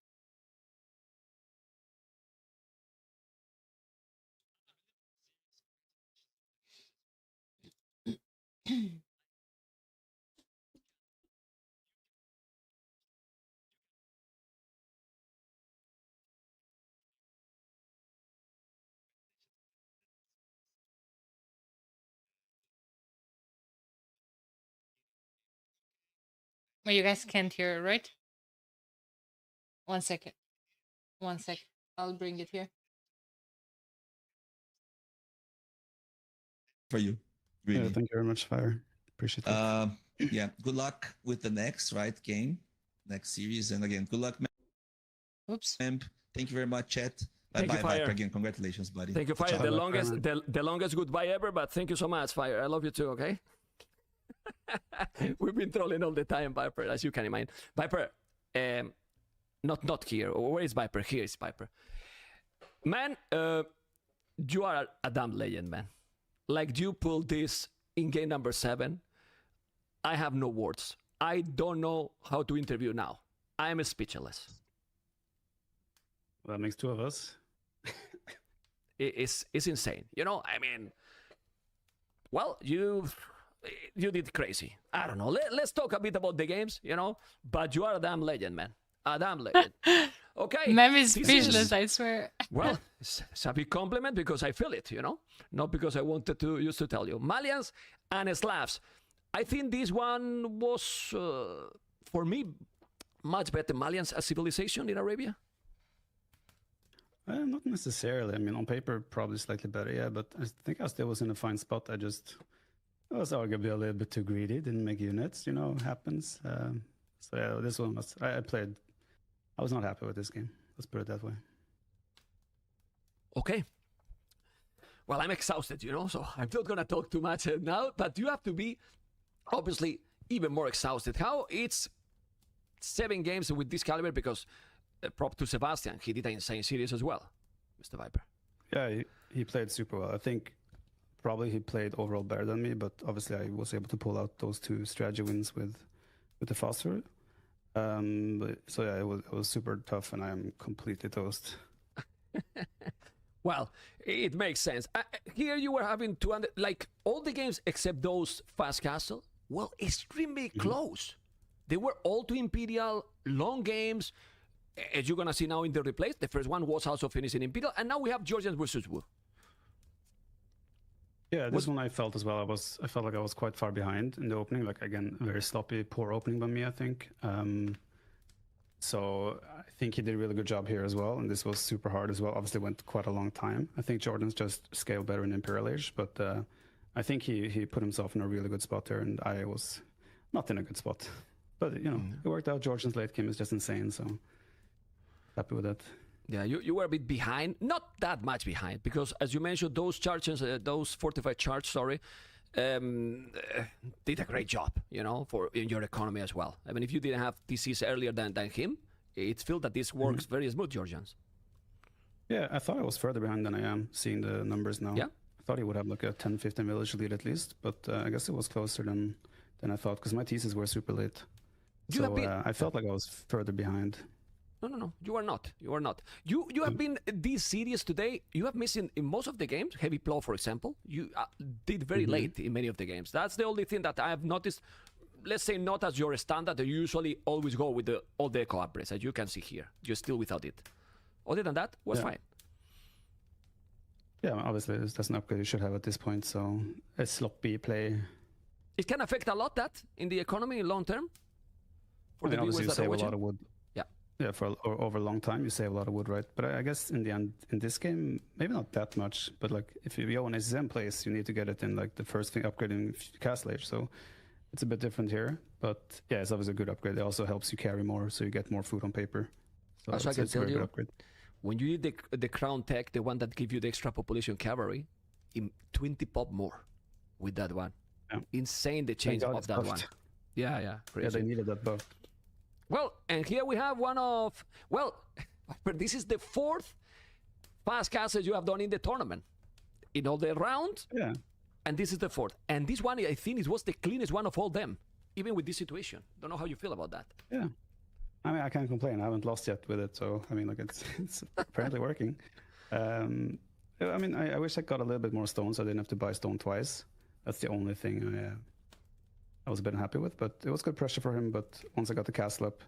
Well, you guys can't hear it, right? 1 second. 1 sec. I'll bring it here.
For you,
Yeah,
really.
thank you very much, Fire. Appreciate it.
Yeah, good luck with the next game, next series, and again, good luck,
Oops.
Memp. Thank you very much, chat. Bye
Thank you,
bye,
Fire.
Viper. Again, congratulations, buddy.
Thank you, Fire.
Ciao.
The
Bye-bye,
longest,
Fire.
the longest goodbye ever. But thank you so much, Fire. I love you too. Okay. We've been trolling all the time, Viper, as you can imagine. Viper, not here. Where is Viper? Here is Viper. Man, you are a damn legend, man. Like you pulled this in game number 7. I have no words. I don't know how to interview now. I am speechless.
Well, that makes 2 of us.
It's insane. You know, I mean, well, you did crazy. I don't know. Let's talk a bit about the games, you know, but you are a damn legend, man. A damn legend. Okay.
Mem is
this
speechless, I swear.
Well, it's a big compliment because I feel it, you know, not because I wanted to used to tell you. Malians and Slavs. I think this one was, for me, much better. Malians as civilization in Arabia.
Not necessarily. I mean, on paper, probably slightly better, yeah. But I think I still was in a fine spot. I was arguably a little bit too greedy. Didn't make units, you know, happens. So yeah, this one was. I was not happy with this game. Let's put it that way.
Okay. Well, I'm exhausted, you know, so I'm not going to talk too much now, but you have to be obviously even more exhausted. How it's 7 games with this caliber because prop to Sebastian, he did an insane series as well, Mr. Viper.
Yeah, he played super well. I think probably he played overall better than me, but obviously I was able to pull out those 2 strategy wins with the Foster. So yeah, it was super tough, and I am completely toast.
Well, it makes sense. Here you were having 200, like all the games except those Fast Castle, well, extremely close. They were all to Imperial, long games. As you're going to see now in the replays, the first one was also finishing Imperial, and now we have Georgians versus Wu.
Yeah, this one I felt as well. I felt like I was quite far behind in the opening. Like, again, very sloppy, poor opening by me, I think. So I think he did a really good job here as well. And this was super hard as well. Obviously went quite a long time. I think Jordan's just scaled better in Imperial Age, but I think he put himself in a really good spot there, and I was not in a good spot. But, you know, it worked out. Jordan's late game is just insane, so happy with that.
Yeah, you were a bit behind. Not that much behind, because as you mentioned, those charges, those fortified charge, did a great job, you know, for in your economy as well. I mean, if you didn't have TCs earlier than him, it's feel that this works very smooth, Georgians.
Yeah, I thought I was further behind than I am, seeing the numbers now.
Yeah.
I thought he would have like a 10-15 village lead at least, but I guess it was closer than I thought, because my theses were super late.
You have been...
I felt like I was further behind.
No. You are not. You are not. You have been this series today. You have missed in most of the games. Heavy plow, for example. You did very late in many of the games. That's the only thing that I have noticed. Let's say not as your standard. You usually always go with all the echo upgrades, as you can see here. You're still without it. Other than that, was fine.
Yeah, obviously that's an upgrade you should have at this point. So a sloppy play.
It can affect a lot that in the economy long term. For the viewers that
save
are
a lot of wood. Yeah, for over a long time you save a lot of wood, right? But I guess in the end, in this game, maybe not that much. But like if you go in a SSM place, you need to get it in like the first thing upgrading Castle Age. So it's a bit different here. But yeah, it's obviously a good upgrade. It also helps you carry more, so you get more food on paper. So
I can tell you, when you did the Crown Tech, the one that gives you the extra population cavalry, in 20 pop more with that one. Yeah. Insane the change of that one. Yeah, crazy.
Yeah, they needed that buff.
Well, and here we have one of, well, this is the 4th fast castles you have done in the tournament. In all the rounds.
Yeah.
And this is the 4th. And this one, I think, it was the cleanest one of all them, even with this situation. Don't know how you feel about that.
Yeah. I mean, I can't complain. I haven't lost yet with it. So, I mean, like, it's apparently working. I mean, I wish I got a little bit more stone so I didn't have to buy stone twice. That's the only thing I was a bit unhappy with, but it was good pressure for him. But once I got the castle up,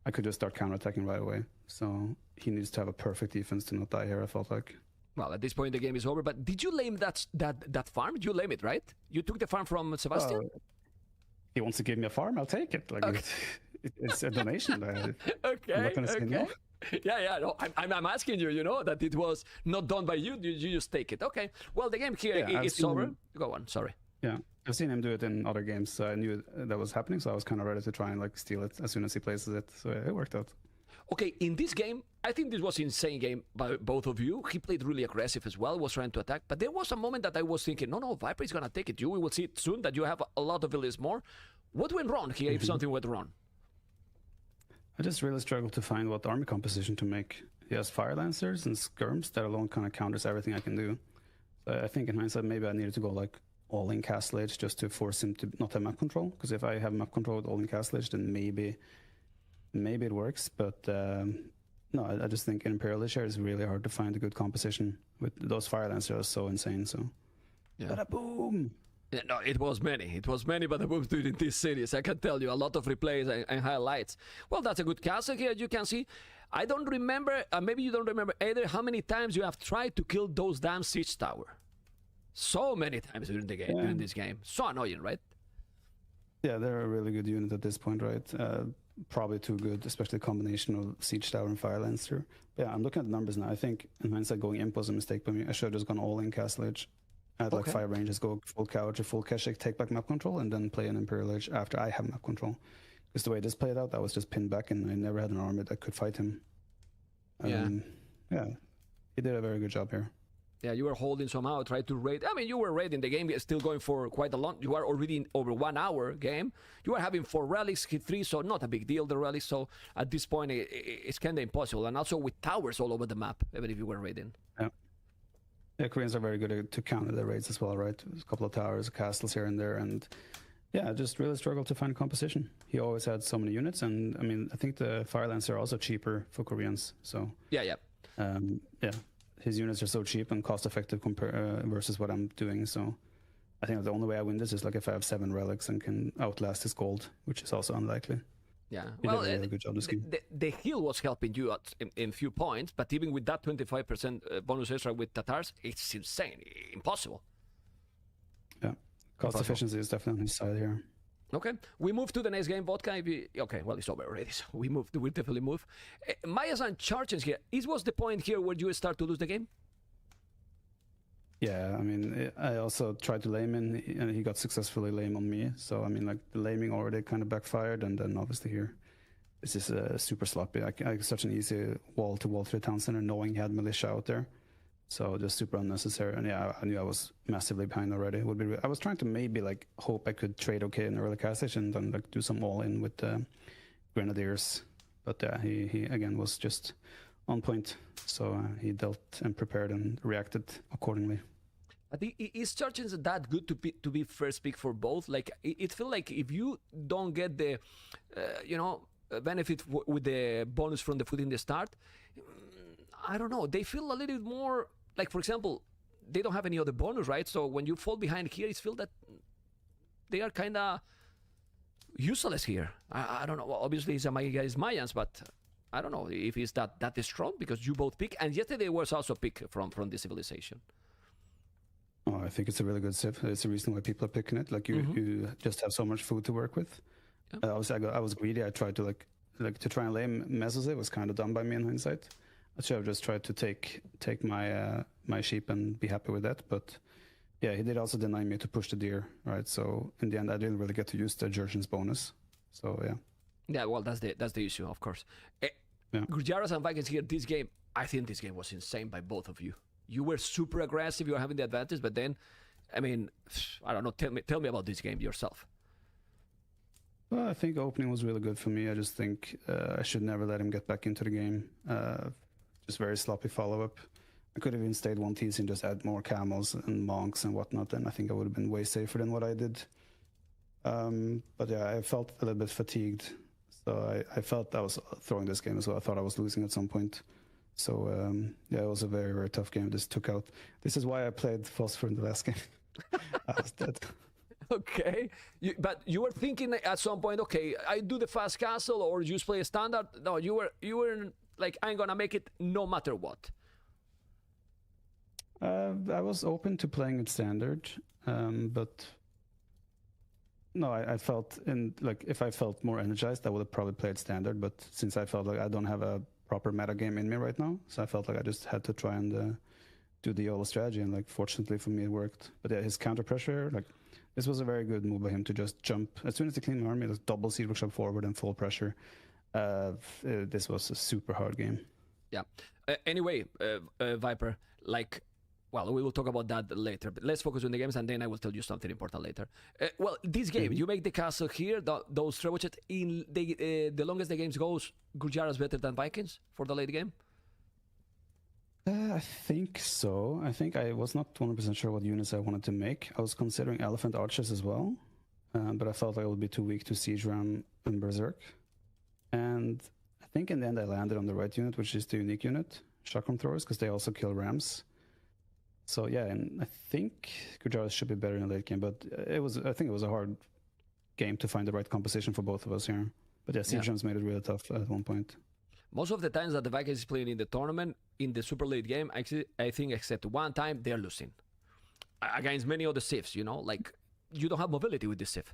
I could just start counterattacking right away. So he needs to have a perfect defense to not die here, I felt like.
Well, at this point, the game is over. But did you lame that farm? You lame it, right? You took the farm from Sebastian?
He wants to give me a farm, I'll take it. Like, okay. It's a donation.
Okay,
I'm not gonna say no.
Yeah. No, I'm asking you, you know, that it was not done by you. You just take it. Okay. Well, the game here is over. Go on, sorry.
Yeah, I've seen him do it in other games, so I knew that was happening, so I was kind of ready to try and like steal it as soon as he places it, so it worked out.
Okay, in this game, I think this was an insane game by both of you. He played really aggressive as well, was trying to attack, but there was a moment that I was thinking, no, Viper is going to take it. We will see it soon, that you have a lot of villages more. What went wrong here if something went wrong?
I just really struggled to find what army composition to make. He has Fire Lancers and Skirms that alone kind of counters everything I can do. So I think in hindsight, maybe I needed to go like all-in Castle Age just to force him to not have map control. Because if I have map control with all-in Castle Age, then maybe it works. But no, I just think in Imperial Age is really hard to find a good composition with those Fire Lancers are so insane. So, yeah. Boom.
Yeah, no, it was many, but the booms during this series. I can tell you a lot of replays and highlights. Well, that's a good castle here, you can see. I don't remember, maybe you don't remember either, how many times you have tried to kill those damn siege tower. So many times during the game, during this game. So annoying, right?
Yeah, they're a really good unit at this point, right? Probably too good, especially the combination of Siege Tower and Fire Lancer. But yeah, I'm looking at the numbers now. I think in hindsight, going imp was a mistake by me. I should have just gone all in Castle Age. Add like 5 ranges, go full couch or full Keshik, take back map control, and then play an Imperial Age after I have map control. Because the way this played out, I was just pinned back and I never had an army that could fight him. Yeah, he did a very good job here.
Yeah, you were holding somehow, tried to raid. I mean, you were raiding the game, still going for quite a long. You are already in over 1 hour game. You are having 4 relics, hit 3, so not a big deal, the relics. So at this point, it's kind of impossible. And also with towers all over the map, even if you were raiding.
Yeah, Koreans are very good to counter the raids as well, right? There's a couple of towers, castles here and there, and yeah, just really struggled to find composition. He always had so many units, and I mean, I think the Fire Lancer are also cheaper for Koreans. So yeah, his units are so cheap and cost-effective versus what I'm doing. So I think the only way I win this is like if I have 7 relics and can outlast his gold, which is also unlikely.
Yeah,
he did a really good job this game.
The heal was helping you out in few points, but even with that 25% bonus extra with Tatars, it's insane, impossible.
Yeah, cost efficiency is definitely on his side here.
Okay, we move to the next game. Vodka. Okay, well, it's over already, so we definitely move. Maya's charges here. Is was the point here where you start to lose the game?
Yeah, I mean, I also tried to lame him, and he got successfully lame on me. So, I mean, like, the laming already kind of backfired, and then obviously here, this is super sloppy. I such an easy wall to wall through the town center, knowing he had militia out there. So just super unnecessary. And yeah, I knew I was massively behind already. It would be. I was trying to maybe like hope I could trade okay in the early cast stage and then like do some all in with Grenadiers. But yeah, he again was just on point. So he dealt and prepared and reacted accordingly.
I think is Churches that good to be first pick for both? Like it feels like if you don't get the benefit with the bonus from the foot in the start, I don't know. They feel a little bit more like, for example, they don't have any other bonus, right? So when you fall behind here, it feels that they are kind of useless here. I don't know. Well, obviously, it's Mayans, but I don't know if it's that strong because you both pick. And yesterday was also pick from the civilization.
Oh, I think it's a really good civ. It's the reason why people are picking it. Like you just have so much food to work with.
Yeah.
Obviously, I was greedy. I tried to like to try and lay Mesosiv. It was kind of dumb by me in hindsight. I should have just tried to take my my sheep and be happy with that. But yeah, he did also deny me to push the deer, right? So in the end, I didn't really get to use the Jurgen's bonus. So yeah.
Yeah, well, that's the issue, of course.
Yeah.
Gurjaras and Vikings here. This game, I think this game was insane by both of you. You were super aggressive. You were having the advantage, but then, I mean, I don't know. Tell me about this game yourself.
Well, I think opening was really good for me. I just think I should never let him get back into the game. Just very sloppy follow-up. I could have even stayed one TC and just add more camels and monks and whatnot, and I think I would have been way safer than what I did. But yeah, I felt a little bit fatigued. So I felt I was throwing this game as well. I thought I was losing at some point. So yeah, it was a very, very tough game. This took out. This is why I played Phosphor in the last game. I was dead.
Okay, but you were thinking at some point, okay, I do the fast castle or just play a standard. No, you were like, I'm gonna make it no matter what.
I was open to playing it standard, but no, I felt if I felt more energized, I would have probably played standard. But since I felt like I don't have a proper meta game in me right now, so I felt like I just had to try and do the YOLO strategy, and like fortunately for me it worked. But yeah, his counter pressure, like this was a very good move by him to just jump as soon as he cleaned the army, just double Seed Workshop forward and full pressure. This was a super hard game.
Yeah. Anyway, Viper, like, well, we will talk about that later. But let's focus on the games, and then I will tell you something important later. Well, this game, you make the castle here. Those trebuchet in the longest the games goes, Gurjara's better than Vikings for the late game.
I think so. I think I was not 100% sure what units I wanted to make. I was considering Elephant Archers as well, but I felt like it would be too weak to Siege Ram and Berserk. And I think in the end I landed on the right unit, which is the unique unit, Chakram Throwers, because they also kill Rams. So yeah, and I think Gurjara should be better in the late game, but I think it was a hard game to find the right composition for both of us here. But yeah, Siege Rams made it really tough at one point.
Most of the times that the Vikings is playing in the tournament, in the super late game, actually, I think except one time, they're losing. Against many other civs, you know? Like, you don't have mobility with this civ.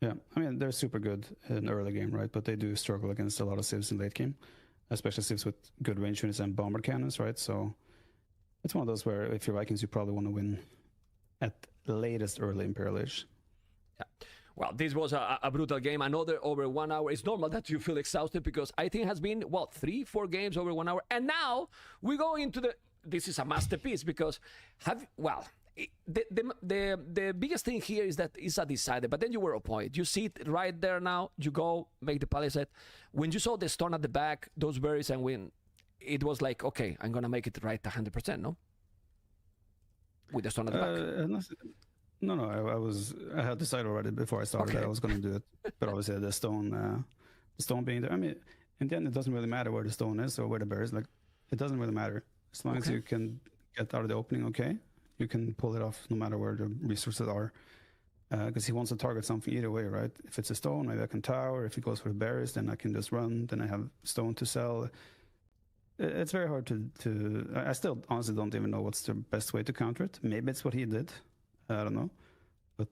Yeah, I mean, they're super good in early game, right? But they do struggle against a lot of civs in late game, especially civs with good range units and bomber cannons, right? So it's one of those where if you're Vikings, you probably want to win at the latest early Imperial Age.
Yeah. Well, this was a brutal game. Another over 1 hour. It's normal that you feel exhausted because I think it has been, 3-4 games over 1 hour. And now we go into this is a masterpiece because the biggest thing here is that it's a decider, but then you were a point. You see it right there now. You go make the palisade. When you saw the stone at the back, those berries and win, it was like, okay, I'm going to make it right 100%, no? With the stone at the back.
No, I had decided already before I started that I was going to do it. But obviously the stone being there, I mean, in the end, it doesn't really matter where the stone is or where the bear is. Like, it doesn't really matter. As long as you can get out of the opening, okay, you can pull it off no matter where the resources are. Because he wants to target something either way, right? If it's a stone, maybe I can tower. If he goes for the berries, then I can just run. Then I have stone to sell. It's very hard to I still honestly don't even know what's the best way to counter it. Maybe it's what he did. I don't know, but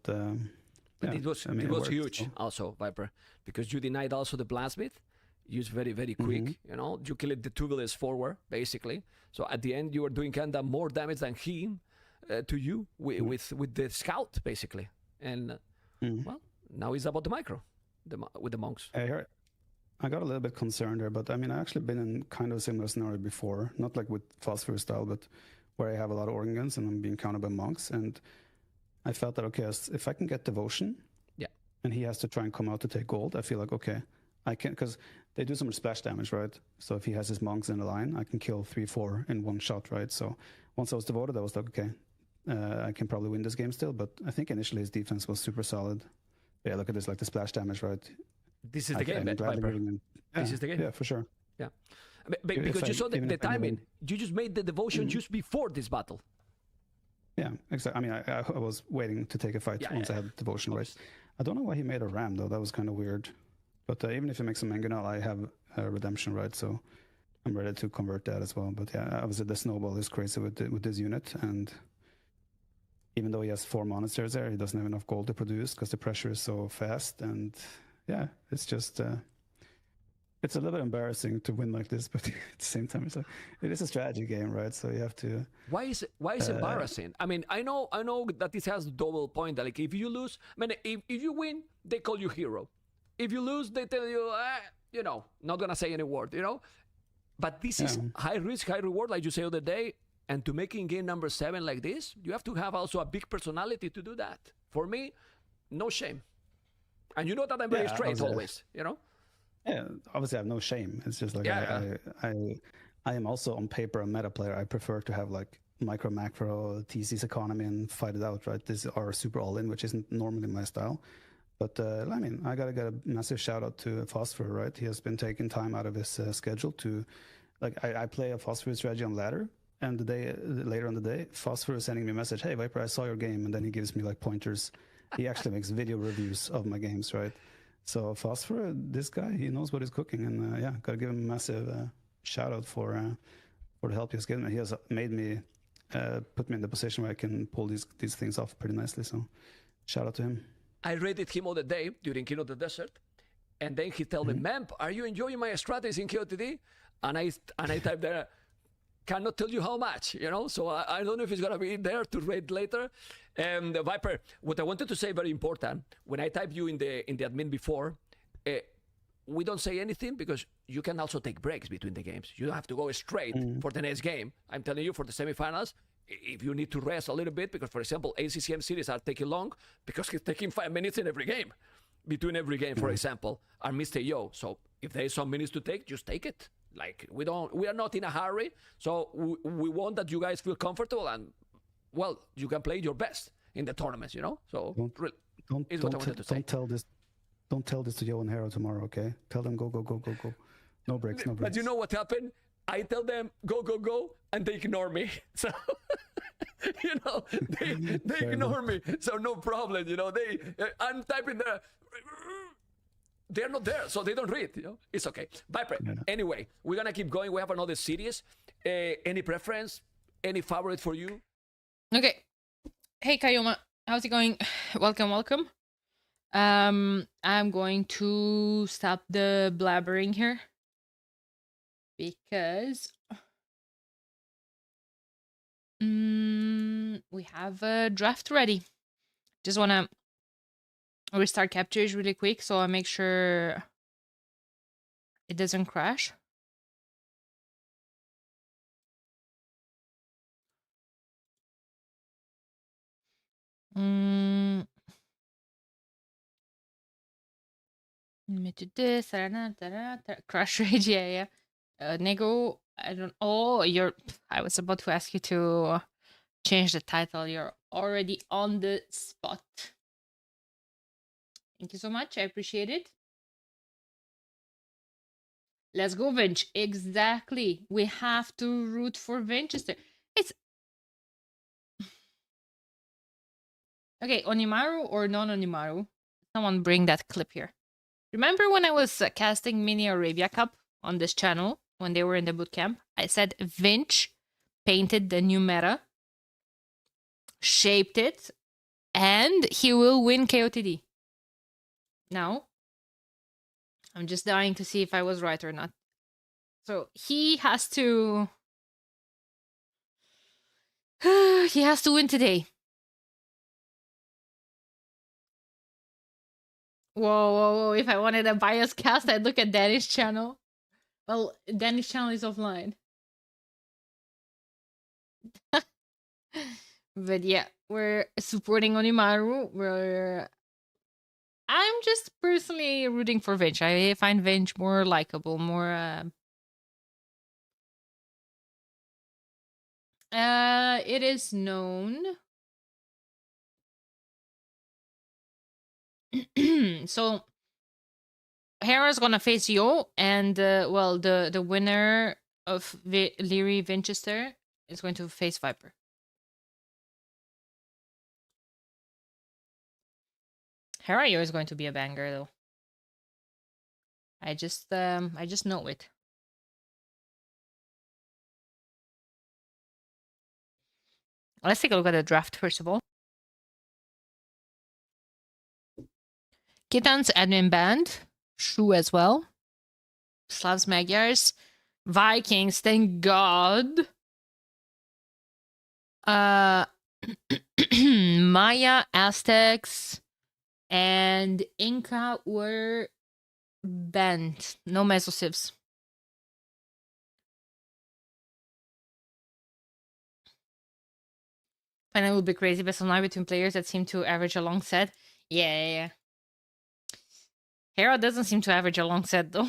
it was huge also, Viper, because you denied also the Blasmith. Used very, very quick, you know. You killed the two villages forward, basically. So at the end, you were doing kind of more damage than him to you with the scout, basically. And well, now it's about the micro with the monks.
I got a little bit concerned there, but I mean, I actually been in kind of a similar scenario before, not like with Phosphorus style, but where I have a lot of organ guns and I'm being countered by monks, and I felt that okay, if I can get devotion,
Yeah.
and he has to try and come out to take gold, I feel like okay, I can, because they do some splash damage, right? So if he has his monks in the line, I can kill 3-4 in one shot, right? So once I was devoted, I was like, okay, I can probably win this game still, but I think initially his defense was super solid. Yeah, look at this, like the splash damage, right?
This is the game, Viper. This is the game.
Yeah, for sure.
Yeah. Because you saw the timing. You just made the devotion just before this battle.
Yeah, exactly. I mean, I was waiting to take a fight once I had devotion, right? I don't know why he made a ram, though. That was kind of weird. But even if he makes a mangonel, I have redemption, right? So I'm ready to convert that as well. But yeah, obviously the snowball is crazy with this unit, and even though he has 4 monasteries there, he doesn't have enough gold to produce because the pressure is so fast. And yeah, it's just it's a little bit embarrassing to win like this, but at the same time, it's like, it is a strategy game, right? So you have to.
Why is embarrassing? I mean, I know that this has a double point. That like if you lose, I mean, if you win, they call you hero. If you lose, they tell you, you know, not gonna say any word, you know. But this is high risk, high reward, like you said the other day. And to making game number 7 like this, you have to have also a big personality to do that. For me, no shame. And you know that I'm very straight always, you know?
Yeah, obviously I have no shame. It's just like I am also on paper a meta player. I prefer to have like micro, macro, TC's economy and fight it out, right? These are super all-in, which isn't normally my style. But I mean, I gotta get a massive shout out to Phosphor, right? He has been taking time out of his schedule to, like, I play a Phosphor strategy on ladder. And later on the day, Phosphor is sending me a message, hey, Viper, I saw your game. And then he gives me like pointers. He actually makes video reviews of my games, right? So Phosphor, this guy, he knows what he's cooking. And yeah, got to give him a massive shout out for the help he's given me. He has made me, put me in the position where I can pull these things off pretty nicely. So shout out to him.
I rated him all the day during King of the Desert. And then he told me, Mamp, are you enjoying my strategies in KotD? And I typed there, cannot tell you how much, you know, so I don't know if it's gonna be there to rate later. And Viper, what I wanted to say, very important, when I typed you in the admin before, we don't say anything because you can also take breaks between the games. You don't have to go straight for the next game. I'm telling you, for the semifinals, if you need to rest a little bit, because for example, ACCM series are taking long because it's taking 5 minutes in every game, between every game, for example, are Mr. Yo. So if there is some minutes to take, just take it. Like we are not in a hurry, so we want that you guys feel comfortable and, well, you can play your best in the tournaments, you know. So
don't tell this to Yo and Hero tomorrow, okay? Tell them go. No breaks.
But you know what happened? I tell them go, and they ignore me. So you know, they ignore me. So no problem, you know. I'm typing there. They're not there, so they don't read, you know. It's okay. Viper, anyway, we're gonna keep going. We have another series. Any preference? Any favorite for you?
Okay. Hey, Kayoma. How's it going? Welcome. I'm going to stop the blabbering here. Because we have a draft ready. Just want to restart captures really quick so I make sure it doesn't crash. Let me do this. Crash rage, yeah. Nego, I don't. Oh, I was about to ask you to change the title. You're already on the spot. Thank you so much. I appreciate it. Let's go, Vinch. Exactly. We have to root for Vinchester. It's okay. Onimaru or non-Onimaru? Someone bring that clip here. Remember when I was casting Mini Arabia Cup on this channel when they were in the bootcamp? I said Vinch painted the new meta, shaped it, and he will win KOTD. Now, I'm just dying to see if I was right or not. So he has to win today. Whoa. If I wanted a bias cast, I'd look at Danny's channel. Well, Danny's channel is offline. But yeah, we're supporting Onimaru. I'm just personally rooting for Vinch. I find Vinch more likable, more it is known. So Hera's gonna face Yo, and well, the winner of Liereyy Vinchester is going to face Viper. Hera Yo is going to be a banger, though. I just know it. Let's take a look at the draft first of all. Kittan's admin band, Shu as well. Slavs Magyars, Vikings, thank God. Maya, Aztecs, and Inca were banned. No mesosivs. And it would be crazy best online between players that seem to average a long set. Yeah. Hera doesn't seem to average a long set though.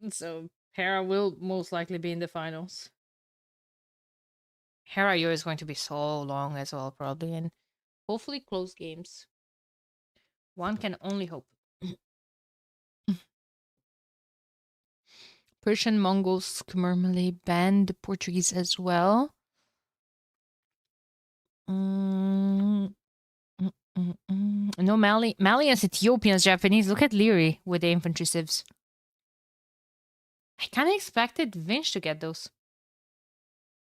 So Hera will most likely be in the finals. Hera Yo is going to be so long as well, probably, and hopefully close games. One can only hope. Persian, Mongols, Khmer, Malay, banned Portuguese as well. No Malians, Ethiopians, Japanese. Look at Liereyy with the infantry civs. I kind of expected Vinch to get those.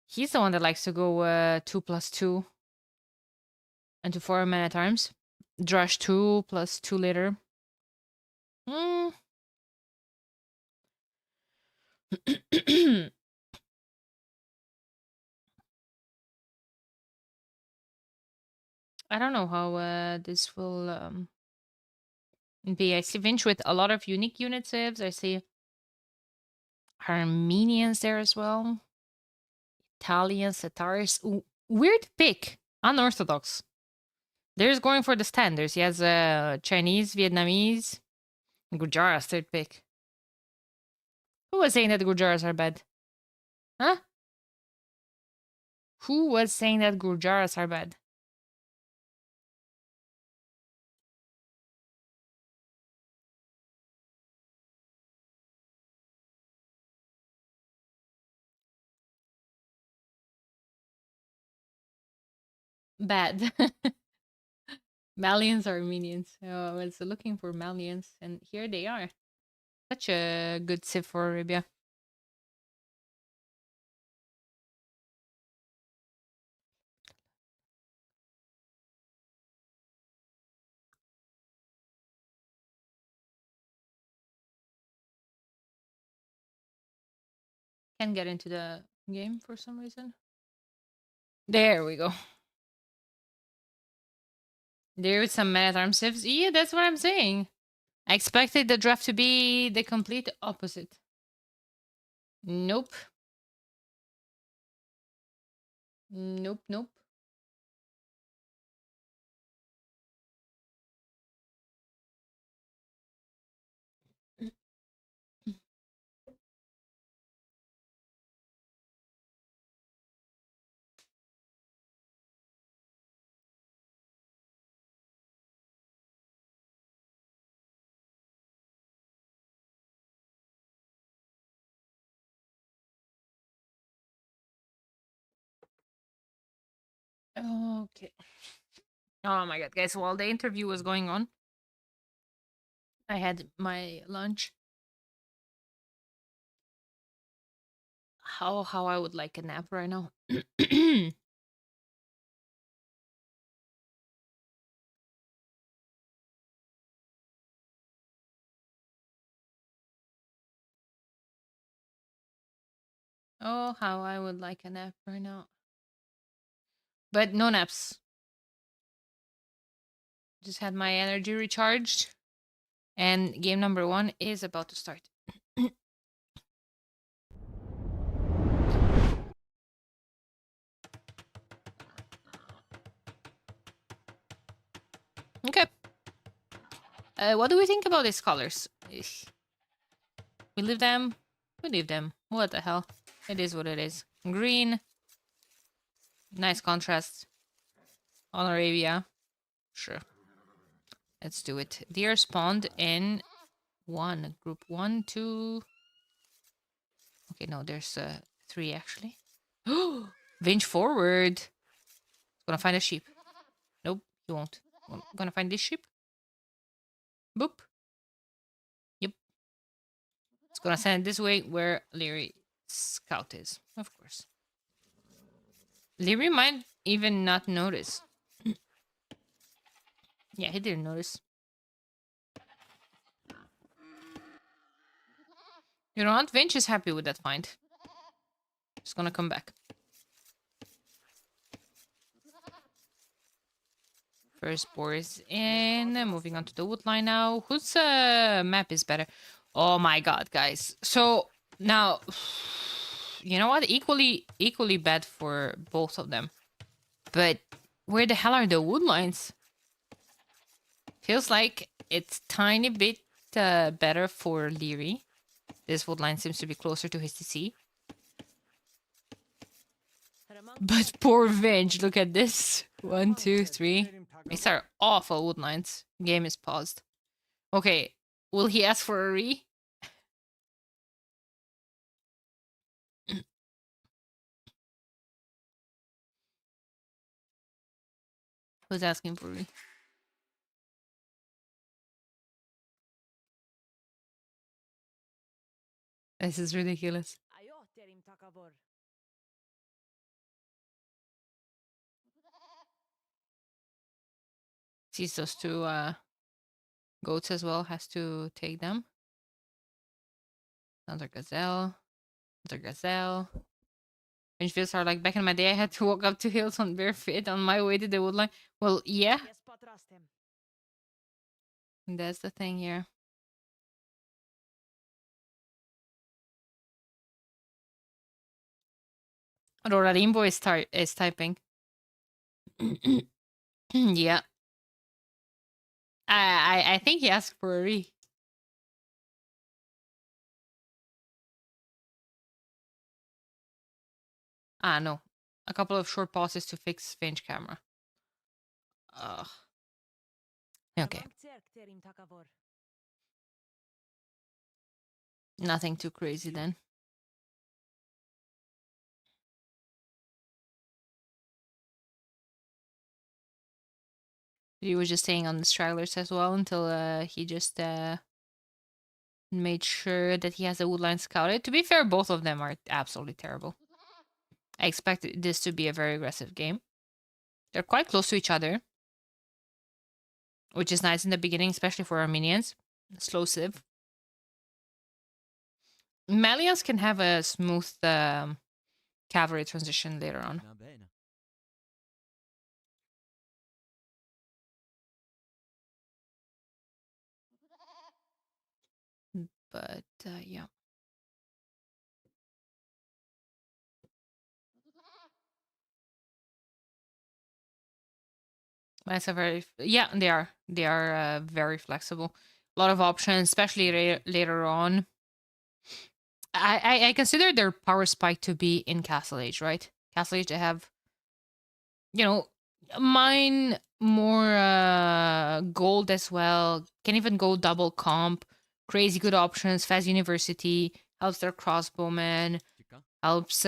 He's the one that likes to go 2+2 and to 4 men at arms. Drush 2 plus 2 later. I don't know how this will be. I see Vinch with a lot of unique unit saves. I see Armenians there as well. Italians, Tatars. Weird pick. Unorthodox. There's going for the standards. He has Chinese, Vietnamese, Gujaras, third pick. Who was saying that Gujaras are bad? Huh? Who was saying that Gujaras are bad? Bad. Malians are Armenians. I was looking for Malians, and here they are. Such a good civ for Arabia. Can't get into the game for some reason. There we go. There's some man-at-arms civs. Yeah, that's what I'm saying. I expected the draft to be the complete opposite. Nope. Nope. Okay. Oh my god, guys, while the interview was going on, I had my lunch. How I would like a nap right now. Oh, how I would like a nap right now. But no naps. Just had my energy recharged. And game number 1 is about to start. Okay. What do we think about these colors? We leave them. We leave them. What the hell? It is what it is. Green. Nice contrast. On Arabia. Sure. Let's do it. Deer spawned in group 1, 2. Okay, no, there's 3 actually. Vinch forward. Gonna find a sheep. Nope, you won't. Gonna find this sheep. Boop. Yep. It's gonna send it this way where Lierey's scout is, of course. Liereyy might even not notice. Yeah, he didn't notice. You know what? Vinch is happy with that find. He's gonna come back. First boar is in. Moving on to the wood line now. Whose map is better? Oh my god, guys. So now, you know what? Equally bad for both of them. But where the hell are the wood lines? Feels like it's tiny bit better for Liereyy. This wood line seems to be closer to his TC. But poor Vinch, look at this. 1, 2, 3. These are awful wood lines. Game is paused. Okay, will he ask for a re? Who's asking for a re? This is ridiculous. Sees those 2 goats as well, has to take them. Another gazelle. Another gazelle. Vinch feels are like back in my day I had to walk up 2 hills on bare feet on my way to the woodline. Well, yeah. That's the thing here. Aurora Limbo is typing. Yeah. I think he asked for a re. Ah, no. A couple of short pauses to fix Vinch camera. Ugh. Okay. Nothing too crazy then. He was just staying on the stragglers as well until he just made sure that he has the woodline scouted. To be fair, both of them are absolutely terrible. I expected this to be a very aggressive game. They're quite close to each other, which is nice in the beginning, especially for our minions. Slow civ. Malians can have a smooth cavalry transition later on. But yeah. That's a very they are very flexible. A lot of options, especially later on. I consider their power spike to be in Castle Age, right? Castle Age, they have, you know, mine more gold as well. Can even go double comp. Crazy good options. Fast University helps their crossbowmen. Helps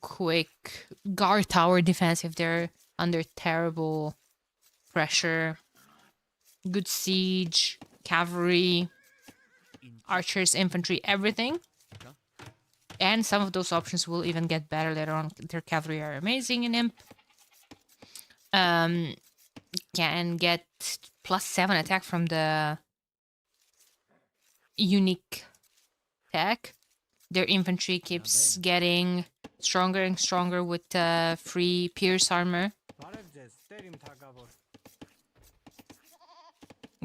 quick guard tower defense if they're under terrible pressure. Good siege, cavalry, archers, infantry, everything. And some of those options will even get better later on. Their cavalry are amazing in Imp. Can get +7 attack from the unique tech. Their infantry keeps getting stronger and stronger with free pierce armor.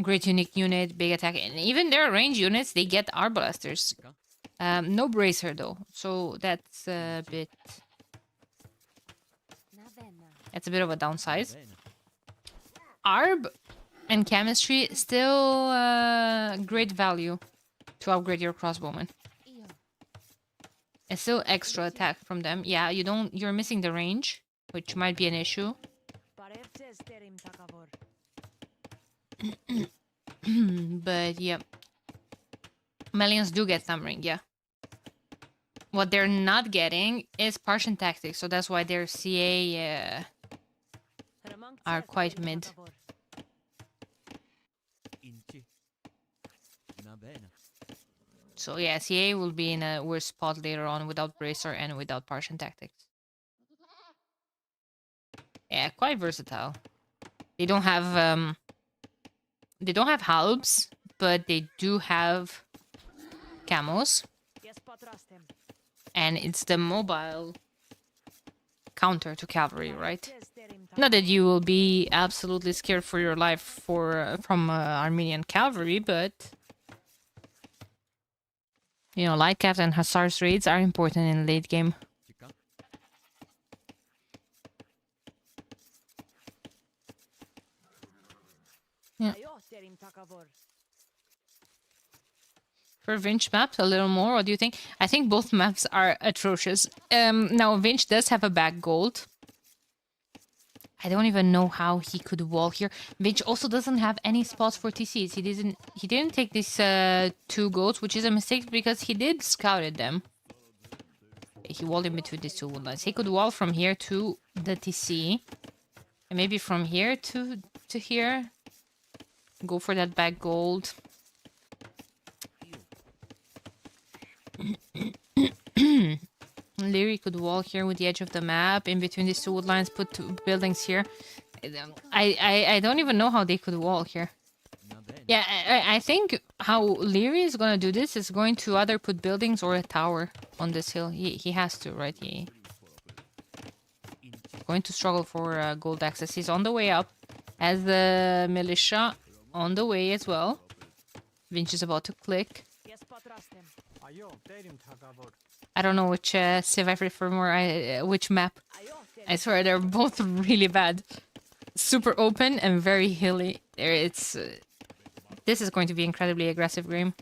great unique unit, big attack, and even their range units, they get arbalesters. No bracer though, so that's a bit. That's a bit of a downside. Arb and chemistry still great value to upgrade your crossbowman. It's still extra attack from them. Yeah, you're missing the range, which might be an issue. But yeah. Melians do get Thumbring, yeah. What they're not getting is Partisan Tactics, so that's why their CA are quite mid. So yeah, CA will be in a worse spot later on without Bracer and without Partisan Tactics. Yeah, quite versatile. They don't have halbs, but they do have camos. And it's the mobile counter to cavalry, right? Not that you will be absolutely scared for your life from Armenian cavalry, but you know, light caps and hussars raids are important in late game. Yeah. For Vinch maps, a little more. What do you think? I think both maps are atrocious. Now, Vinch does have a back gold. I don't even know how he could wall here. Vinch also doesn't have any spots for TCs. He didn't take these 2 golds, which is a mistake because he did scouted them. He walled in between these 2 woodlands. He could wall from here to the TC. And maybe from here to here. Go for that back gold. Liereyy could wall here with the edge of the map in between these 2 wood lines, put 2 buildings here. I don't even know how they could wall here. Yeah, I think how Liereyy is gonna do this is going to either put buildings or a tower on this hill. He has to, right? He going to struggle for gold access. He's on the way up as the militia on the way as well. Vinch is about to click. I don't know which civ I prefer more, which map. I swear they're both really bad. Super open and very hilly. This is going to be incredibly aggressive game.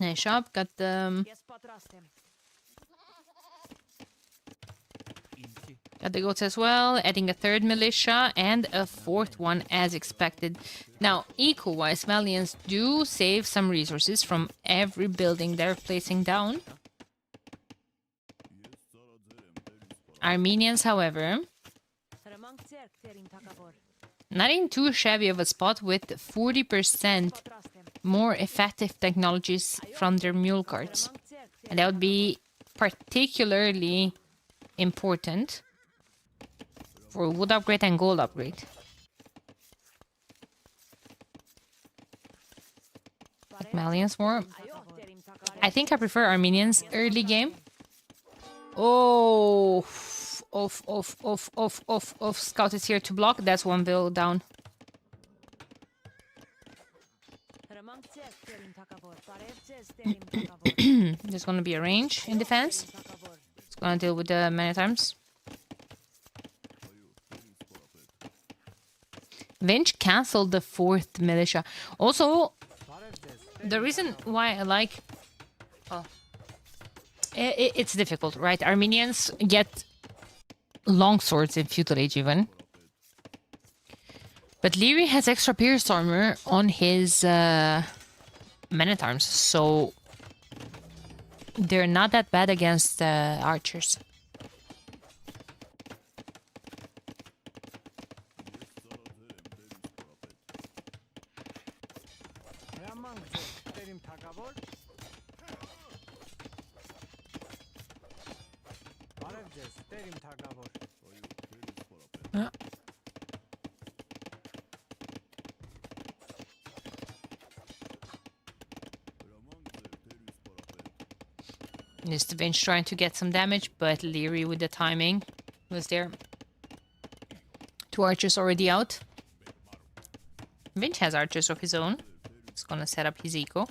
Nice shop, got the... Got the goats as well, adding a 3rd militia and a 4th one as expected. Now, eco-wise, Malians do save some resources from every building they're placing down. Armenians, however, not in too shabby of a spot with 40% more effective technologies from their mule carts. And that would be particularly important for wood upgrade and gold upgrade. Malians more. I think I prefer Armenians early game. Oh, off. Scout is here to block. That's 1 build down. There's gonna be a range in defense. It's gonna deal with the man-at-arms. Vinch cancelled the 4th militia. Also, the reason why I like... Oh, it's difficult, right? Armenians get long swords in Feudal Age even. But Liereyy has extra pierce armor on his men-at-arms, so they're not that bad against archers. Just Vinch trying to get some damage, but Liereyy with the timing was there. 2 archers already out. Vinch has archers of his own. He's gonna set up his eco.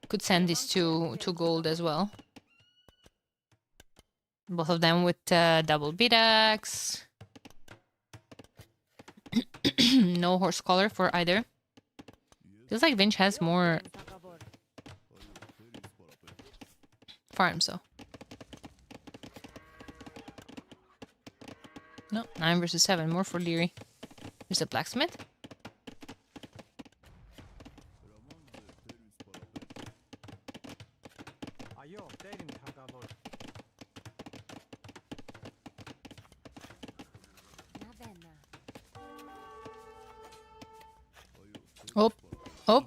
Could send this to gold as well. Both of them with double beat axe. No horse collar for either. Feels like Vinch has more farms though. No, 9 versus 7. More for Liereyy. There's a blacksmith. Oh, oh.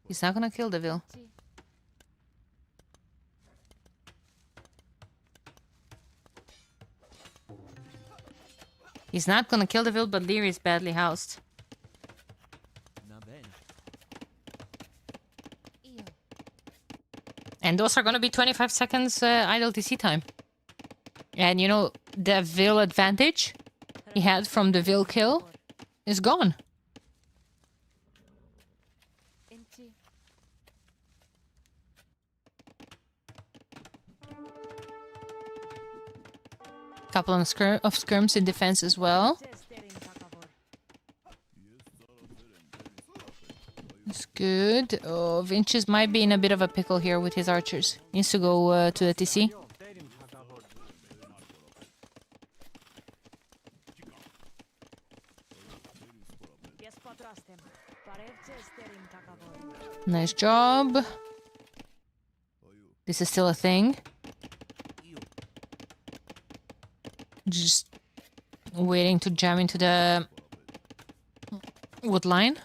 He's not gonna kill the Vil. He's not gonna kill the Vil, but Liereyy is badly housed. And those are gonna be 25 seconds idle TC time. And you know, the Vil advantage he had from the Vil kill is gone. Couple of skirms in defense as well. That's good. Oh, Vinches might be in a bit of a pickle here with his archers. Needs to go to the TC. Nice job. This is still a thing. Just waiting to jam into the wood line.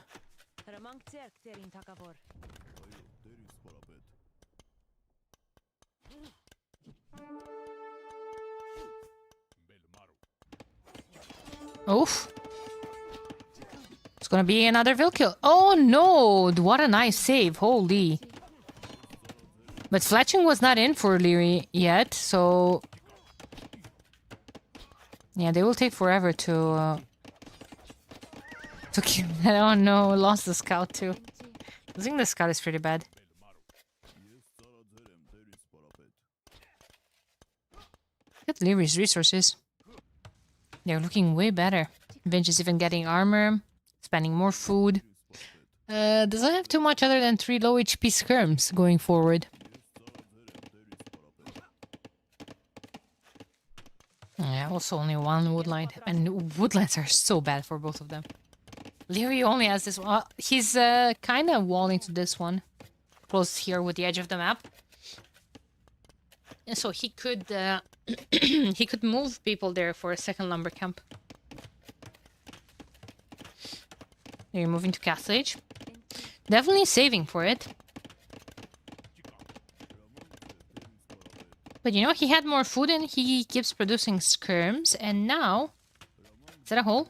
Oof. It's gonna be another Vil kill. Oh no! What a nice save. Holy. But fletching was not in for Liereyy yet, so... Yeah, they will take forever to kill that. Oh no, lost the scout too. Losing the scout is pretty bad. Look at Lierey's resources. They're looking way better. Vinch is even getting armor, spending more food. Doesn't have too much other than 3 low HP skirms going forward. Yeah, also only 1 woodline. And woodlands are so bad for both of them. Liereyy only has this one. He's kind of walling to this one. Close here with the edge of the map. And so he could he could move people there for a second lumber camp. They're moving to Castle Age. Definitely saving for it. But you know, he had more food and he keeps producing skirms. And now... Is that a hole?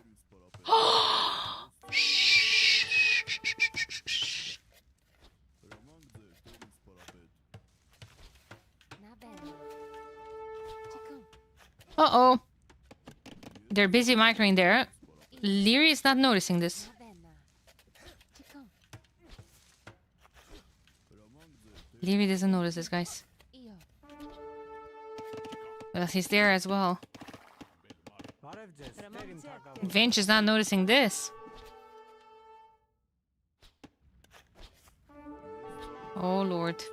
Uh-oh. They're busy microing there. Liereyy is not noticing this. Liereyy doesn't notice this, guys. Well, he's there as well. Vinch is not noticing this. Oh, Lord.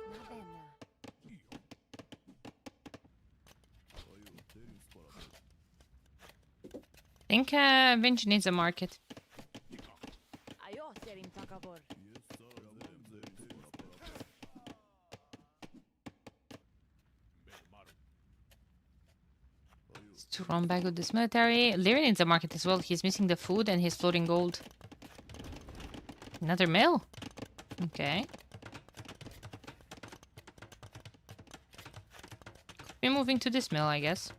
I think Vinch needs a market. To run back with this military. Liereyy needs a market as well. He's missing the food and he's floating gold. Another mill. Okay. We're moving to this mill, I guess.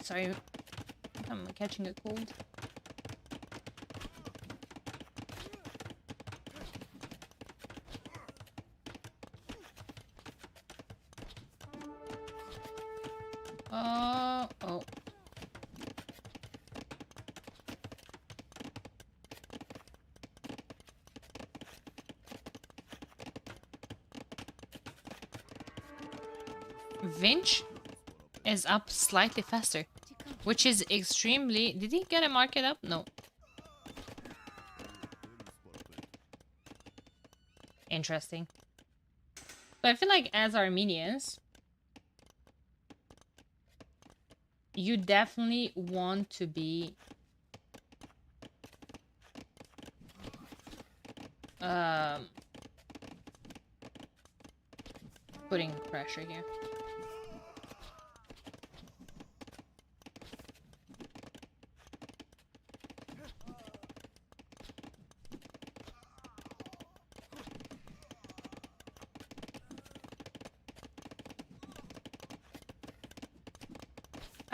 Sorry, I'm catching a cold. Oh. Vinch is up slightly faster, which is extremely... Did he get a market up? No. Interesting. But I feel like as Armenians, you definitely want to be putting pressure here.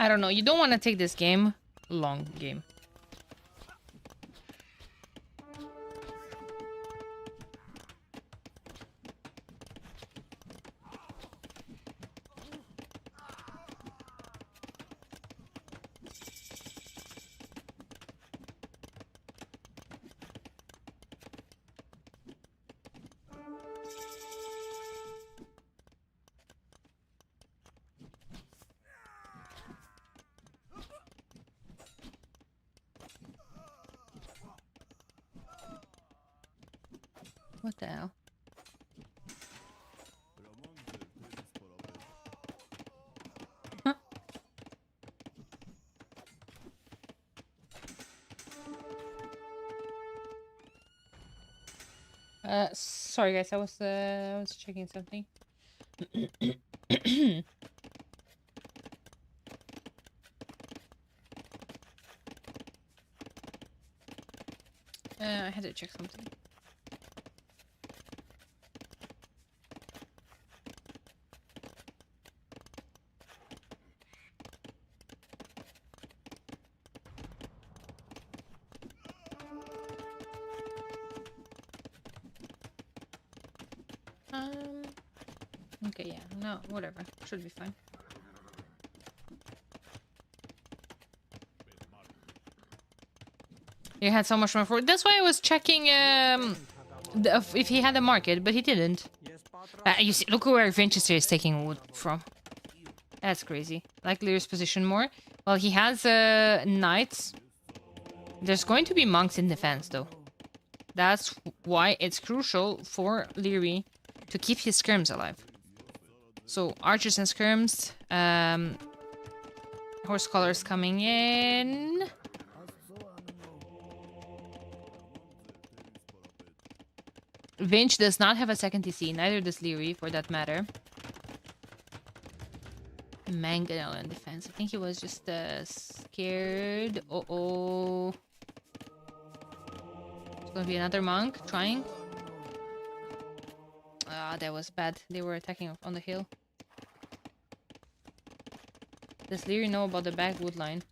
I don't know. You don't want to take this game long game. What the hell? Sorry guys, I was checking something. I had to check something. Okay, yeah, no, whatever. Should be fine. You had so much more for... That's why I was checking if he had a market, but he didn't. You see, look where Vinchester is taking wood from. That's crazy. Like Lierey's position more. Well, he has knights. There's going to be monks in defense, though. That's why it's crucial for Liereyy to keep his skirms alive. So, archers and skirms. Horse collars coming in. Vinch does not have a second TC, neither does Liereyy, for that matter. Mangonel in defense. I think he was just scared. Uh-oh. It's gonna be another monk trying. Ah, that was bad. They were attacking on the hill. Does Liereyy know about the backwood line?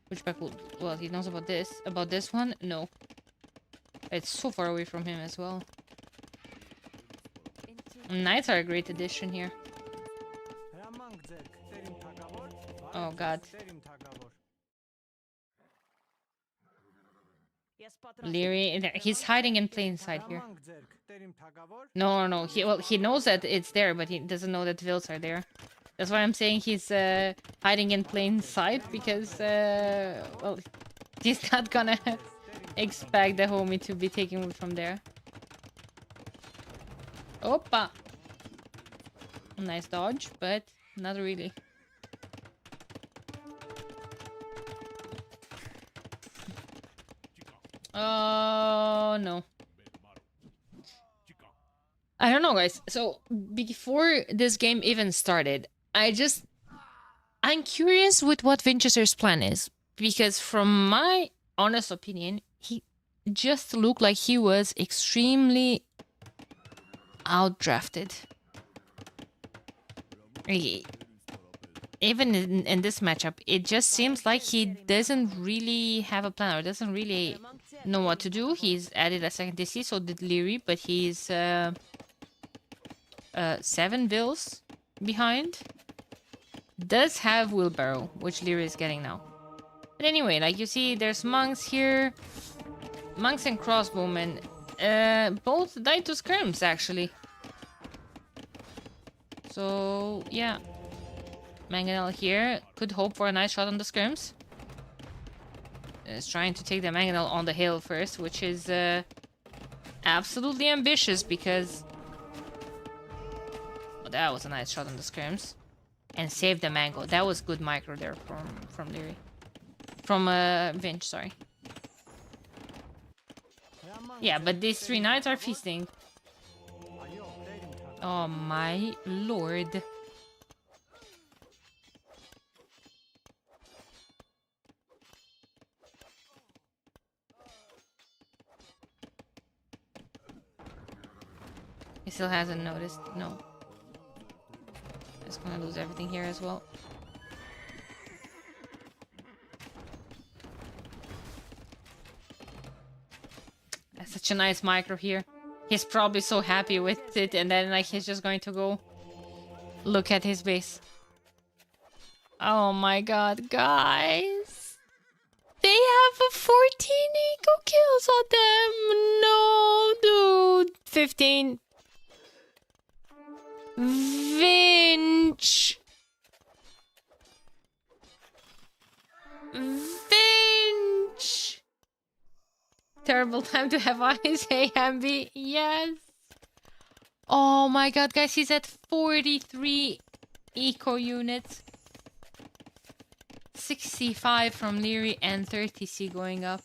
Which backwood? Well, he knows about this. About this one? No. It's so far away from him as well. Knights are a great addition here. Oh god. Liereyy, he's hiding in plain sight here. No. He knows that it's there, but he doesn't know that Vils are there. That's why I'm saying he's hiding in plain sight, because well, he's not gonna expect the homie to be taking wood from there. Opa! Nice dodge, but not really. Oh no. I don't know, guys. So before this game even started, I'm curious with what Vinchester's plan is, because from my honest opinion, he just looked like he was extremely outdrafted. Even in this matchup, it just seems like he doesn't really have a plan, or doesn't really know what to do. He's added a second DC, so did Liereyy, but he's 7 Vils behind. does have wheelbarrow, which Liereyy is getting now. But anyway, like you see, there's monks here. Monks and crossbowmen. Both died to skirms, actually. So, yeah. Mangonel here could hope for a nice shot on the skirms. Is trying to take the Mangonel on the hill first, which is absolutely ambitious because... Oh, that was a nice shot on the skirms. And save the mango. That was good micro there from Liereyy. From Vinch, sorry. Yeah, but these 3 knights are feasting. Oh my lord. He still hasn't noticed. No. He's gonna lose everything here as well. That's such a nice micro here. He's probably so happy with it, and then like he's just going to go look at his base. Oh my god, guys. They have a 14 eco kills on them. No, dude. 15. Vinch. Vinch. Terrible time to have eyes. Hey, Ambi. Yes. Oh my god, guys. He's at 43 eco units. 65 from Liereyy and 30C going up.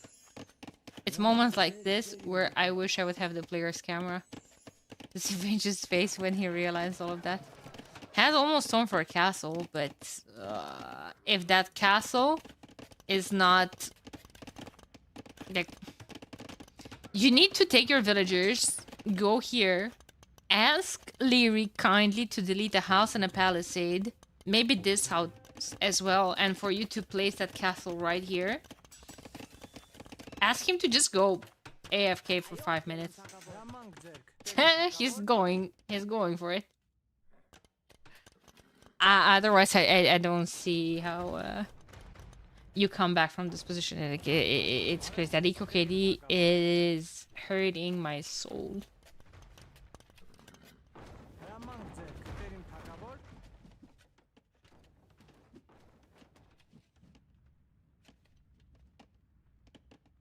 It's moments like this where I wish I would have the player's camera. To see Vinch's face when he realized all of that. Has almost gone for a castle, but if that castle is not... like... You need to take your villagers, go here, ask Liereyy kindly to delete a house and a palisade. Maybe this house as well, and for you to place that castle right here. Ask him to just go AFK for 5 minutes. He's going for it. Otherwise, I don't see how you come back from this position. Like, it's crazy. That eco KD is hurting my soul.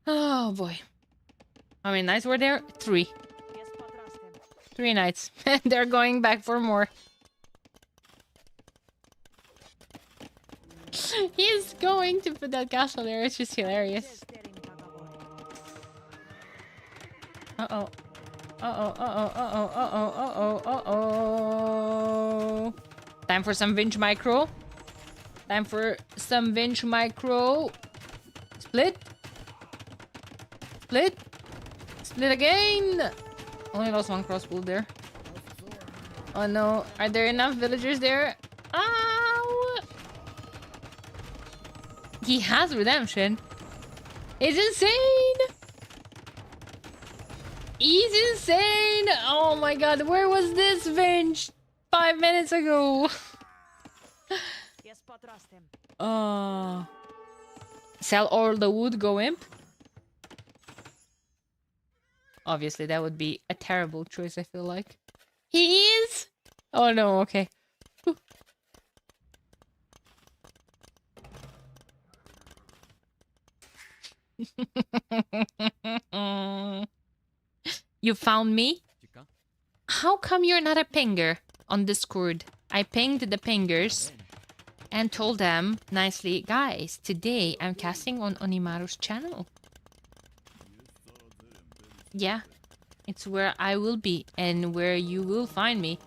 Oh boy. How many knights were there? 3. 3 knights. They're going back for more. He's going to put that castle there. It's just hilarious. Uh-oh. Uh-oh, uh-oh, uh-oh, uh-oh, uh-oh, uh-oh. Time for some Vinch micro. Time for some Vinch micro. Split. Split. Split again. Only lost 1 crossbow there. Oh no. Are there enough villagers there? Ow! He has redemption. It's insane! He's insane! Oh my god, where was this Vinch 5 minutes ago? Sell all the wood, go imp? Obviously, that would be a terrible choice, I feel like. He is? Oh no, okay. You found me? How come you're not a pinger on Discord? I pinged the pingers and told them nicely, guys, today I'm casting on Onimaru's channel. Yeah, it's where I will be and where you will find me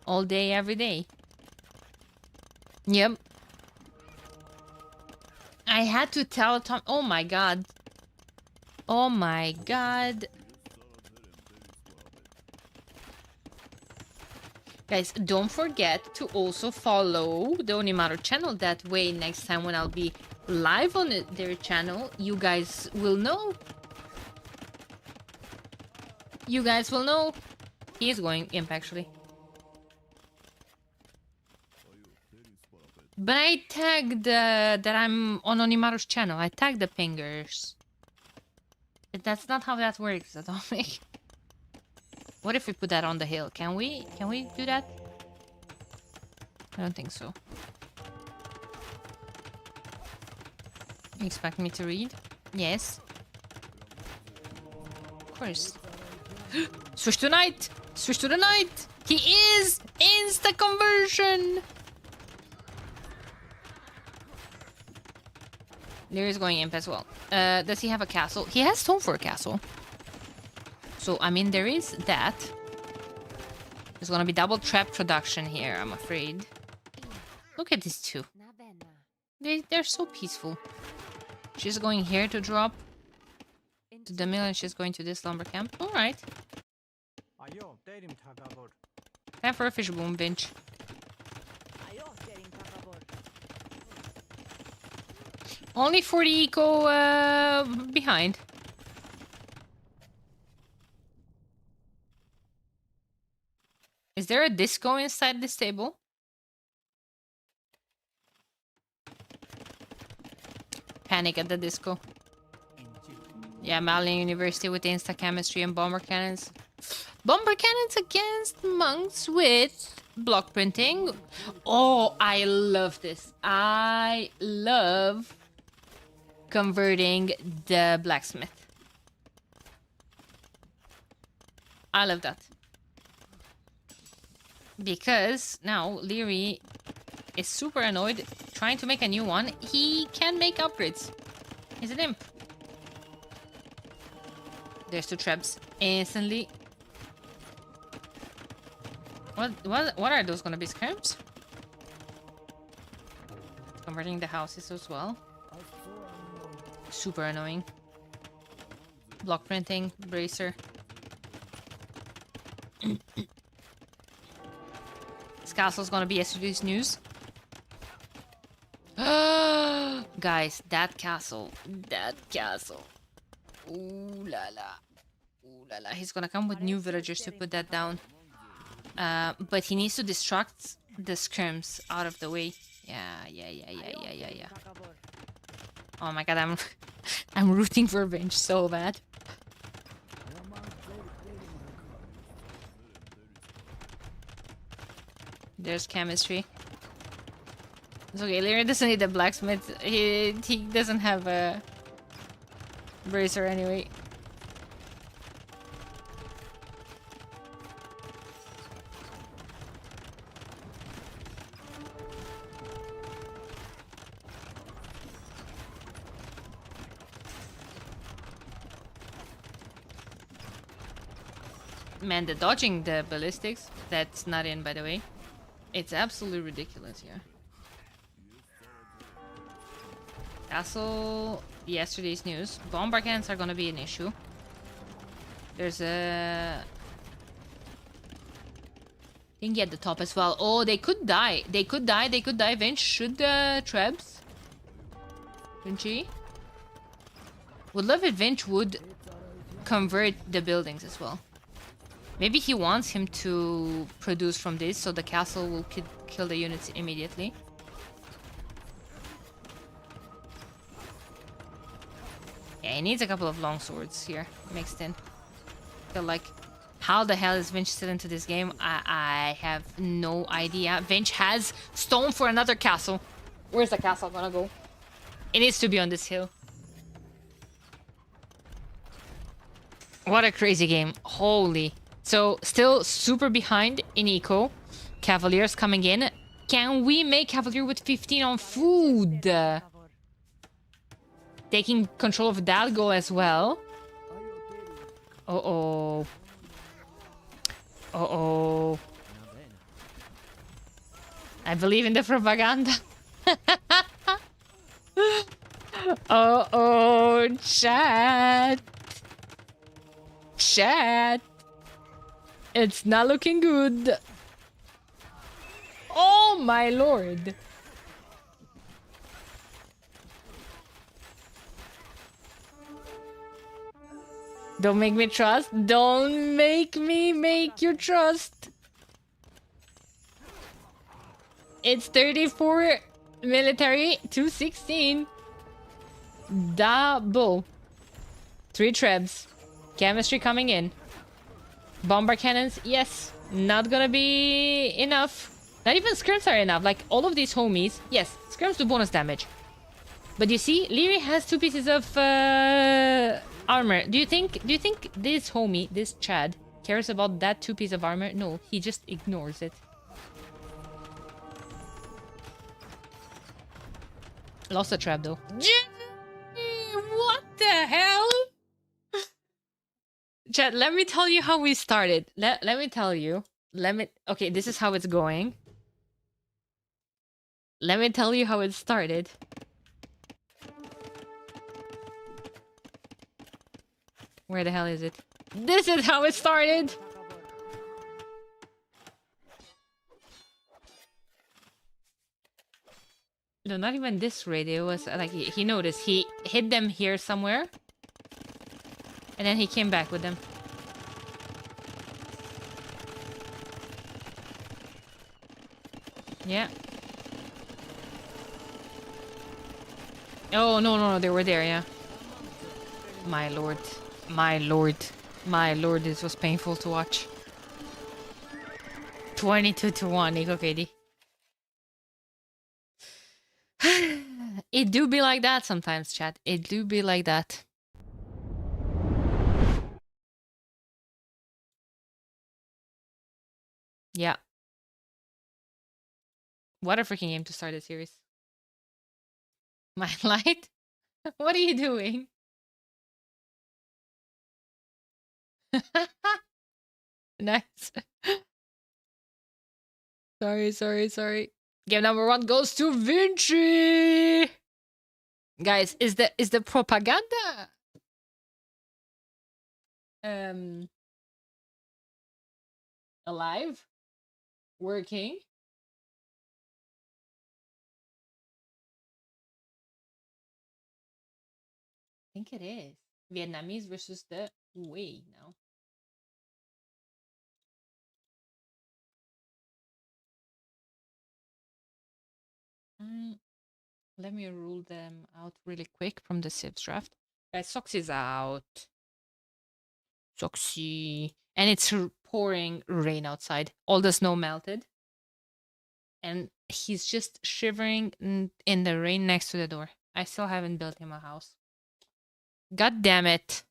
all day, every day. Yep. I had to tell Tom. Oh my god. Oh my god. Guys, don't forget to also follow the Onimaru channel. That way, next time when I'll be live on their channel, you guys will know. You guys will know. He is going imp, actually. But I tagged that I'm on Onimaru's channel. I tagged the pingers. That's not how that works, Atomic. What if we put that on the hill? Can we? Can we do that? I don't think so. You expect me to read? Yes. Of course. Switch to night! Switch to the night! He is! Insta conversion! Lierey's going imp as well. Does he have a castle? He has stone for a castle. So, I mean, there is that. There's gonna be double trap production here, I'm afraid. Look at these two. They're so peaceful. She's going here to drop to the mill and she's going to this lumber camp. Alright. Time for a fish boom, Vinch. Only 40 eco behind. Is there a disco inside this table? Panic at the disco. Yeah, Malin University with insta chemistry and bomber cannons. Bomber cannons against monks with block printing. Oh, I love this. I love converting the blacksmith. I love that. Because now Liereyy is super annoyed trying to make a new one. He can make upgrades. He's an imp. There's two traps instantly. What are those gonna be, scrims? Converting the houses as well. Super annoying. Block printing, bracer. This castle's gonna be yesterday's news. Guys, that castle. Ooh la la. Ooh la la. He's gonna come with new villagers to put that down. But he needs to distract the scrims out of the way. Yeah. Oh my god, I'm rooting for Vinch so bad. There's chemistry. It's okay, Liereyy doesn't need a blacksmith. He doesn't have a bracer anyway. Man, the dodging the ballistics, that's not in, by the way. It's absolutely ridiculous here. Castle, yesterday's news. Bomber cannons are gonna be an issue. There's a thingy at the top as well. Oh, they could die. They could die. Vinch, should the Trebs? Vinchy? Would love if Vinch would convert the buildings as well. Maybe he wants him to produce from this, so the castle will kill the units immediately. Yeah, he needs a couple of long swords here mixed in. Feel like, how the hell is Vinch still into this game? I have no idea. Vinch has stone for another castle. Where's the castle gonna go? It needs to be on this hill. What a crazy game. Holy. So, still super behind in eco. Cavaliers coming in. Can we make Cavalier with 15 on food? Taking control of that goal as well. Uh-oh. Uh-oh. I believe in the propaganda. Uh-oh, chat. Chat. It's not looking good. Oh my lord. Don't make me trust. Don't make me make you trust. It's 34 Military 216. Double. 3 trebs. Chemistry coming in. Bomber cannons, yes. Not gonna be enough. Not even skirms are enough. Like, all of these homies. Yes, skirms do bonus damage. But you see, Liereyy has 2 pieces of armor. Do you think this homie, this Chad, cares about that 2 pieces of armor? No, he just ignores it. Lost a trap though. What the hell? Chad, let me tell you how we started. Let me tell you. Okay, this is how it's going. Let me tell you how it started. Where the hell is it? This is how it started! No, not even this radio. It was like he noticed. He hid them here somewhere. And then he came back with them. Yeah. Oh, no, they were there, yeah. My lord. My lord. My lord, this was painful to watch. 22-1, Nico KD. It do be like that sometimes, chat. It do be like that. Yeah. What a freaking game to start the series. My light? What are you doing? Nice. Sorry. Game number 1 goes to Vinci. Guys, is the propaganda alive? Working? I think it is. Vietnamese versus the Wei now. Let me rule them out really quick from the Civs draft. Guys, Soxy's out. Soxy. And it's pouring rain outside. All the snow melted. And he's just shivering in the rain next to the door. I still haven't built him a house. God damn it.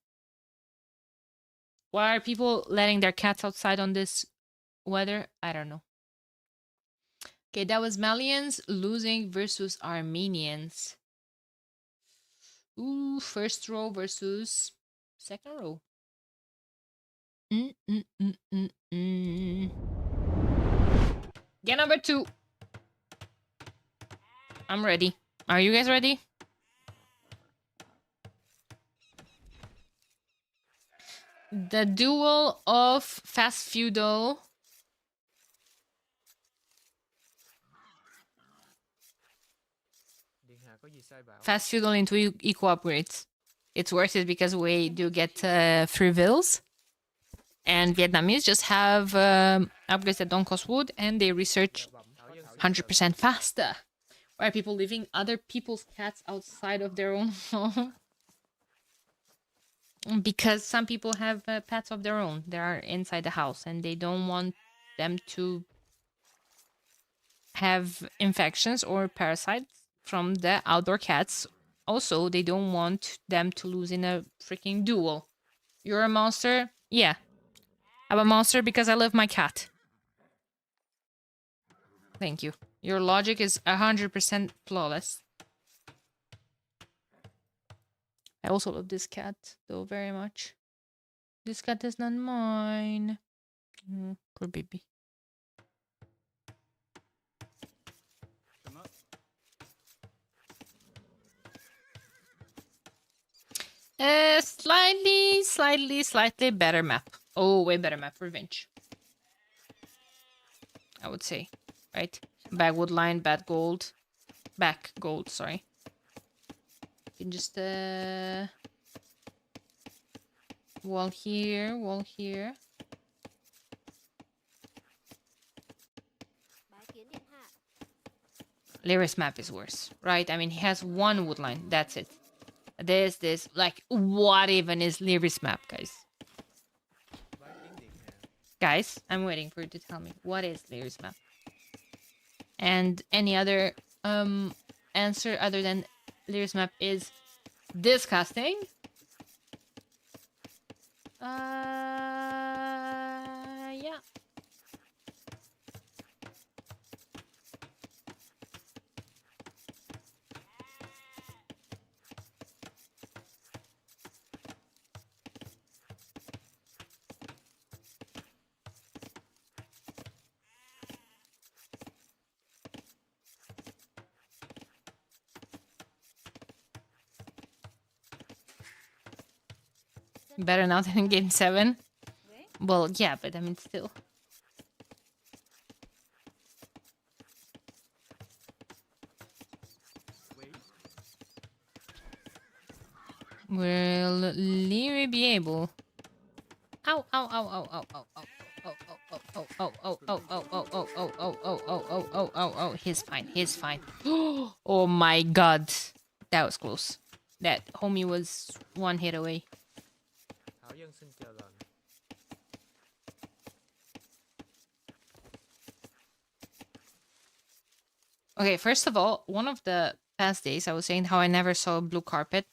Why are people letting their cats outside on this weather? I don't know. Okay, that was Malians losing versus Armenians. Ooh, first row versus second row. Get number 2. I'm ready. Are you guys ready? The duel of fast feudal. Fast feudal into eco upgrades. It's worth it because we do get free vills. And Vietnamese just have upgrades that don't cost wood and they research 100% faster. Why are people leaving other people's cats outside of their own home? Because some people have pets of their own. They are inside the house and they don't want them to have infections or parasites from the outdoor cats. Also, they don't want them to lose in a freaking duel. You're a monster? Yeah. I'm a monster because I love my cat. Thank you. Your logic is 100% flawless. I also love this cat, though, very much. This cat is not mine. Poor baby. Slightly better map. Oh, way better map for Vinch. I would say, right? Back wood line, back gold, sorry. You can just wall here. Lierey's map is worse, right? I mean, he has one woodline. That's it. This. Like, what even is Lierey's map, guys? Guys, I'm waiting for you to tell me. What is Lierey's map? And any other answer other than Lierey's map is disgusting. Yeah. Better not in game 7. Well, yeah, but I mean, still. Will Liereyy be able? Ow, ow, ow, ow, ow, ow, ow. Oh, he's fine. Oh my god. That was close. That homie was one hit away. Okay, first of all, one of the past days I was saying how I never saw a blue carpet.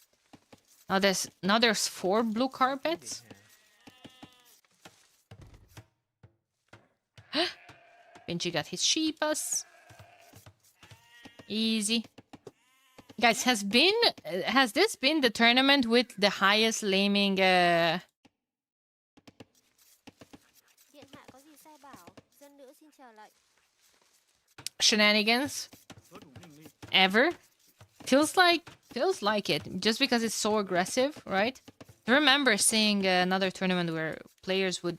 Now there's 4 blue carpets. Vinci got his sheepas. Easy. Guys, has this been the tournament with the highest laming
Điện hạ có gì sai bảo? Dân nữ xin chờ lệnh.
shenanigans ever? Feels like it, just because it's so aggressive, right? I remember seeing another tournament where players would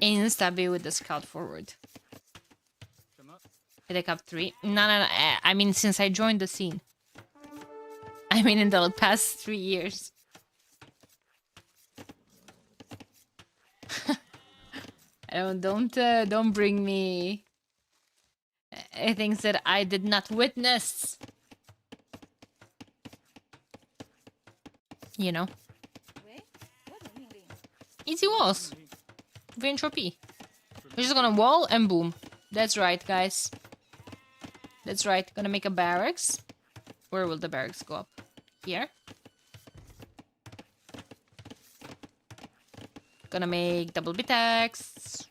insta be with the scout forward. Pick up 3. No. I mean, since I joined the scene. I mean, in the past 3 years. Don't bring me things that I did not witness. You know. Easy walls. Entropy. We're just gonna wall and boom. That's right, guys. That's right. Gonna make a barracks. Where will the barracks go up? Here. Gonna make double bitax.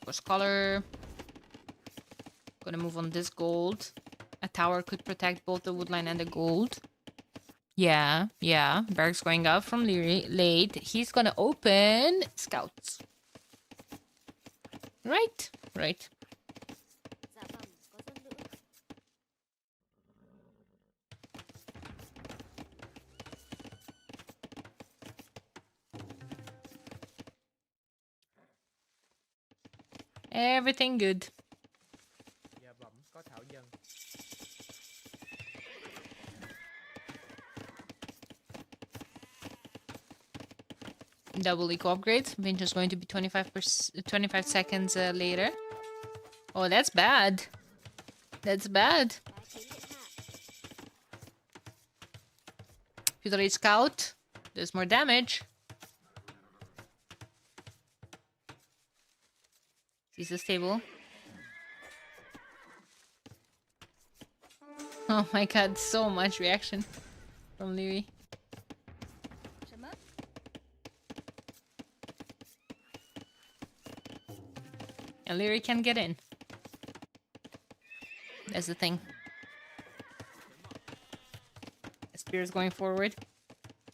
Course color. Gonna move on this gold. A tower could protect both the woodline and the gold. Yeah. Barracks going up from Liereyy. Late. He's gonna open scouts. Right.
Dạ vâng, có dân nữ.
Everything good. Double eco upgrades. Vinch is going to be 25 seconds later. Oh, that's bad. That's bad. Future Age Scout. There's more damage. He's stable. Oh my god, so much reaction from Liereyy. And Liereyy can get in. That's the thing. Spears going forward.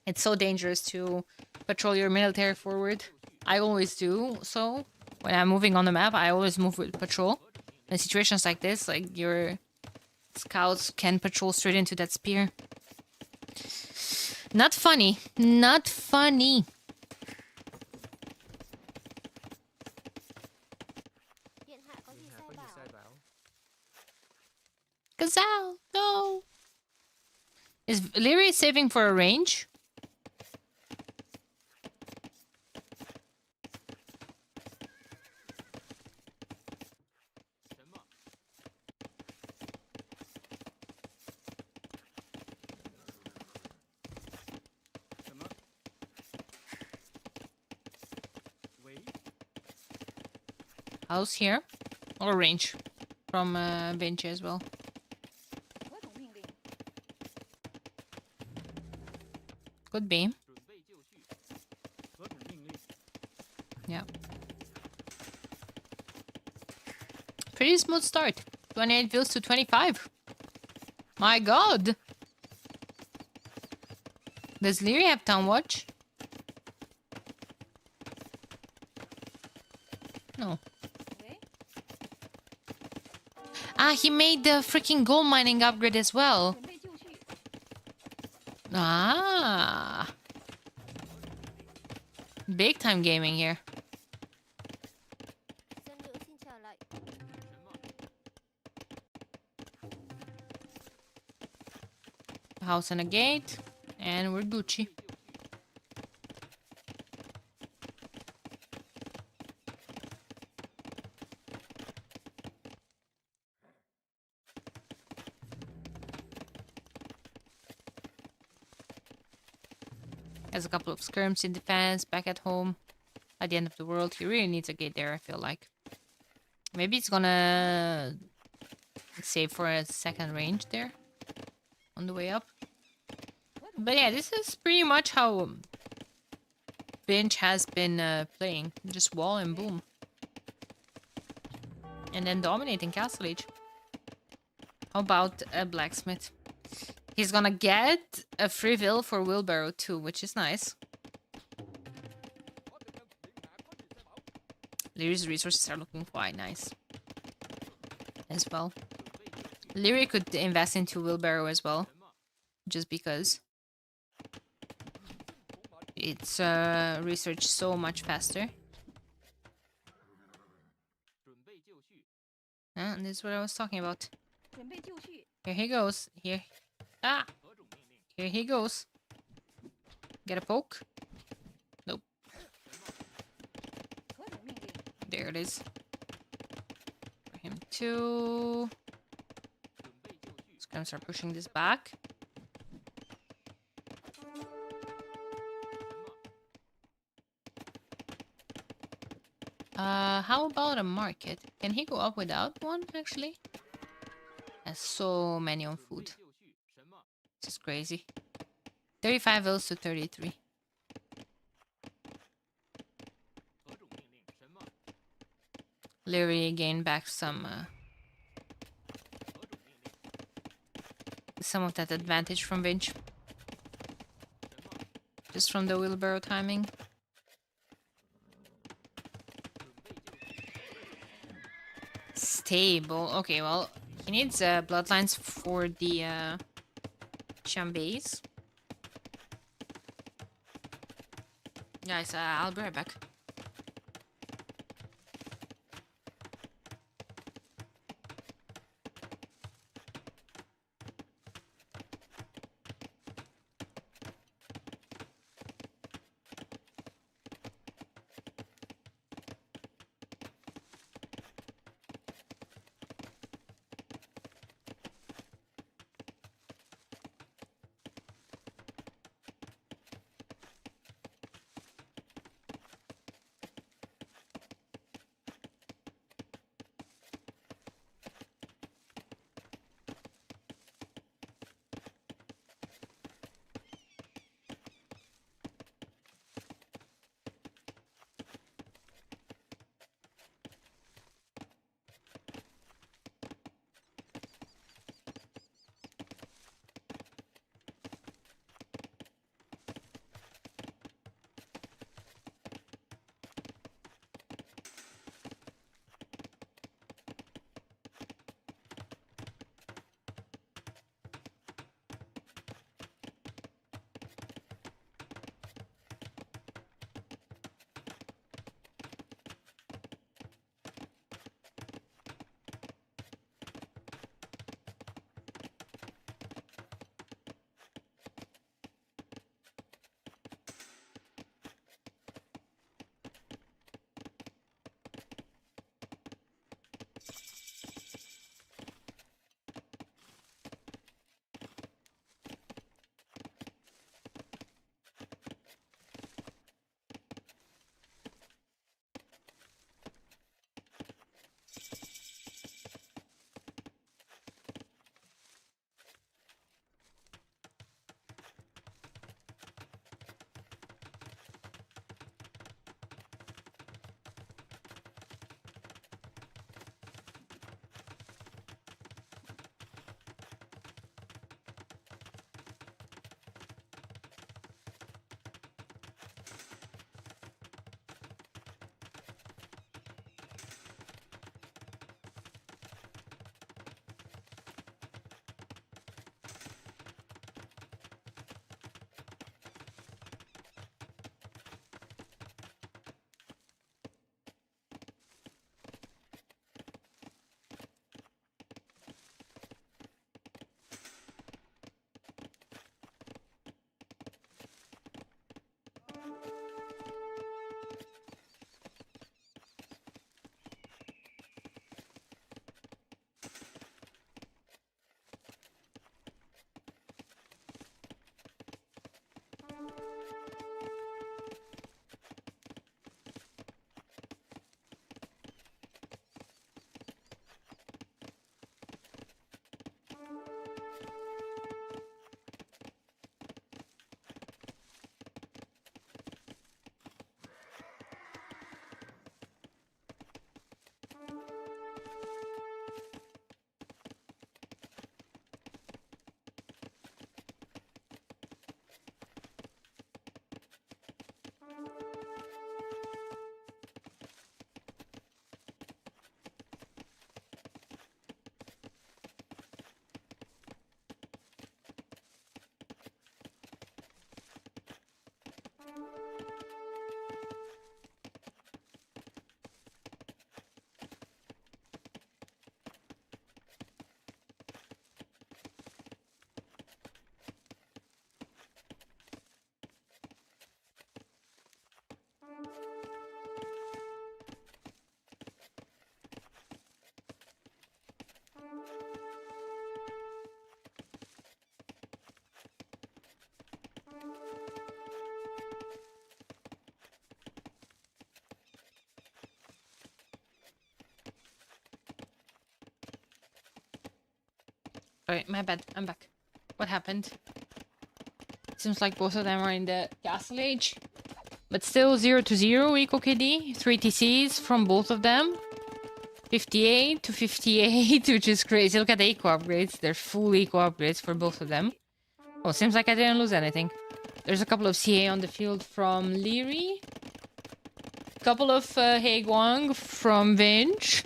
It's so dangerous to patrol your military forward. I always do so. When I'm moving on the map, I always move with patrol. In situations like this, like your scouts can patrol straight into that spear. Not funny. Not funny.
Điện hạ có gì sai bảo?
Gazelle, no. Is Liereyy saving for a range? House here. Or range. From Vinci as well. Could be. Yeah. Pretty smooth start. 28 vills to 25. My god! Does Liereyy have town watch? No. Ah, he made the freaking gold mining upgrade as well. Ah. Big time gaming here.
Dân nữ xin chào lại.
House and a gate. And we're Gucci. Has a couple of skirms in defense, back at home. At the end of the world, he really needs a gate there, I feel like. Maybe it's gonna save for a second range there. On the way up. But yeah, this is pretty much how Vinch has been playing. Just wall and boom. And then dominating Castle Age. How about a blacksmith? He's gonna get a free will for wheelbarrow too, which is nice. Lierey's resources are looking quite nice. As well. Liereyy could invest into wheelbarrow as well. Just because. It's research so much faster. And this is what I was talking about. Here he goes. Here. Ah! Here he goes. Get a poke? Nope. There it is. For him too. Just gonna start pushing this back. How about a market? Can he go up without one, actually? Has so many on food. This is crazy. 35 vills to 33. Liereyy gained back some of that advantage from Vinch. Just from the wheelbarrow timing. Stable. Okay, well, he needs bloodlines for the Chambés. Guys, I'll be right back. Sorry, my bad. I'm back. What happened? Seems like both of them are in the castle age. But still 0-0 eco KD. 3 TCs from both of them. 58 to 58, which is crazy. Look at the eco upgrades. They're full eco upgrades for both of them. Oh, seems like I didn't lose anything. There's a couple of CA on the field from Liereyy. Couple of Haeguang from Vinch.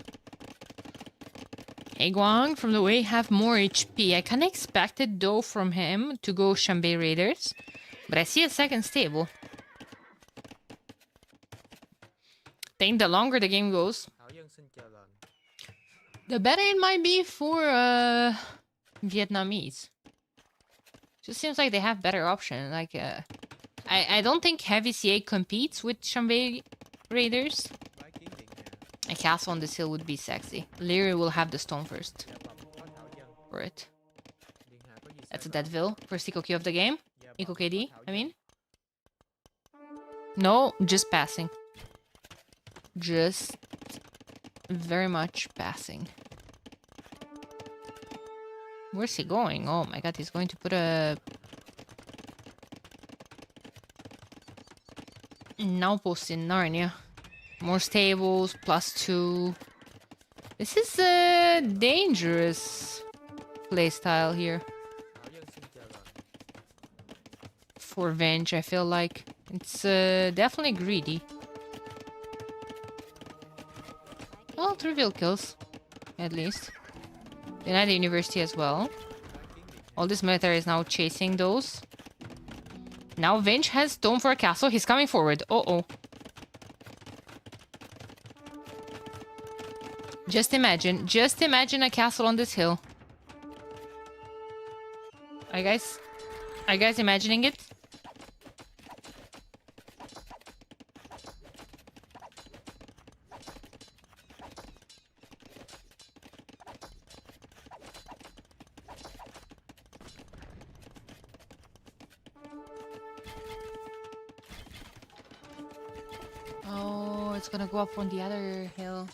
Haeguang from the way have more HP. I kinda expected though from him to go Shanbei Raiders. But I see a second stable. Think the longer the game goes, the better it might be for Vietnamese. Just seems like they have better options. Like I don't think Heavy CA competes with Shanbei Raiders. A castle on this hill would be sexy. Liereyy will have the stone first. For it. That's a Deadville. First eco Q of the game. Eco KD, I mean. No, just passing. Just very much passing. Where's he going? Oh my god, he's going to put a... Outpost in Narnia. More stables, +2. This is a dangerous playstyle here. For Vinch, I feel like. It's definitely greedy. Well, trivial kills. At least. Denied the university as well. All this military is now chasing those. Now Vinch has stone for a castle. He's coming forward. Uh-oh. Just imagine a castle on this hill. Are you guys imagining it? Oh, it's gonna go up on the other hill.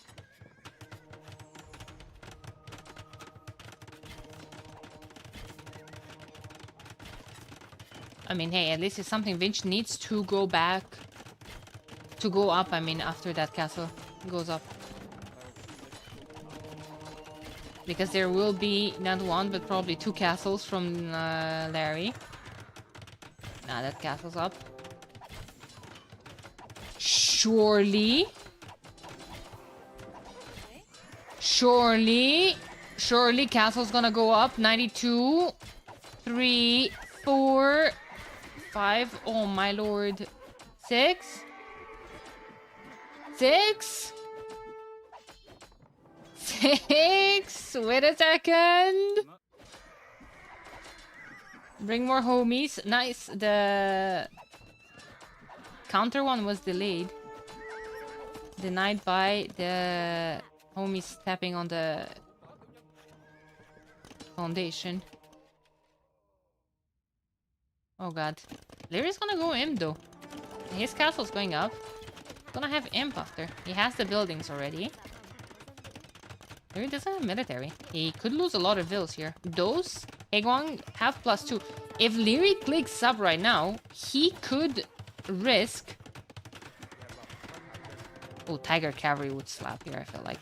I mean, hey, at least it's something Vinch needs to go back. To go up, I mean, after that castle goes up. Because there will be not one, but probably 2 castles from Liereyy. Nah, that castle's up. Surely. Surely castle's gonna go up. 92. 3, 4, 5. Oh my lord. 6. 6. 6. Wait a second. Bring more homies. Nice. The counter one was delayed. Denied by the homies tapping on the foundation. Oh god. Lierey's gonna go imp though. His castle's going up. Gonna have imp after. He has the buildings already. Liereyy doesn't have military. He could lose a lot of vills here. Those Haeguang have +2. If Liereyy clicks sub right now, he could risk... Oh, Tiger Cavalry would slap here, I feel like.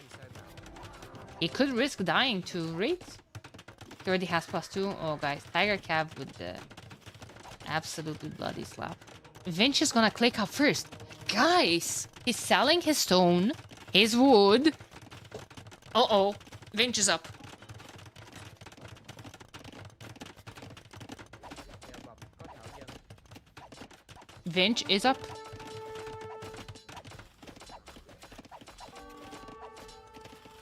He could risk dying to raids. He already has +2. Oh, guys. Tiger Cav with the absolutely bloody slap. Vinch is gonna click up first. Guys! He's selling his stone, his wood. Uh-oh. Vinch is up. Vinch is up.